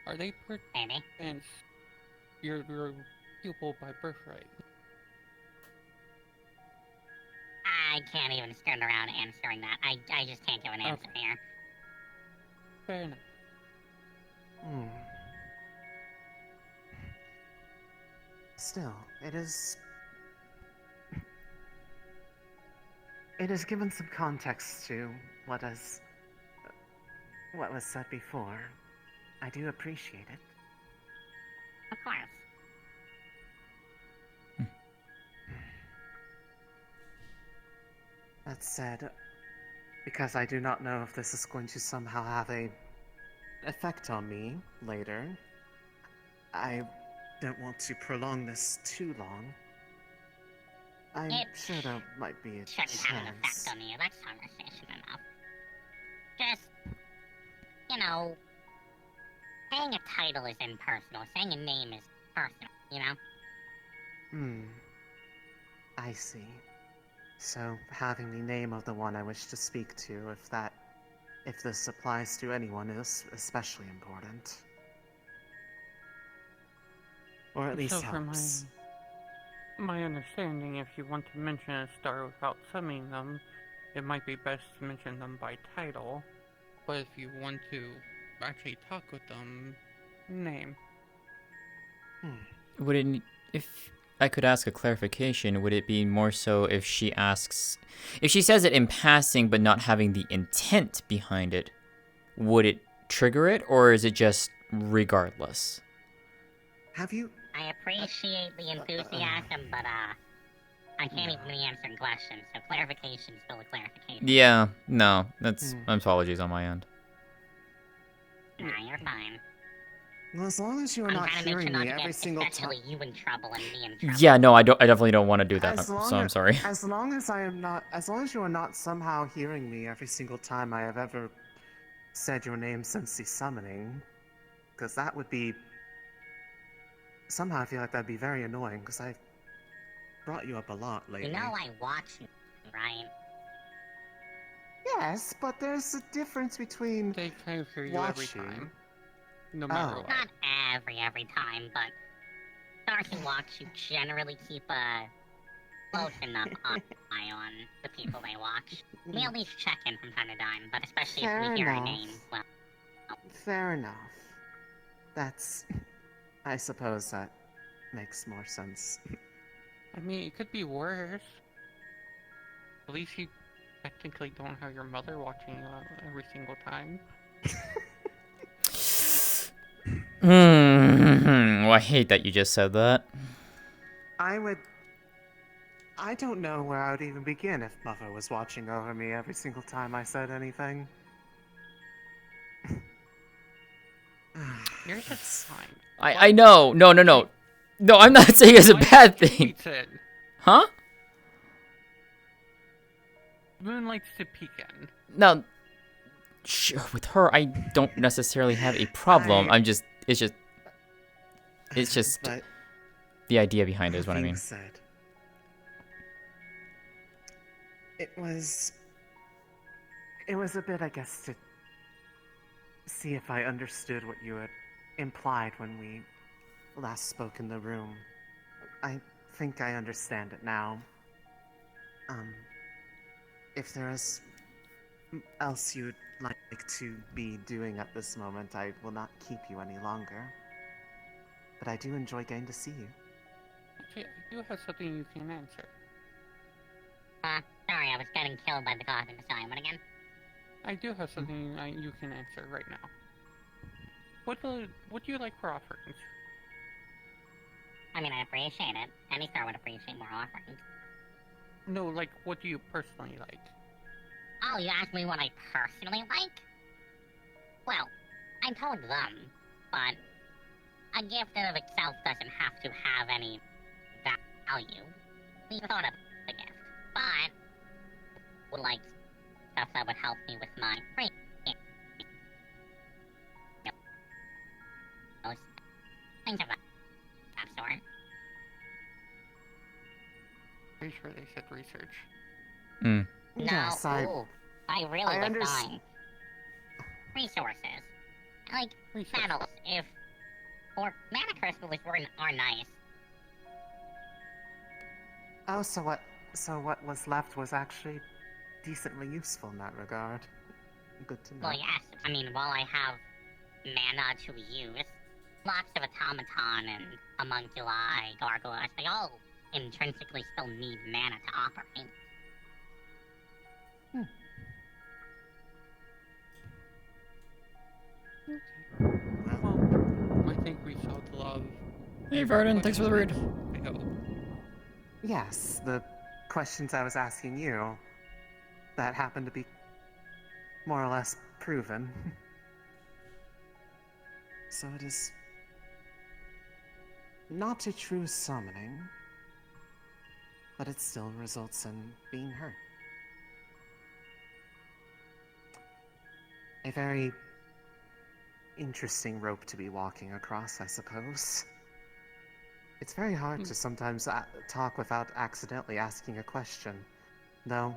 Are they Maybe. And your pupil by birthright? I can't even skirt around answering that. I just can't give an answer here. Fair enough. Still, it is... It has given some context to what was said before. I do appreciate it. Of course. That said, because I do not know if this is going to somehow have a effect on me later, I don't want to prolong this too long. I'm sure there might be a Shouldn't have an chance. effect on you. That's conversation enough. Just, you know, saying a title is impersonal. Saying a name is personal, you know? I see. So, having the name of the one I wish to speak to, if this applies to anyone, is especially important. Or at least So from helps. my understanding, if you want to mention a star without summoning them, it might be best to mention them by title. But if you want to actually talk with them, name. Would it, if I could ask a clarification, would it be more so if she says it in passing but not having the intent behind it, would it trigger it, or is it just regardless? Have you... I appreciate the enthusiasm, but, I can't even be answering questions, so clarification is still a clarification. Yeah, no, that's apologies on my end. Nah, you're fine. Well, as long as you are I'm not trying to make sure hearing not me to every get single time... especially you in trouble and me in trouble. Yeah, no, I definitely don't want to do that, so I'm as, sorry. As long as you are not somehow hearing me every single time I have ever said your name since the summoning, because that would be... Somehow I feel like that'd be very annoying, because I've brought you up a lot lately. You know I watch you right? Yes, but there's a difference between They kind of hear you every watching. time. No matter what. Not every time, but stars who watch you generally keep a close enough eye on the people they watch. We at least check in from time to time, but especially if Fair we hear a enough. name, well, Fair enough. That's... I suppose that makes more sense. I mean, it could be worse. At least you technically don't have your mother watching you every single time. Well, I hate that you just said that. I don't know where I would even begin if Mother was watching over me every single time I said anything. You're just fine. I know. No, I'm not saying it's a bad thing. Huh? Moon likes to peek in. No. Sure, with her, I don't necessarily have a problem. It's just But the idea behind it is what I being mean. said, it was a bit, I guess, to see if I understood what you had implied when we last spoke in the room. I think I understand it now. If there is else you'd like to be doing at this moment, I will not keep you any longer. But I do enjoy getting to see you. Actually, I do have something you can answer. sorry, I was getting killed by the cosmic design. What again? I do have something you can answer right now. What do you like for offerings? I mean, I appreciate it. Any star would appreciate more offerings. No, like, what do you personally like? Oh, you asked me what I personally like? Well, I told them, but a gift in of itself doesn't have to have any value. We thought of a gift, but would like stuff that would help me with my free. Those things of that sort. Pretty sure they said research. No, Yes, I really I was dying. Resources. Like, battles, or mana crystals are nice. Oh, so what was left was actually decently useful in that regard. Good to know. Well, yes, I mean, while I have mana to use, lots of automaton and homunculi, gargoyles, they all intrinsically still need mana to operate. Well, I think we saw the love. Hey, Vernon, thanks for the read. I hope. Yes, the questions I was asking you, that happened to be more or less proven. So it is not a true summoning, but it still results in being hurt. A very interesting rope to be walking across, I suppose. It's very hard to sometimes talk without accidentally asking a question, though.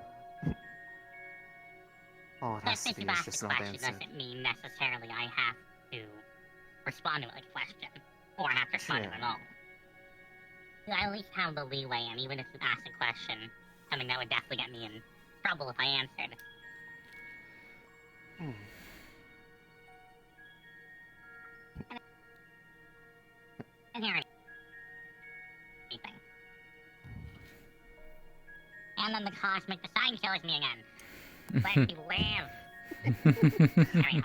All it has to be is just not answer. Doesn't mean necessarily I have to respond to a question, or have to respond to it at all. I at least have the leeway, and even if you ask a question, something that would definitely get me in trouble if I answered. And here anything. And then the cosmic design kills me again. Let me live. Carry on.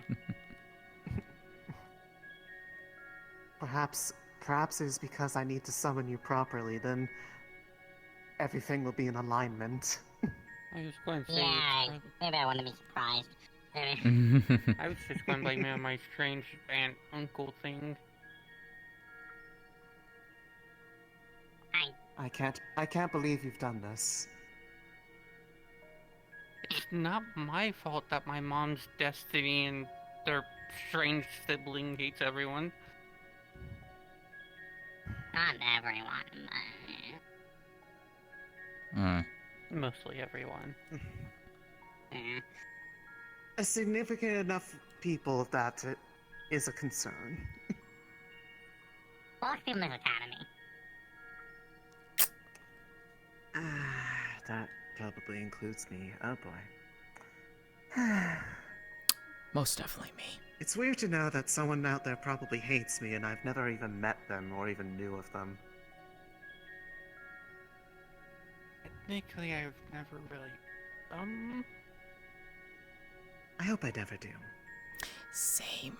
Perhaps it is because I need to summon you properly, then everything will be in alignment. I was going to say. Yeah, maybe I want to be surprised. I was just going to blame it on my strange aunt uncle thing. I can't believe you've done this. It's not my fault that my mom's destiny and their strange sibling hates everyone. Not everyone, but... Mostly everyone. A significant enough people that it is a concern. Blackfield's Academy. That probably includes me. Oh boy. Most definitely me. It's weird to know that someone out there probably hates me and I've never even met them or even knew of them. Technically, I've never really. I hope I never do. Same.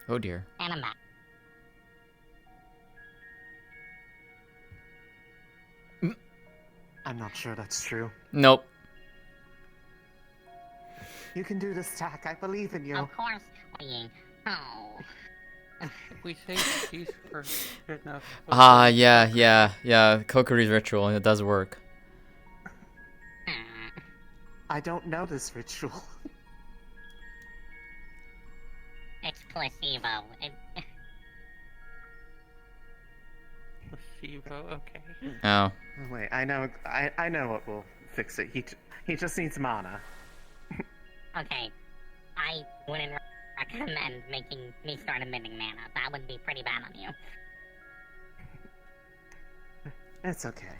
Oh dear. And I'm back. I'm not sure that's true. Nope. You can do this, Tak. I believe in you. Of course we... Oh. If we say she's first enough. Yeah. Kokori's ritual, it does work. I don't know this ritual. It's placebo. Placebo, okay. Oh. Wait, I know what will fix it. He just needs mana. Okay. I wouldn't recommend making me start emitting mana. That would be pretty bad on you. It's okay.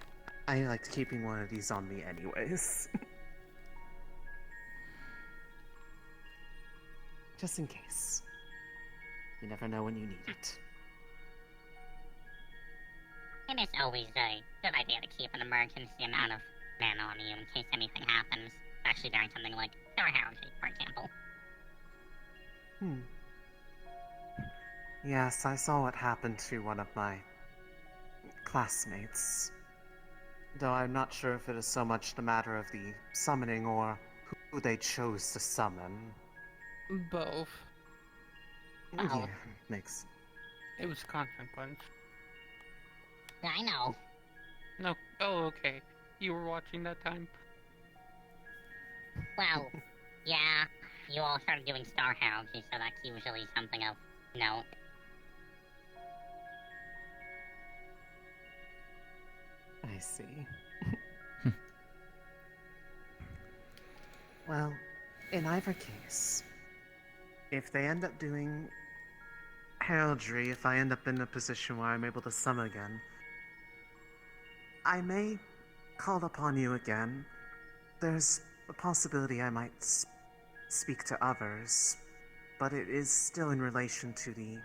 I liked keeping one of these on me anyways. Just in case. You never know when you need it. It is always a good idea to keep an emergency amount of mana on you in case anything happens, especially during something like Star Heraldry, for example. Yes, I saw what happened to one of my classmates. Though I'm not sure if it is so much the matter of the summoning or who they chose to summon. Both. Yeah, makes... It was consequence. I know. No. Oh, okay. You were watching that time? Well, yeah. You all started doing Star Heraldry, so that's usually something of note. I see. Well, in either case, if they end up doing heraldry, if I end up in a position where I'm able to summon again, I may call upon you again. There's a possibility I might speak to others, but it is still in relation to the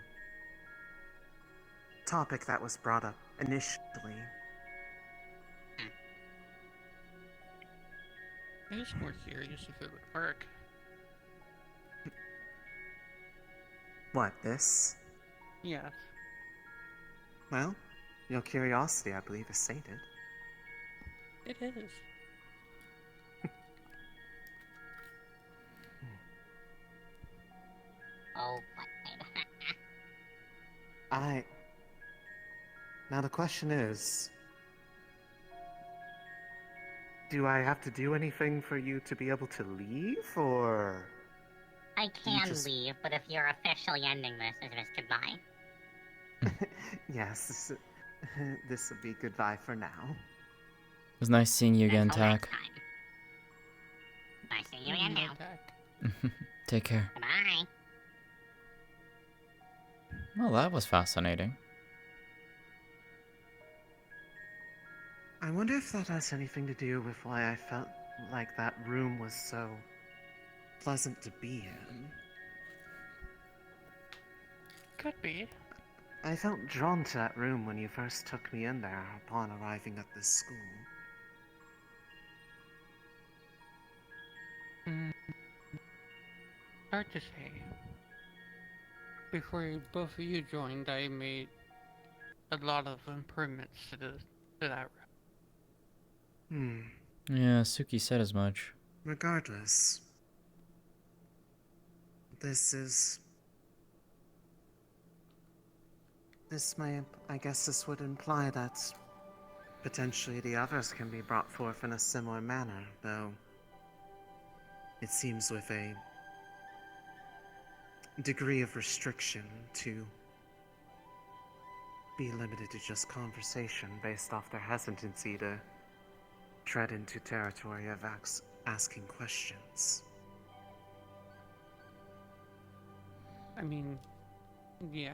topic that was brought up initially. I was more curious if it would work. What, this? Yes. Well, your curiosity, I believe, is sated. It is. Oh, Now the question is, do I have to do anything for you to be able to leave, or...? I can leave, but if you're officially ending this, is this goodbye? Yes, this would be goodbye for now. It was nice seeing you again, Until next Tak. time. Nice seeing you again now. Take care. Bye. Well, that was fascinating. I wonder if that has anything to do with why I felt like that room was so pleasant to be in. Could be. I felt drawn to that room when you first took me in there upon arriving at this school. Hard to say. Before both of you joined, I made a lot of improvements to that room. Yeah, Suki said as much. Regardless, this I guess this would imply that potentially the others can be brought forth in a similar manner, though it seems with a degree of restriction to be limited to just conversation based off their hesitancy to tread into territory of asking questions. I mean, yeah.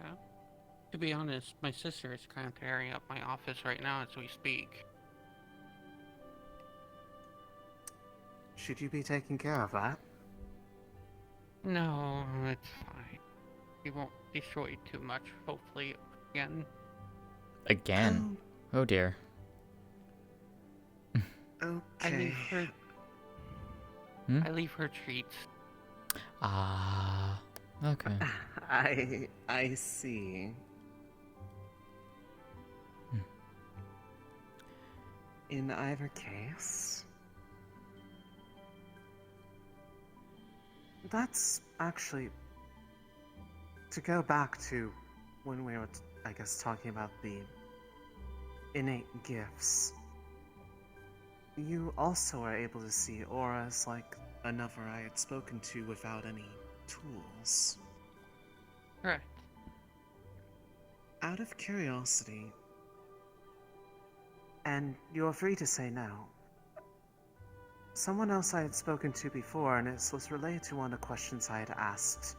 To be honest, my sister is kind of tearing up my office right now as we speak. Should you be taking care of that? No, it's fine. We won't destroy too much, hopefully, again. Again? Oh dear. Okay. I leave her treats. Ah, okay. I see. In either case, that's actually to go back to when we were, I guess, talking about the innate gifts. You also are able to see auras like another I had spoken to without any tools. Right. Out of curiosity, and you're free to say no, someone else I had spoken to before, and it was related to one of the questions I had asked,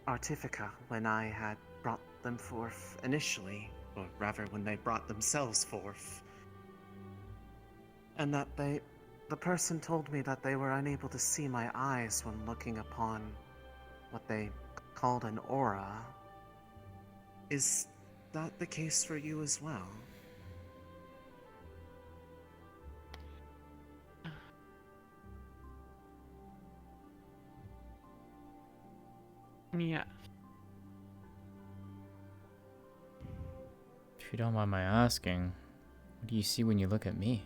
Artifica, when I had brought them forth initially, or rather when they brought themselves forth. And that the person told me that they were unable to see my eyes when looking upon what they called an aura. Is that the case for you as well? Yes. If you don't mind my asking, what do you see when you look at me?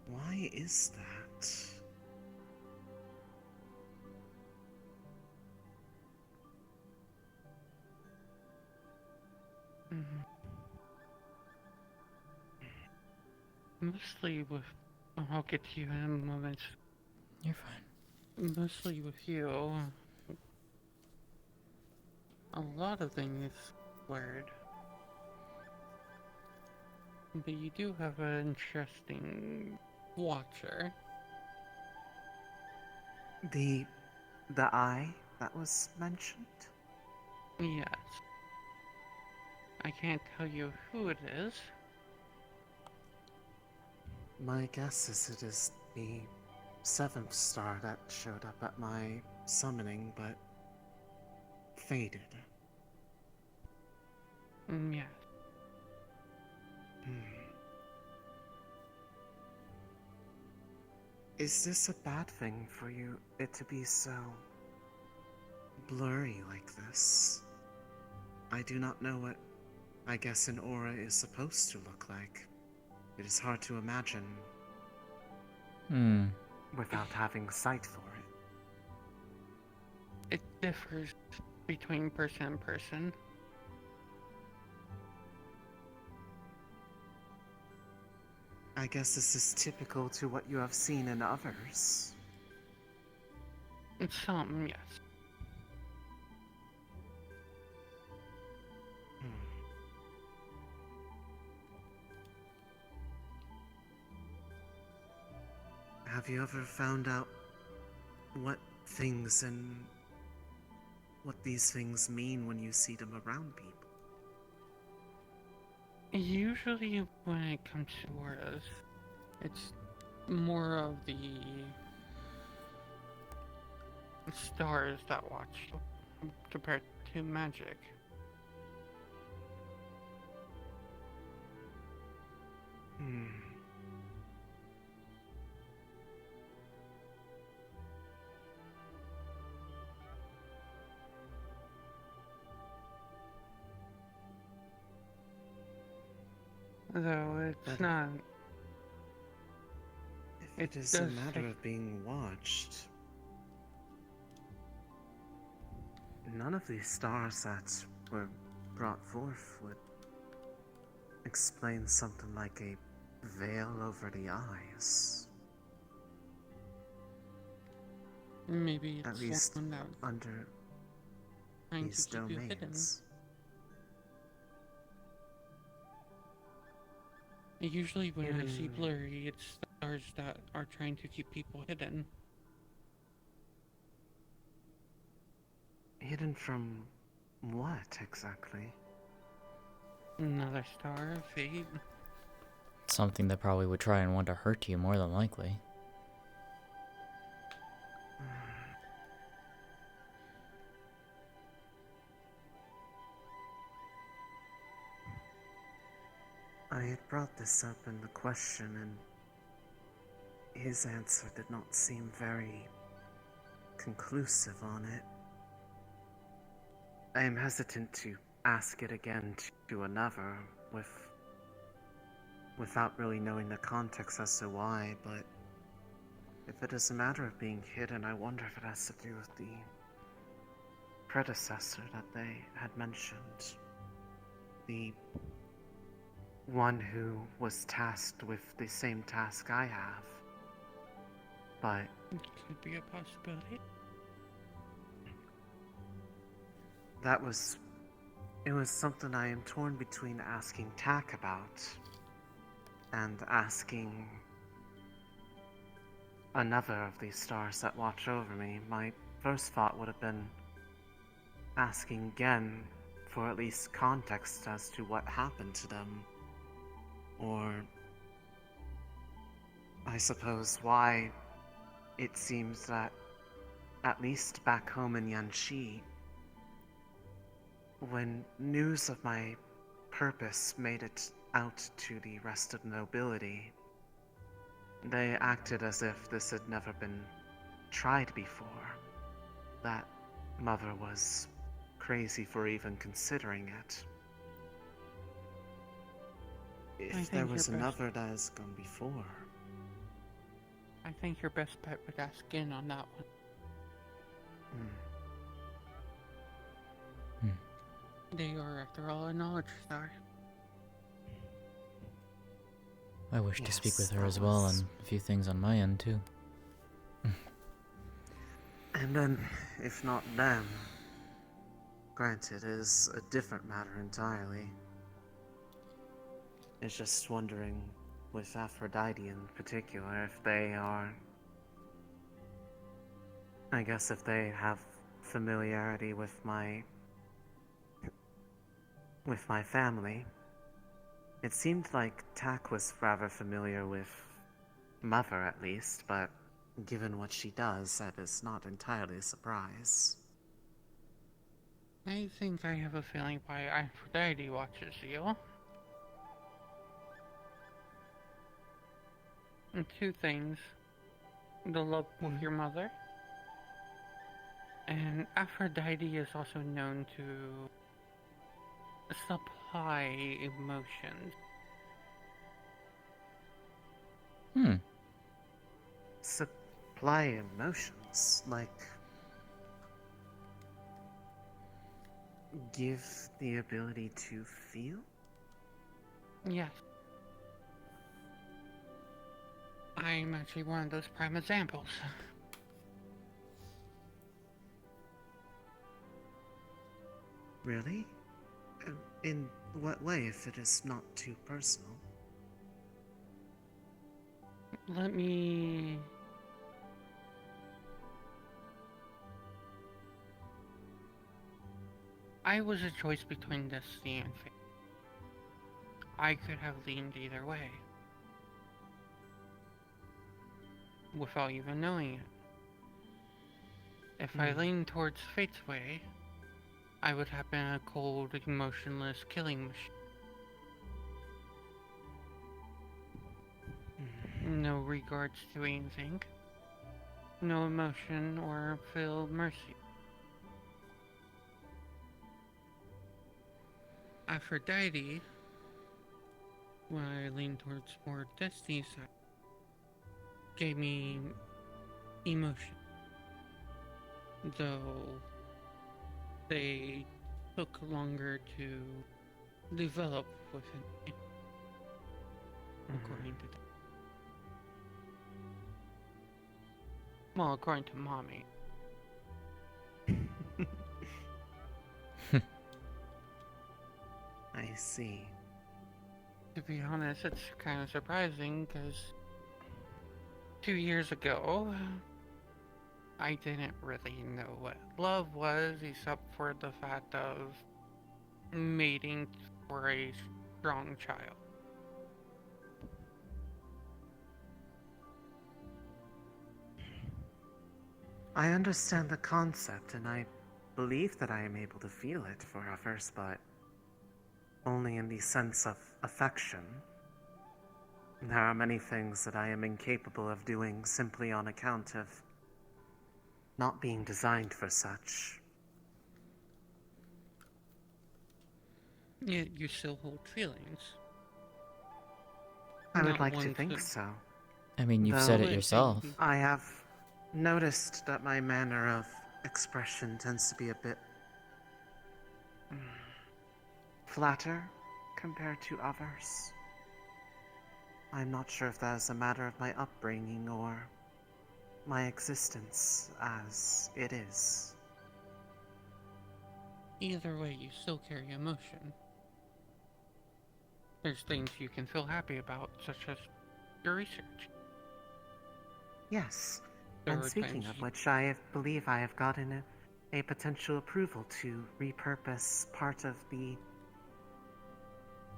Why is that? Mostly with... I'll get to you in a moment. You're fine. Mostly with you. A lot of things blurred. But you do have an interesting watcher. The eye that was mentioned? Yes. I can't tell you who it is. My guess is it is the 7th star that showed up at my summoning, but faded. Yes. Is this a bad thing for you, it to be so blurry like this? I do not know what I guess an aura is supposed to look like. It is hard to imagine without having sight for it. It differs between person and person. I guess this is typical to what you have seen in others. Some, yes. Have you ever found out what things and what these things mean when you see them around people? Usually when it comes to auras, it's more of the stars that watch compared to magic. Though it's not. It is a matter of being watched. None of these stars that were brought forth would explain something like a veil over the eyes. Maybe it's at least one that... under trying these to keep you hidden. domains. Usually when I see blurry, it's stars that are trying to keep people hidden. Hidden from what exactly? Another star of fate. Something that probably would try and want to hurt you more than likely. I had brought this up in the question, and his answer did not seem very conclusive on it. I am hesitant to ask it again to another without really knowing the context as to why, but if it is a matter of being hidden, I wonder if it has to do with the predecessor that they had mentioned. The one who was tasked with the same task I have. But it could be a possibility. It was something I am torn between asking Tak about and asking another of these stars that watch over me. My first thought would have been asking Gen for at least context as to what happened to them. Or I suppose why it seems that, at least back home in Yanxi, when news of my purpose made it out to the rest of the nobility, they acted as if this had never been tried before. That mother was crazy for even considering it. If there was another that has gone before. I think your best bet would ask in on that one. They are, after all, a knowledge star. I wish to speak with her as well on a few things on my end, too. And then, if not them, granted, it is a different matter entirely. It's just wondering, with Aphrodite in particular, if they are... I guess if they have familiarity with my family. It seemed like Tak was rather familiar with Mother, at least, but given what she does, that is not entirely a surprise. I think I have a feeling why Aphrodite watches you. And two things. The love of your mother. And Aphrodite is also known to supply emotions. Supply emotions? Like... give the ability to feel? Yes. I'm actually one of those prime examples. Really? In what way, if it is not too personal? Let me... I was a choice between destiny and fate. I could have leaned either way. Without even knowing it. If I leaned towards fate's way, I would have been a cold, emotionless killing machine. No regards to anything. No emotion or feel mercy. Aphrodite, when I lean towards more destiny side, gave me emotion. Though they took longer to develop within me, according to them. Well, according to mommy. see. To be honest, it's kind of surprising, because 2 years ago, I didn't really know what love was, except for the fact of mating for a strong child. I understand the concept, and I believe that I am able to feel it for others, but only in the sense of affection. There are many things that I am incapable of doing simply on account of not being designed for such. Yet you still hold feelings. I would Not like to one think so. I mean, you've said it yourself. I have noticed that my manner of expression tends to be a bit flatter compared to others. I'm not sure if that is a matter of my upbringing or my existence as it is. Either way, you still carry emotion. There's things you can feel happy about, such as your research. Yes, There and are speaking times of which, I believe I have gotten a potential approval to repurpose part of the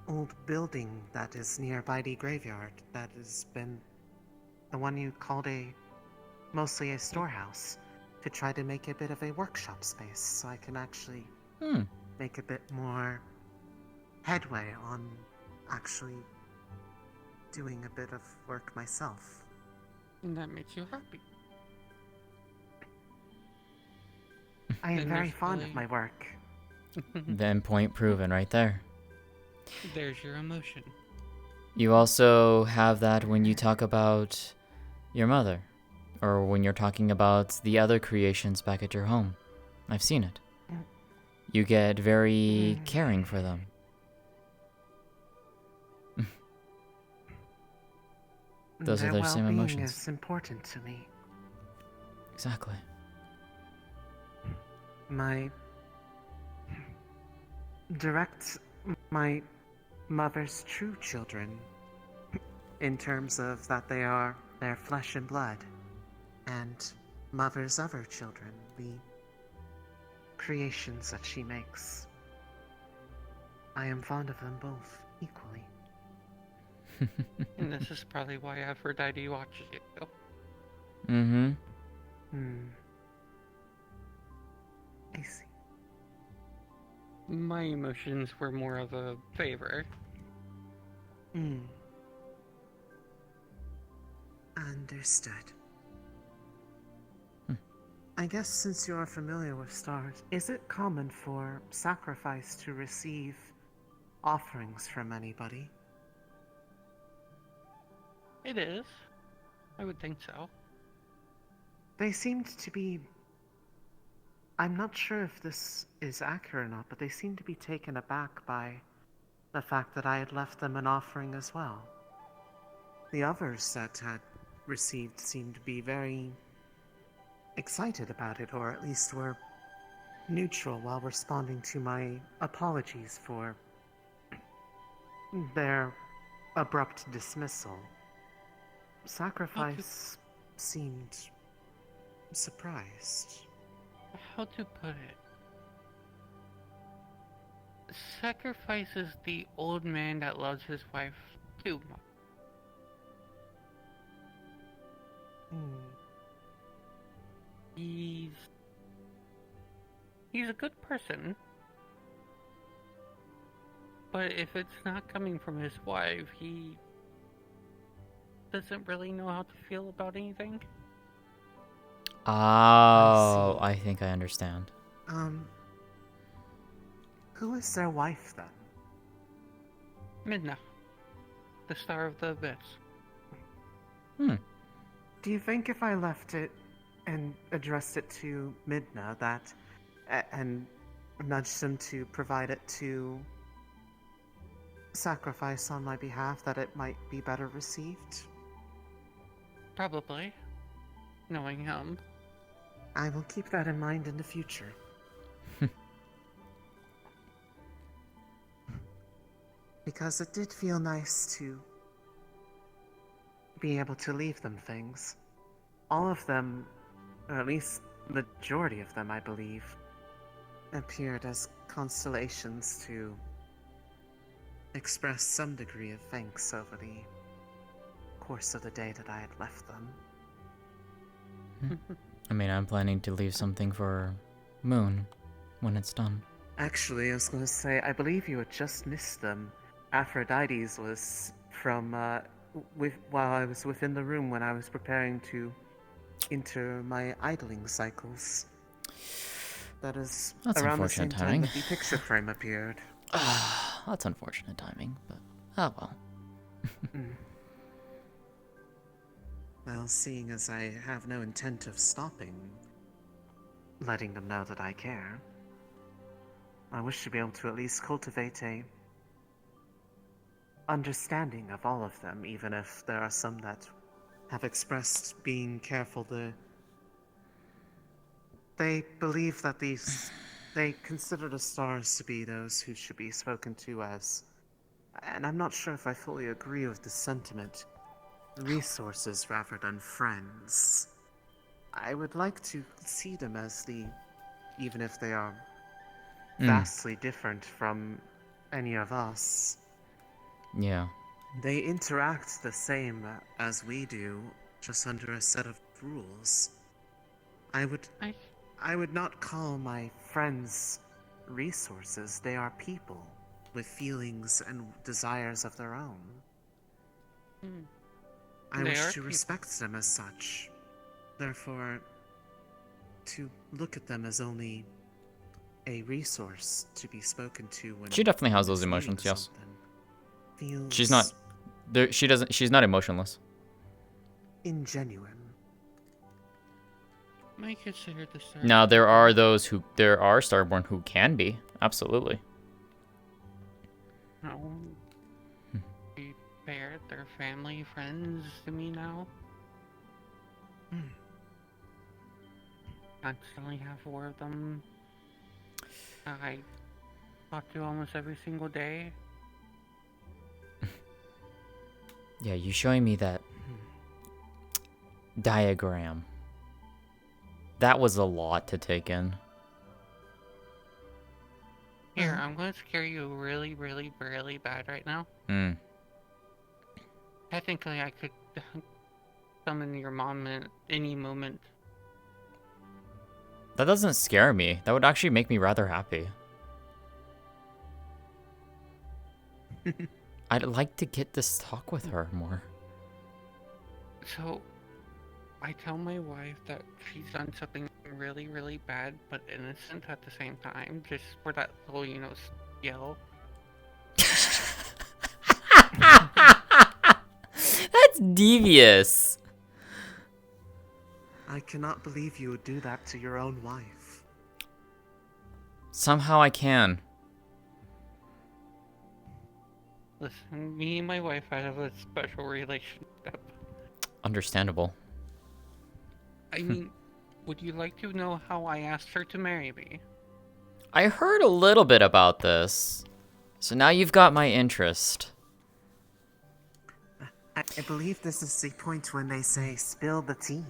old building that is nearby the graveyard that has been the one you called mostly a storehouse, to try to make a bit of a workshop space so I can actually make a bit more headway on actually doing a bit of work myself. And that makes you happy. I am Then very there's fond of really- my work. Then point proven right there. There's your emotion. You also have that when you talk about your mother, or when you're talking about the other creations back at your home. I've seen it. You get very caring for them. Those are Their the same well-being emotions. is important to me. Exactly. My mother's true children, in terms of that they are their flesh and blood, and mother's other children, the creations that she makes. I am fond of them both equally. And this is probably why Aphrodite watches you. Mm-hmm. I see. My emotions were more of a favor. Understood. I guess since you are familiar with stars, is it common for sacrifice to receive offerings from anybody? It is. I would think so. They seemed to be... I'm not sure if this is accurate or not, but they seemed to be taken aback by the fact that I had left them an offering as well. The others that had received seemed to be very excited about it, or at least were neutral while responding to my apologies for their abrupt dismissal. Sacrifice seemed surprised. How to put it? Sacrifice is the old man that loves his wife too much. He's a good person. But if it's not coming from his wife, he doesn't really know how to feel about anything. Oh, I think I understand. Who is their wife then? Midna, the star of the abyss. Do you think if I left it and addressed it to Midna that, and nudged him to provide it to Sacrifice on my behalf, that it might be better received? Probably. Knowing him. I will keep that in mind in the future. Because it did feel nice to be able to leave them things. All of them, or at least the majority of them, I believe, appeared as constellations to express some degree of thanks over the course of the day that I had left them. I mean, I'm planning to leave something for Moon when it's done. Actually, I was going to say, I believe you had just missed them. Aphrodite's was from, while I was within the room when I was preparing to enter my idling cycles. That is That's around the same unfortunate time timing. that the picture frame appeared. That's unfortunate timing, but oh well. Well, seeing as I have no intent of stopping, letting them know that I care, I wish to be able to at least cultivate a understanding of all of them, even if there are some that have expressed being careful to... They believe that they consider the stars to be those who should be spoken to as... And I'm not sure if I fully agree with the sentiment. Resources rather than friends. I would like to see them as even if they are vastly different from any of us. Yeah. They interact the same as we do, just under a set of rules. I would not call my friends resources. They are people with feelings and desires of their own. I wish to respect them as such. Therefore, to look at them as only a resource to be spoken to when She definitely has those emotions, yes. She's not there, she's not emotionless. Ingenuine. I consider the Starborn. Now there are Starborn who can be, absolutely. No. Be fair, they're family, friends to me now. Constantly have 4 of them. I talk to almost every single day. Yeah, you showing me that diagram. That was a lot to take in. Here, I'm gonna scare you really, really, really bad right now. Technically, I could summon your mom at any moment. That doesn't scare me. That would actually make me rather happy. I'd like to get this talk with her more. So, I tell my wife that she's done something really, really bad, but innocent at the same time, just for that little, yell. That's devious. I cannot believe you would do that to your own wife. Somehow I can. Listen, me and my wife have a special relationship. Understandable. I mean, would you like to know how I asked her to marry me? I heard a little bit about this. So now you've got my interest. I believe this is the point when they say, spill the tea.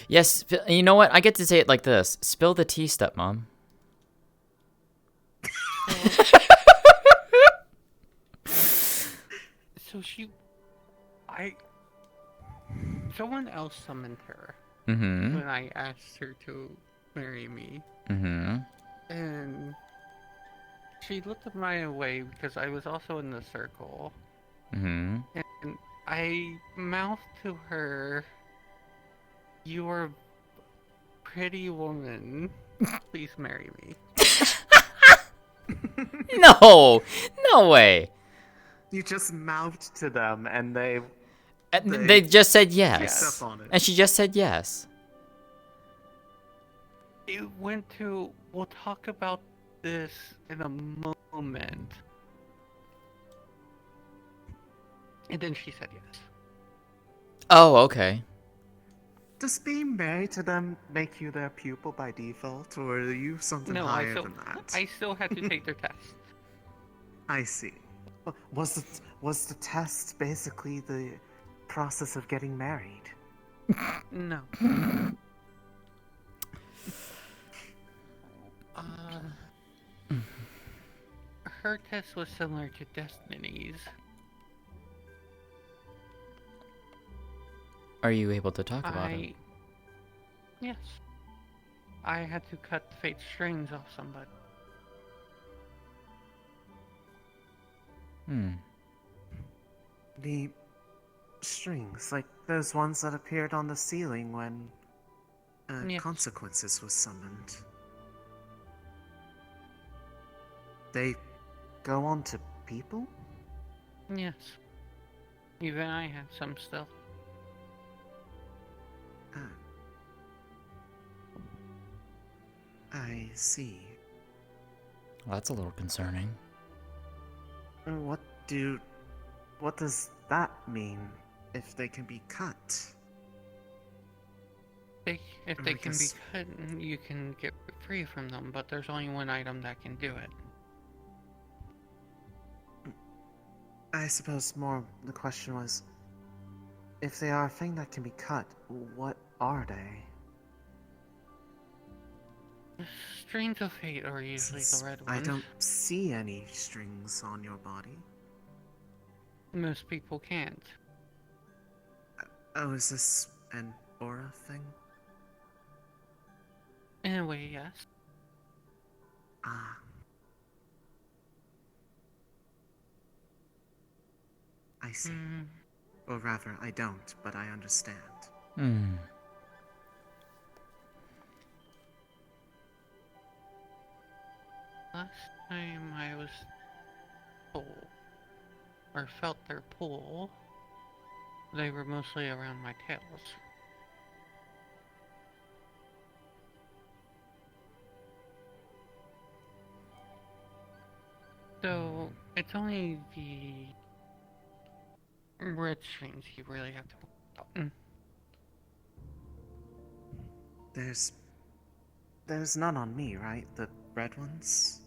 Yes, you know what? I get to say it like this. Spill the tea, stepmom. So someone else summoned her Mm-hmm. when I asked her to marry me. Mm-hmm. And she looked my way because I was also in the circle. Mm-hmm. And I mouthed to her, "You are a pretty woman. Please marry me." No! No way! You just mouthed to them and they just said yes. picked up on it. And she just said yes. It went to, "We'll talk about this in a moment." And then she said yes. Oh, okay. Does being married to them make you their pupil by default, or are you something No, higher than that? I still had to take their test. I see. Was the test basically the process of getting married? No. Her test was similar to Destiny's. Are you able to talk about it? Yes. I had to cut Fate's strings off somebody. The strings, like those ones that appeared on the ceiling when Yes. Consequences was summoned. They go on to people? Yes. Even I had some still. I see. Well, that's a little concerning. What does that mean? If they can be cut? If they can be cut, you can get free from them, but there's only one item that can do it. I suppose more the question was, if they are a thing that can be cut, what are they? Strings of Fate are usually the red ones. I don't see any strings on your body. Most people can't. Oh, is this an aura thing? In a way, yes. Ah. I see. Or rather, I don't, but I understand. Last time I was told, or felt their pull, they were mostly around my tails. So, it's only the red strings you really have to worry about. There's none on me, right? The red ones?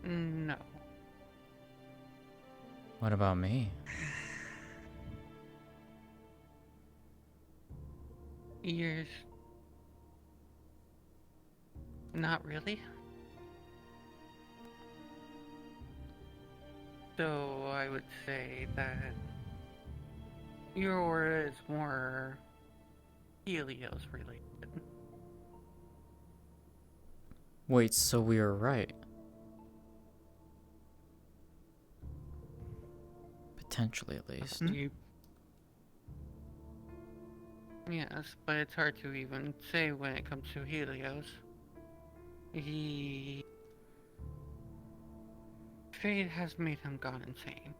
No. What about me? Yours. Not really. So I would say that your aura is more Helios related. Wait, so we were right. Potentially, at least. Yes, but it's hard to even say when it comes to Helios. Fate has made him gone insane.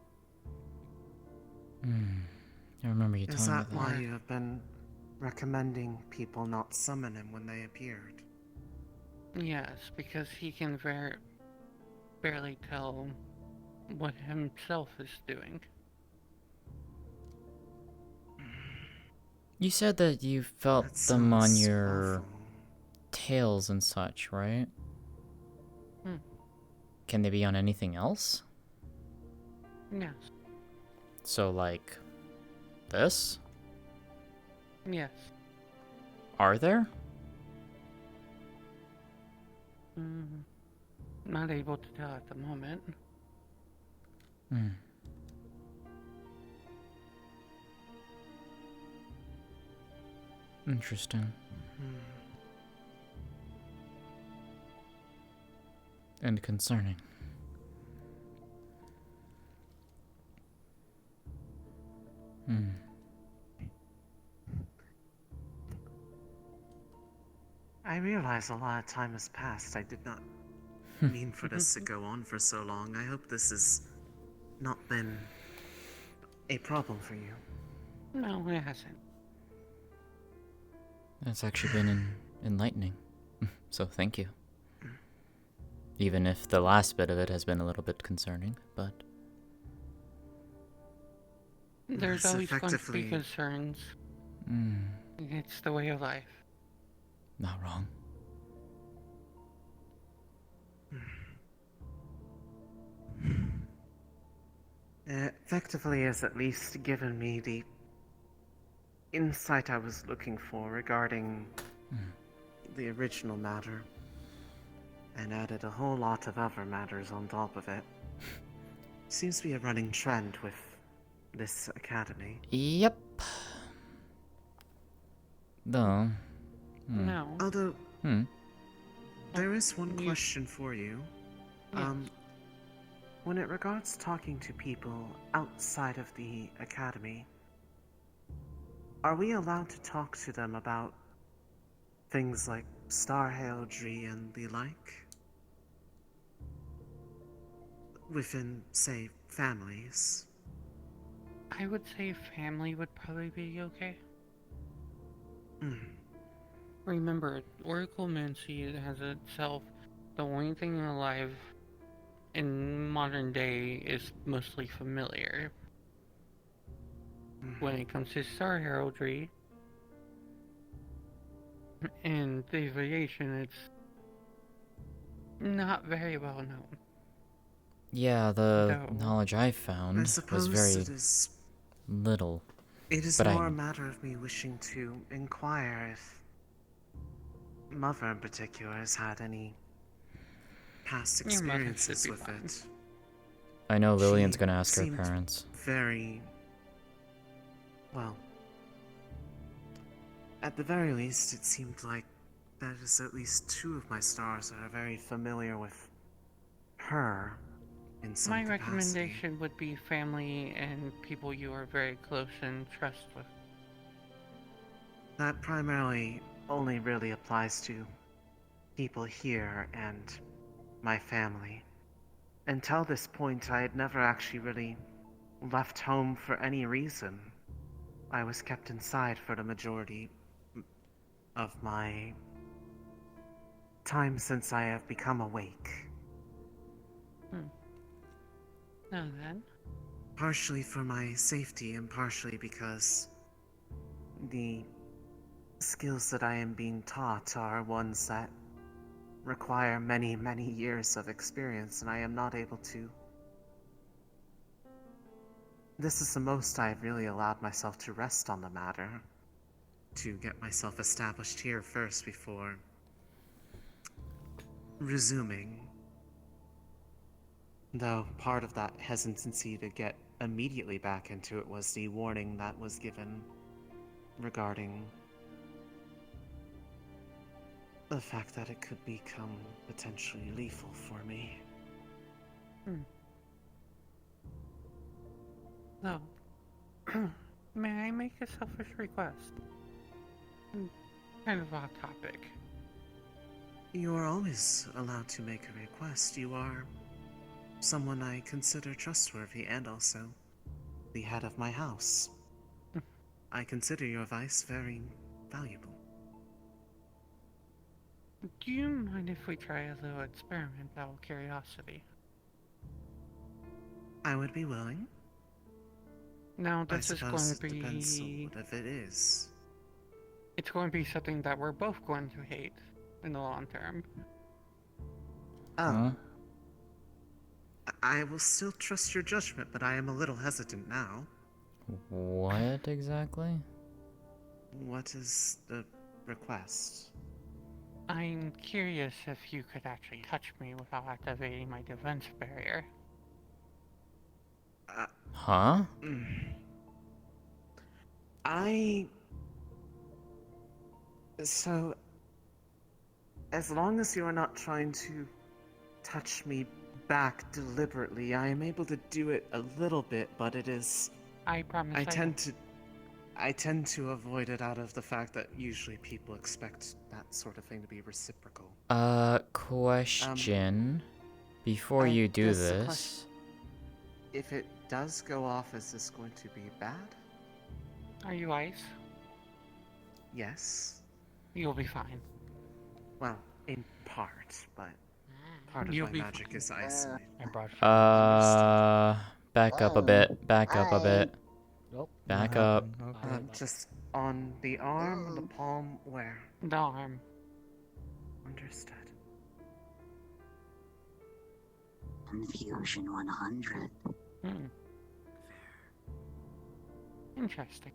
I remember you telling me that. Is that why you have been recommending people not summon him when they appeared? Yes, because he can barely tell what himself is doing. You said that you felt them on your tails and such, right? Can they be on anything else? Yes. So, like, this? Yes. Are there? Not able to tell at the moment. Interesting. And concerning. I realize a lot of time has passed. I did not mean for this to go on for so long. I hope this has not been a problem for you. No, it hasn't. That's actually been enlightening. So thank you. Even if the last bit of it has been a little bit concerning, but... There's always going to be concerns. It's the way of life. Not wrong. It effectively has at least given me the insight I was looking for regarding the original matter, and added a whole lot of other matters on top of it. Seems to be a running trend with this academy. Yep. Though. No. Although, there is one question for you. Yes. When it regards talking to people outside of the academy, are we allowed to talk to them about things like star heraldry and the like? Within, say, families? I would say family would probably be okay. Remember, oraclemancy has itself the only thing alive in modern day is mostly familiar. When it comes to star heraldry and deviation, it's not very well known. Yeah, the knowledge I found I was suppose very it is. little. It is but more a matter of me wishing to inquire if Mother in particular has had any past Your mother should experiences be with fine. it. I know Lillian's She gonna ask her seemed parents. Very well. At the very least, it seemed like that is at least two of my stars that are very familiar with her in some My capacity. recommendation would be family and people you are very close and trust with. That primarily only really applies to people here and my family. Until this point, I had never actually really left home for any reason. I was kept inside for the majority of my time since I have become awake. Now then. Partially for my safety and partially because the skills that I am being taught are ones that require many, many years of experience, and I am not able to. This is the most I have really allowed myself to rest on the matter, to get myself established here first before resuming. Though part of that hesitancy to get immediately back into it was the warning that was given regarding the fact that it could become potentially lethal for me. No. May I make a selfish request? Kind of off topic. You are always allowed to make a request. You are someone I consider trustworthy and also the head of my house. I consider your advice very valuable. Do you mind if we try a little experiment out of curiosity? I would be willing. Now, I this is going suppose to it depends on be... what if it is. It's going to be something that we're both going to hate in the long term. Oh. I will still trust your judgment, but I am a little hesitant now. What exactly? What is the request? I'm curious if you could actually touch me without activating my defense barrier. Huh? So, as long as you are not trying to touch me back deliberately, I am able to do it a little bit, but it is... I promise I tend to avoid it out of the fact that usually people expect that sort of thing to be reciprocal. Question. Before you do this... If it does go off, is this going to be bad? Are you ice? Yes. You'll be fine. Well, in part, but part of You'll my be magic fine. is isolated. Back up a bit. Back up a bit. Nope. Back up. Just On the arm, the palm, where? The arm. Understood. Confusion 100. Hmm. Interesting.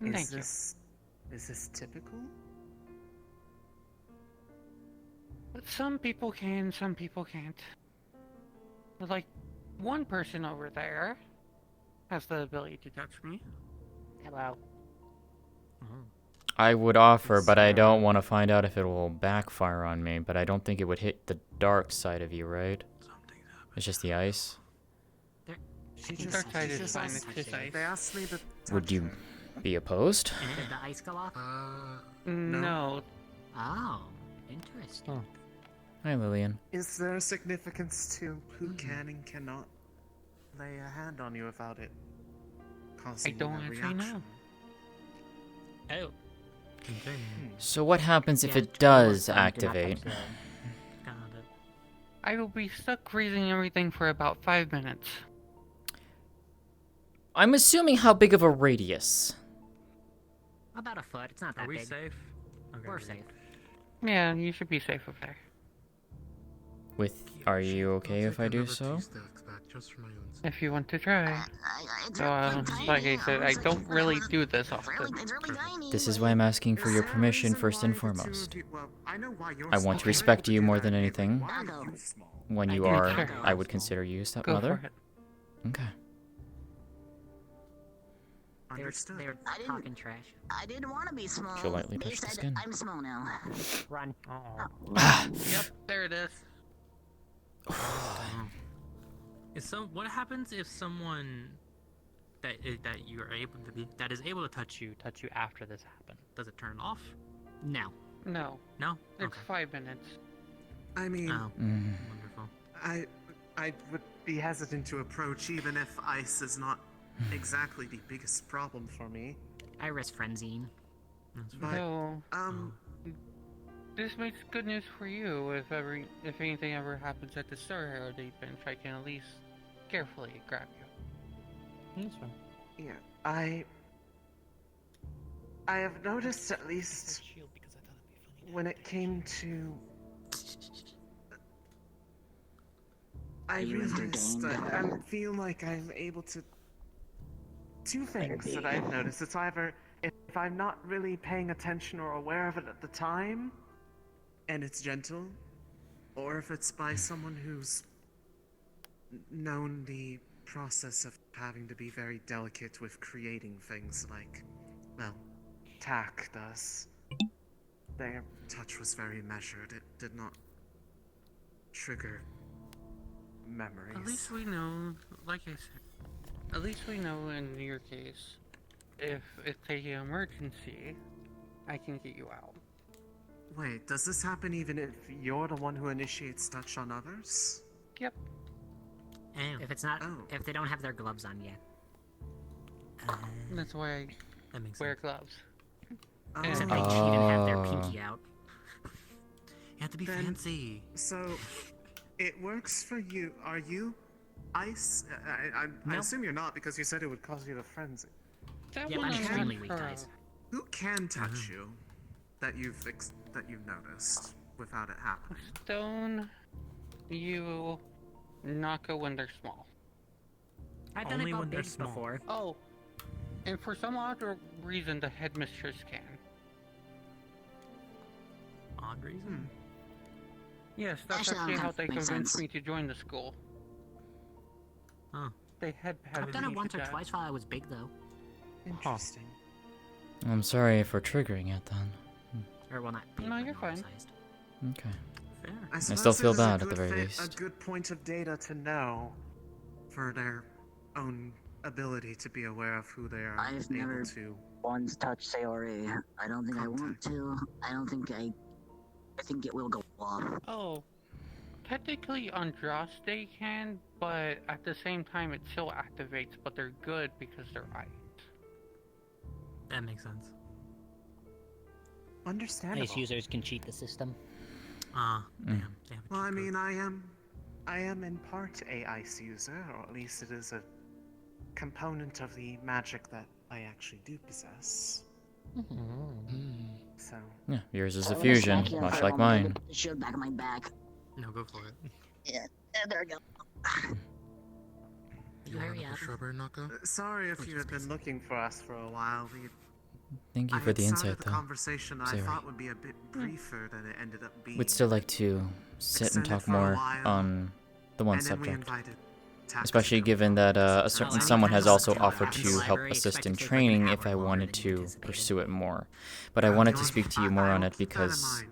Is Thank you. Is this typical? But some people can, some people can't. Like, one person over there has the ability to touch me. Hello. I would offer, but I don't want to find out if it will backfire on me. But I don't think it would hit the dark side of you, right? It's just the ice. Dark side is fine, it's just ice. They asked me to Would you be opposed? Did the ice go off? No. Oh, interesting. Hi, Lillian. Is there a significance to who can and cannot lay a hand on you without it causing I don't a actually reaction? know. Oh. So what happens if Yeah, it does 21 do not activate? touch the- Got it. I will be stuck freezing everything for about 5 minutes. I'm assuming how big of a radius? About a foot. It's not that Are we big. safe? Okay. We're safe. Yeah, you should be safe up there. Are you okay if I do so? If you want to try. Like I said, I don't really do this often. This is why I'm asking for your permission first and foremost. I want to respect you more than anything. When you are, I would consider you stepmother. Okay. They're talking trash. I didn't want to be small. She'll lightly touch the skin. I'm small now. Run. Yep, there it is. What happens if someone that you are able to be that is able to touch you after this happened? Does it turn off? No. No. No. It's 5 minutes. I mean, Wonderful. I would be hesitant to approach even if ice is not exactly the biggest problem for me. I risk frenzying. But, So, this makes good news for you. If anything ever happens at the Star Hero Day bench, I can at least carefully grab you. That's fine. yeah, I have noticed at least when it came to I realized that I feel like I'm able to two things that I've noticed. It's either if I'm not really paying attention or aware of it at the time, and it's gentle, or if it's by someone who's known the process of having to be very delicate with creating things like, well, Tack does. Their touch was very measured. It did not trigger memories. At least we know, like I said, at least we know in your case, if it's an emergency, I can get you out. Wait, does this happen even if you're the one who initiates touch on others? Yep. If it's not, if they don't have their gloves on yet. That's why I wear gloves. Except they cheat and have their pinky out. You have to be Then- fancy. So, it works for you. Are you ice? I No. assume you're not because you said it would cause you to frenzy. Yeah, I'm extremely weak, guys. Who can touch you that you've noticed without it happening? Stone, you, Naka when they're small. I've done it about bigs before. Oh, and for some odd reason, the headmistress can. Odd reason? Yes, that's actually how they convinced me to join the school. Huh. They had I've done it me once to or death. twice while I was big, though. Interesting. I'm sorry for triggering it then. Or well, not big. No, but you're fine. normal-sized. Okay. Fair. I still suppose feel it is a bad at the good very A least. good point of data to know for their own ability to be aware of who they are I've able never to. once touched Sayori. I don't think I want to. I don't think I think it will go off. Oh, technically Andraste can, but at the same time it still activates, but they're good because they're ice. That makes sense. Understandable. Ice users can cheat the system. Damn. Well, I mean, I am in part a ice user, or at least it is a component of the magic that I actually do possess. So. Yeah, yours is a I'm gonna fusion, smack you much for like a moment. mine. Put the shield back on my back. No, go for it. Yeah, there we go. You want another strawberry knockout? Sorry if you had been looking for us for a while. Thank you I for had the started insight, the though. conversation I Sorry. thought would be a bit briefer than it ended up being. We'd still like to sit and Extended talk for a more while, on the one and then we subject. invited Tax Especially to given that a certain someone has also offered in to the help library, assist expect in to take, like, an training hour if I longer wanted than you to pursue it more. But I wanted to speak to you more on it because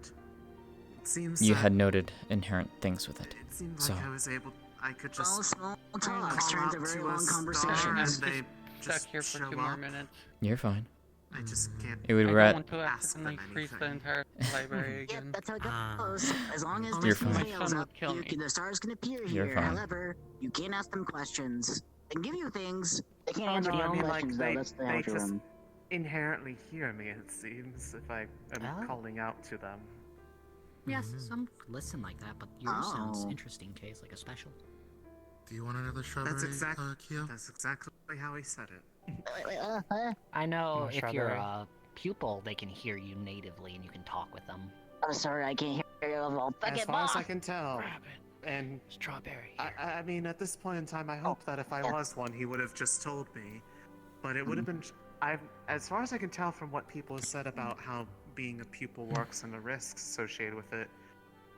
It seems you that had noted inherent things with it. it seemed So, like I could just All small call talks turn out to very to a long star conversations. and they Stuck just here for show 2 more up. minutes. you're fine. I just can't. It would I ra- don't want to ask them accidentally freeze the anything. entire library Yep, again. that's how it goes. As long as You're this fine. fails My up, son would kill me. the stars can appear You're here. fine. However, you can't ask them questions. They can give you things. They can't Oh, answer no, your I own mean, like, questions, they, though. That's the they outer just room. inherently hear me, it seems, if I am Oh. calling out to them. Yes, some listen like that, but yours sounds Oh. interesting, Case, like a special. Do you want another strawberry, Kyo? That's exactly how he said it. I know More if you're strawberry? a pupil, they can hear you natively and you can talk with them. I'm sorry, I can't hear you. I'll As fucking far as I can tell. And strawberry. I mean, at this point in time, I hope that if I was one, he would have just told me. But it would have been. As far as I can tell from what people have said about how being a pupil works and the risks associated with it,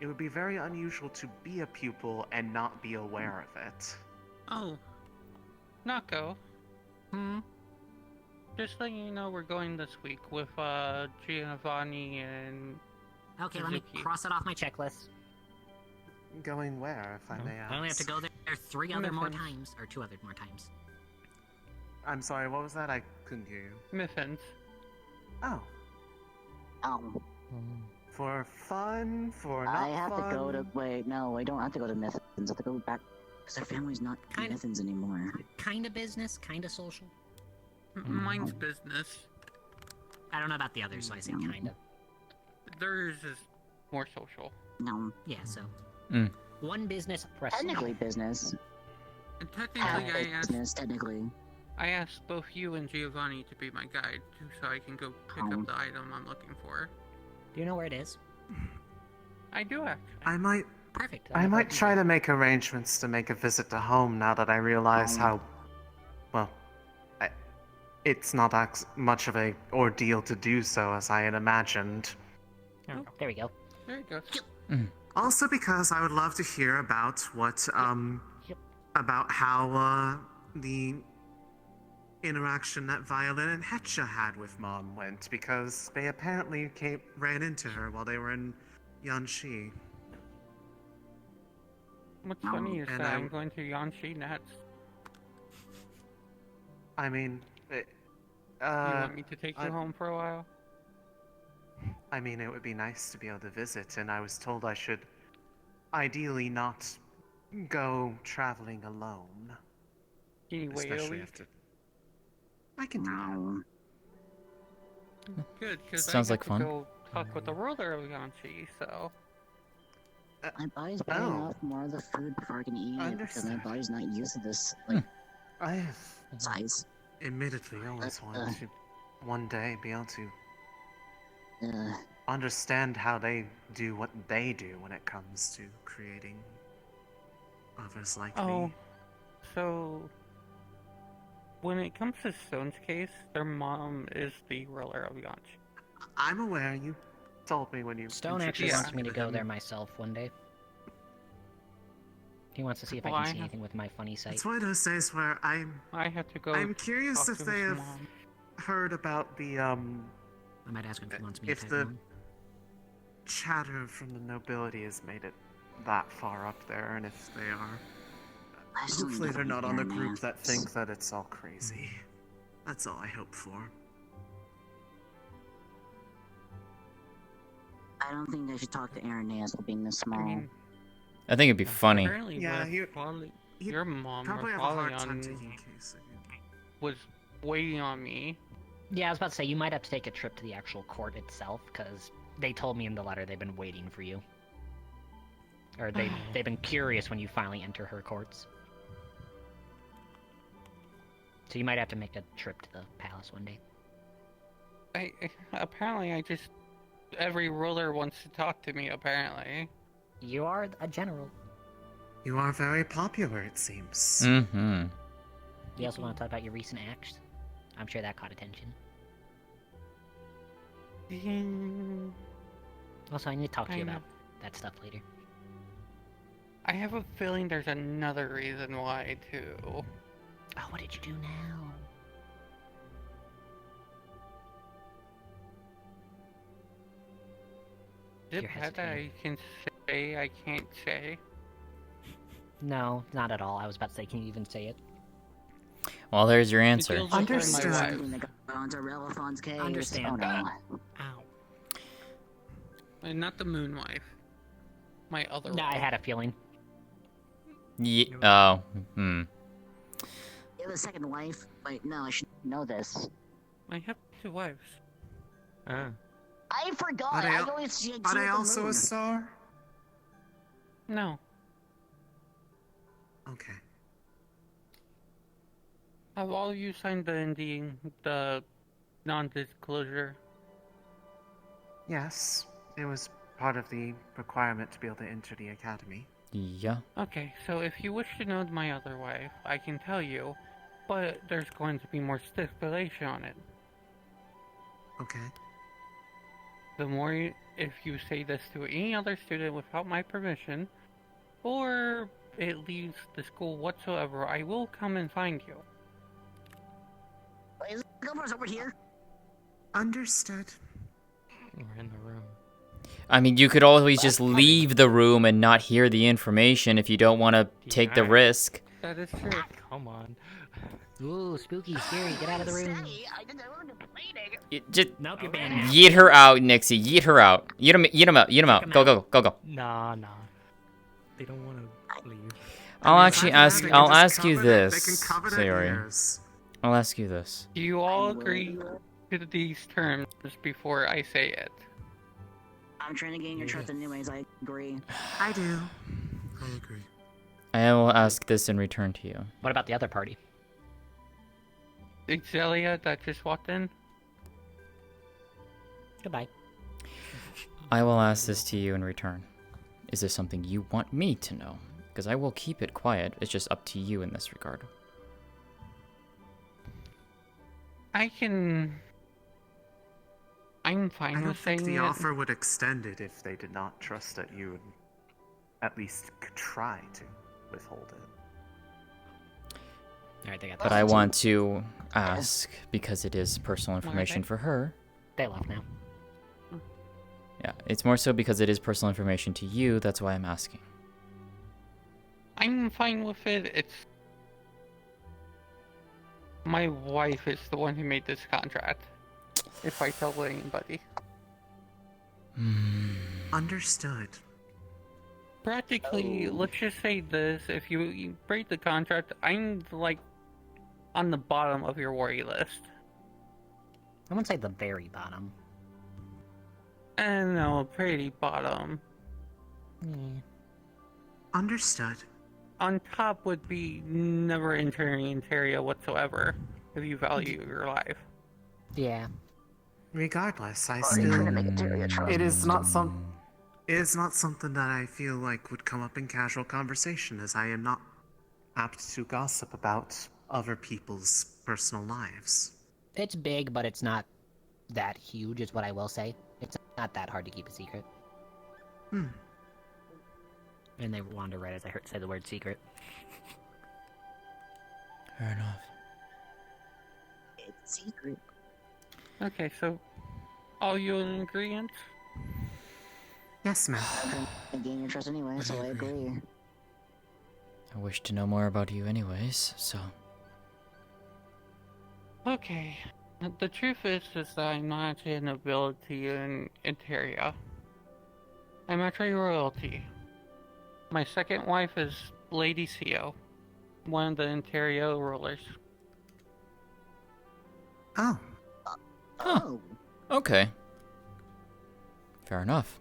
it would be very unusual to be a pupil and not be aware of it. Oh. Nako. Just letting you know we're going this week with Giovanni and Okay, let me Suzuki. cross it off my checklist. Going where, if I may ask? I only have to go there 3 other more Miffins. times, or 2 other more times. I'm sorry, what was that? I couldn't hear you. Miffins. Oh. Oh. For fun? For not I have fun? to go to. Wait, no, I don't have to go to Mithans. I have to go back. Because our family's not in Mithans anymore. Kinda business, kinda social. Mine's business. I don't know about the others, so I say kinda. Theirs is more social. No. Yeah, so. Mm. One business, press. Technically business. And technically, business, technically. I asked both you and Giovanni to be my guide, too, so I can go pick up the item I'm looking for. Do you know where it is? I do actually. I might. Perfect. I might try to make arrangements to make a visit to home now that I realize how. Well, it's not much of a ordeal to do so as I had imagined. Oh, there we go. There you go. Also, because I would love to hear about what about how the interaction that Violet and Hetcha had with Mom went, because they apparently ran into her while they were in Yanxi. What's funny is And that I'm going to Yanxi next. I mean, you want me to take you home for a while? I mean, it would be nice to be able to visit, and I was told I should ideally not go traveling alone. Can you wait a Especially week? after. I can do Good, because Sounds I like have fun. to go talk with the ruler of Yanxi, so... My body's burning off more of the food before I can eat it, because my body's not used to this, like, I have size. admittedly always wanted to one day be able to Uh, understand how they do what they do when it comes to creating others like Oh, me. so... When it comes to Stone's case, their mom is the ruler of Yanxi. I'm aware, you told me when you Stone actually introduced wants me to to go him. there myself one day. He wants to see if I Well, can I see have- anything with my funny sight. It's one of those days where I have to go. I'm curious talk if to they his have mom. heard about the I might ask him if he wants me to if tag the along. chatter from the nobility has made it that far up there, and if they are. I still Hopefully need they're to not on the compare group maths. that think that it's all crazy. That's all I hope for. I don't think I should talk to Aaron Nance for being this small. I think it'd be funny. Apparently, Yeah, your mom, probably have a hard time taking case of you. was waiting on me. Yeah, I was about to say, you might have to take a trip to the actual court itself, because they told me in the letter they've been waiting for you. Or they've been curious when you finally enter her courts. So you might have to make a trip to the palace one day. Apparently I just... Every ruler wants to talk to me, apparently. You are a general. You are very popular, it seems. Mm-hmm. You also want to talk about your recent acts? I'm sure that caught attention. Also, I need to talk to you about that stuff later. I have a feeling there's another reason why, too. Oh, what did you do now? Is it bad that I can say I can't say? No, not at all. I was about to say, can you even say it? Well, there's your answer. Understood. Understand. Ow. And not the moon wife. My other No, wife. I had a feeling. Oh. You have a second wife? Wait, no, I should know this. I have 2 wives. I forgot. Are they, I always see are they the also moon. a star? No. Okay. Have all of you signed the non-disclosure? Yes, it was part of the requirement to be able to enter the academy. Yeah. Okay, so if you wish to know my other wife, I can tell you, but there's going to be more stipulation on it. Okay. The more if you say this to any other student without my permission, or it leaves the school whatsoever, I will come and find you. Wait, is the governor's over here? Understood. We're in the room. I mean, you could always just leave the room and not hear the information if you don't want to take the risk. That is true. Come on. Ooh, spooky, scary, get out of the room. Just nope, you're banned. yeet her out, Nixie. Yeet her out. Yeet him out. Go, go, go, go. Nah. They don't want to leave. I'll actually ask. I'll ask you this, They can cover their Sayori. ears. I'll ask you this. Do you all agree to these terms before I say it? I'm trying to gain your trust anyways, I agree. I do. I agree. I will ask this in return to you. What about the other party? Exelia that just walked in? Goodbye. I will ask this to you in return. Is this something you want me to know? Because I will keep it quiet. It's just up to you in this regard. I'm fine I don't with think saying the it. offer would extend it if they did not trust that you would at least try to withhold it. Alright, they got But I want to ask, because it is personal information for her. They left now. Yeah, it's more so because it is personal information to you, that's why I'm asking. I'm fine with it. It's... My wife is the one who made this contract. If I tell anybody. Understood. Practically, let's just say this, if you break the contract, I'm like on the bottom of your worry list. I wouldn't say the very bottom. And no, pretty bottom. Understood. On top would be never entering Ontario whatsoever, if you value your life. Yeah. Regardless, I You're still... trying to make Ontario trust. It is not something that I feel like would come up in casual conversation, as I am not apt to gossip about other people's personal lives. It's big, but it's not that huge, is what I will say. It's not that hard to keep a secret. Hmm. And they wander right as I heard say the word secret. Fair enough. It's secret. Okay, so all you in agreement? Yes, ma'am. I'm trying to gain your trust anyway, so I agree. I wish to know more about you anyways, so... Okay. The truth is that I'm not actually a nobility in Ontario. I'm actually royalty. My second wife is Lady Seo, one of the Ontario rulers. Oh. Oh. Okay. Fair enough.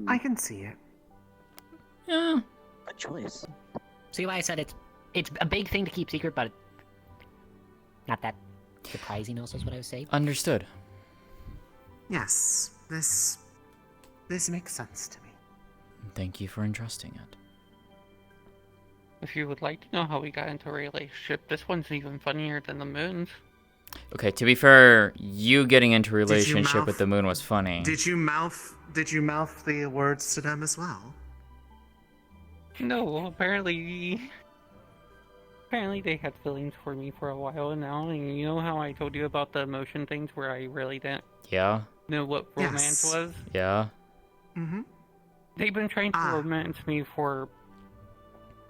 I can see it. Yeah. A choice. See why I said it's a big thing to keep secret, but not that. surprising also is what I would say. Understood. Yes, this makes sense to me. Thank you for entrusting it. If you would like to know how we got into a relationship, this one's even funnier than the moon's. Okay, to be fair, you getting into a relationship with the moon was funny. Did you mouth the words to them as well? No, apparently they had feelings for me for a while now, and you know how I told you about the emotion things where I really didn't Yeah? know what romance was? Yeah? Mm-hmm. They've been trying to romance me for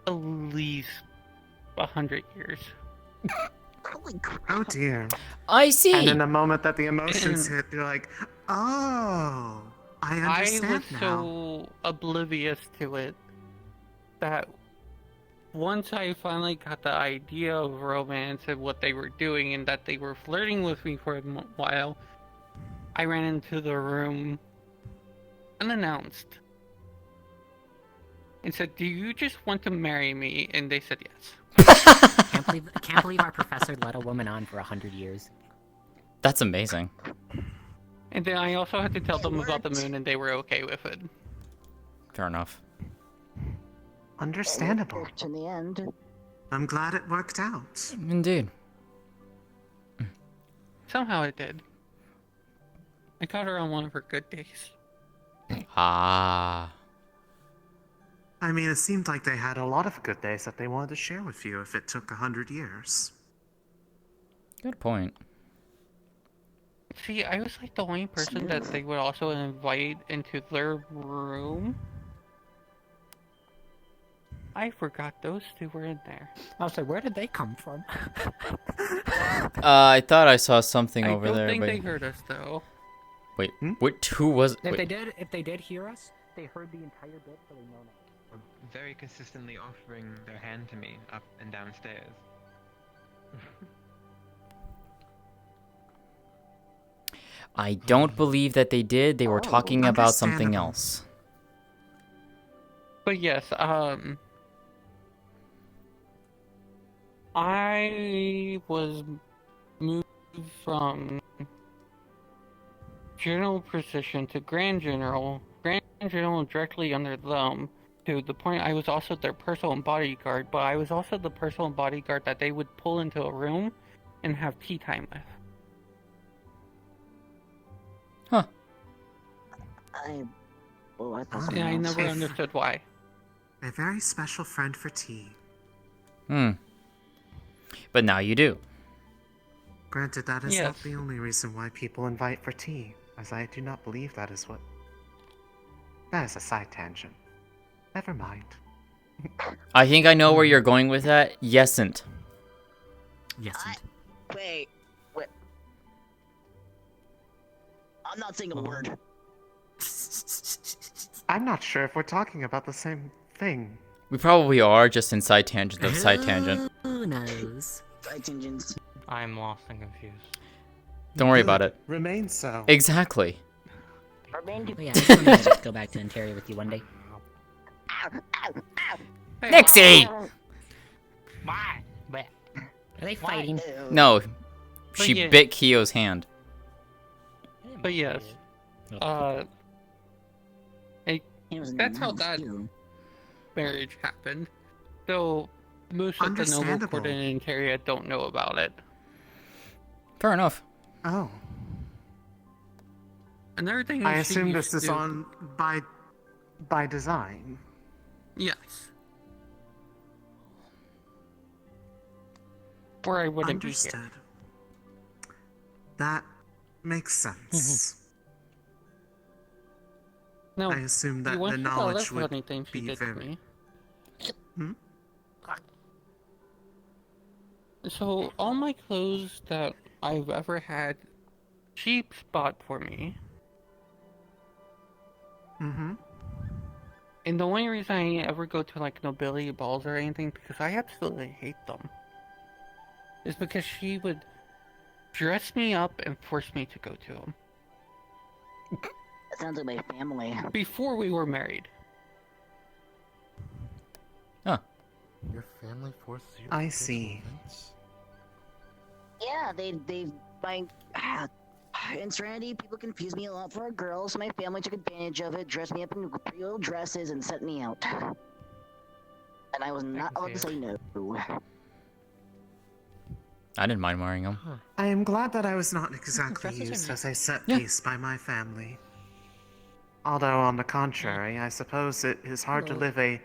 at least 100 years. Oh dear. I see. And in the moment that the emotions hit, you're like, oh, I understand I was now. so oblivious to it that once I finally got the idea of romance and what they were doing and that they were flirting with me for a while, I ran into the room unannounced and said, "Do you just want to marry me?" And they said yes. Can't believe our professor let a woman on for 100 years. That's amazing. And then I also had to tell them about the moon, and they were okay with it. Fair enough. Understandable. In the end. I'm glad it worked out. Indeed. Somehow it did. I got her on one of her good days. Ah. I mean, it seemed like they had a lot of good days that they wanted to share with you if it took 100 years. Good point. See, I was like the only person that they would also invite into their room. I forgot those two were in there. I was like, where did they come from? I thought I saw something I over don't there, think but... they heard us though. Wait, who was... If Wait. they did hear us, they heard the entire bit, so they know now. Very consistently offering their hand to me up and downstairs. I don't believe that they did. They were talking about something understandable. else. But yes, I was moved from General Position to Grand General directly under them, to the point I was also their personal bodyguard, but I was also the personal bodyguard that they would pull into a room and have tea time with. Huh. I And I never understood why. A very special friend for tea. But now you do. Granted, that is Yes. not the only reason why people invite for tea, as I do not believe that is what... That is a side tangent. Never mind. I think I know where you're going with that. Yesn't. Wait. I'm not saying a word. I'm not sure if we're talking about the same thing. We probably are, just in side tangent of side tangent. Who knows? Side tangents. I'm lost and confused. Don't worry about it. Remain so. Exactly. Oh, yeah, I just wanted to go back to Ontario with you one day. Nixie! Why? Are they fighting? No. But She yeah. bit Kiyo's hand. But yes, that's how that marriage happened. So most of the noble Understandable. court in Ontario don't know about it. Fair enough. Oh. Another thing I she assume used this is to- on by design. Yes. Or I wouldn't be Understood. here. That makes sense. No, I assume that you want the to know knowledge that's would funny thing she be did to very... me. Hmm? So all my clothes that I've ever had, she bought for me. Mm-hmm. And the only reason I ever go to like nobility balls or anything, because I absolutely hate them, is because she would dress me up and force me to go to them. That sounds like my family. Before we were married. Your family forces you. I see. Yeah. yeah, in Serenity, people confuse me a lot for a girl, so my family took advantage of it, dressed me up in pretty little dresses, and sent me out. And I was not allowed to say no. I didn't mind wearing them. I am glad that I was not exactly used as a set piece by my family. Although, on the contrary, I suppose it is hard to live a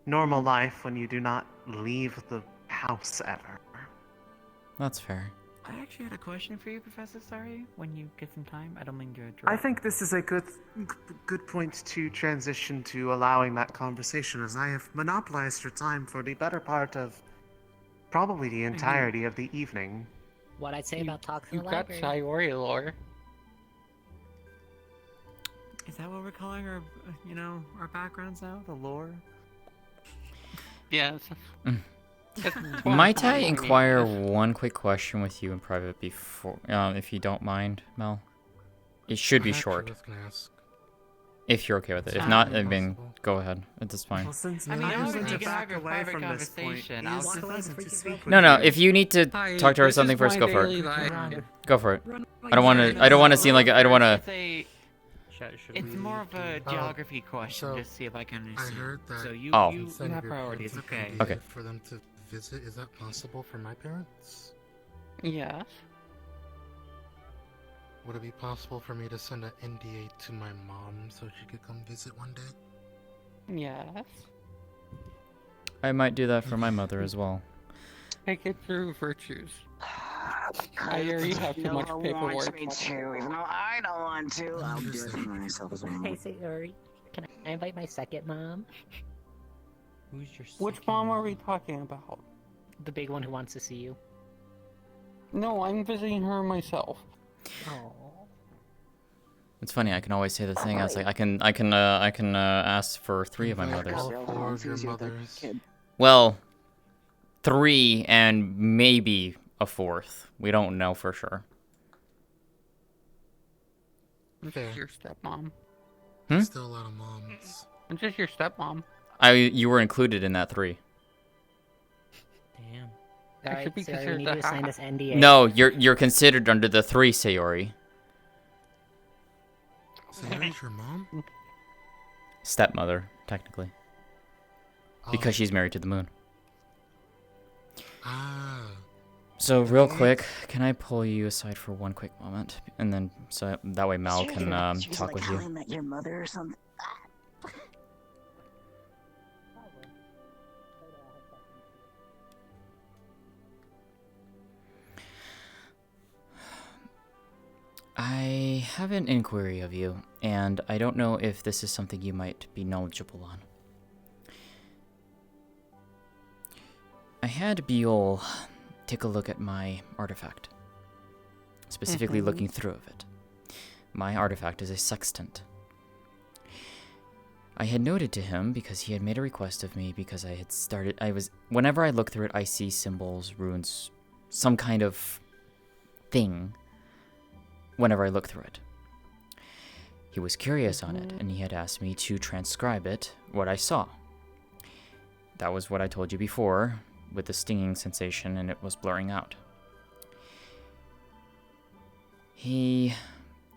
normal life when you do not leave the house ever. That's fair. I actually had a question for you, Professor Sorry, when you get some time. I don't mean to interrupt. I think this is a good point to transition to allowing that conversation, as I have monopolized your time for the better part of probably the entirety of the evening. What I'd say about talks in You the got library. Sayori lore. Is that what we're calling our, our backgrounds now? The lore? Yes. Might I inquire one quick question with you in private before, if you don't mind, Mel? It should be short. If you're okay with it. If not, I mean, go ahead. It's fine. Well, since I mean, I I was was to to back have a away private from this point, conversation. it I'll is just pleasant to speak with No, you. if you need to talk to her something first, go for it. Go for it. I don't want to seem like I don't want to. It's more of a geography question, just see if I can understand. I heard that. So you Oh. you have priorities, okay? Okay. For them to visit, is that possible for my parents? Yes. Would it be possible for me to send an NDA to my mom so she could come visit one day? Yes. I might do that for my mother as well. Take it through virtues. I already have too much paperwork. Me to, even though I don't want to, I'll do it for myself as well. Hey, Sayori, can I invite my second mom? Who's your Which mom are we talking about? The big one who wants to see you. No, I'm visiting her myself. Oh. It's funny. I can always say the thing. I was like, I can ask for 3 of my mothers. All 4 of your mothers. Well, 3 and maybe a 4th. We don't know for sure. I'm just your stepmom. Still a lot of moms. I'm just your stepmom. You were included in that 3. Damn. I Alright, should be Sayori, we considered need the to sign half. this NDA. No, you're considered under the 3, Sayori. So you're your mom? Stepmother, technically. Because she's married to the moon. Ah. So real quick, can I pull you aside for one quick moment, and then so that way Mal can talk with you. I met your mother or something. I have an inquiry of you, and I don't know if this is something you might be knowledgeable on. I had Biol take a look at my artifact, specifically looking through of it. My artifact is a sextant. I had noted to him because he had made a request of me because whenever I look through it, I see symbols, runes, some kind of thing whenever I look through it. He was curious on it, and he had asked me to transcribe it, what I saw. That was what I told you before, with the stinging sensation, and it was blurring out. He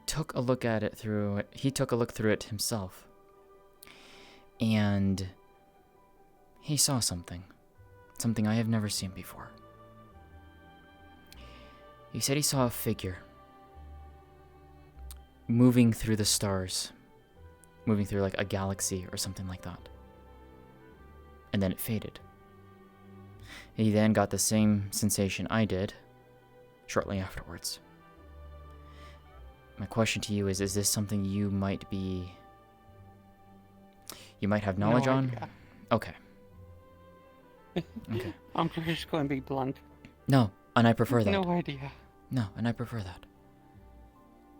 took a look at it through it himself, and he saw something I have never seen before. He said he saw a figure moving through the stars, moving through like a galaxy or something like that. And then it faded. He then got the same sensation I did shortly afterwards. My question to you is this something you might have knowledge on? idea. Okay. Okay. I'm just going to be blunt. No, and I prefer that. No idea. No, and I prefer that.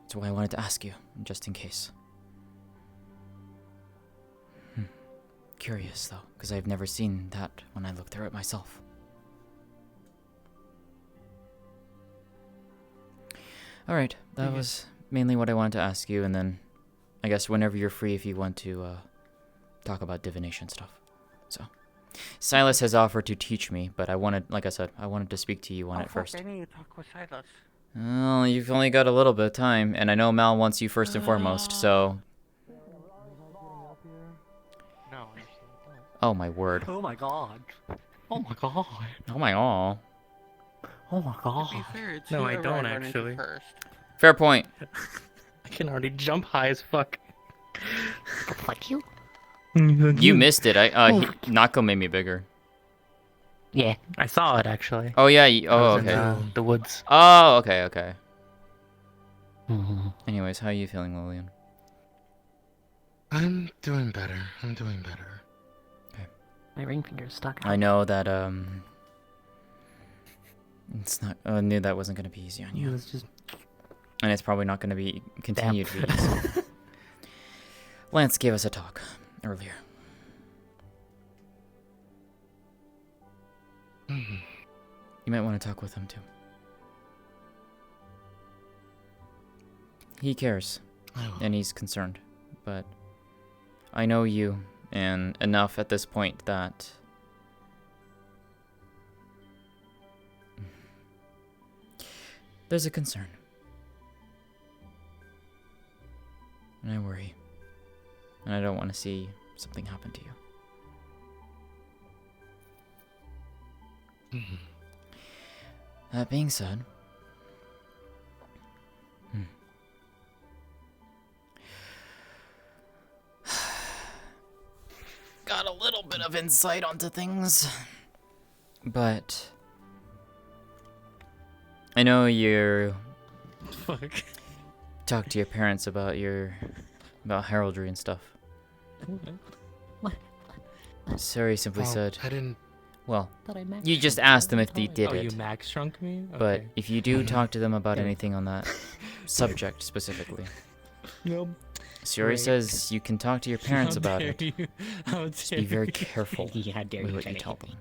That's why I wanted to ask you, just in case. Curious, though, because I've never seen that when I looked through it myself. Alright, that was mainly what I wanted to ask you, and then I guess whenever you're free if you want to talk about divination stuff. So, Silas has offered to teach me, but I wanted, like I said, I wanted to speak to you on it fuck, first. I need to talk with Silas. Well, you've only got a little bit of time, and I know Mal wants you first and foremost, so... No. Oh my word. Oh my god. Oh my god. Oh my god. Oh my god. To be fair, it's No, I whoever don't run into actually. First. Fair point. I can already jump high as fuck. Fuck you. You missed it. Nako made me bigger. Yeah. I saw it actually. Oh yeah. I Oh was in, okay. the woods. Oh okay. Anyways, how are you feeling, Lillian? I'm doing better. I'm doing better. My ring finger's stuck. I know that it's not. I knew that wasn't gonna be easy on you. It was just. And it's probably not gonna be continued to be easy. Lance gave us a talk earlier. You might want to talk with him too. He cares, and he's concerned, but I know you, and enough at this point that there's a concern. And I worry. And I don't want to see something happen to you. That being said, got a little bit of insight onto things, but I know you're talk to your parents about heraldry and stuff. What? Suri simply said, I didn't. Well, Thought I max you just shrunk asked them if they you. did Oh, it. you max shrunk me? But Okay. if you do talk to them about anything on that subject specifically, Nope. Suri Great. says you can talk to your parents How about dare it. you. How Just be dare very you. careful How dare with you what try you to tell hit them.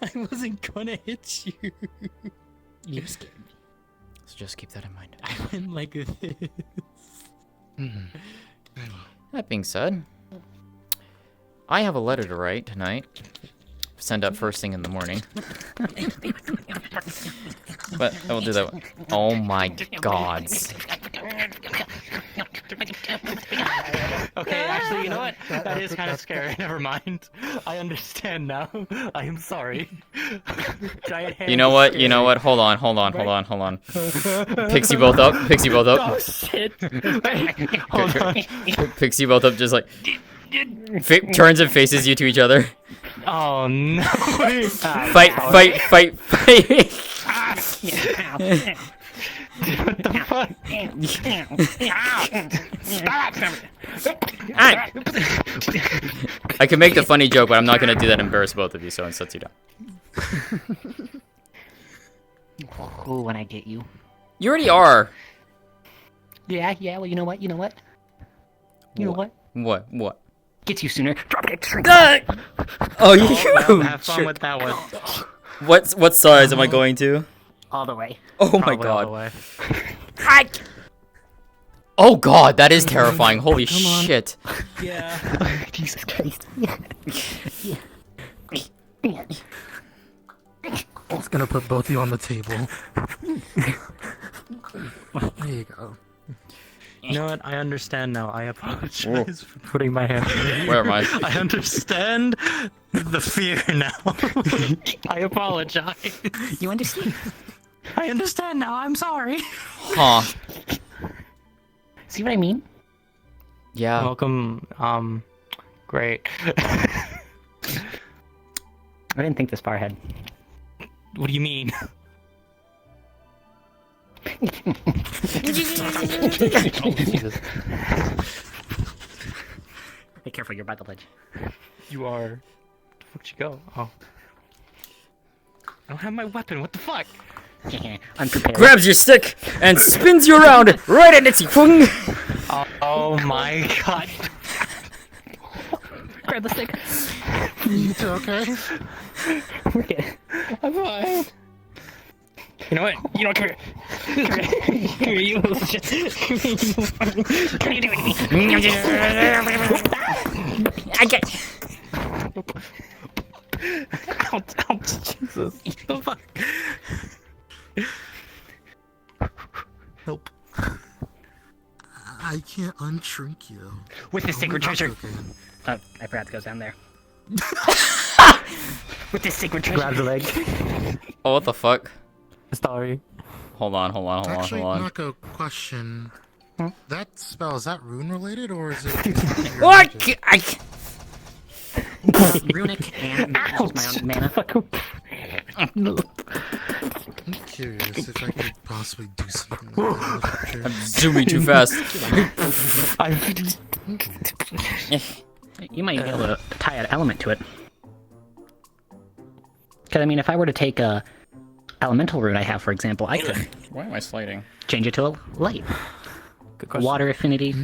I wasn't gonna hit you. You scared me. So just keep that in mind. I went like this. That being said, I have a letter to write tonight. Send up first thing in the morning. But I will do that one. Oh my gods. Okay, actually, you know what? That is kind of scary. Never mind. I understand now. I am sorry. Giant hands You know is what? You know scary. what? Hold on. Pixie both up. Pixie both up. Oh shit! Hold on. Pixie both up, just like turns and faces you to each other. Oh no! Fight! What the fuck? I can make the funny joke, but I'm not gonna do that and embarrass both of you, so it sets you down. Oh, when I get you. You already are. Yeah, well, you know what? You know what? What? Gets you sooner. Drop kick, shrink. Oh, you Well, have fun with that one. What size am I going to? All the way. Oh my Probably all the god. way. Oh god, that is terrifying. Holy Come on. shit. Yeah. Jesus Christ. I was gonna put both of you on the table. There you go. You know what? I understand now. I apologize for putting my hand. Where am I? I understand the fear now. I apologize. You understand? I understand now. I'm sorry. Huh. See what I mean? Yeah. Welcome. Great. I didn't think this far ahead. What do you mean? Oh, Jesus. Be careful, you're by the ledge. You are. Where the fuck you go? Oh. I don't have my weapon. What the fuck? Unprepared. Grabs your stick and spins you around right at its fung. Oh my god. Grab the stick. You two okay? We're good. I'm fine. You know what? You don't care. Come here, you little shit. What are you doing to me? I get. Ouch, Jesus. The fuck? Help. I can't unshrink you. With this Oh, sacred not treasure. cocaine. Oh, I forgot to go down there. With this sacred treasure. Grab the leg. Oh, what the fuck? Sorry. Hold on. Actually, Nako, question. That spell, is that rune related or is it? What? Runic and my own mana. I'm curious if I could possibly do something like that. I'm zooming too fast. You might be able to tie an element to it. Because, I mean, if I were to take a elemental rune I have, for example, I could. Why am I sliding? Change it to a light. Good question. Water affinity.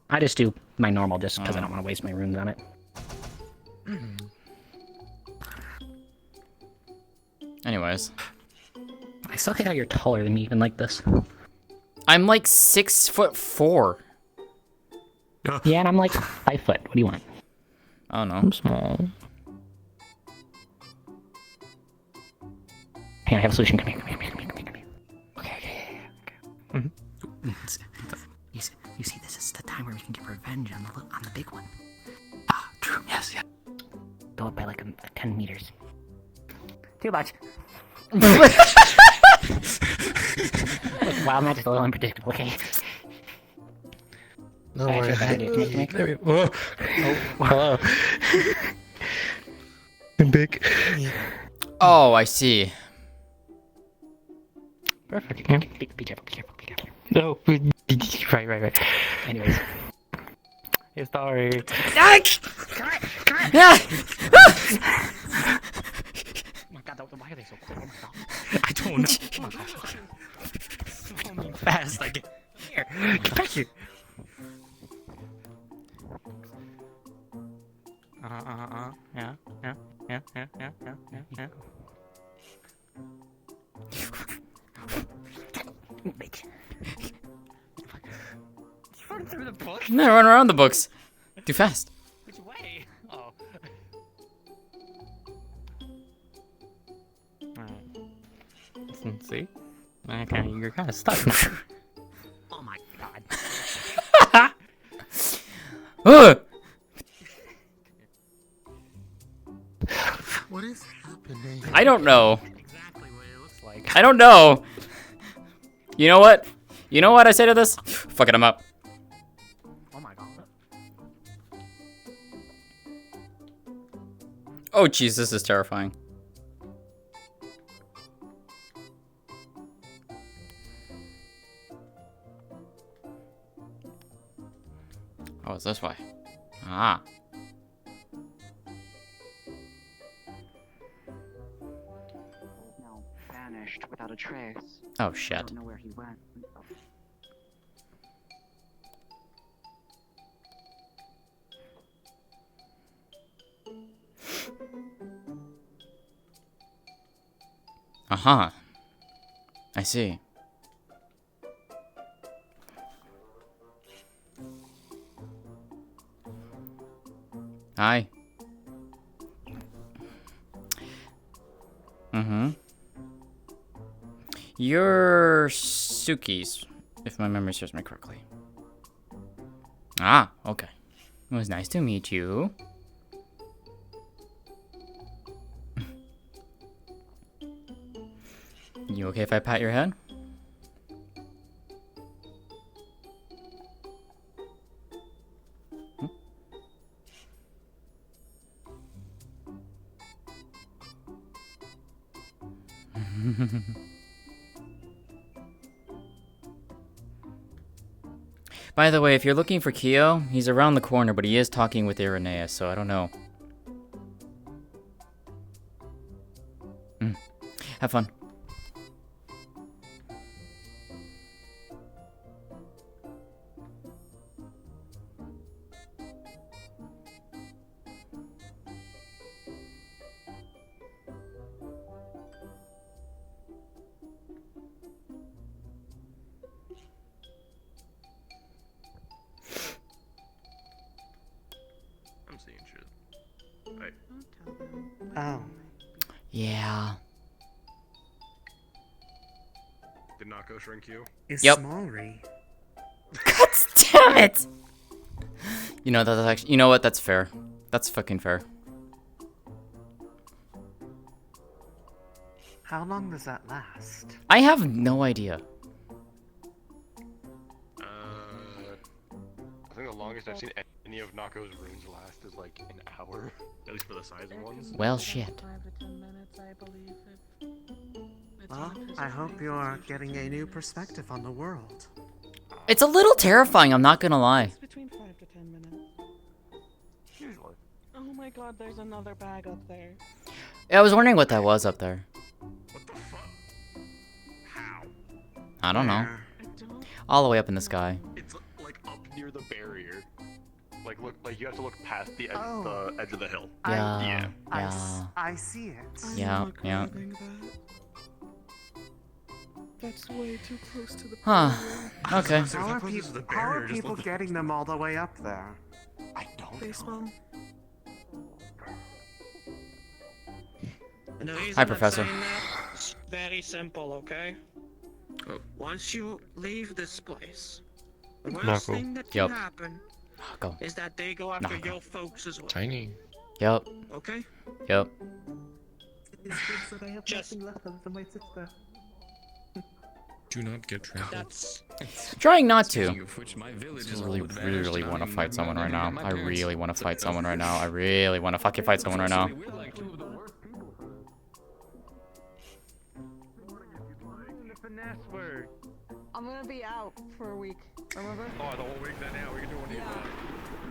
I just do my normal just because I don't want to waste my runes on it. Anyways. I still hate how you're taller than me even like this. I'm like 6'4". Yeah, and I'm like 5 foot. What do you want? I don't know. I'm small. Hey, I have a solution. Come here. Okay. You see, this is the time where we can get revenge on the big one. Ah, true. Yes. Go up by like 10 meters. Too much. Look, wild magic is a little unpredictable. Okay. No Alright, way. sure, come here. Whoa. Oh, hello. I'm big. Oh, I see. Perfect. Be careful. No. Right. Anyways. Istalrí. Oh my god, why are they so cool? Oh my god. I don't know. Oh my gosh. So fast I get here. Get back here. Yeah. Bitch. Run through the book? No, run around the books. Too fast. Which way? Oh. Alright. See? Okay, you're kind of stuck now. Oh my god. What is happening? I don't know. Exactly what it looks like. I don't know. You know what? You know what I say to this? Fuck it, I'm up. Oh my god. Oh jeez, this is terrifying. Oh, it's this way. Ah. Now vanished without a trace. Oh shit. I don't know where he went. Uh-huh. I see. Hi. Mm-hmm. You're Suki's, if my memory serves me correctly. Ah, okay. It was nice to meet you. You okay if I pat your head? By the way, if you're looking for Kyo, he's around the corner, but he is talking with Irenaeus, so I don't know. Have fun. I'm seeing shit. Right. Oh. Yeah. Did not go shrink you? Yep. Istalrí. God damn it! You know that's actually. You know what? That's fair. That's fucking fair. How long does that last? I have no idea. I think the longest I've seen any of Nako's runes last is like an hour, at least for the sizing ones. Well, shit. 5 to 10 minutes, I believe. Well, I hope you're getting a new perspective on the world. It's a little terrifying, I'm not gonna lie. Between 5 to 10 minutes. Usually. Oh my god, there's another bag up there. Yeah, I was wondering what that was up there. What the fuck? How? I don't know. All the way up in the sky. It's like up near the barrier. Like look, like you have to look past the edge of the hill. Yeah. I see it. Yeah. Yeah. That's way too close to the Huh. Okay. How are people getting them all the way up there? I don't Baseball. And the reason Hi, I'm Professor. saying that is very simple, okay? Once you leave this place, the worst thing that can happen is that they go after your folks as well. Tiny. Yep. Okay? Yep. It's good that I have nothing left of my sister. Do not get trampled. That's... Trying not to. Speaking of which, my village is Really, all advanced, really and want to I'm fight someone right now. my I parents. really want to fight someone right now. I really want to fucking fight someone right now. We're like two of the worst people. The finesse word. I'm gonna be out for a week. Remember? Oh, the whole week then now we can do what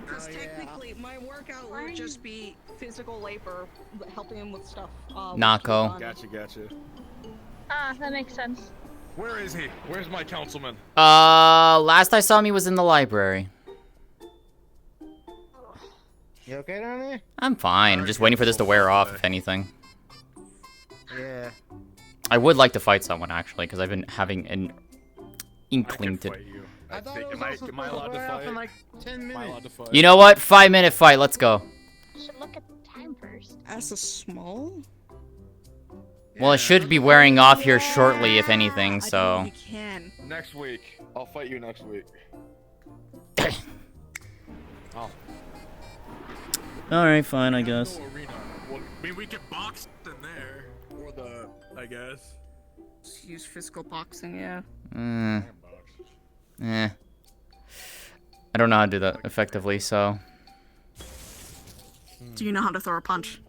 Because technically, my workout will just be physical labor, helping him with stuff. Nako. Gotcha. Ah, that makes sense. Where is he? Where's my councilman? Last I saw him, he was in the library. You okay down there? I'm fine. I'm just waiting for this to wear off, if anything. Yeah. I would like to fight someone, actually, because I've been having an inkling to... I thought it was also am I allowed to fight? in like 10 minutes. You know what? 5-minute fight. Let's go. You should look at the time first. As a small? Well, it should be wearing off here shortly, if anything, so... You can. Next week. I'll fight you next week. Oh. Alright, fine, I guess. Well, I mean, we can box in there. Or I guess. Just use physical boxing, yeah. I don't know how to do that effectively, so... Do you know how to throw a punch?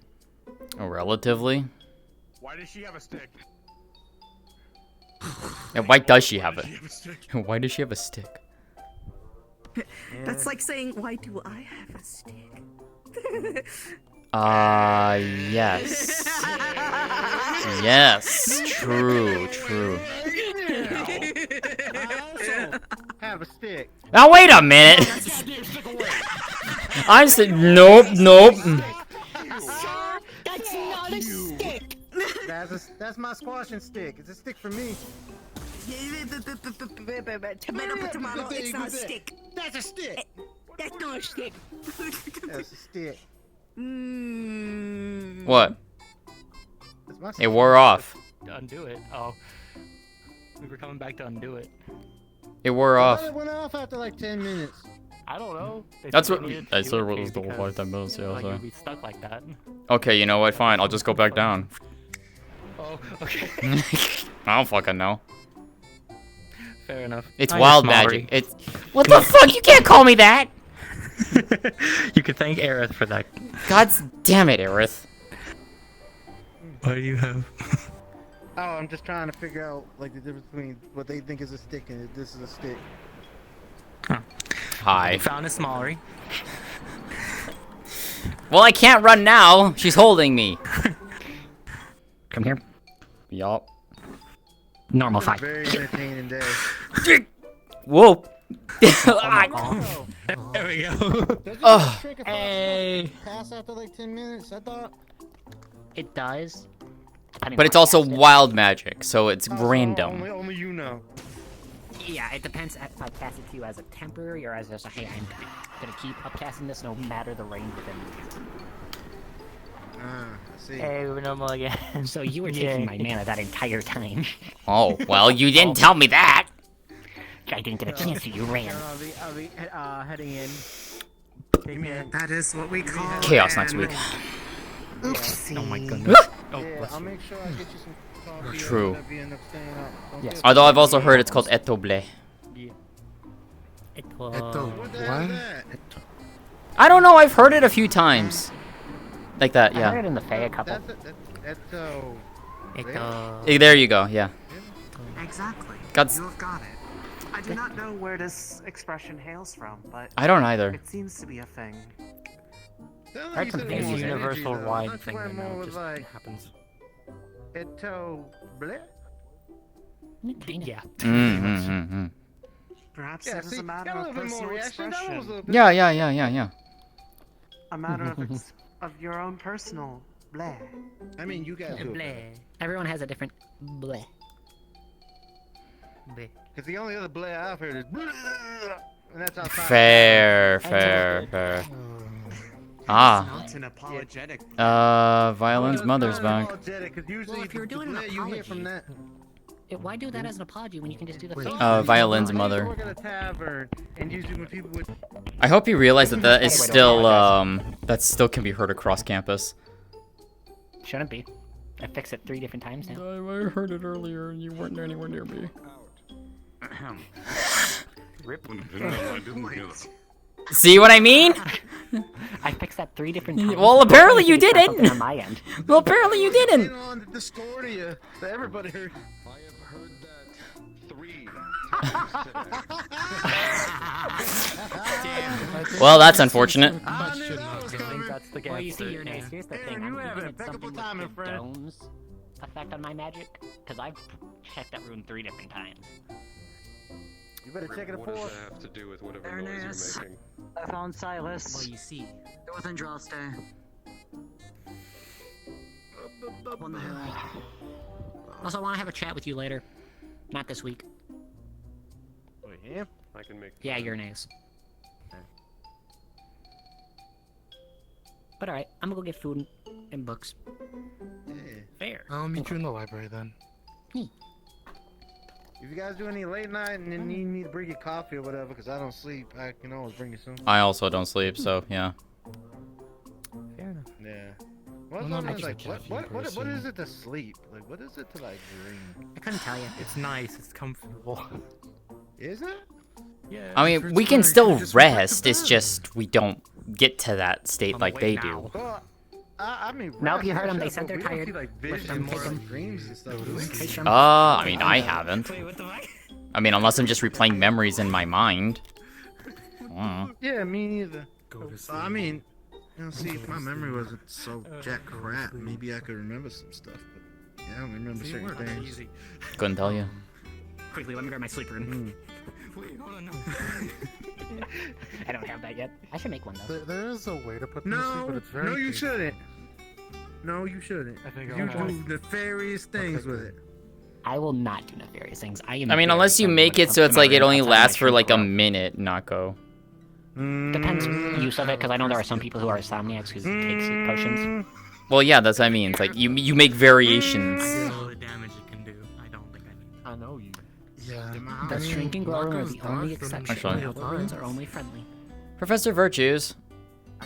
Relatively? Why does she have a stick? Yeah, why does she have it? Why does she have a stick? That's like saying, why do I have a stick? Yes. Yes, true. Have a stick. Now wait a minute! I said, nope. Sir, that's not a stick! That's my squashing stick. It's a stick for me. Tomato, it's not a stick. That's a stick. That's not a stick. That's a stick. What? That's my It wore off. To undo it. Oh. We were coming back to undo it. It wore I off. thought it went off after like 10 minutes. I don't know. They That's said what we needed I to said. do What it was the whole because, 5 minutes? Yeah, like, so. you'd be stuck like that. Okay, you know what? Fine. I'll just go back down. Oh, okay. I don't fucking know. Fair enough. It's Hi, wild Miss Mallory. magic. It's what the fuck? You can't call me that. You could thank Aerith for that. God damn it, Aerith. What do you have? Oh, I'm just trying to figure out like the difference between what they think is a stick and this is a stick. Hi. Found a Smallery. Well, I can't run now. She's holding me. Come here. Yup. Normal It's a fight. very entertaining day. Whoa. There we go. Oh. Hey. Pass after like 10 minutes, I thought. It does. But it's also wild magic, so it's random. Only you know. Yeah, it depends if I cast it to you as a temporary or as just a, hey, I'm gonna keep upcasting this no matter the range within I see. Hey, we're normal again. So you were taking my mana that entire time. Oh, well, you didn't tell me that. I didn't get a chance to. You ran. I'll be heading in. Take care. That is what we call Chaos next week. Oopsie. Oh my goodness. Oh, Yeah, bless I'll you. make sure I get you some coffee. True. If you end up staying up. Don't Yes. feel Although bad. I've also heard it's called etoble. What the hell is that? I don't know, I've heard it a few times. Like that, I heard yeah. it in the Fae a couple. There you go, yeah. Exactly. God's- You have got it. I do not know where this expression hails from, but I don't either. It seems to be a thing. Heard some It's a things. universal wide That's thing where that more now was just like- happens. Yeah. Perhaps Yeah, it is see, a matter got a of little bit more personal reaction. That was a expression. little bit- Yeah. A matter of your own personal bleh. I mean, you guys do it. Everyone has a different bleh. Because the only other bleh I've heard is and that's outside. Fair. Ah. Not an apologetic. Violin's mother's back. Apologetic, 'cause usually If you're doing an bleh you hear from apology, that. why do that as an apology when you can just do the Fae? Violin's I used mother. to work at a tavern, and usually when people would I hope you realize that that is still, that still can be heard across campus. Shouldn't be. I fixed it 3 different times now. I heard it earlier and you weren't anywhere near me. Rip. See what I mean? I fixed that 3 different times. Well, apparently you Something didn't. on my end. Well, apparently you didn't. On the Discordia, so everybody heard. I have heard that 3. Well, that's unfortunate. I think that's the Well, you gap see, there, you're nice. yeah. Here's the thing. Aaron, I'm you have thinking a it's impeccable something timing, with the friend. domes effect on my magic, because I've checked that rune 3 different times. You better check it What does for. that have to do with whatever Ernest. noise you're making? I found Silas. Well, you see. They're within draw stay. On the hill. Also, I want to have a chat with you later. Not this week. Wait, him? I can make. Yeah, you're nice. But alright, I'm gonna go get food and books. Yeah. Fair. I'll meet you in the library then. If you guys do any late night and then need me to bring you coffee or whatever, because I don't sleep, I can always bring you some. I also don't sleep, so yeah. Fair enough. Yeah. What's I'm not on much like of a caffeine what person. is it to sleep? Like what is it to like dream? I couldn't tell you. It's nice. It's comfortable. Is it? Yeah. I mean, we can still rest, it's just we don't get to that state I'm like they awake do. now. Well, I mean. Nope, you rest, heard them. They shut said up, they're but we don't tired. see, like Let visions them and take them. dreams and stuff. do we? Take them. I mean, I haven't. I mean, unless I'm just replaying memories in my mind. Yeah, me neither. Go to sleep. I mean, you know, see, if my memory wasn't so jack crap, maybe I could remember some stuff. But yeah, I don't remember See, certain we're not things. easy. Couldn't tell you. Quickly, let me grab my sleep rune. Wait, hold on, no. I don't have that yet. I should make one though. There is a way to put them to sleep, No, but it's very no, you painful. shouldn't. No, you shouldn't. I think You I'll do nefarious things with it. I will not do nefarious things. I am. I mean, very unless you firm make when it comes so to it's like my it only outside my lasts for sleep like a room. minute, Nako. Depends use of it, because I know there are some people who are insomniacs who take sleep potions. Well, yeah, that's what I mean. It's like you make variations. all the damage it can do. I don't think I know you. Yeah. The shrinking glow rune are the only exception. Actually. Other runes are only friendly. Professor Virtues.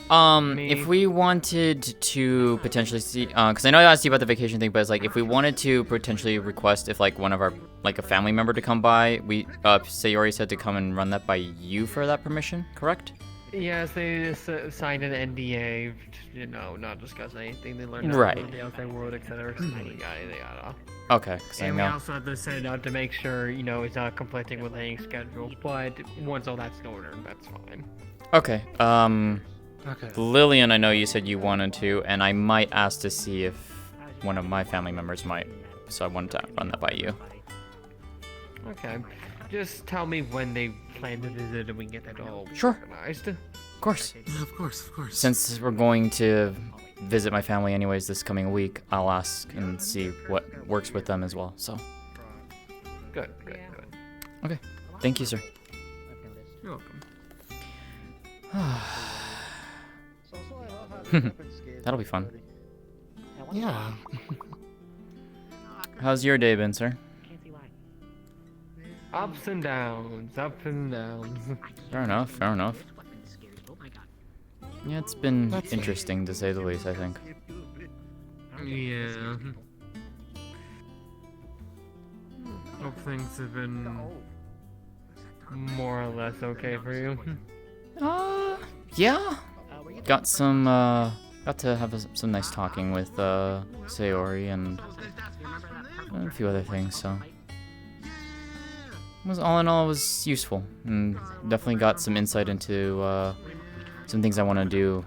If we wanted to potentially see, because I know I asked you about the vacation thing, but it's like if we wanted to potentially request if like one of our, like a family member to come by, we, Sayori said to come and run that by you for that permission, correct? Yes, they just signed an NDA, you know, not discuss anything they learned Right. about the outside world, etc. Yada yada. Okay, because I And we know. also have to send it out to make sure, you know, it's not conflicting with any schedule. But once all that's in order, that's fine. Okay, Okay. Lillian, I know you said you wanted to, and I might ask to see if one of my family members might, so I wanted to run that by you. Okay. Just tell me when they plan to visit and we can get that all Sure. organized. Of course. Yeah, of course, of course. Since we're going to visit my family anyways this coming week, I'll ask and see what works with them as well, so. Good. Okay, thank you, sir. You're welcome. That'll be fun. Yeah. How's your day been, sir? Ups and downs, ups and downs. Fair enough, fair enough. Yeah, it's been interesting to say the least, I think. Yeah. Hope things have been more or less okay for you. Yeah. Got to have some nice talking with Sayori and a few other things, so it was all in all, it was useful, and definitely got some insight into some things I want to do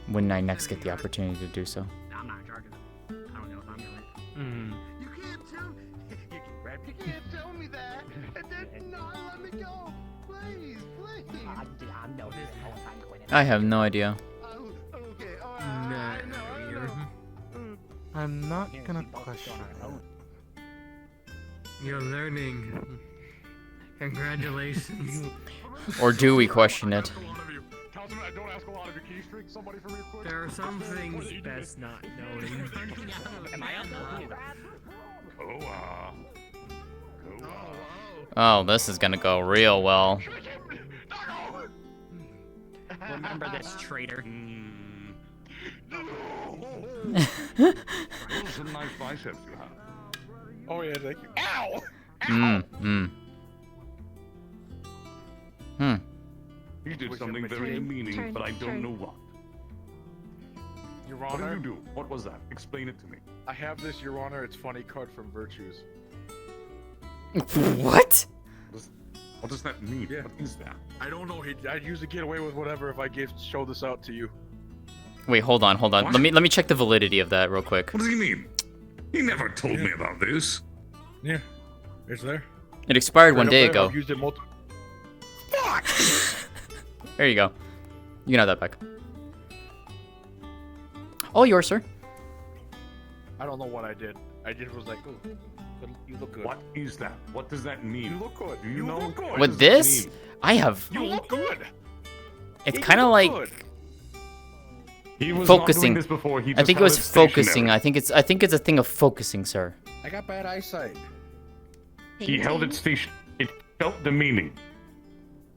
when I next get the opportunity to do so. I'm not in charge of it. I don't know if I'm doing it. You can't tell me that and then not let me go. Please, please. I'm no I have no idea. I'm not gonna question it. You're learning. Congratulations. Or do we question it? There are some things best not knowing. Am I on Oh, this is gonna go real well. Remember this, traitor. Those are nice biceps you have. Oh yeah, thank you. Ow! You did something very demeaning, but I don't know what. Your What Honor, did you do? What was that? Explain it to me. I have this, Your Honor. It's funny card from Virtues. What? What does that mean? Yeah. What is that? I don't know. I'd usually get away with whatever if I show this out to you. Wait, hold on. What? Let me check the validity of that real quick. What does he mean? He never told me about this. Yeah, it's there. It expired one Right day up there. ago. I've used it multiple. There you go. You can have that back. All yours, sir. I don't know what I did. I just was like, ooh, you look good. What is that? What does that mean? You look good. Do you know? look good. With this, I have. You look good. It's kind of like Good. He was focusing. Not doing this before. He I just think it held was stationary. focusing. I think it's a thing of focusing, sir. I got bad eyesight. He held it station. It felt demeaning.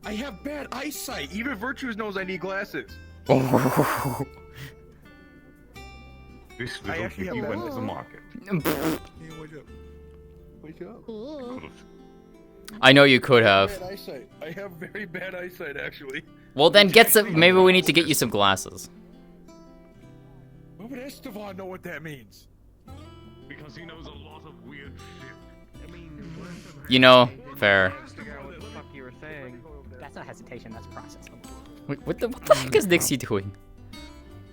I have bad eyesight. Even Virtues knows I need glasses. This I little actually hickey have went bad- to the market. Wake up. I know you could have. Bad eyesight. I have very bad eyesight, actually. Well, then get some. Maybe we need to get you some glasses. Why would Estevan know what that means? Because he knows a lot of weird shit. You know, fair. What the fuck you were saying? That's not hesitation, that's process. Wait, what the heck is Nixie doing?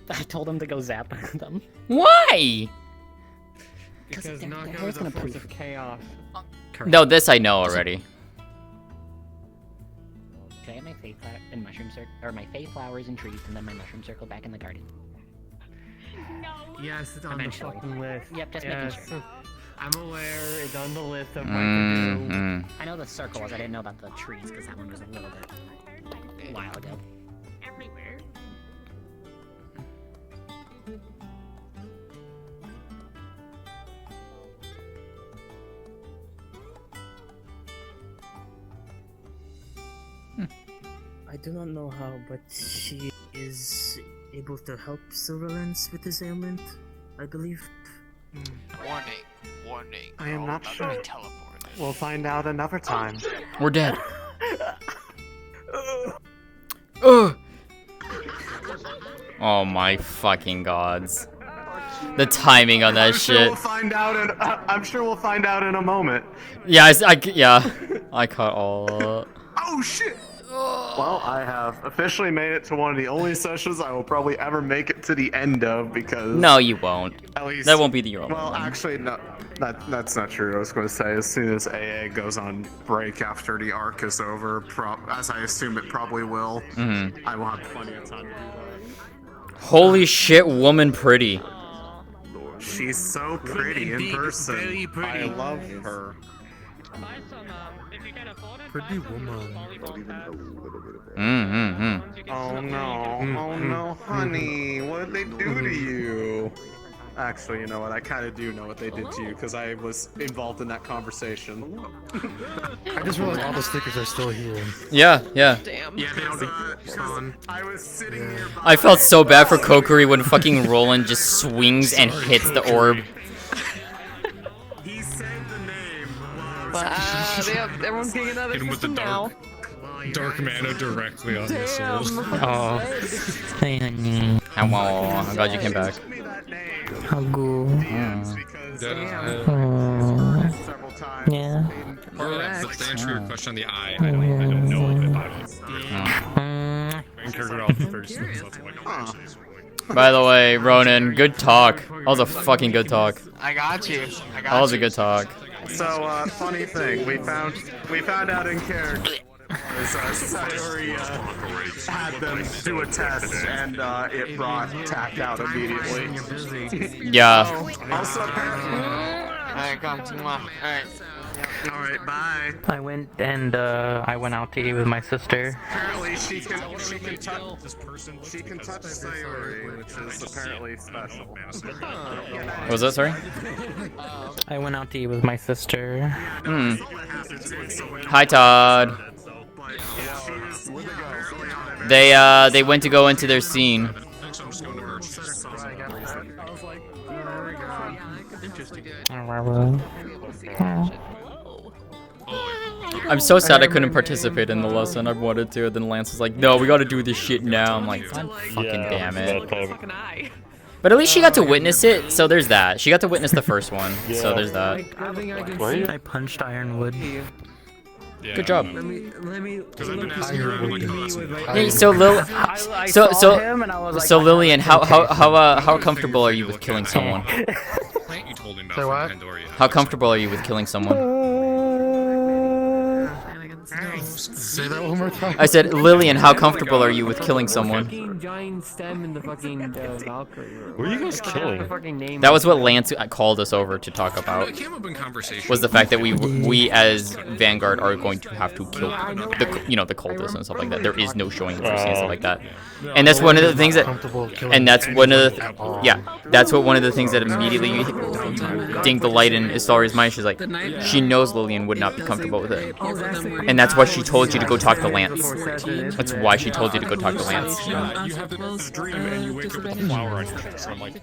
I told him to go zap them. Why? Because their Knockout hair's is a gonna force prove of chaos. No, this I know already. Can I get my faith and mushroom circle, or my faith flowers and trees, and then my mushroom circle back in the garden? Yes, it's on Eventually. the fucking list. Yep, just yes. making sure. I'm aware. It's on the list of what to do. I know the circle was. I didn't know about the trees because that one was a little bit a while ago. Everywhere. I do not know how, but she is able to help Silverlands with his ailment, I believe. Warning. I am not sure. We'll find out another time. We're dead. Ugh. Oh my fucking gods. The timing on that I'm sure shit. we'll find out in. I'm sure we'll find out in a moment. Yeah, I caught all. Oh shit! Well, I have officially made it to one of the only sessions I will probably ever make it to the end of because. No, you won't. At least that won't be the only Well, one. actually, no. That's not true. I was going to say as soon as AA goes on break after the arc is over, as I assume it probably will, I will have plenty of time to do that. Holy shit, woman pretty. She's so pretty in person. Very pretty. I love her. Pretty woman. Oh no, oh no, honey, what did they do to you? Actually, you know what? I kind of do know what they did to you because I was involved in that conversation. I just realized all the stickers are still here. Yeah, yeah. Damn. Yeah, they don't I was sitting here. I felt so bad for Kokiri when fucking Roland just swings and hits the orb. He said the name. Everyone's getting another Hit him with the system now. dark mana directly on the soul. Oh. Hey, honey. Hello. I'm glad you came back. Hello. Yeah. But to answer your question on the eye, I don't know if I was figured out the first one, so that's all I know. By the way, Ronan, good talk. That was a fucking good talk. I got you. That was a good talk. So, funny thing, we found out in character. Sayori had them do a test and it brought Tack out immediately. Yeah. Also, alright, come on. Alright, bye. I went and I went out to eat with my sister. Apparently she can touch Sayori, which is apparently special. What was that, sorry? I went out to eat with my sister. Hi, Todd. They went to go into their scene. I'm so sad I couldn't participate in the lesson. I wanted to, then Lance was like, "No, we gotta do this shit now." I'm like, "God fucking damn it!" But at least she got to witness it, so there's that. She got to witness the first one, so there's that. I punched Ironwood. Yeah. Good job. Let me Hey, so Lillian, how comfortable are you with killing someone? You told me about from Pandoria. How comfortable are you with killing someone? Say that one more time. I said, Lillian, how comfortable are you with killing someone? Giant stem in the fucking Valkyrie. Who are you guys killing? That was what Lance called us over to talk about. It came up in conversation. Was the fact that we as Vanguard are going to have to kill the cultists and stuff like that. There is no showing of mercy and stuff like that. And that's one of the things that, and that's one of the, that's what one of the things that immediately dinged the light in Istalrí's mind. She's like, she knows Lillian would not be comfortable with it, and that's why she told you to go talk to Lance. That's why she told you to go talk to Lance. You have the dream and you wake up with a flower on your chest. So I'm like,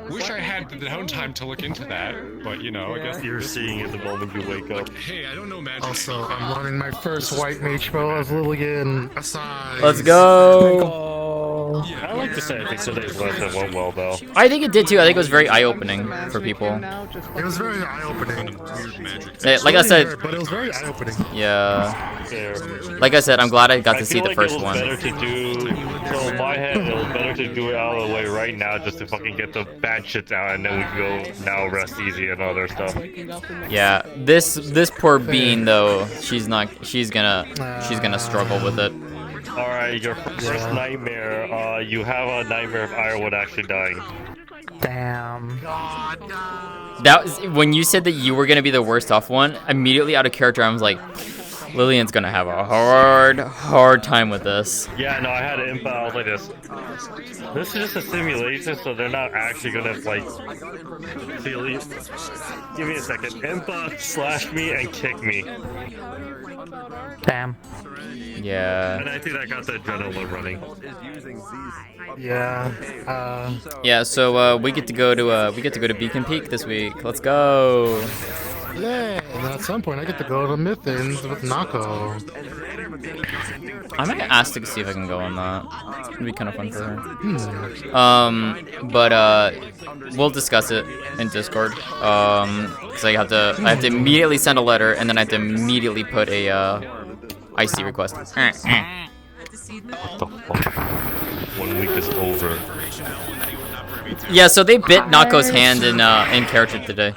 wish I had the downtime to look into that, but you know, I guess you're seeing it the moment you wake up. Hey, I don't know magic. Also, I'm running my first white mage spell as Lillian. Aside. Let's go. Yeah, I like to say I think today's lesson went well, though. I think it did too. I think it was very eye-opening for people. It was very eye-opening. Like I said, but it was very eye-opening. Yeah. Like I said, I'm glad I got to see the first one. Better to do. So in my head, it was better to do it out of the way right now, just to fucking get the bad shits out, and then we can go now rest easy and other stuff. Yeah, this poor bean though, she's gonna struggle with it. Alright, your first nightmare, you have a nightmare of Ironwood actually dying. Damn. That was when you said that you were gonna be the worst off one. Immediately out of character, I was like, Lillian's gonna have a hard time with this. Yeah, no, I had an input. I was like this. This is just a simulation, so they're not actually gonna like. Give me a second. Impa slash me and kick me. Damn. Yeah. And I think I got the adrenaline running. Yeah. Yeah. So we get to go to Beacon Peak this week. Let's go. Yay! And at some point, I get to go to Mythins with Nako. I might ask to see if I can go on that. It'd be kind of fun for her. But we'll discuss it in Discord. Because I have to immediately send a letter, and then I have to immediately put a IC request. What the fuck? 1 week is over. Yeah, so they bit Nako's hand in character today.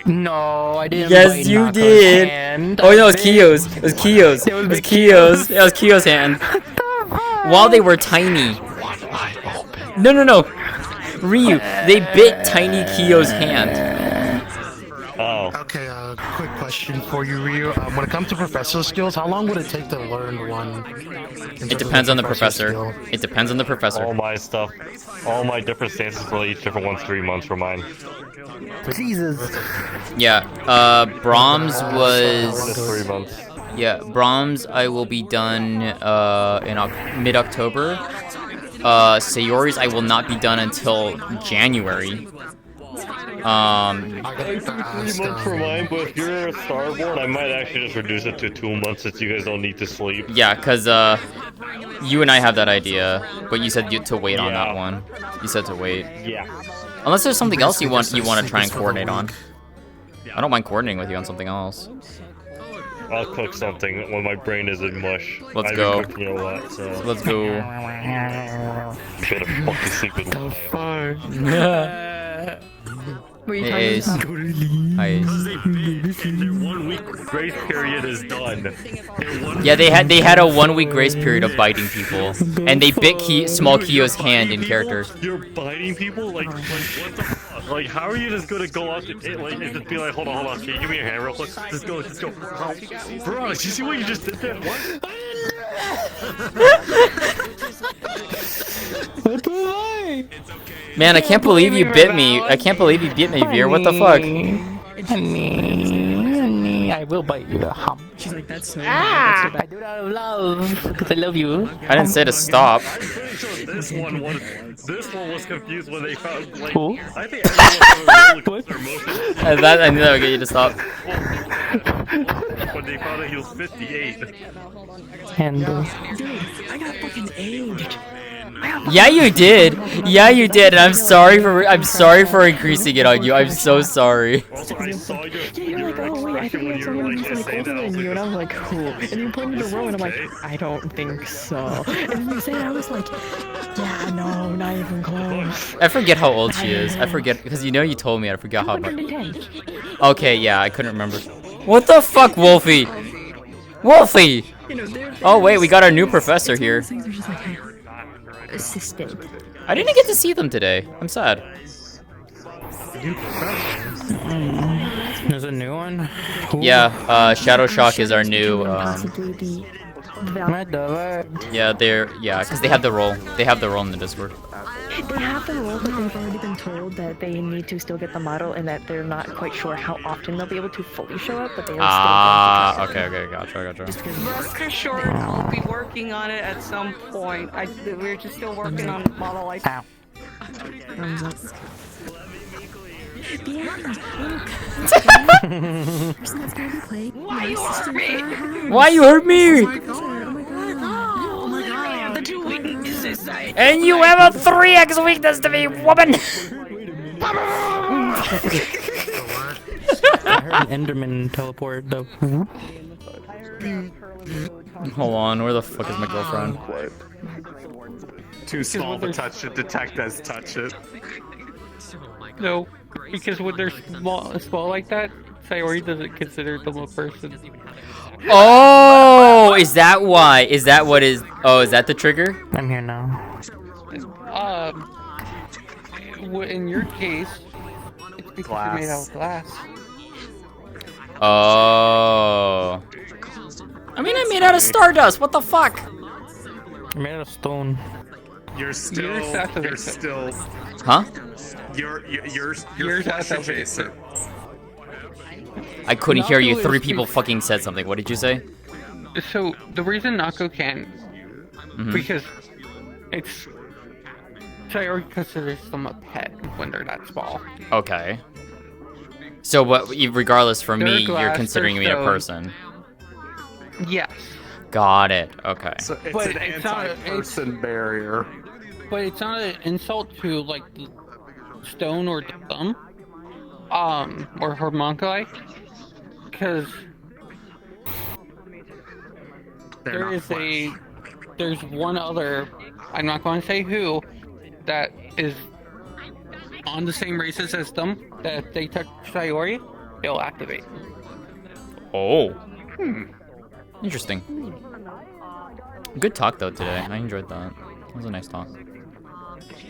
No, I didn't. Yes, you did. Hand. Oh no, it was Kiyo's. It was Kiyo's. It was Kiyo's. It was Kiyo's hand. While they were tiny. No. Ryu, they bit tiny Kiyo's hand. Oh. well. Okay, quick question for you, Ryu. When it comes to professor skills, how long would it take to learn one? It depends on the professor. It depends on the professor. All my stuff, all my different stances for each different one's 3 months for mine. Jesus. Yeah, Brahms was 3 months. Yeah, Brahms I will be done in mid-October. Sayori's I will not be done until January. I took 3 months for mine, but if you're a Starborn, I might actually just reduce it to 2 months since you guys don't need to sleep. Yeah, cause you and I have that idea, but you said to wait on that one. You said to wait. Yeah. Unless there's something else you want to try and coordinate on. I don't mind coordinating with you on something else. I'll cook something when my brain is in mush. Let's I've go. been cooking a lot, so. Let's go. You better fucking sleep with It is. Hi. Their 1 week grace period is done. Yeah, they had a 1 week grace period of biting people, and they bit small Kyo's hand in characters. You're biting people? Like what the fuck? Like, how are you just gonna go up to it, like, and just be like, hold on, can you give me your hand real quick? Just go. Bro, did you see what you just did there? What? Man, I can't believe you bit me. I can't believe you bit me, Veer. What the fuck? Honey, I will bite you. She's like, that's so I do that out of love, because I love you. I didn't say to stop. I'm pretty sure this one was confused when they found, like, Who? I think everyone was really emotion. I knew that would get you to stop. When they found out he was 58. Handle. Dude, I got fucking aged. Yeah, you did. Yeah, you did. And I'm sorry for increasing it on you. I'm so sorry. Also, I saw You're like, oh wait, I think you have someone who's like older than you, and I was like, who? And you pointed to the row, and I'm like, I don't think so. And then you said, I was like, yeah, no, not even close. I forget how old she is. I forget because you told me. I forgot how much. 110. Okay, yeah, I couldn't remember. What the fuck, Wolfie? Wolfie! Oh wait, we got our new professor here. Things are just like, hey, assistant. I didn't get to see them today. I'm sad. There's a new one? Yeah, Shadow Shock is our new. Yeah, because they have the role. They have the role in the Discord. They have the role, but they've already been told that they need to still get the model, and that they're not quite sure how often they'll be able to fully show up. But they are still going to try. Okay, gotcha. Rest assured, I'll be working on it at some point. We're just still working on model like. Ow. Why you hurt me? And you have a 3x weakness to me, woman! I heard an Enderman teleport though. Hold on, where the fuck is my girlfriend? Too small to touch it, detect as touch it. No, because when they're small like that, Sayori doesn't consider them a person. Oh, is that why? Is that what is? Oh, is that the trigger? I'm here now. In your case, it's because you're made out of glass. Oh. I mean, I'm made out of stardust. What the fuck? I'm made out of stone. You're still. Huh? You're flesh adjacent. I couldn't hear you. 3 people fucking said something. What did you say? So the reason Nako can, because it's Sayori considers them a pet when they're that small. Okay. So what? Regardless, for me, They're you're considering me a stone. person. Yes. Got it. Okay. So it's an anti-person barrier. But it's not an insult to like stone or thumb, or homunculi, because there's one other, I'm not going to say who, that is on the same races as them, that if they touch Sayori, they'll activate. Oh. Interesting. Good talk though today. I enjoyed that. It was a nice talk.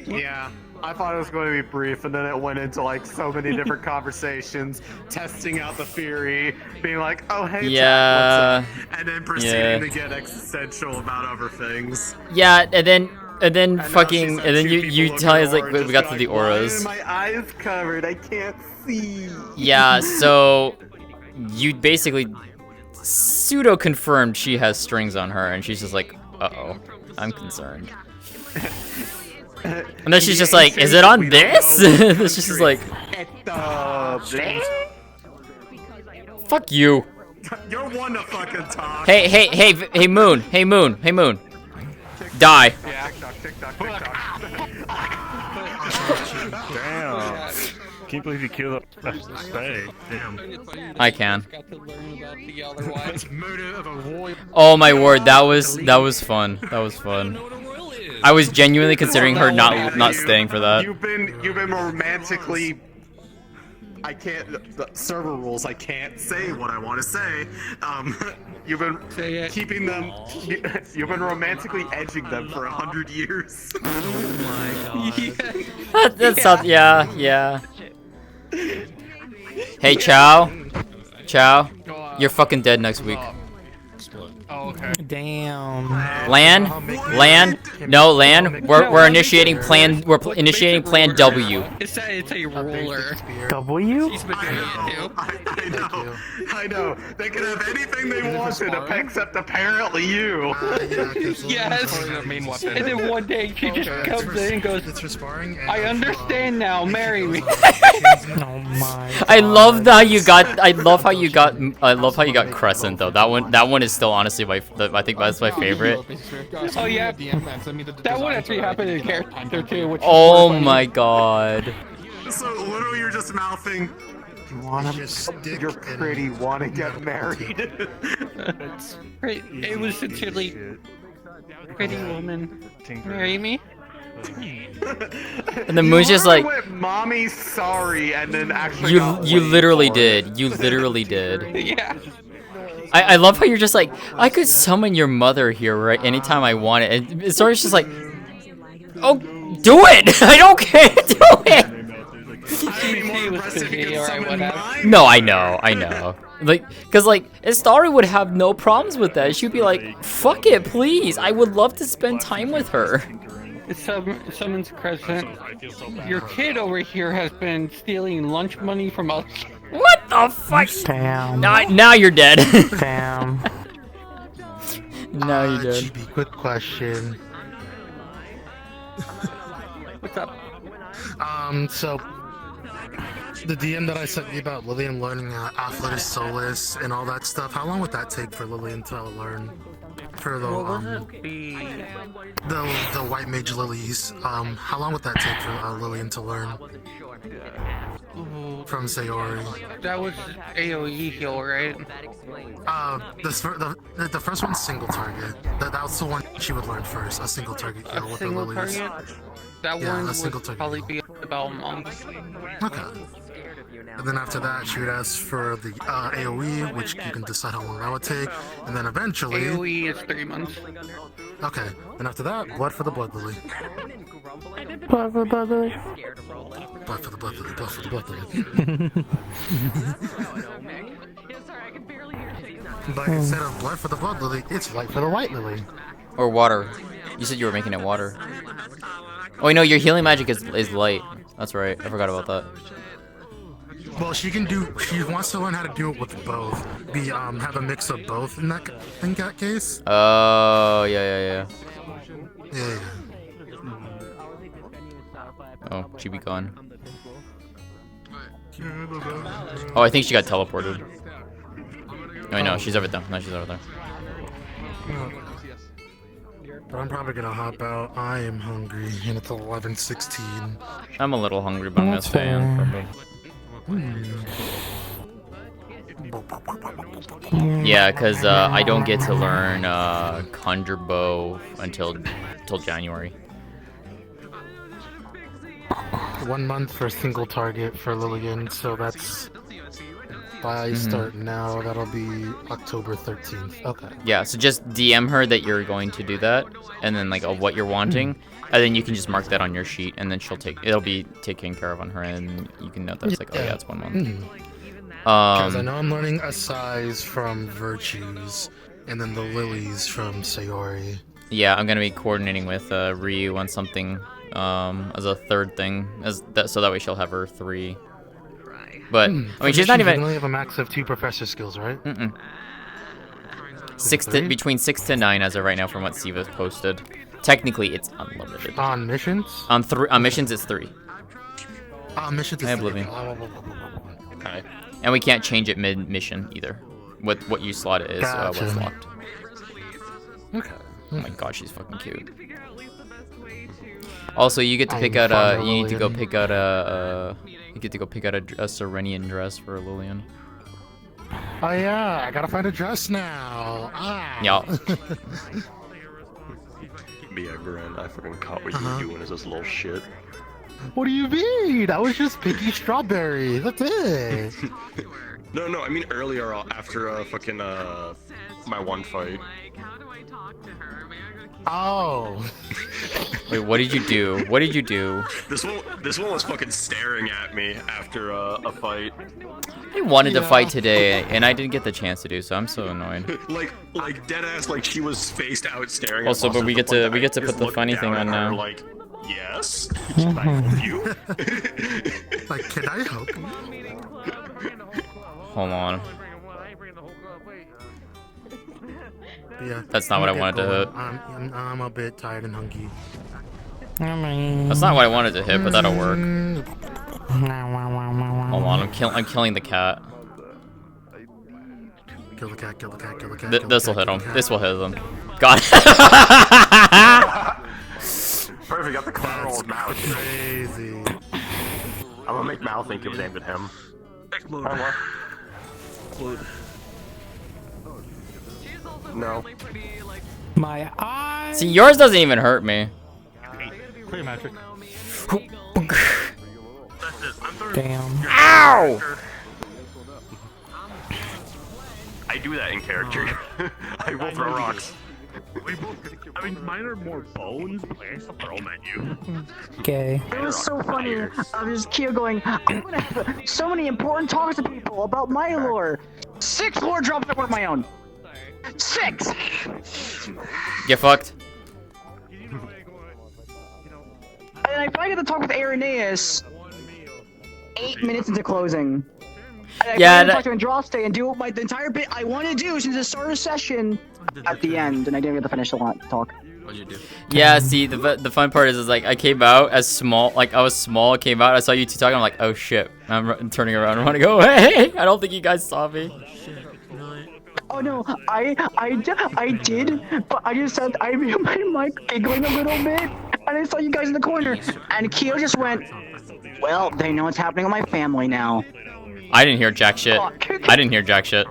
Yeah, I thought it was going to be brief, and then it went into like so many different conversations, testing out the theory, being like, "Oh hey, Yeah. Jack, what's up?" And then proceeding to get existential about other things. Yeah, and then fucking, and then you tell us like we got to the auras. Why are my eyes covered? I can't see. Yeah, so you basically pseudo confirmed she has strings on her, and she's just like, uh-oh, I'm concerned. And then she's just like, is it on this? This just is like, fuck you. You're one to fucking talk. Hey, Moon. Hey, Moon. Die. Yeah, TikTok. Damn. Can't believe you killed a stag. Damn. I can. Oh my word, that was fun. That was fun. I was genuinely considering her not staying for that. You've been romantically. I can't. The server rules. I can't say what I want to say. You've been keeping them. You've been romantically edging them for 100 years. Oh my god. That sounds. Yeah. Hey, Chow, you're fucking dead next week. Oh, okay. Damn. Land. No, Land. We're initiating plan. We're initiating Plan W. It's a ruler. W? I know. They can have anything they wanted except apparently you. Yes. And then one day she just comes in and goes, I understand now. Marry me. Oh my. I love how you got. I love how you got Crescent though. That one is still honestly I think that's my favorite. Oh yeah. That one actually happened in character too. Which Oh my god. So literally, you're just mouthing. You wanna? You're pretty. Wanna get married? It was sincerely, pretty woman, marry me. And the Moon's just like, "Mommy, sorry," and then actually. You literally did. You literally did. Yeah. I love how you're just like, I could summon your mother here right anytime I want it. And Istalry's just like, oh, do it! I don't care, do it! No, I know. Like, cause like, Istalry would have no problems with that. She'd be like, fuck it, please. I would love to spend time with her. Summons Crescent. Your kid over here has been stealing lunch money from us. What the fuck? Damn. Now you're dead. Damn. Now you're dead. GB, quick question. What's up? So the DM that I sent you about Lillian learning Afflatus Solus and all that stuff, how long would that take for Lillian to learn? For the the White Mage Lilies, how long would that take for Lillian to learn? From Sayori. That was AoE heal, right? The first one's single target. That was the one she would learn first. A single target heal with the Lilies. That Yeah, one a single would target. probably be about a month. Okay. And then after that, she would ask for the AoE, which you can decide how long that would take. And then eventually... AoE is 3 months. Okay. And after that, Blood for the Blood Lily. Blood for the Blood Lily. Blood for the Blood Lily. Blood for the Blood Lily. But instead of Blood for the Blood Lily, it's Light for the White Lily. Or water. You said you were making it water. Oh, wait, no, your healing magic is light. That's right. I forgot about that. Well, she wants to learn how to do it with both. Have a mix of both in that case. Oh, yeah. Yeah. Oh, she be gone. Oh, I think she got teleported. Oh, no, she's over there. No, she's over there. But I'm probably gonna hop out. I am hungry, and it's 11:16. I'm a little hungry, but I'm gonna stay in for a bit. Yeah, because I don't get to learn Conjure Bow until January. 1 month for a single target for Lillian, so that's If I start now, that'll be October 13th. Okay. Yeah, so just DM her that you're going to do that, and then like what you're wanting, and then you can just mark that on your sheet, and then it'll be taken care of on her, and you can note that's like, oh yeah, it's 1 month. Because I know I'm learning a size from Virtues, and then the lilies from Sayori. Yeah, I'm gonna be coordinating with Ryu on something as a third thing, so that way she'll have her 3. But I mean, she's not even. You only have a max of 2 professor skills, right? Between 6 to 9 as of right now, from what Siva's posted. Technically, it's unlimited. On missions? On missions, it's 3. On missions, it's 3. Oblivion. Okay. And we can't change it mid-mission either. What you slot it is what's locked. Okay. Oh my god, she's fucking cute. Also, you get to pick out you need to go pick out a Serenian dress for Lillian. Oh yeah, I gotta find a dress now. Ah. Yeah. Yeah, Gren, I fucking caught what you were doing as this little shit. What do you mean? I was just picking strawberries. That's it. No, I mean earlier after fucking my one fight. Oh. Wait, what did you do? What did you do? This one was fucking staring at me after a fight. I wanted to fight today, and I didn't get the chance to do so. I'm so annoyed. like dead ass, like she was spaced out staring. Also, at but we get to put the funny thing on now. Like, yes, can I help you? Like, can I help you? Hold on. Yeah. That's not what I wanted to hit. I'm a bit tired and hungry. That's not what I wanted to hit, but that'll work. Hold on, I'm killing the cat. Kill the cat, kill the cat, kill the cat. This will hit him. This will hit him. Got it. Perfect, got the collateral with Mal. Crazy. I'm gonna make Mal think it was aimed at him. No. My eye. See, yours doesn't even hurt me. Clear magic. Damn. Ow! I do that in character. I will throw rocks. I mean, mine are more bones, but I still throw them at you. Okay. It was so funny. I was Kyo going, I'm gonna have so many important talks to people about my lore. 6 lore drops that were my own. 6! Get fucked. And I finally got to talk with Irenaeus 8 minutes into closing. And I talked to Andraste and do the entire bit I want to do since the start of session at the end, and I didn't get to finish the talk. What'd you do? Yeah, see, the fun part is like I came out as small, like I was small, came out, I saw you two talking, I'm like, oh shit. I'm turning around and want to go, hey, I don't think you guys saw me. Oh no, I did, but I just said I muted my mic giggling a little bit, and I saw you guys in the corner, and Kyo just went, well, they know what's happening with my family now. I didn't hear jack shit. I didn't hear jack shit.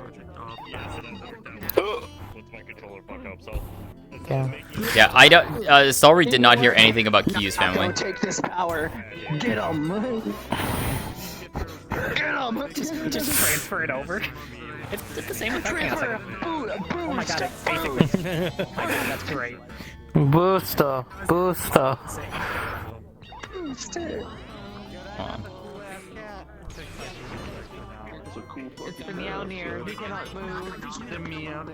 Yeah, I don't. Istalrí did not hear anything about Kiyu's family. I'm gonna take this power. Get him. Get him. Just transfer it over. It's the same with Transfer. Oh my god, basically. Oh my god, that's great. Booster. Booster. It's the meow near. He cannot move. The meow.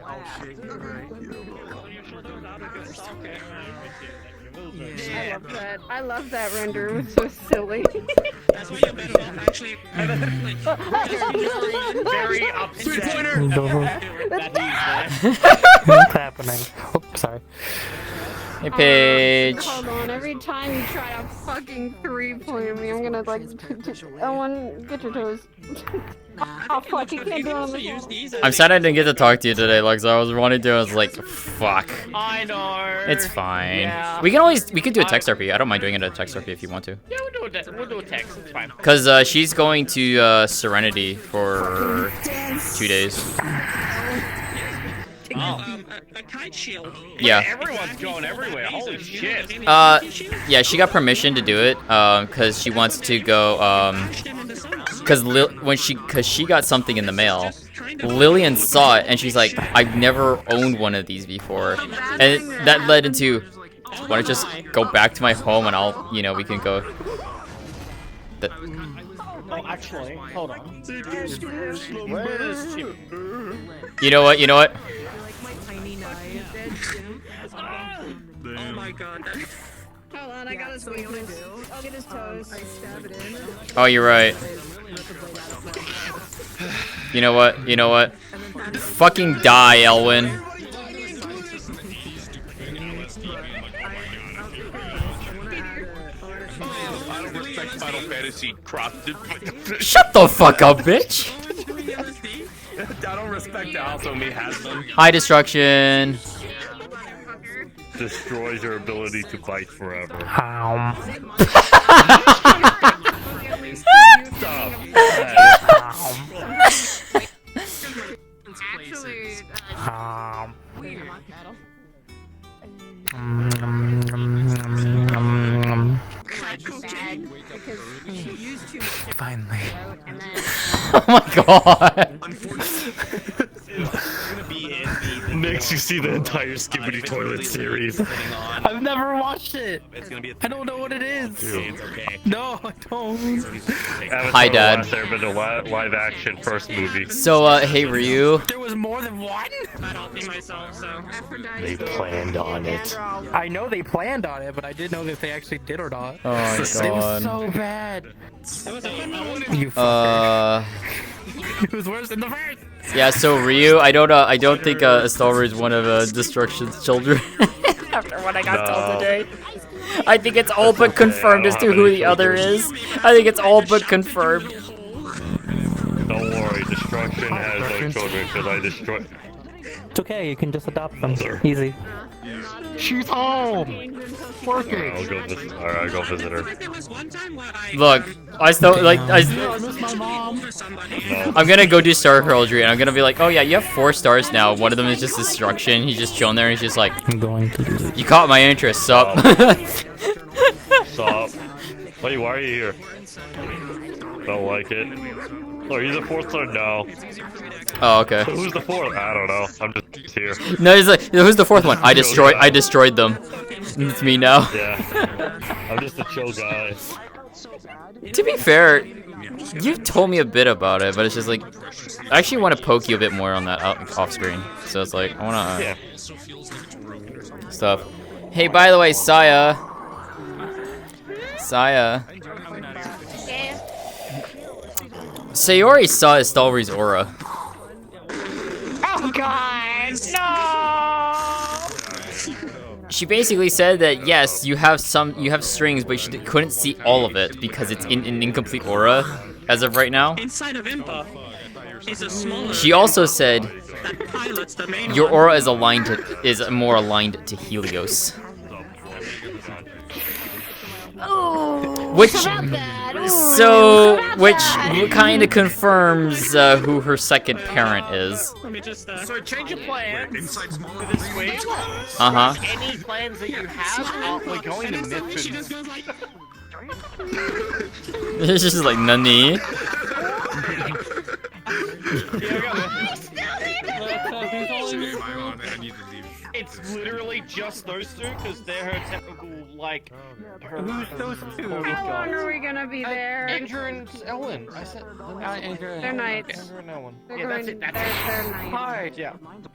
I love that. I love that render. It was so silly. That's what you better actually. Very upset. What's happening? Oh, sorry. Hey, Paige. Hold on. Every time you try to fucking 3-point me, I'm gonna like. I want get your toes. Oh fuck! You can't do it on the I'm sad I didn't get to talk to you today, Lux. I was wanting to. I was like, fuck. I know. It's fine. Yeah. We could do a text RP. I don't mind doing it a text RP if you want to. Yeah, we'll do a text. It's fine. Cause she's going to Serenity for 2 days. A kite shield. Yeah. Everyone's going everywhere. Holy shit. Yeah, she got permission to do it. Cause she wants to go. cause she got something in the mail. Lillian saw it and she's like, I've never owned one of these before, and that led into, why don't I just go back to my home and I'll, we can go. Oh, actually, hold on. Where is Chip? You know what? Oh my god. Hold on, I got his weakness. I'll get his toes. Oh, you're right. You know what? Fucking die, Elwin. I don't respect Final Fantasy crop. Shut the fuck up, bitch. I don't respect it. Also, me has them. High destruction. Destroys your ability to bite forever. Stop. Finally. Oh my god. Next, you see the entire Skibbity Toilet series. I've never watched it. I don't know what it is. It's okay. No, I don't. Hi, Dad. There been a live action first movie. So, hey, Ryu. There was more than one? I don't see myself, so. They planned on it. I know they planned on it, but I didn't know if they actually did or not. Oh my It was god. so bad. You fucker. It was worse than the first. Yeah, so Ryu, I don't think Istalrí is one of Destruction's children. After what I got told today, I think it's all but confirmed as to who the other is. I think it's all but confirmed. Don't worry, Destruction has no children because I destroyed. It's okay, you can just adopt them. Easy. She's home! Working! Alright, I'll go visit her. Look, miss my mom. I'm gonna go do star heraldry and I'm gonna be like, oh yeah, you have 4 stars now. One of them is just destruction. He's just chilling there and he's just like, I'm going to do it. You caught my interest, sup? Stop. Wait, why are you here? Don't like it. Oh, are you the 4th star? No. Oh, okay. So who's the 4th? I don't know. I'm just here. No, he's like, who's the 4th one? I destroyed them. It's me now. Yeah. I'm just a chill guy. To be fair, you've told me a bit about it, but it's just like, I actually want to poke you a bit more on that off screen. So it's like, I want to stuff. Hey, by the way, Saya. Sayori saw Istalrí's aura. Oh god, no! She basically said that yes, you have strings, but she couldn't see all of it because it's in an incomplete aura as of right now. Inside of Impa is a smaller. She also said that pilots the main your one. aura is more aligned to Helios. Which kind of confirms who her second parent is. Let me just So change your plans Inside small this week. Uh-huh. Any plans that you have, we're going to Mithrin. It's just like nani. It's literally just those two, because they're her technical, like, who's those two? How long are we gonna be there? Andrew and Ellen. I said, They're nights. Andrew and Ellen. They're Yeah, that's going- it. That's they're it. nights. Hi. Yeah.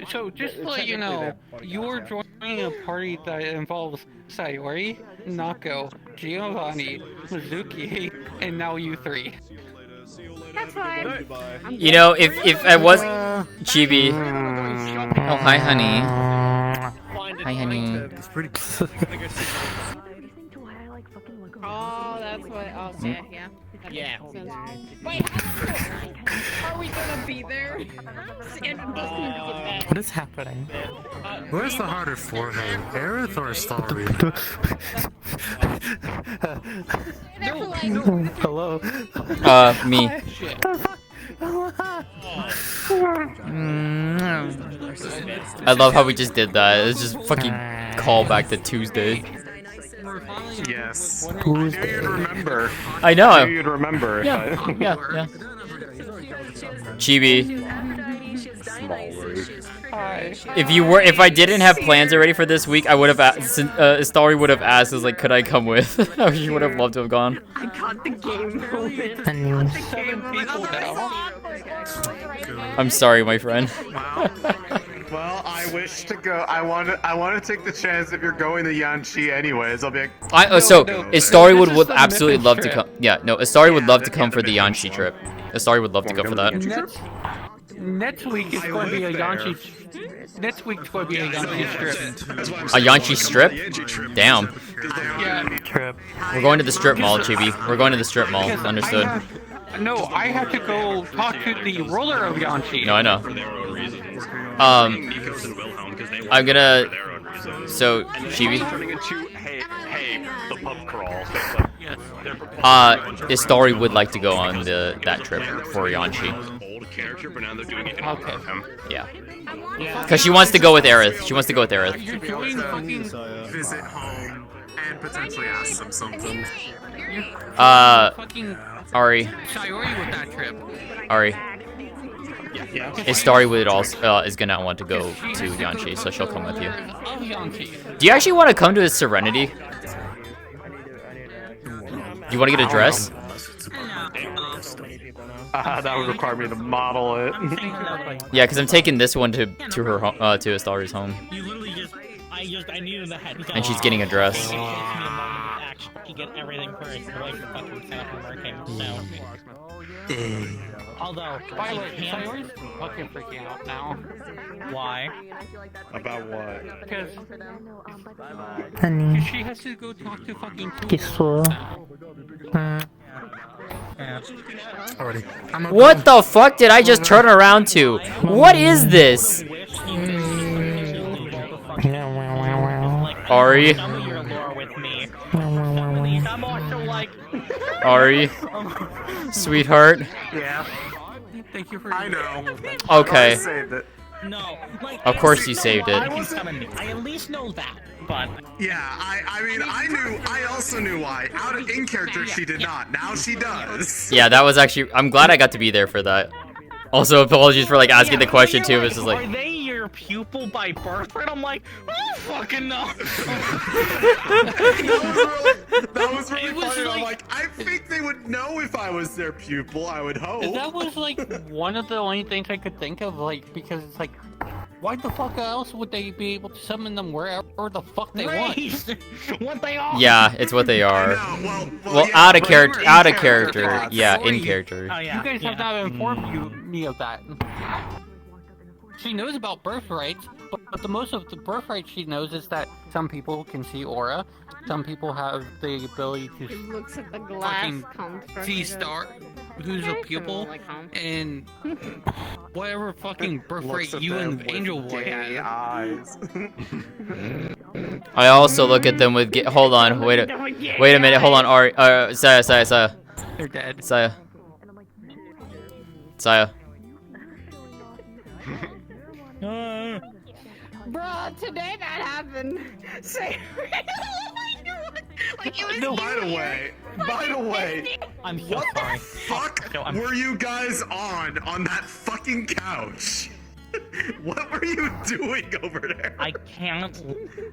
So just to let you know, you're joining a party that involves Sayori, Nako, Giovanni, Mizuki, and now you 3. That's fine. You know, if I was Chibi. Oh, hi, honey. Hi, honey. It's pretty Oh, that's what. Oh, yeah, yeah. That Yeah. makes sense. Wait, are we gonna be there? What is happening? Who has the harder forehead, Aerith or Istalrí? Hello? Me. I love how we just did that. It's just fucking call back to Tuesday. Yes. Who's I knew you'd remember. I know. I knew you'd remember. Yeah, yeah, yeah. Chibi. If I didn't have plans already for this week, I would have asked. Istalrí would have asked, "Is like, could I come with?" She would have loved to have gone. I got the game moment. 7 people now. I'm sorry, my friend. Well, I wish to go. I want to take the chance if you're going to Yanchi anyways. I'll be like. Istalrí would absolutely love to come. Yeah, no, Istalrí would love to come for the Yanchi trip. Istalrí would love to go for that. Next week is going to be a Yanchi. Next week's going to be a Yanchi strip. A Yanchi strip? Damn. Yeah. We're going to the strip mall, Chibi. We're going to the strip mall. Understood. I have to go talk to the ruler of Yanchi. No, I know. I'm gonna. So, Chibi. Istalrí would like to go on that trip for Yanchi. Okay. Yeah. Because she wants to go with Aerith. She wants to go with Aerith. Visit home and potentially ask them something. Ari. Sayori with that trip. Ari. Istalrí would also is gonna want to go to Yanchi, so she'll come with you. Do you actually want to come to his Serenity? Do you want to get a dress? That would require me to model it. Yeah, because I'm taking this one to her to Istalrí's home. You literally I needed the head. And she's getting a dress. You get everything first. The way you're fucking set up and working. So. Although, by the way, Sayori's fucking freaking out now. Why? About what? Because Honey. she has to go talk to fucking. Kisso. Already. What the fuck did I just turn around to? What is this? Ari? Ari? Sweetheart? Yeah. Thank you for. I know. Okay. I saved it. No. Like, of course you saved it. I at least know that. But yeah, I mean, I also knew why. In character, she did not. Now she does. Yeah, that was actually. I'm glad I got to be there for that. Also, apologies for like asking the question too. It's just like. Are they your pupil by birthright? I'm like, I don't fucking know. That was really funny. I'm like, I think they would know if I was their pupil. I would hope. That was like one of the only things I could think of, like, because it's like, why the fuck else would they be able to summon them wherever the fuck they want? What they are? Yeah, it's what they are. Well, yeah, out of character. Yeah, in character. Oh, yeah. You guys have not informed me of that. She knows about birthrights, but the most of the birthright she knows is that some people can see aura, some people have the ability to Looks at the glass, see star, who's a pupil, and whatever fucking birthright you and Angel Boy have. Eyes. I also look at them with. Hold on, wait a minute. Hold on, Ari. Saya. They're dead. Saya. Bruh, today that happened. Say, like it was By the way, I'm so what sorry. the fuck were you guys on that fucking couch? What were you doing over there? I can't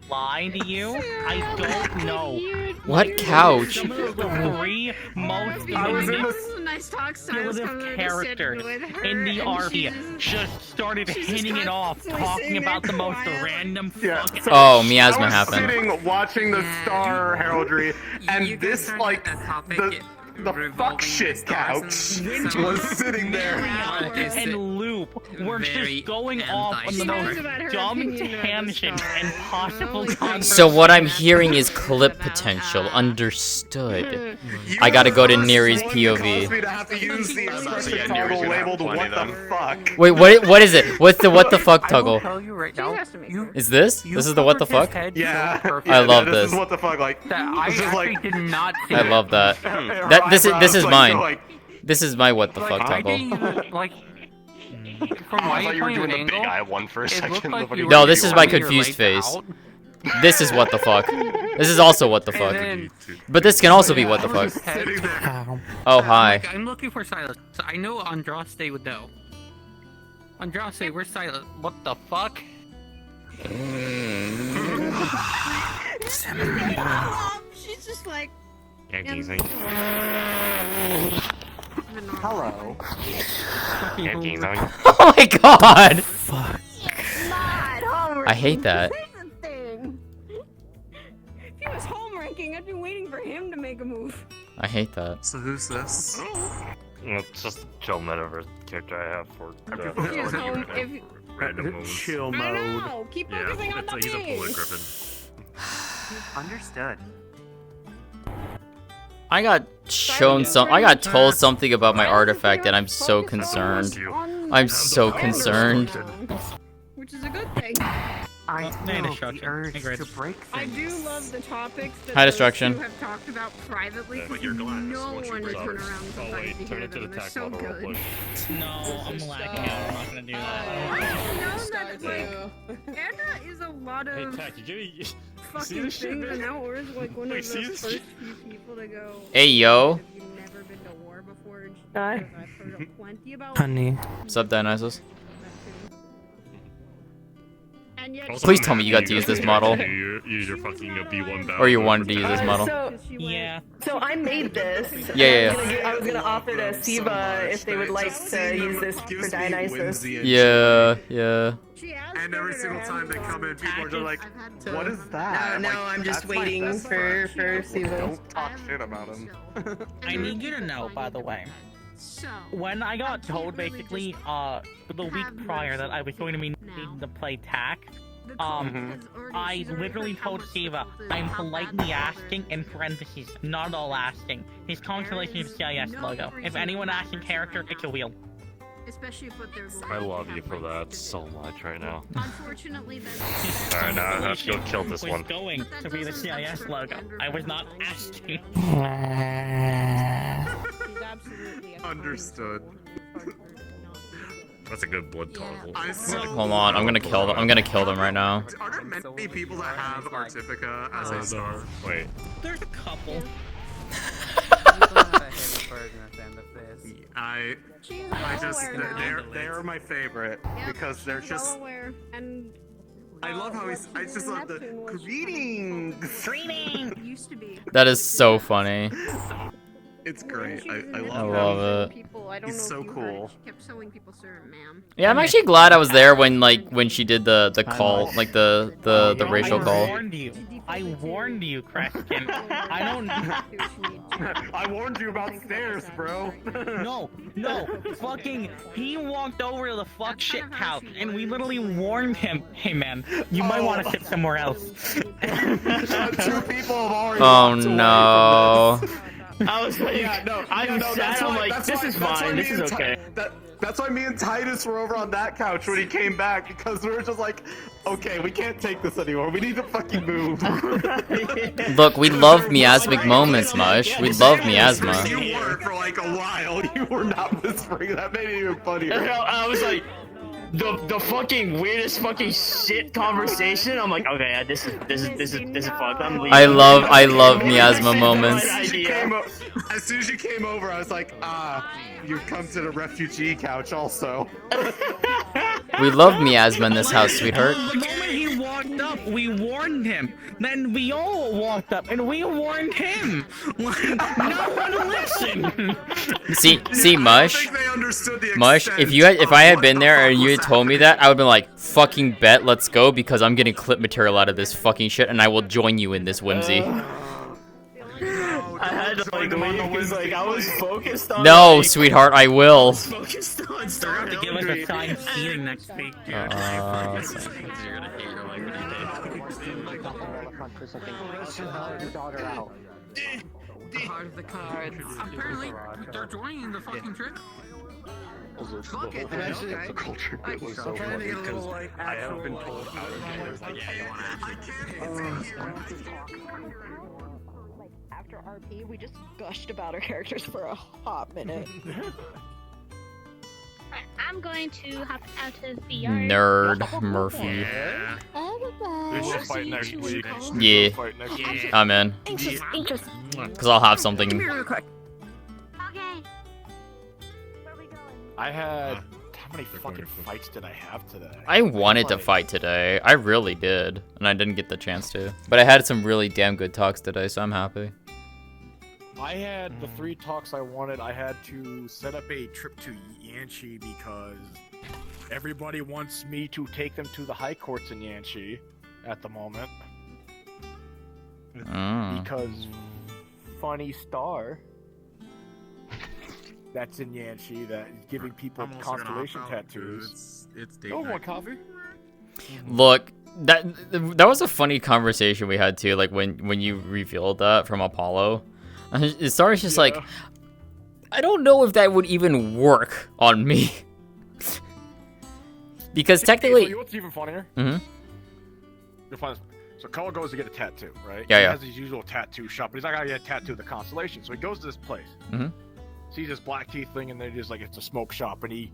lie to you. I don't know. What couch? Some of the three most manipulative characters in the RP just started hitting it off, talking about the most random fucking. Oh, miasma I happened. was sitting watching the star heraldry, and this like the fuck shit couch was sitting there. And Loop were just going off on the most dumb tangent and possible conversation. So what I'm hearing is clip potential. Understood. I gotta go to Neri's POV. Me to have to use the expression toggle labeled what the fuck. Wait, what is it? What's the what the fuck I will toggle? tell you right now. Is this? This is the what the fuck? Yeah. I love this this. is what the fuck like. I This is actually like. did not see I it. love that. This is mine. This is my what the fuck I toggle. didn't even, like, from my I thought you were point of doing the big angle, eye one for a it looked second. like you No, were this is my drawing your confused legs face. out, This is what the fuck. This is also what the fuck. But this can also be what the fuck. Oh, hi. I'm looking for Silas. So I know Andraste would know. Andraste, where's Silas? What the fuck? She's just like. Hello. Oh my god! Fuck. I hate that. If he was home ranking, I'd be waiting for him to make a move. I hate that. So who's this? It's just a chill metaverse character I have for If he was home, if random moments. I know. Keep focusing on the he's a polar me. griffin. Understood. I got shown some. I got told something about my artifact, and I'm so concerned. I'm so concerned. Which is a good thing. I feel the urge to break things. I do love the topics that High those destruction. two have talked about privately. But you're glass. No Once you one would break turn ours. around Oh sometimes wait, to turn hear it to them. the They're attack so model real good. quick. No, I'm lacking out. I'm not gonna do that. Andra is a lot Hey, of Tack, you see fucking this shit, things, man? and now Aura's like one Wait, of see the this first shit? few people to go. Hey, yo. Have you never been to war before? And she Hi. goes, I've heard of plenty about. Honey. What's up, Dionysus? And yet Please tell me you got to use this model. You use your fucking B1 battle. Or you wanted to use this model. Yeah. So I made this. Yeah. I was gonna offer to Siva if they would like to use this for Dionysus. Yeah. And every single time they come in, people are just like, "What is that?" No, Like, I'm just that's my waiting best for friend. Siva. Don't talk shit about him. I need you to know, by the way. When I got told basically, the week prior that I was going to be needing to play TAC, I literally told Siva, I'm politely asking, in parentheses, not all asking, his constellation of CIS logo. If anyone asks in character, it's a wheel. Especially if what they're I love you for that so much right now. Unfortunately, that's Alright, now I have to go kill this was one. going to be the CIS logo. I was not asking. Understood. That's a good blood toggle. Hold on, I'm gonna kill them. I'm gonna kill them right now. Are there many people that have Artifica as a star? Wait. There's a couple. I just they are my favorite because they're just. And I love how I just love the greetings. Used to be. That is so funny. It's great. I I love love it. People, I don't He's know so if you cool. Heard, she kept showing people certain ma'am. Yeah, I'm actually glad I was there when she did the call, like the racial call. I warned you, Creston. I don't. I warned you about stairs, bro. No, fucking. He walked over to the fuck shit couch, and we literally warned him. Hey man, you might want to sit somewhere else. 2 people have already. Oh no. I was like, I'm like, this is fine, this is okay. That's why me and Titus were over on that couch when he came back, because we were just like, okay, we can't take this anymore. We need to fucking move. Look, we love miasmic moments, Mush. We love miasma. You were for like a while. You were not whispering. That made it even funnier. I was like, the fucking weirdest fucking shit conversation. I'm like, okay, this is fucked. I'm leaving. I love miasma moments. As soon as you came over, I was like, you've come to the refugee couch also. We love miasma in this house, sweetheart. The moment he walked up, we warned him. Then we all walked up, and we warned him. Like, no one listened. See, Mush. Mush, if I had been there and you had told me that, I would've been like, fucking bet, let's go, because I'm getting clip material out of this fucking shit, and I will join you in this whimsy. I had to like leave because like I was focused on. No, like, sweetheart, I will. Focused on They're going to give us a signed seating next week, dude. Heart of the cards. Apparently, they're joining the fucking trick. Fuck it. The culture bit was so funny because I haven't been told how to After RP, we just gushed about our characters for a hot minute. I'm going to hop out of the yard. Nerd Murphy. We should fight next week. Yeah. Fight next week. I'm in. Anxious. Because I'll have something. Come here real quick. I had. How many fucking fights did I have today? I wanted to fight today. I really did. And I didn't get the chance to. But I had some really damn good talks today, so I'm happy. I had the 3 talks I wanted. I had to set up a trip to Yanchi because everybody wants me to take them to the high courts in Yanchi at the moment. Because Funny Star, that's in Yanchi, that is giving people constellation tattoos. It's Oh, want coffee? Look, that was a funny conversation we had too, like when you revealed that from Apollo. Istalry's just like, I don't know if that would even work on me. Because technically... So you know what's even funnier? So Koa goes to get a tattoo, right? Yeah, he yeah. has his usual tattoo shop, but he's like, I got a tattoo of the constellation. So he goes to this place, sees this black teeth thing, and then he's like, it's a smoke shop, and he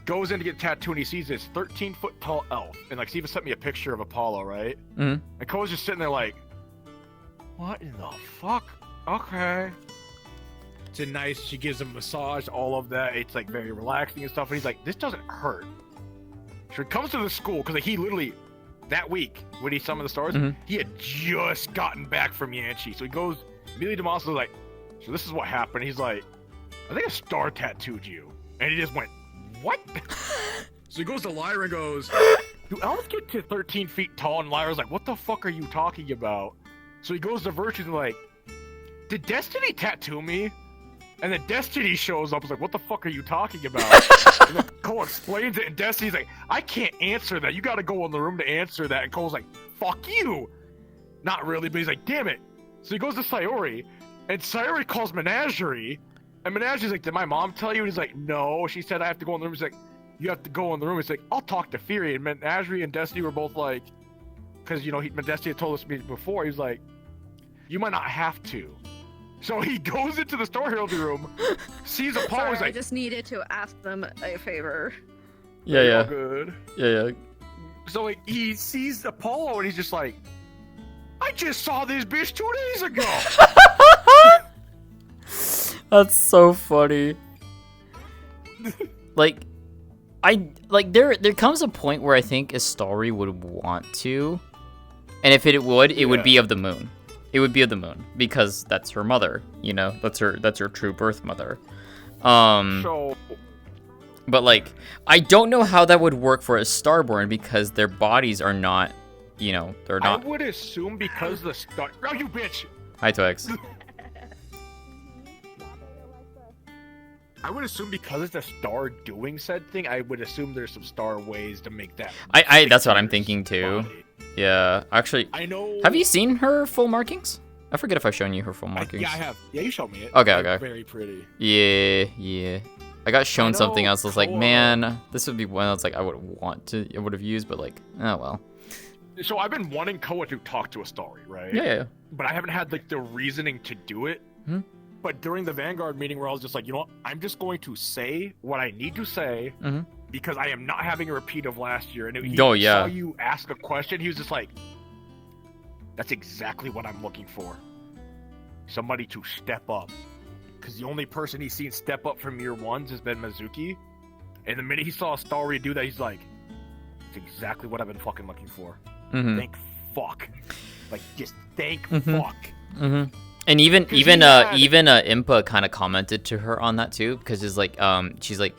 goes in to get a tattoo, and he sees this 13-foot tall elf, and like, Steve sent me a picture of Apollo, right? And Koa's just sitting there like, what in the fuck? Okay. It's a nice, she gives him a massage, all of that. It's like very relaxing and stuff. And he's like, this doesn't hurt. So he comes to the school, because like, he literally, that week, when he summoned the stars, he had just gotten back from Yanchi. So he goes, immediately to Monster's like, so this is what happened. He's like, I think a star tattooed you. And he just went, what? So he goes to Lyra and goes, do elves get to 13 feet tall? And Lyra's like, what the fuck are you talking about? So he goes to Virtue's and like, did Destiny tattoo me? And then Destiny shows up. He's like, what the fuck are you talking about? And then Cole explains it, and Destiny's like, I can't answer that. You gotta go in the room to answer that. And Cole's like, fuck you. Not really, but he's like, damn it. So he goes to Sayori, and Sayori calls Menagerie. And Menagerie's like, did my mom tell you? And he's like, no. She said I have to go in the room. He's like, you have to go in the room. He's like, I'll talk to Fury. And Menagerie and Destiny were both like, because, you know, Destiny had told us before, he was like, you might not have to. So he goes into the Star Heraldry room, sees Apollo, Sorry, like, I just needed to ask them a favor. Yeah, yeah. All good. Yeah. So like, he sees Apollo and he's just like, I just saw this bitch 2 days ago. That's so funny. There comes a point where I think Istalry would want to, and if it would, it would be of the moon. It would be of the moon because that's her mother, you know. That's her true birth mother. But like, I don't know how that would work for a Starborn because their bodies are not, you know, they're not. I would assume because the star. Oh, you bitch! Hi, Twix. I would assume because it's a star doing said thing, I would assume there's some star ways to make that. I that's what I'm thinking too. Yeah, actually. I know. Have you seen her full markings? I forget if I've shown you her full markings. Yeah, I have. Yeah, you showed me it. Okay, It's okay. Very pretty. Yeah. I got shown something else. I was like, man, this would be one that's like I would have used, but like, oh well. So I've been wanting Koa to talk to Istalry, right? Yeah. But I haven't had like the reasoning to do it. But during the Vanguard meeting where I was just like, you know what? I'm just going to say what I need to say because I am not having a repeat of last year. And he saw you ask a question. He was just like, that's exactly what I'm looking for. Somebody to step up. Because the only person he's seen step up from year ones has been Mizuki. And the minute he saw Istalry do that, he's like, it's exactly what I've been fucking looking for. Thank fuck. Like, just thank fuck. And even Impa kind of commented to her on that too, because it's like she's like,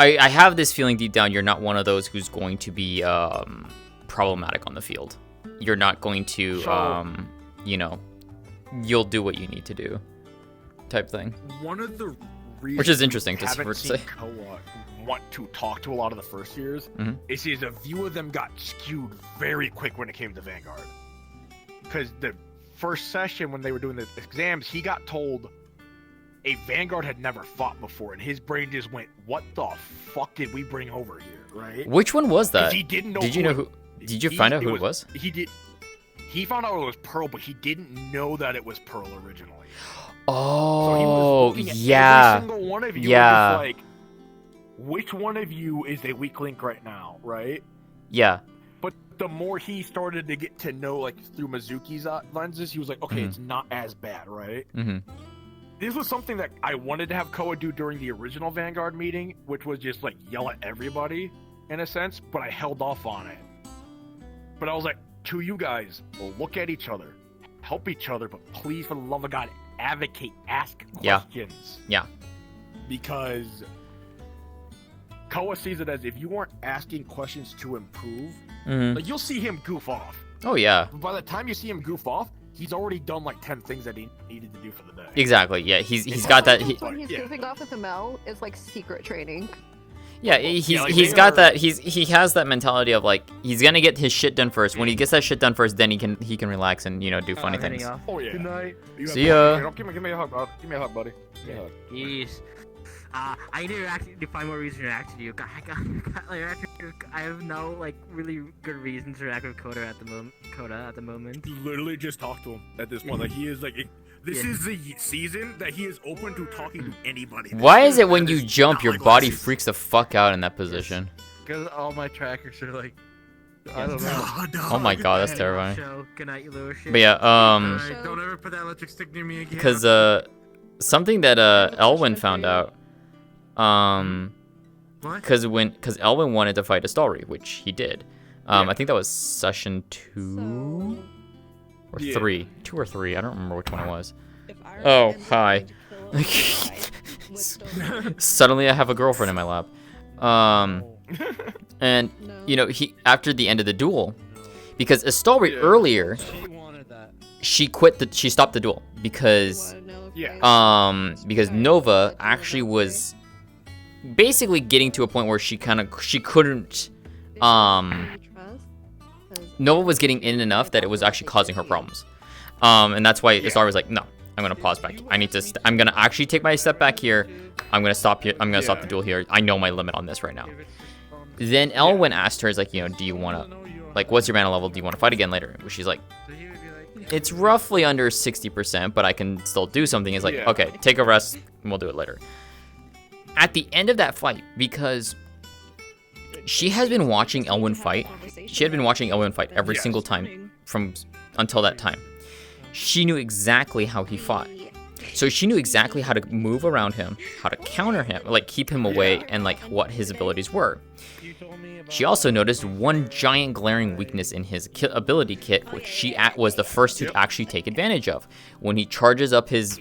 I have this feeling deep down you're not one of those who's going to be problematic on the field. You're not going to you know, you'll do what you need to do, type thing. One of the reasons which is interesting to haven't say. seen Koa want to talk to a lot of the first years is his view of them got skewed very quick when it came to Vanguard. Because the first session when they were doing the exams, he got told a Vanguard had never fought before, and his brain just went, what the fuck did we bring over here, right? Which one was that? He didn't know. Did you know who? Did you find out who it was? He did. He found out it was Pearl, but he didn't know that it was Pearl originally. Oh, so he was looking at every single one of you and just like, which one of you is a weak link right now, right? Yeah. But the more he started to get to know, like, through Mizuki's lenses, he was like, okay, it's not as bad, right? This was something that I wanted to have Koa do during the original Vanguard meeting, which was just, like, yell at everybody, in a sense, but I held off on it. But I was like, to you guys, look at each other, help each other, but please, for the love of God, advocate, ask questions. Yeah. Because Koa sees it as if you aren't asking questions to improve, like, you'll see him goof off. Oh, yeah. By the time you see him goof off, he's already done like 10 things that he needed to do for the day. Exactly. Yeah. He's got that. When he's goofing off with ML, it's like secret training. Yeah, he's got that. He has that mentality of like he's gonna get his shit done first. When he gets that shit done first, then he can relax and do funny things. Oh yeah. Good night. See ya. Give me a hug, bro. Give me a hug, buddy. Give me a hug. Jeez. I need to actually find more reason to react to you. I have no like really good reason to react with Coda at the moment. Literally just talk to him at this point. Like he is like. This is the season that he is open to talking to anybody. Why is it when you jump, your body freaks the fuck out in that position? Because all my trackers are like, I don't know. Oh my god, that's terrifying. Good night, you little shit. But yeah, Don't ever put that electric stick near me again. because something that Elwin found out, because Elwin wanted to fight Istalrí, which he did. I think that was session 2 or 3, 2 or 3. I don't remember which one it was. Oh, hi. Suddenly I have a girlfriend in my lap. And he after the end of the duel, because Istalrí earlier, she stopped the duel because Nova actually was basically getting to a point where she couldn't Nova was getting in enough that it was actually causing her problems. And that's why Istalrí was like, no, I'm gonna pause back. I'm gonna actually take my step back here. I'm gonna stop here. I'm gonna stop the duel here. I know my limit on this right now. Then Elwin asked her, is like, do you wanna, like, what's your mana level? Do you wanna fight again later? She's like, it's roughly under 60%, but I can still do something. It's like, okay, take a rest and we'll do it later. At the end of that fight, because she has been watching Elwin fight. She had been watching Elwin fight every single time from until that time. She knew exactly how he fought. So she knew exactly how to move around him, how to counter him, like keep him away, and like what his abilities were. She also noticed one giant glaring weakness in his ability kit, which she was the first to actually take advantage of. When he charges up his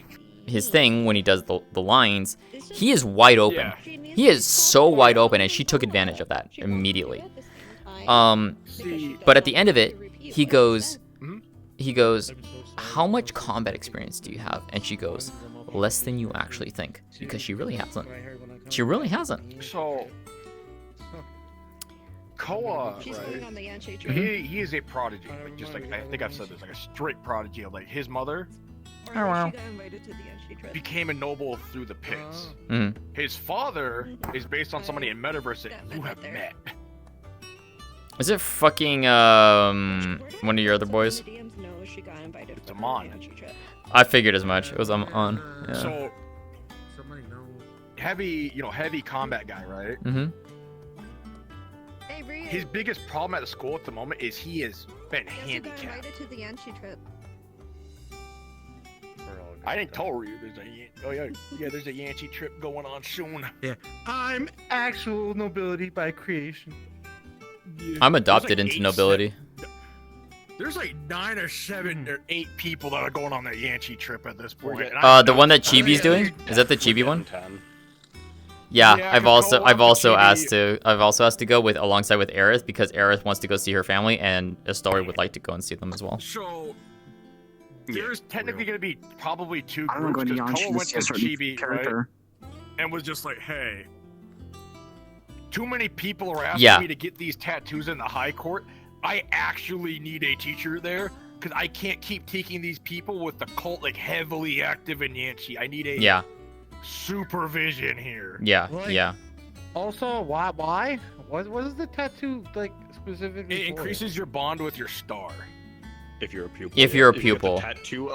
thing, when he does the lines, he is wide open. He is so wide open, and she took advantage of that immediately. But at the end of it, he goes, how much combat experience do you have? And she goes, less than you actually think, because she really hasn't. She really hasn't. So, Koa, right? He is a prodigy. Like, just like I think I've said this, like a straight prodigy of like his mother. Oh wow. Became a noble through the pits. His father is based on somebody in Metaverse that you have met. Is it fucking one of your other boys? It's Amon. I figured as much. It was on. Yeah. So heavy combat guy, right? His biggest problem at the school at the moment is he has been handicapped. I didn't tell you there's a Yancey trip going on soon. Yeah, I'm actual nobility by creation. I'm adopted into nobility. There's like 9 or 7 or 8 people that are going on that Yancey trip at this point. The one that Chibi's doing? Is that the Chibi one? Yeah, I've also asked to go with alongside with Aerith, because Aerith wants to go see her family, and Istalrí would like to go and see them as well. So there's technically going to be probably 2 groups, because Koa went to Chibi, right? And was just like, hey, too many people are asking me to get these tattoos in the high court. I actually need a teacher there, because I can't keep taking these people with the cult like heavily active in Yancey. I need a supervision here. Yeah. Also, why? What is the tattoo like specifically? It increases your bond with your star. If you're a pupil. If you're a pupil. If you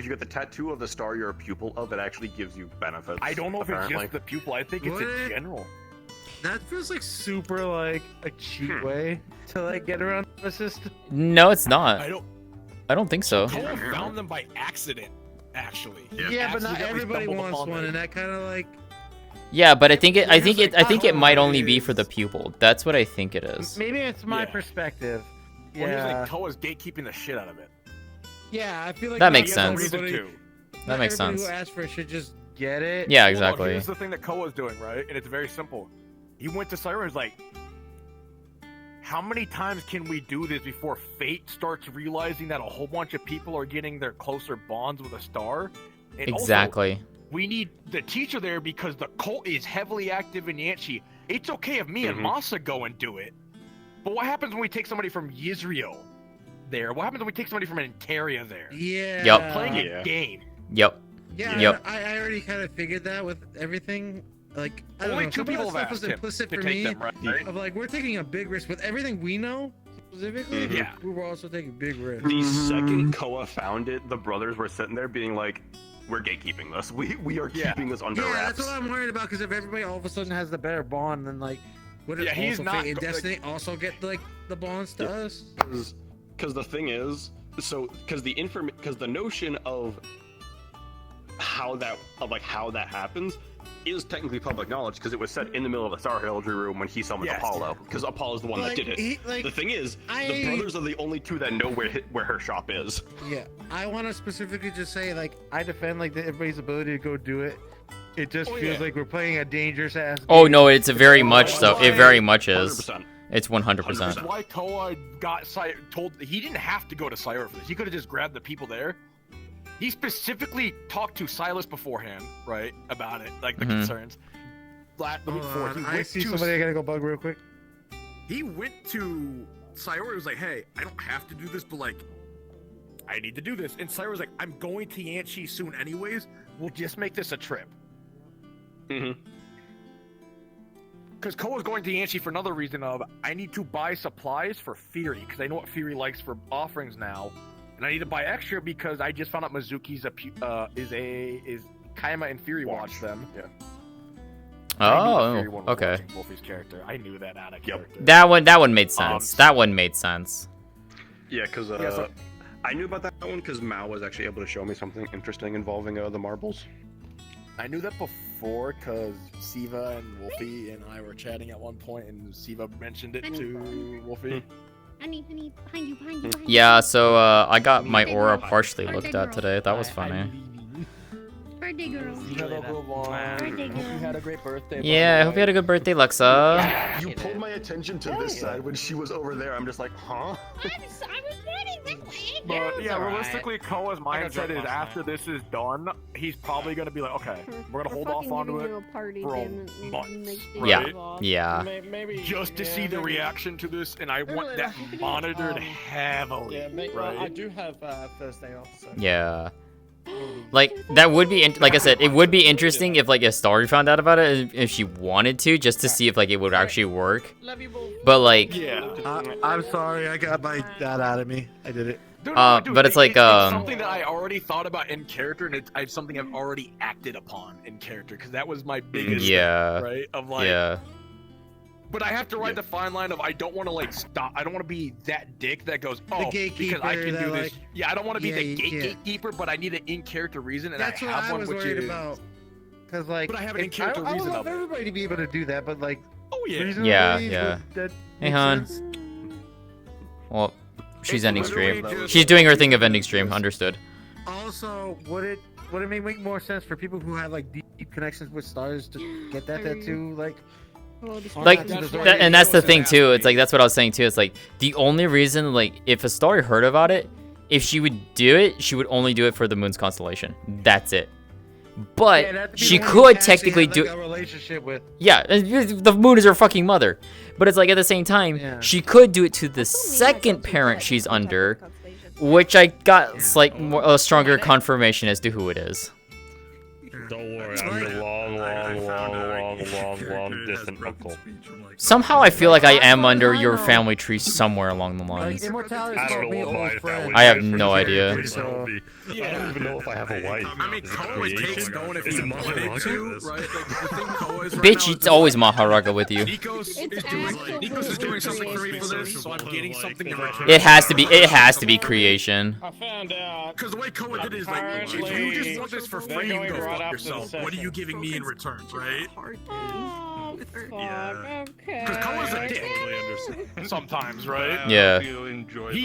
get the tattoo of the star you're a pupil of, it actually gives you benefits. I don't know if it's just the pupil. I think it's in general. That feels like super like a cheap way to like get around the system. No, it's not. I don't think so. Cole found them by accident, actually. Yeah, but not Accidentally everybody stumbled wants upon one, them. and that kind of like. Yeah, but I think it might only be for the pupil. That's what I think it is. Maybe it's my perspective. Well, he's Yeah. like Koa's gatekeeping the shit out of it. Yeah, I feel like That makes not sense. everybody- That not makes everybody sense. Who asked for it should just get it. Yeah, Hold on, exactly. here's the thing that Koa's doing, right? And it's very simple. He went to Siren and was like, how many times can we do this before Fate starts realizing that a whole bunch of people are getting their closer bonds with a star? And also, Exactly. we need the teacher there because the cult is heavily active in Yanchi. It's okay if me and Masa go and do it. But what happens when we take somebody from Yisrael there? What happens when we take somebody from Antaria there? Yeah. Yep. Playing a game. Yep. Yeah, Yep. I already kind of figured that with everything. Like, I don't Only know, two some of people that have stuff was asked him implicit to for take me. them, right? Of like, we're taking a big risk with everything we know specifically. Yeah. we were also taking big risks. The second Koa found it, the brothers were sitting there being like, "We're gatekeeping this. We are keeping this under Yeah, wraps." that's what I'm worried about. Because if everybody all of a sudden has the better bond, then like, would it Yeah, he's also not Fate and go- like- Destiny also get like the bonds to us? Because the thing is, because the notion of how that happens is technically public knowledge because it was set in the middle of the Star Heraldry room when he summoned Apollo. Because Apollo's the one that Like, did it. The thing is, the brothers are the only two that know where her shop is. Yeah, I want to specifically just say like I defend like everybody's ability to go do it. It just feels like we're playing a dangerous ass. Oh game. no, it's a very much so. It very much is. 100%. It's 100%. That's why Koa got told he didn't have to go to Sire for this. He could have just grabbed the people there. He specifically talked to Silas beforehand, right, about it, like the concerns. The week before, he I went see to somebody. I gotta go bug real quick. He went to Sire and was like, "Hey, I don't have to do this, but like, I need to do this." And Sire was like, "I'm going to Yanchi soon, anyways. We'll just make this a trip." Because Koa's going to Yanchi for another reason of I need to buy supplies for Fury because I know what Fury likes for offerings now, and I need to buy extra because I just found out Mizuki's is Kaima and Fury watch them. Yeah. Oh, okay. Wolfie's character. I knew that out of character. That one made sense. That one made sense. Yeah, because so- I knew about that one because Mao was actually able to show me something interesting involving the marbles. I knew that before because Siva and Wolfie and I were chatting at one point, and Siva mentioned it to Wolfie. Honey, behind you, behind you, behind you. Yeah, so I got my aura partially looked at today. That was funny. Birthday girl. Birthday girl. You had a great birthday. Yeah, I hope you had a good birthday, Lexa. You pulled my attention to this side when she was over there. I'm just like, huh? I was pointing that way. But yeah, realistically, Koa's mindset is after this is done, he's probably gonna be like, okay, we're gonna hold off onto it for a month, Yeah, right? yeah. Maybe Just to see the reaction to this, and I want that monitored heavily. Yeah, right? I do have Thursday off. So. Yeah. Like that would be like I said, it would be interesting if like Istalrí found out about it if she wanted to, just to see if like it would actually work. But like, I'm sorry, I got my dad out of me. I did it. Dude, but it's like it's something that I already thought about in character, and it's something I've already acted upon in character because that was my biggest yeah, thing, right? Of like, yeah. But I have to ride the fine line of I don't want to like stop. I don't want to be that dick that goes, The oh, gatekeeper because I can that, do this. like- Yeah, I don't want to be Yeah, the you can't. gatekeeper, but I need an in-character reason, and That's I what have I one, was which worried is about. Because like, But I have an it- in-character I reason would of love it. everybody to be able to do that, but like, oh yeah, Yeah, yeah. that Hey, makes hon. sense. Well, she's It's ending literally stream. just- She's doing her thing of ending stream. Understood. Also, would it make more sense for people who have like deep connections with stars to get that tattoo? Like and that's the thing too. It's like that's what I was saying too. It's like the only reason like if Istalrí heard about it, if she would do it, she would only do it for the moon's constellation. That's it. But Yeah, that'd be she the one could you actually technically have, do like, a relationship with. Yeah, the moon is her fucking mother. But it's like at the same time, she could do it to the second parent she's under, which I got like a stronger confirmation as to who it is. Don't worry, I'm your long long distant uncle. Somehow I feel like I am under your family tree somewhere along the lines. I don't know what my family I have tree is, no but idea. I don't even know if I have a wife. I mean, Is it Koa takes creation? going if Is he it wanted to, Maharaga? right? Like, the thing Koa is right Bitch, now it's always Maharaga with you. Nikos is doing something for me for this, so I'm getting something in return. It has to be creation. I found out. Because the way Koa did it is like, if you just want this for free, you go fuck yourself. What are you giving me in return, right? Oh, fuck. Okay. Because Koa's a dick. Sometimes, right? Yeah. He's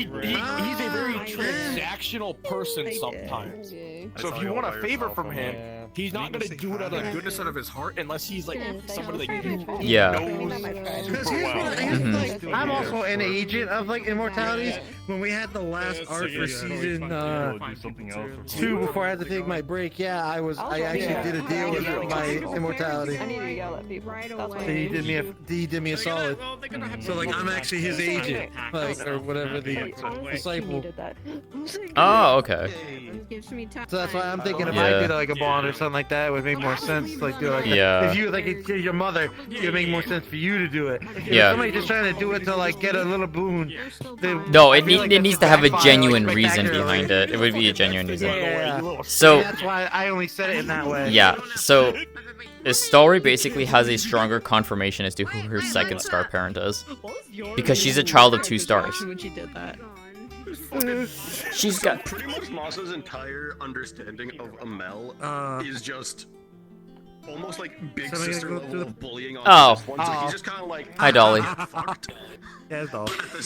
a very transactional person sometimes. So if you want a favor from him, he's not gonna do it out of the goodness out of his heart unless he's like somebody that you Yeah. knows super well. I'm also an agent of like immortalities. When we had the last arc for season 2 before I had to take my break, yeah, I actually did a deal with my immortality. I need to yell at people. That's what And he did me a solid. So like I'm actually his agent, like or whatever the disciple. Oh, okay. So that's why I'm thinking if I did like a bond or something like that, it would make more sense. Like do like Yeah. if you like your mother, it would make more sense for you to do it. If Yeah. somebody just trying to do it to like get a little boon. No, it needs to have a genuine reason behind it. It would be a genuine reason. Yeah. So that's why I only said it in that way. yeah, so Istalrí basically has a stronger confirmation as to who her second star parent is, because she's a child of 2 stars. When she did that. She's got pretty much Moss's entire understanding of Amel is just almost like big Somebody sister gonna go level through of bullying on Oh. this one. So he's just kind of like, Hi, Dolly. Fucked. Yeah, But at the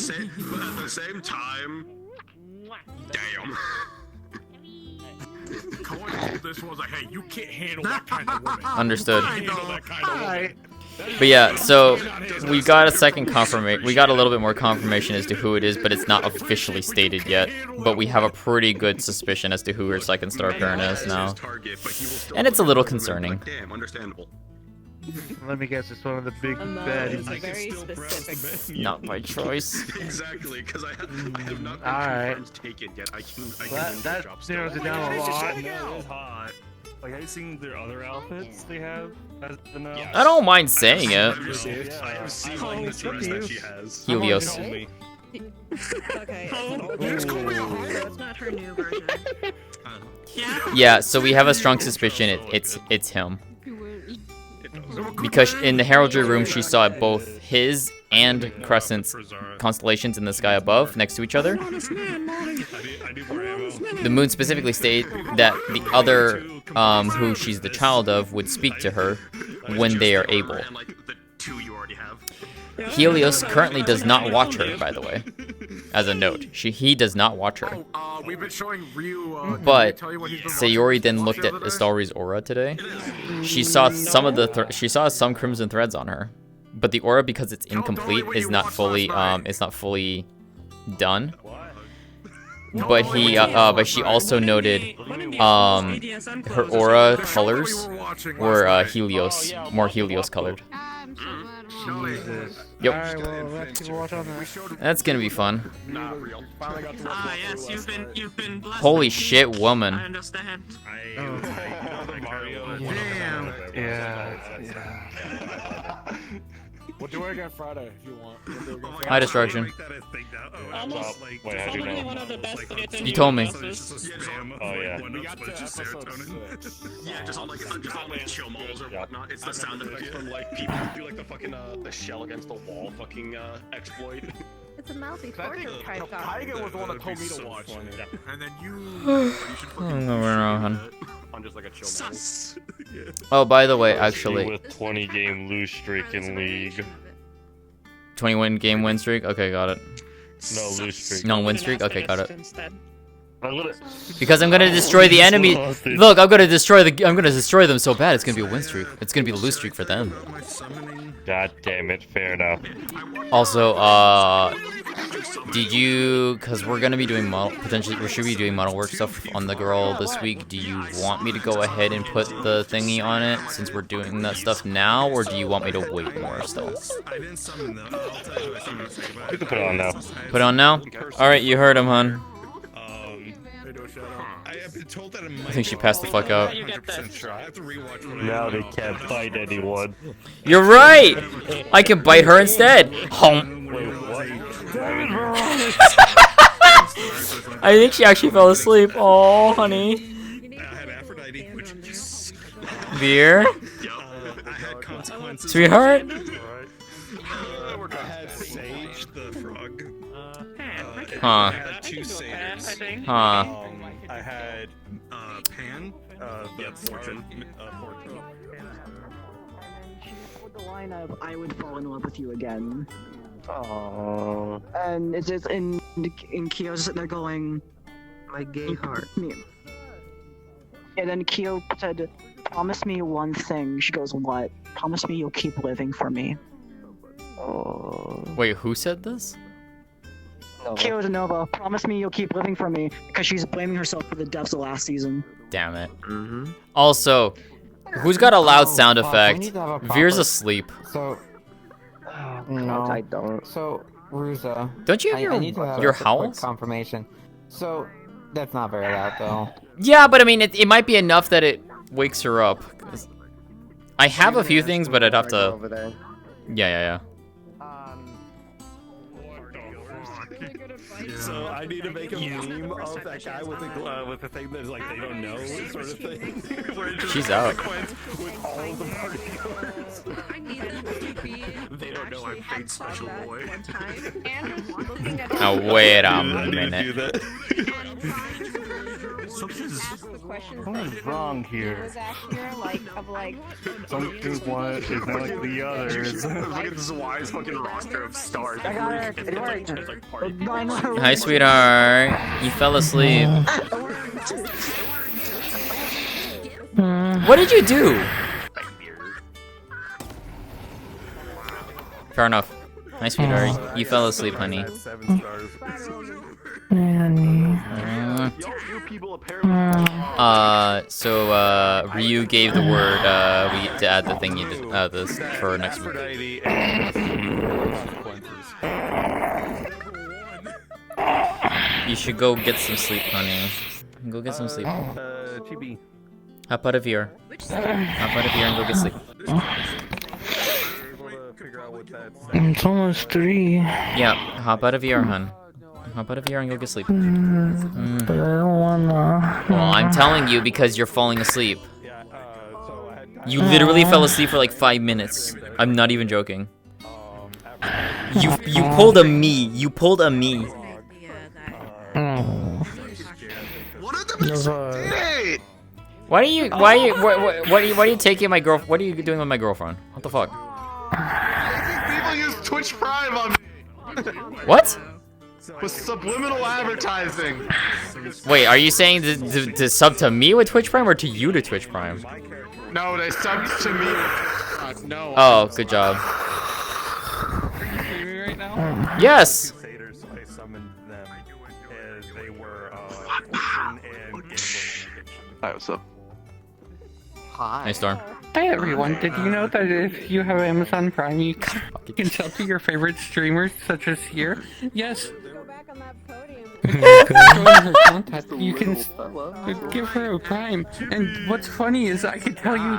same time, damn. Koa told this was like, hey, you can't handle that kind of woman. Understood. You can't handle that kind of woman. But yeah, so we got a second confirmation. We got a little bit more confirmation as to who it is, but it's not officially stated yet. But we have a pretty good suspicion as to who her second star parent is now, and it's a little concerning. Damn, understandable. Let me guess, it's one of the big baddies. Very specific. Not by choice. Exactly, because I have not been Alright. confirmed taken yet. I can That narrows it down a lot. It's hot. Like, have you seen their other outfits they have? I don't mind saying it. I've seen like the teams that she has. Helios. Okay. It's not her new version. Yeah, so we have a strong suspicion it's him. Because in the heraldry room, she saw both his and Crescent's constellations in the sky above, next to each other. The moon specifically stated that the other, who she's the child of, would speak to her when they are able. Helios currently does not watch her, by the way. As a note, he does not watch her. We've been showing Ryu. But Sayori then looked at Istalrí's aura today. She saw some crimson threads on her, but the aura, because it's incomplete, is not fully done. But she also noted her aura colors were more Helios colored. Jesus. Yep. Alright, well, let's go watch on that. That's gonna be fun. Yes, you've been blessed. Holy shit, woman. I understand. Damn. Yeah. We'll do it again Friday if you want. High destruction. Almost probably one of the best hits in You told me. universes. Oh yeah. We got to episode 6. Yeah, just on like chill malls or whatnot. It's the sound effects from like people who do like the fucking the shell against the wall fucking exploit. It's a mouthy I think Taiga was the one that told me to watch it. And then you should on just like a chill mall. Oh, by the way, actually, with 20-game lose streak in league. 21 game win streak. Okay, got it. No lose streak. No win streak. Okay, got it. I'm gonna... Because I'm gonna destroy the enemy. Look, I'm gonna destroy them so bad. It's gonna be a win streak. It's gonna be a lose streak for them. God damn it. Fair enough. Also, did you? Because we're gonna be doing we should be doing model work stuff on the girl this week. Do you want me to go ahead and put the thingy on it since we're doing that stuff now, or do you want me to wait more still? You can put it on now. Put it on now. All right, you heard him, hon. I have been told that I think she passed the fuck out. 100% sure. I have to rewatch one. Now they can't bite anyone. You're right! I can bite her instead! Home. Wait, what? I think she actually fell asleep. Oh, honey. I had Aphrodite, which is... Beer? I had consequences. Sweetheart? I had Sage, the frog. Huh. I had 2 satyrs. Huh. I had Pan, the fortune. The line of "I would fall in love with you again," Oh. and it's just in Kyo's sitting there going, My gay heart. and then Kyo said, "Promise me one thing." She goes, "What?" "Promise me you'll keep living for me." Oh. Wait, who said this? Kyo to Nova, "Promise me you'll keep living for me," because she's blaming herself for the deaths of last season. Damn it. Also, who's got a loud sound fuck, we effect? need to have a Veer's proper- asleep. So, no, I don't. So, Ruza, Don't you have I need to have your a quick howls? confirmation. So, that's not very loud though. Yeah, but I mean, it might be enough that it wakes her up. 'Cause I have a few things, but I'd have to... Over there. Yeah. So I need to make a meme of that guy with the thing that's like they don't know sort of thing. Where it's just She's a out. sequence with all of the party goers. They don't know I'm Fate's special boy. Now, wait a I need to do minute. that. What's wrong here? Something one is not like the others. Look at this wise fucking roster of stars. I got it. It worked. Hi, sweetheart. You fell asleep. What did you do? Fair enough. Hi, sweetheart. You fell asleep, honey. So Ryu gave the word we to add the thing you did this for next week. You should go get some sleep, honey. Go get some sleep. TB. Hop out of here. Hop out of here and go get sleep. It's almost 3. Yeah, hop out of here, hun. Hop out of here and go get sleep. But I don't wanna. Well, I'm telling you because you're falling asleep. You literally fell asleep for like 5 minutes. I'm not even joking. You pulled a me. You pulled a me. Why are you taking my girl? What are you doing with my girlfriend? What the fuck? People use Twitch Prime on me. What? With subliminal advertising. Wait, are you saying to sub to me with Twitch Prime or to you to Twitch Prime? No, they subbed to me. No. Oh, good job. Yes. Hi, what's up? Hi. Nice Storm. Hi everyone, did you know that if you have Amazon Prime, you can sell to your favorite streamers, such as here? Yes. Join her contact. You can give her a Prime. And what's funny is I can tell you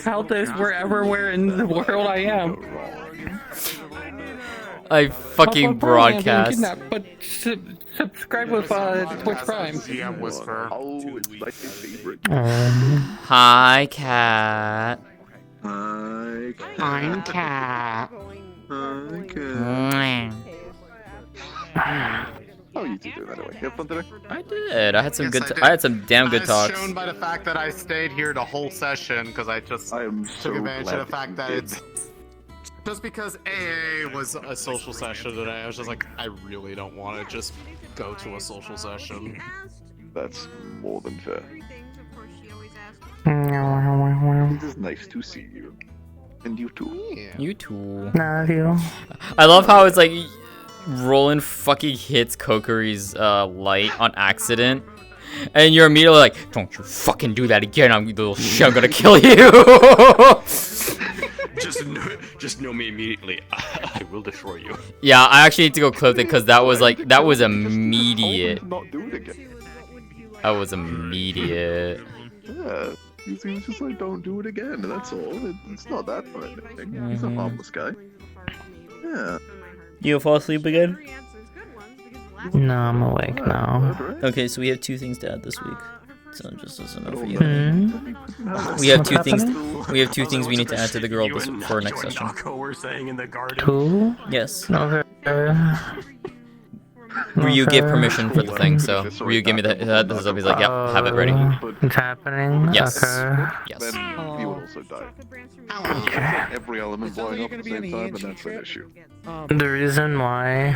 how this where in the world I am. I fucking broadcast. But subscribe with Twitch Prime. GM Whisper. Oh, it's my favorite. Hi, cat. Hi, I'm Cat. How are you two doing, by the way? You have fun today? I did. I had some Yes, good. I I had some damn good As talks. shown by the fact that I stayed here the whole session because I just took advantage of the fact that it's just because AA was a social session today. I was just like, I really don't want to just go to a social session. That's more than fair. It is nice to see you. And you too. You too. Love you. I love how it's like Roland fucking hits Kokori's light on accident. And you're immediately like, don't you fucking do that again, I'm little shit, I'm gonna kill you. Just know me immediately. I will destroy you. Yeah, I actually need to go clip it because that was immediate. Not do it again. That was immediate. Yeah. He was just like, don't do it again, that's all. It's not that threatening. He's a harmless guy. Yeah. You fall asleep again? No, I'm awake now. Okay, so we have 2 things to add this week. So just listen up for you. Hmm? We have What's 2 things. happening? We have 2 things we need to add to the girl for our next session. We're saying in the garden. Cool. Yes. Okay. Ryu gave permission for the thing, so Ryu gave me the heads up. He's like, yep, have it ready. It's happening? Yes. Okay. Yes. Then he would also die. Okay. Every element blowing up at the same time, and that's an issue. The reason why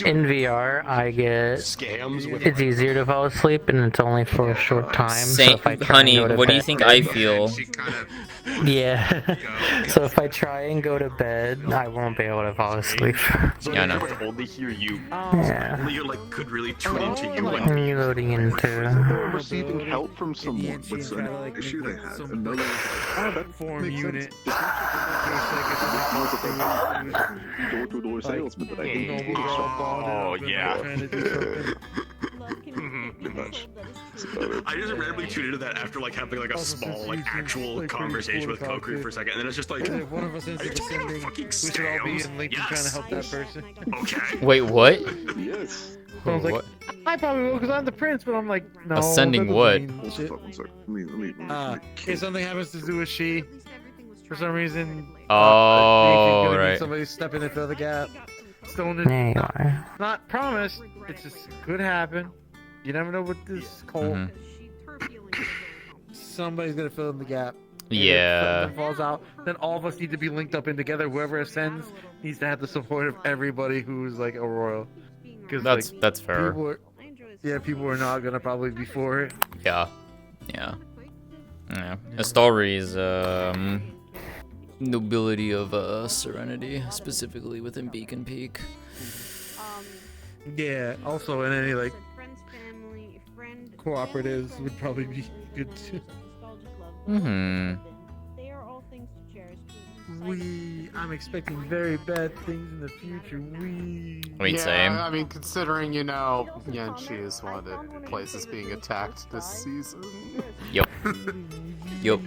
in VR I get it's easier to fall asleep and it's only for a short time. Say, if I try honey, and go to what do you bed- think I feel? Yeah. So if I try and go to bed, I won't be able to fall asleep. Yeah, I know. Would only hear you. Yeah. Only you like could really tune into you. I'm loading into. Receiving help from someone with an issue they had, and no that Form makes unit. Door-to-door salesman that I can Oh yeah. I just randomly tuned into that after like having like a small like actual conversation with Kokiri for a second, and then it's just like, If one of us ends up ascending, we should all be in Lincoln trying to help that person. Okay. Wait, what? Yes. I was like, What? I probably will because I'm the prince, but I'm like, no. Ascending that what? doesn't mean Hold shit. the fuck one second. Let me If something happens to do with she, for some reason, Oh, gonna need right. somebody step in and fill the gap. Still There you are. not promised. It's just could happen. You never know with this cold. Somebody's gonna fill in the gap. And if Yeah. something falls out, then all of us need to be linked up in together. Whoever ascends needs to have the support of everybody who's like a royal. Because That's fair. People are not gonna probably be for it. Yeah. Yeah. Yeah. Istalry's nobility of serenity, specifically within Beacon Peak. Yeah. Also, in any like cooperatives would probably be good too. Mm-hmm. I'm expecting very bad things in the future. I mean, yeah, same. I mean, considering, you know, Yanchi is one of the places being attacked this season. Yup. Yup.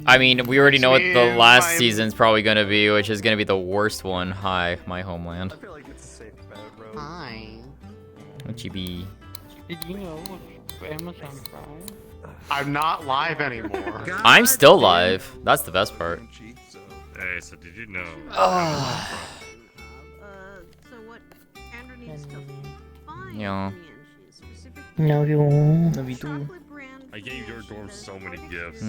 I mean, we already know what the last season's probably gonna be, which is gonna be the worst one. Hi, my homeland. Hi. What you be? Did you know Amazon Prime? I'm not live anymore. I'm still live. That's the best part. Hey, so did you know? Yeah. No, you won't. Love you too. I gave your dorm so many gifts.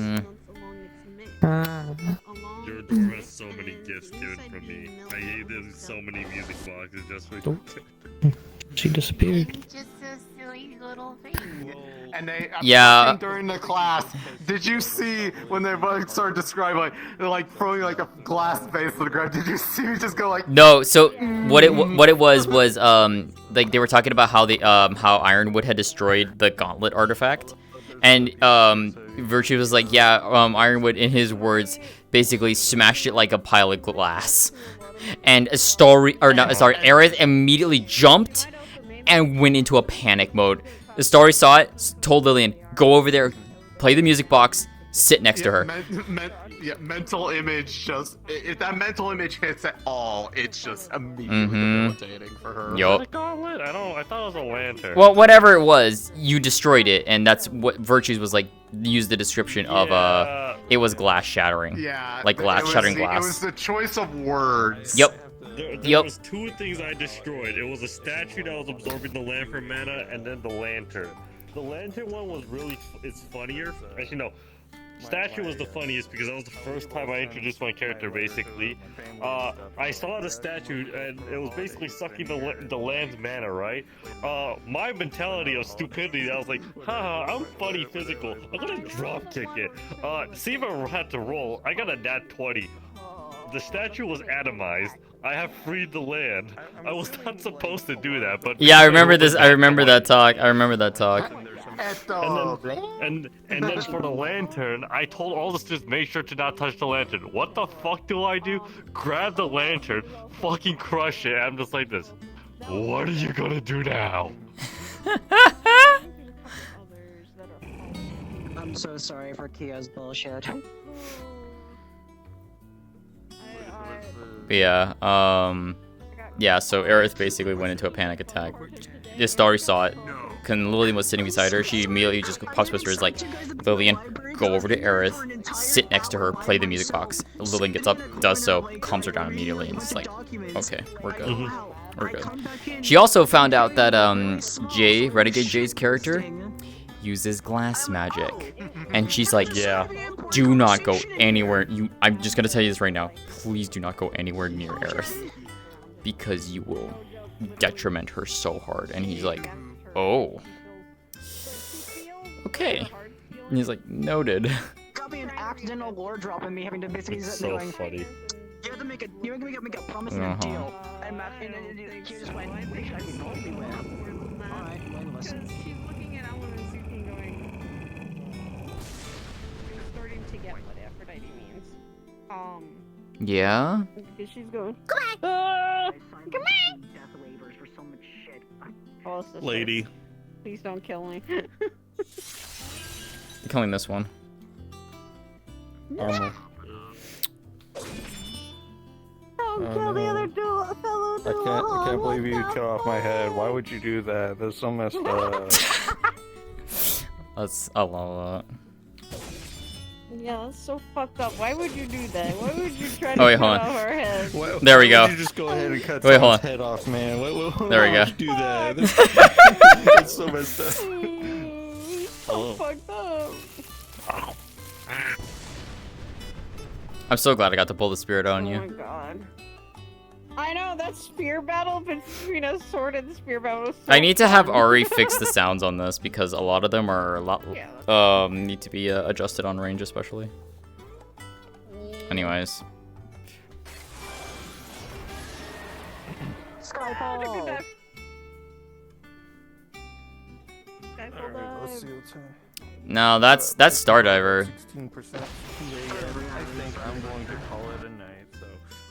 Your dorm has so many gifts given from me. I gave them so many music boxes just for She disappeared. Just a silly little thing. And they, Yeah. during the class, did you see when they both started describing, like, they're like throwing like a glass vase to the ground? Did you see me just go like? No, so what it was like they were talking about how the how Ironwood had destroyed the gauntlet artifact, and Virtue was like, yeah, Ironwood, in his words, basically smashed it like a pile of glass, and Aerith immediately jumped and went into a panic mode. Istalrí saw it, told Lillian, go over there, play the music box, sit next to her. Mental image just, if that mental image hits at all, it's just immediately debilitating for her. Yup. I thought it was a lantern. Well, whatever it was, you destroyed it, and that's what Virtues was like. Use the description of it was glass shattering. Yeah, like glass shattering glass. It was the choice of words. Yep. There was 2 things I destroyed. It was a statue that was absorbing the lantern mana, and then the lantern. The lantern one was it's funnier. Actually, no. Statue was the funniest because that was the first time I introduced my character, basically. I saw the statue, and it was basically sucking the land's mana, right? My mentality of stupidity, I was like, haha, I'm funny physical. I'm gonna drop kick it. See if I had to roll. I got a nat 20. The statue was atomized. I have freed the land. I was not supposed to do that, but Yeah, I remember this. I remember that talk. And then for the lantern, I told all the students, make sure to not touch the lantern. What the fuck do? Grab the lantern, fucking crush it. I'm just like this. What are you gonna do now? I'm so sorry for Kia's bullshit. But yeah, so Aerith basically went into a panic attack. Istalrí saw it. When Lillian was sitting beside her, she immediately just pops whispers like, Lillian, go over to Aerith, sit next to her, play the music box. Lillian gets up, does so, calms her down immediately, and it's like, okay, we're good. We're good. She also found out that Jay, Renegade Jay's character, uses glass magic. And she's like, yeah, do not go anywhere. I'm just gonna tell you this right now. Please do not go anywhere near Aerith. Because you will detriment her so hard. And he's like, oh. Okay. And he's like, noted. Got me an accidental lore drop and me having to basically It's so funny. You have to make a promise and a deal. And he just went, which I can totally win. Alright, listen. She's looking at Ellen and Suki going. She's starting to get what Aphrodite means. Yeah? Because she's going. Come on! Come on! Death waivers for so much shit. Oh, sister. Lady. Please don't kill me. I'm killing this one. Don't kill the other fellow I can't believe you cut off my head. Why would you do that? That's so messed up. I love that. Yeah, that's so fucked up. Why would you do that? Why would you try to Oh, wait, cut hold on. off our head? There we go. You just go ahead and cut Wait, hold someone's on. head off, man. There we go. Do that. That's so messed up. So fucked up. I'm so glad I got to pull the spirit on Oh my you. god. I know, that spear battle between a sword and spear battle was so I need to have fun. Ari fix the sounds on this because a lot of them are a lot need to be adjusted on range especially. Anyways. Skyfall! No, that's Stardiver. 16%. I think I'm going to call it a night. So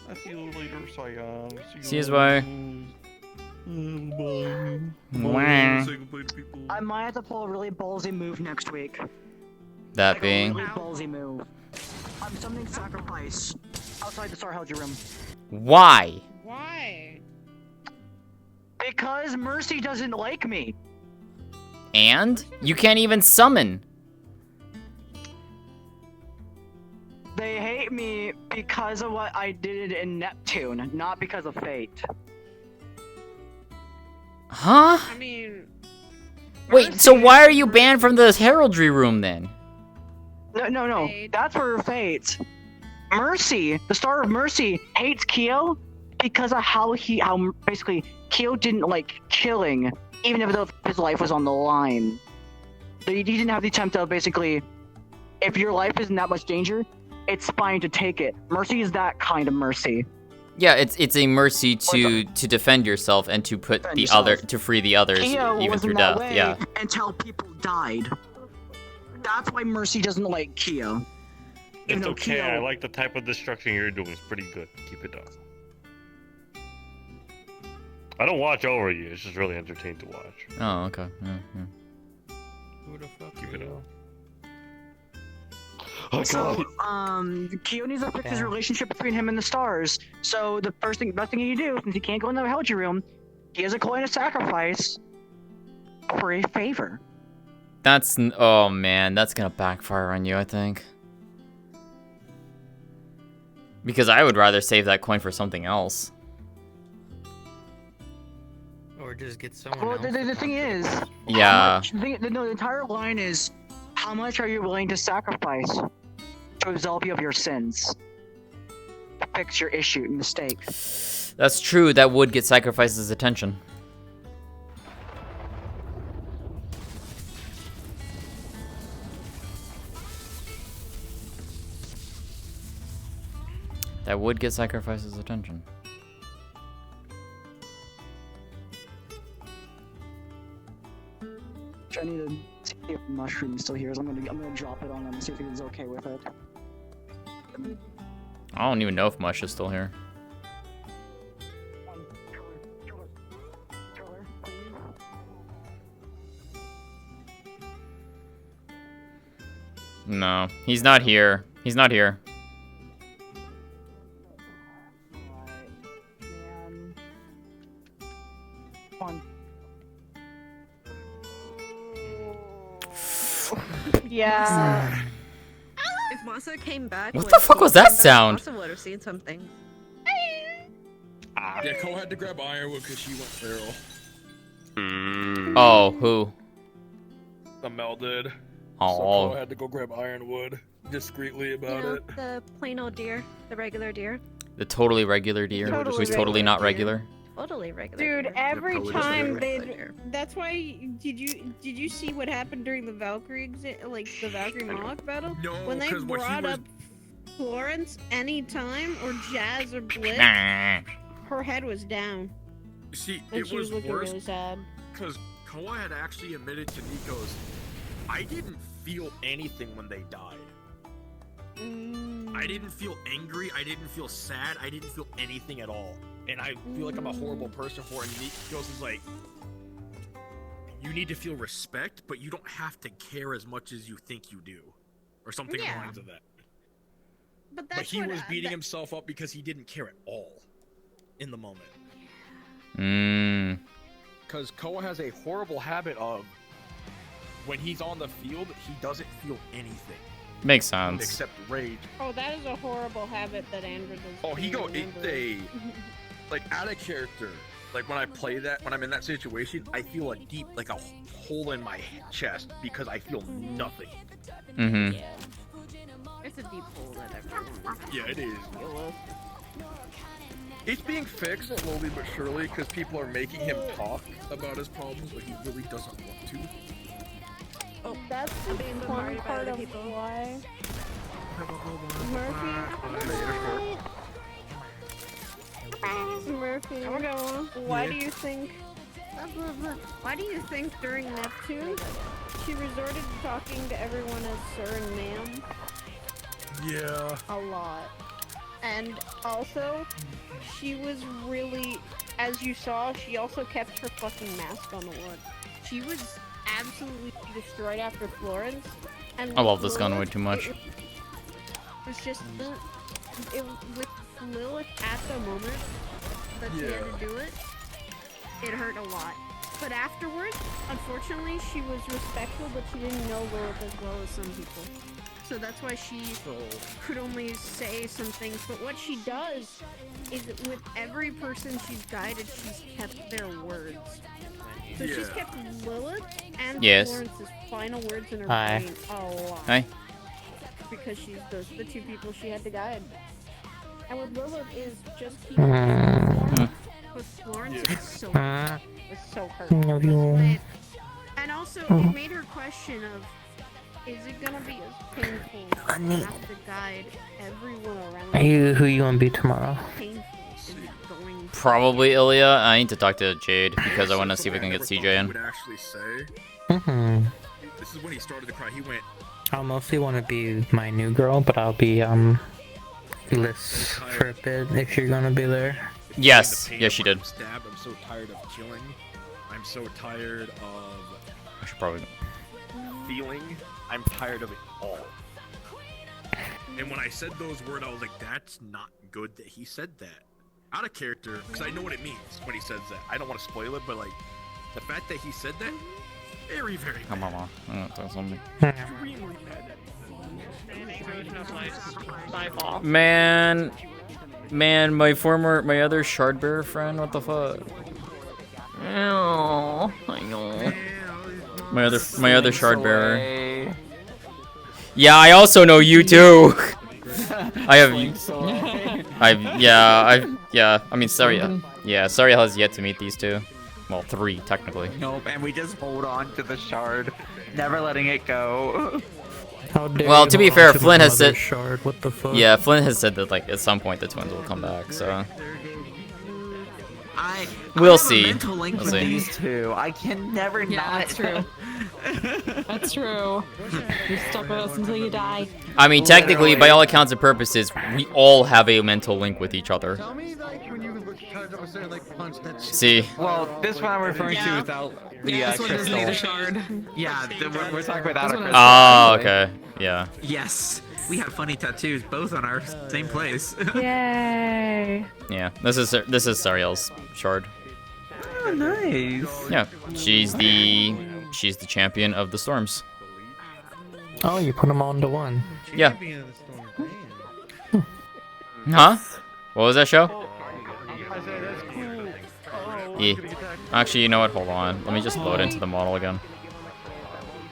I see you later, Saiyan. See you, bye. Wah. I might have to pull a really ballsy move next week. That A being. really ballsy move. I'm summoning Sacrifice outside the Star Helger room. Why? Why? Because Mercy doesn't like me. And you can't even summon. They hate me because of what I did in Neptune, not because of fate. Huh? I mean... Wait, so why are you banned from the heraldry room then? No. That's for fate. Mercy, the Star of Mercy, hates Kyo because of how basically Kyo didn't like killing, even if his life was on the line. He didn't have the attempt of basically, if your life is in that much danger, it's fine to take it. Mercy is that kind of mercy. Yeah, it's a mercy to defend yourself and to put the other to free the others Kyo even was through in that death. way Yeah. until people died. That's why Mercy doesn't like Kyo. It's okay. I like the type of destruction you're doing. It's pretty good. Keep it up. I don't watch over you. It's just really entertaining to watch. Oh, okay. Yeah. Who the fuck? Keep it up. So, Kyo needs to fix his relationship between him and the stars. So the best thing he do, since he can't go in the Helgi room, he has a coin of sacrifice for a favor. Oh man, that's gonna backfire on you, I think. Because I would rather save that coin for something else. Or just get someone Well, else. the thing is, Yeah. the entire line is, how much are you willing to sacrifice to absolve you of your sins? To fix your issue and mistake. That's true, that would get Sacrifice's attention. That would get Sacrifice's attention. I need to see if Mushroom still here. So I'm gonna drop it on him and see if he's okay with it. I don't even know if Mush is still here. No, he's not here. He's not here. Yeah. If Masa came back, What the fuck was that sound? Masa would have seen something. Yeah, Cole had to grab Ironwood because she went feral. Oh, who? The Mel did. So Oh. Cole had to go grab Ironwood discreetly about You know, it. the plain old deer, the regular deer. The totally regular deer, who's totally not regular. Totally regular. Dude, deer. every Totally time regular they deer. that's why did you see what happened during the Valkyrie the Valkyrie Moloch battle? No, when they 'cause when he brought was- up Florence anytime or Jazz or Blitz, her head was down. You see, And it she was was looking worse really sad. because Koa had actually admitted to Nico's, I didn't feel anything when they died. I didn't feel angry, I didn't feel sad, I didn't feel anything at all. And I feel like I'm a horrible person for it. And Nico's is like, you need to feel respect, but you don't have to care as much as you think you do. Or something along the lines of that. But he was beating himself up because he didn't care at all in the moment. Because Koa has a horrible habit of, when he's on the field, he doesn't feel anything. Makes sense. Except rage. Oh, that is a horrible habit that Andrew does. Oh, like out of character. Like when I play that, when I'm in that situation, I feel a deep, like a hole in my chest because I feel nothing. Mm-hmm. Yeah. It's a deep hole that everyone. Yeah, it is. It's being fixed slowly but surely because people are making him talk about his problems, but he really doesn't want to. Oh, that's the fun part of why. Murphy, why do you think? Why do you think during Neptune she resorted to talking to everyone as sir and ma'am? Yeah. A lot. And also, she was really, as you saw, she also kept her fucking mask on a lot. She was absolutely destroyed after Florence. And I love this gun way too much. It was just with Lilith at the moment that she had to do it, it hurt a lot. But afterwards, unfortunately, she was respectful, but she didn't know Lilith as well as some people. So that's why she could only say some things. But what she does is with every person she's guided, she's kept their words. So she's kept Lilith and Florence's final words in her brain a lot. Hi. Because she's those are the two people she had to guide. And with Lilith is just keeping with Florence is so hurt. And also it made her question of, is it gonna be as painful to have to guide everyone around? Who you gonna be tomorrow? Probably Ilya. I need to talk to Jade because I want to see if we can get CJ in. Would actually say. This is when he started to cry. He went. I'll mostly want to be my new girl, but I'll be Liz for a bit if you're gonna be there. Yes, yes, she did. Stabbed. I'm so tired of killing. I'm so tired of. I should probably. Feeling. I'm tired of it all. And when I said those words, I was like, that's not good that he said that. Out of character, because I know what it means when he says that. I don't want to spoil it, but like, the fact that he said that, very, very Come on, I'm gonna tell something. extremely bad. Man, my other Shardbearer friend, what the fuck? Oh, I know. My other Shardbearer. Yeah, I also know you too. I mean, sorry. Yeah, sorry has yet to meet these two. Well, 3 technically. Nope, and we just hold on to the shard, never letting it go. Well, to be fair, Flynn has said. Shard, what the fuck? Yeah, Flynn has said that like at some point the twins will come back. So. We'll see. Mental link with these two. I can never not. That's true. That's true. You're stuck with us until you die. I mean, technically, by all accounts and purposes, we all have a mental link with each other. Tell me, like, when you look charge up a certain like punch that shit. See. Well, this one I'm referring to without the this one doesn't crystal. need a shard. Yeah, we're talking without a crystal. Oh, actually. okay. Yeah. Yes, we have funny tattoos, both on our same place. Yay! Yeah. This is Sariel's shard. Oh, nice. Yeah. She's the champion of the storms. Oh, you put them all into one. Yeah. Huh? What was that show? Yeah. Actually, you know what? Hold on. Let me just load into the model again.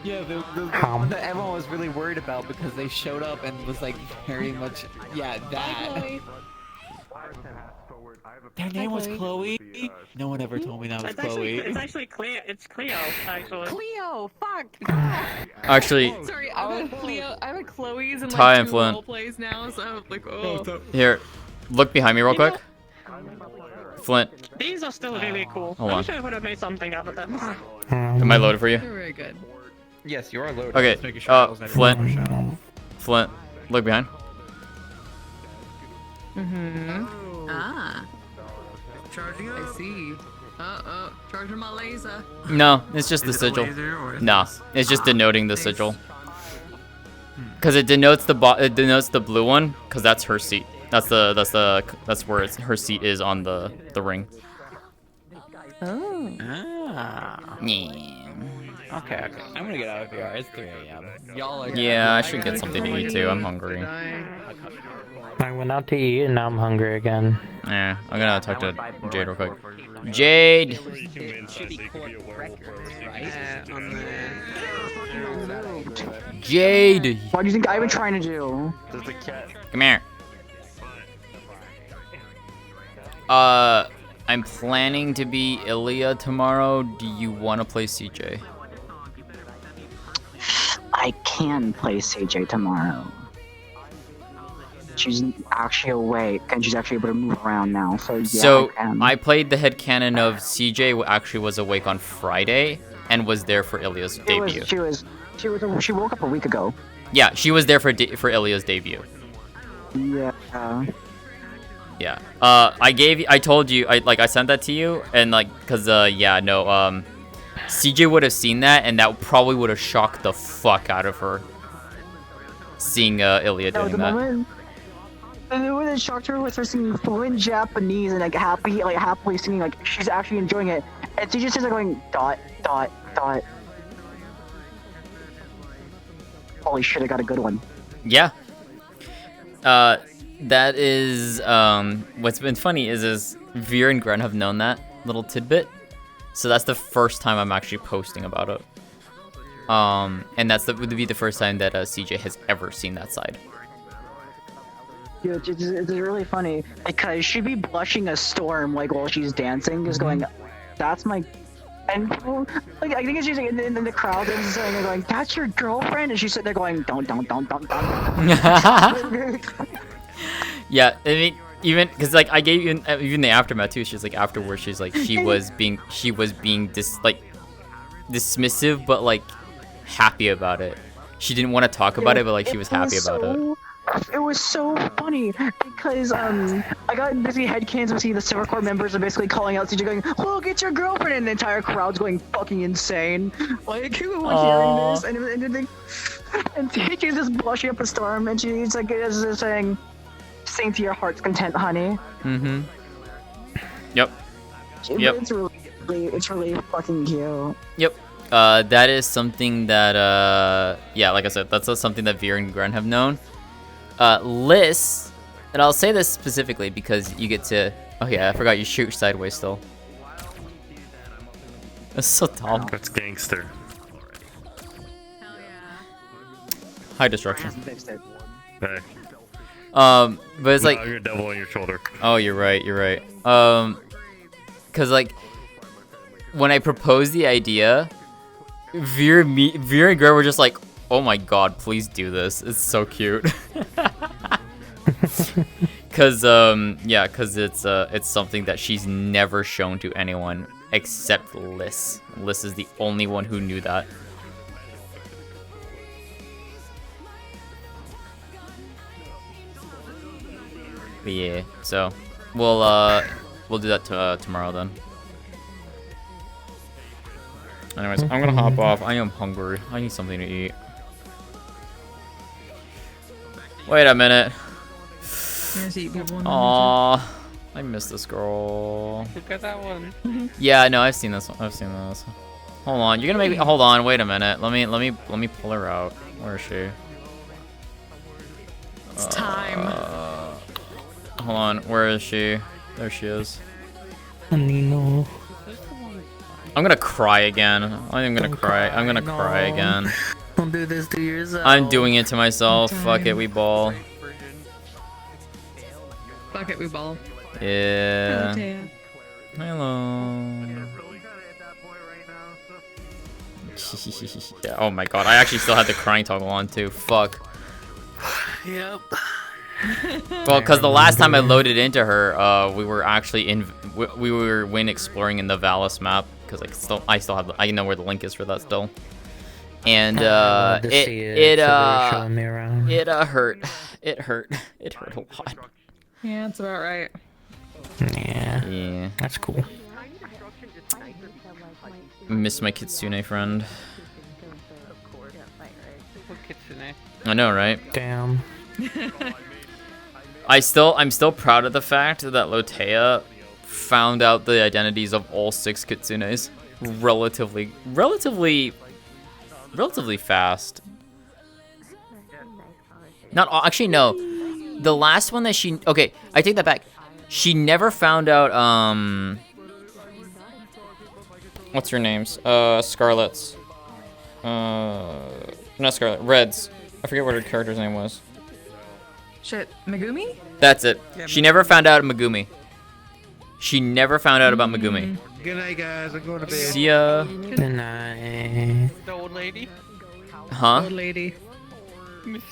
Yeah, the one that everyone was really worried about because they showed up and was like very much, yeah, that. Their name was Chloe? No one ever told me that was Chloe. It's actually Cleo. It's Cleo, actually. Cleo, fuck. Actually, Sorry, I've had Cleo. I've had Chloe's in Ty like and 2 Flint. role plays now, so like, oh. here, look behind me real quick. Flint, These are still really cool. Hold I on. wish I would have made something out of them. am I loaded for you? They're very good. Yes, you are loaded. Okay. Just making sure I was never Flint. Flint, look behind. Ah. Charging up. I see. Charging my laser. No, it's just the Is it a sigil. laser or is No, it's just denoting the sigil. Because it denotes the blue one, because that's her seat. That's where her seat is on the ring. Oh. Ah. Yeah. Okay. I'm gonna get out of here. It's 3 a.m. Y'all are. Yeah, I should get something to eat too. I'm hungry. I went out to eat and now I'm hungry again. Yeah, I'm gonna talk to Jade real quick. Jade! Jade! What do you think I've been trying to do? Come here. I'm planning to be Ilya tomorrow. Do you want to play CJ? I can play CJ tomorrow. She's actually awake, and she's actually able to move around now, so yeah, So, I can. I played the headcanon of CJ actually was awake on Friday and was there for Ilya's debut. She woke up a week ago. Yeah, she was there for Ilya's debut. Yeah. Yeah. I told you, I sent that to you, and CJ would have seen that, and that probably would have shocked the fuck out of her. Seeing Ilya doing that. And what it shocked her was her singing fluent Japanese and happily singing, like she's actually enjoying it. And she just is like going dot dot dot. Holy shit! I got a good one. Yeah. That is what's been funny is Veer and Gren have known that little tidbit, so that's the first time I'm actually posting about it. And would be the first time that CJ has ever seen that side. Dude, it's really funny because she'd be blushing a storm like while she's dancing, just going, "That's my." And like I think she's like, in the crowd and saying, going, "That's your girlfriend," and she's sitting there going, "Don't." Yeah, I mean, even because like I gave you even the aftermath too. She's like afterwards, she's like she was being dismissive, but like happy about it. She didn't want to talk about it, but like she was happy about it. It was so funny because I got busy headcanons with the Silver Corps members are basically calling out CJ going, "Look, it's your girlfriend," and the entire crowd's going fucking insane. Like who was hearing this? And CJ's just blushing up a storm, and she's like just saying, "Sing to your heart's content, honey." Mm-hmm. Yep. Yep. It's really fucking cute. Yep. That is something that yeah, like I said, that's something that Veer and Gren have known. Liz, and I'll say this specifically because you get to. Oh yeah, I forgot you shoot sideways still. That's so dumb. That's gangster. High destruction. Hey. But it's like. No, you're a devil on your shoulder. Oh, you're right. You're right. Cause like when I proposed the idea, Veer and Gren were just like, "Oh my god, please do this. It's so cute." Cause it's something that she's never shown to anyone except Liz. Liz is the only one who knew that. But yeah, so we'll We'll do that tomorrow then. Anyways, I'm gonna hop off. I am hungry. I need something to eat. Wait a minute. Aww, I miss this girl. Look at that one. Yeah, no, I've seen this. I've seen this. Hold on, you're gonna make me. Hold on, wait a minute. Let me pull her out. Where is she? It's time. Hold on, where is she? There she is. Nino. I'm gonna cry again. I'm gonna cry. I'm gonna cry again. Don't do this to yourself. I'm doing it to myself. Fuck it, we ball. Fuck it, we ball. Yeah. Hello. Yeah, oh my god, I actually still had the crying toggle on too. Fuck. Yep. Well, because the last time I loaded into her, we were actually we were wind exploring in the Valis map because I still have I know where the link is for that still. And it hurt. It hurt a lot. Yeah, that's about right. Yeah. That's cool. Miss my Kitsune friend. What Kitsune? I know, right? Damn. I'm still proud of the fact that Lotea found out the identities of all 6 Kitsunes relatively fast. Not all, actually no. The last one that she okay, I take that back. She never found out what's her names? Scarlet's. Not Scarlet, Red's. I forget what her character's name was. Shit, Megumi? That's it. She never found out Megumi. She never found out about Megumi. Good night, guys. I'm going to bed. See ya. Good night. The old lady? Huh? Old lady. Miss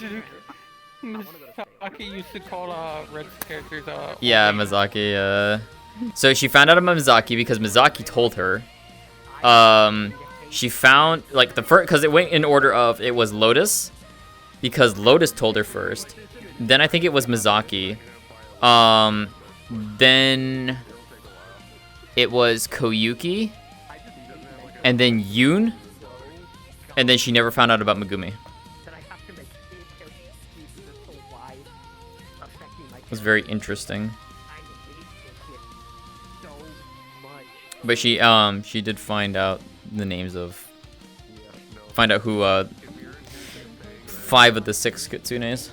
Taki used to call Red's characters Yeah, Mizaki. So she found out about Mizaki because Mizaki told her. She found like the first because it went in order of it was Lotus because Lotus told her first. Then I think it was Mizaki. Then it was Koyuki. And then Yoon. And then she never found out about Megumi. It was very interesting. But she did find out the names of who 5 of the 6 Kitsunes.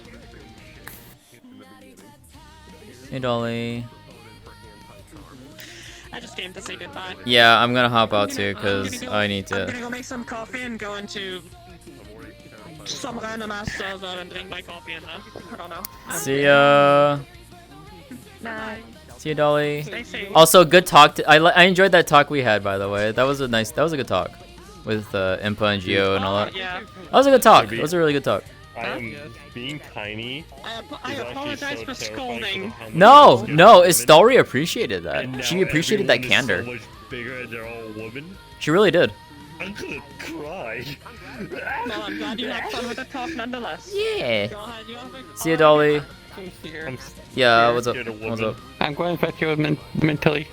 Hey Dolly. I just came to say goodbye. Yeah, I'm gonna hop out too because I need I'm to. gonna go make some coffee and go into some random ass server and drink my coffee in there. I don't know. See ya. Bye. See you, Dolly. Stay safe. Also, good talk. I enjoyed that talk we had, by the way. That was a good talk with Impa and Gio and all that. Yeah. That was a good talk. It was a really good talk. Being tiny. I apologize for scolding. No, Istalrí appreciated that. She appreciated that candor. So much bigger and they're all women. She really did. I'm gonna cry. Well, I'm glad you had fun with the talk nonetheless. Yeah. Go ahead, you have a- See you, Dolly. Yeah, what's up? scared of What's up? I'm going back to it mentally.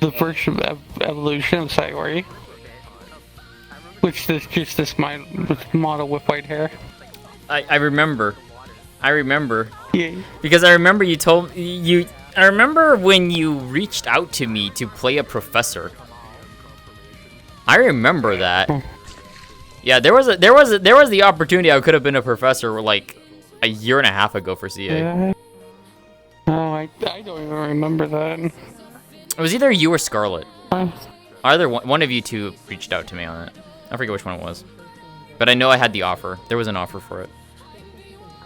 The first evolution of Sayori. Which is just this model with white hair. I remember. Yeah. Because I remember you told you. I remember when you reached out to me to play a professor. I remember that. Yeah, there was the opportunity I could have been a professor like a year and a half ago for CA. Yeah. Oh, I don't even remember that. It was either you or Scarlet. Either one of you two reached out to me on it. I forget which one it was. But I know I had the offer. There was an offer for it.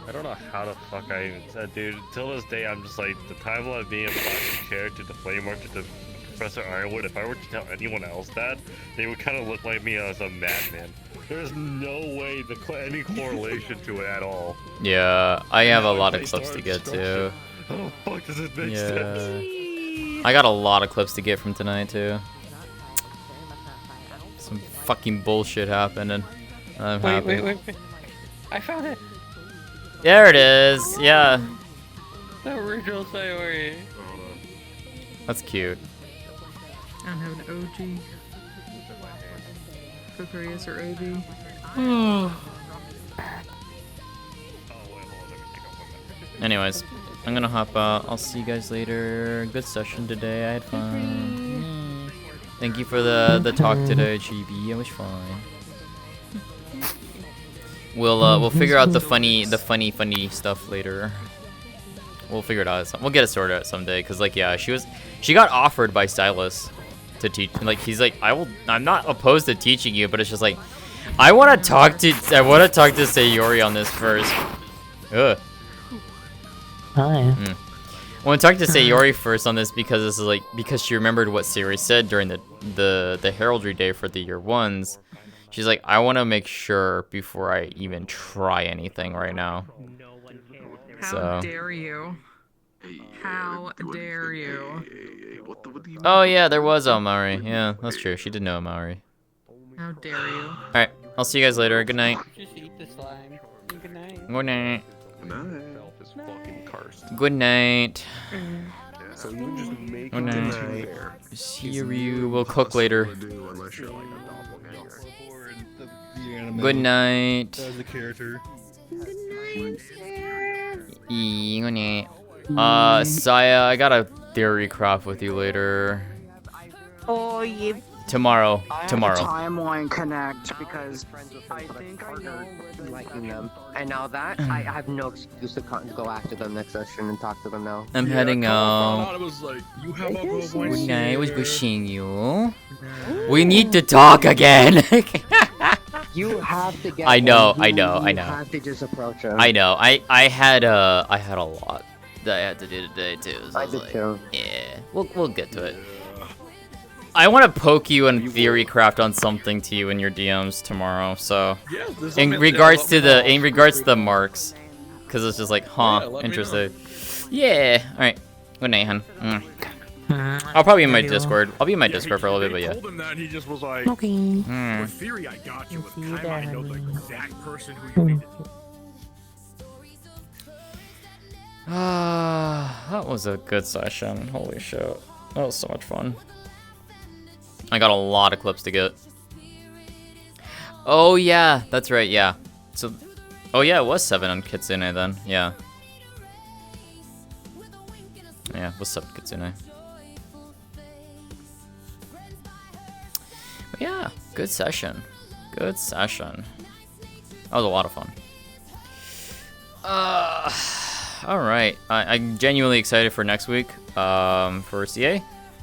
I don't know how the fuck I even said, dude. Till this day, I'm just like, the time of being a plastic chair to the flame market to Professor Ironwood, if I were to tell anyone else that, they would kind of look like me as a madman. There's no way any correlation to it at all. Yeah, I have a lot of clips to get to. How the fuck does it make Yeah. sense? I got a lot of clips to get from tonight, too. Some fucking bullshit happened, and I'm happy. Wait. I found it. There it is, yeah. The original Sayori. That's cute. I don't have an OG. Precarious or OG. Anyways, I'm gonna hop out. I'll see you guys later. Good session today. I had fun. Thank you for the talk today, Chibi. It was fun. We'll figure out the funny stuff later. We'll figure it out. We'll get it sorted out someday. Cause like yeah, she got offered by Stylus to teach. Like he's like I'm not opposed to teaching you, but it's just like I want to talk to Sayori on this first. Ugh. Hi. I want to talk to Sayori first on this because this is like because she remembered what Sayori said during the heraldry day for the year ones. She's like, I want to make sure before I even try anything right now. How dare you? How dare you? Oh yeah, there was Omari. Yeah, that's true. She did know Omari. How dare you? All right, I'll see you guys later. Good night. Just eat the slime. Good night. Good night. Is fucking cursed. Good night. So you just make Good it night. fair. See you. We'll cook later. Unless you're like a doppelganger. Good night. That was the character. Good night. Saya, I got a theory craft with you later. Oh, yeah. Tomorrow. Tomorrow. Timeline connect because I think I know where liking them. And now that, I have no excuse to go after them next session and talk to them now. I'm heading out. I was like, you have a good Good night. I was wishing you. We need to talk again. You have to get. I know. You have to just approach him. I know. I had a lot that I had to do today too. So I did like, too. Yeah, we'll get to it. I want to poke you and theory craft on something to you in your DMs tomorrow. So, in regards to the marks, because it's just like, huh, interesting. Yeah. All right. Good night, hun. I'll probably be in my Discord. I'll be in my Discord for a little bit, but yeah. I told him that, he just was like, okay. For theory, I got you. With time, I know the exact person who you needed. That was a good session. Holy shit. That was so much fun. I got a lot of clips to get. Oh yeah, that's right, yeah. So, oh yeah, it was 7 on Kitsune then, yeah. Yeah, it was 7 Kitsune. But yeah, good session. Good session. That was a lot of fun. Alright, I'm genuinely excited for next week, for CA.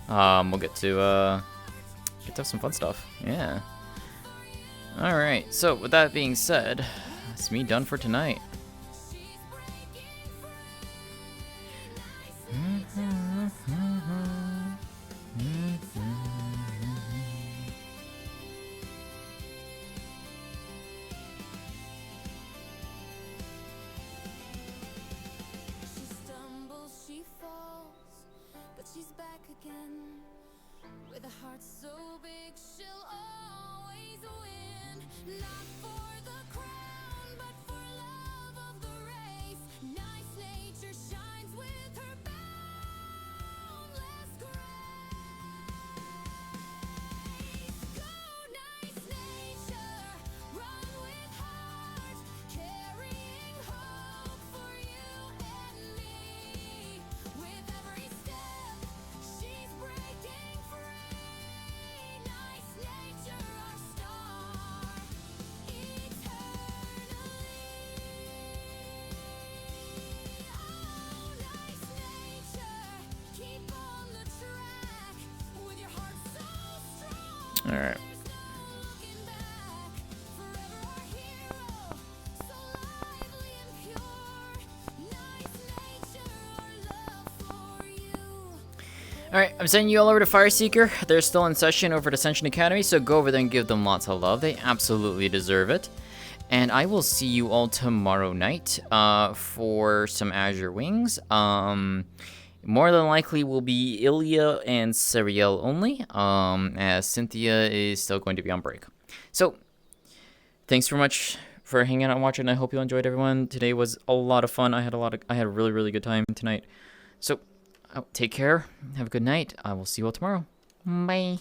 We'll get to have some fun stuff. Yeah. Alright, so with that being said, that's me done for tonight. Alright. Alright, I'm sending you all over to Fireseeker. They're still in session over at Ascension Academy, so go over there and give them lots of love. They absolutely deserve it. And I will see you all tomorrow night for some Azure Wings. More than likely will be Ilya and Seriel only, as Cynthia is still going to be on break. So, thanks very much for hanging out and watching. I hope you enjoyed, everyone. Today was a lot of fun. I had a really, really good time tonight. So, take care. Have a good night. I will see you all tomorrow. Bye.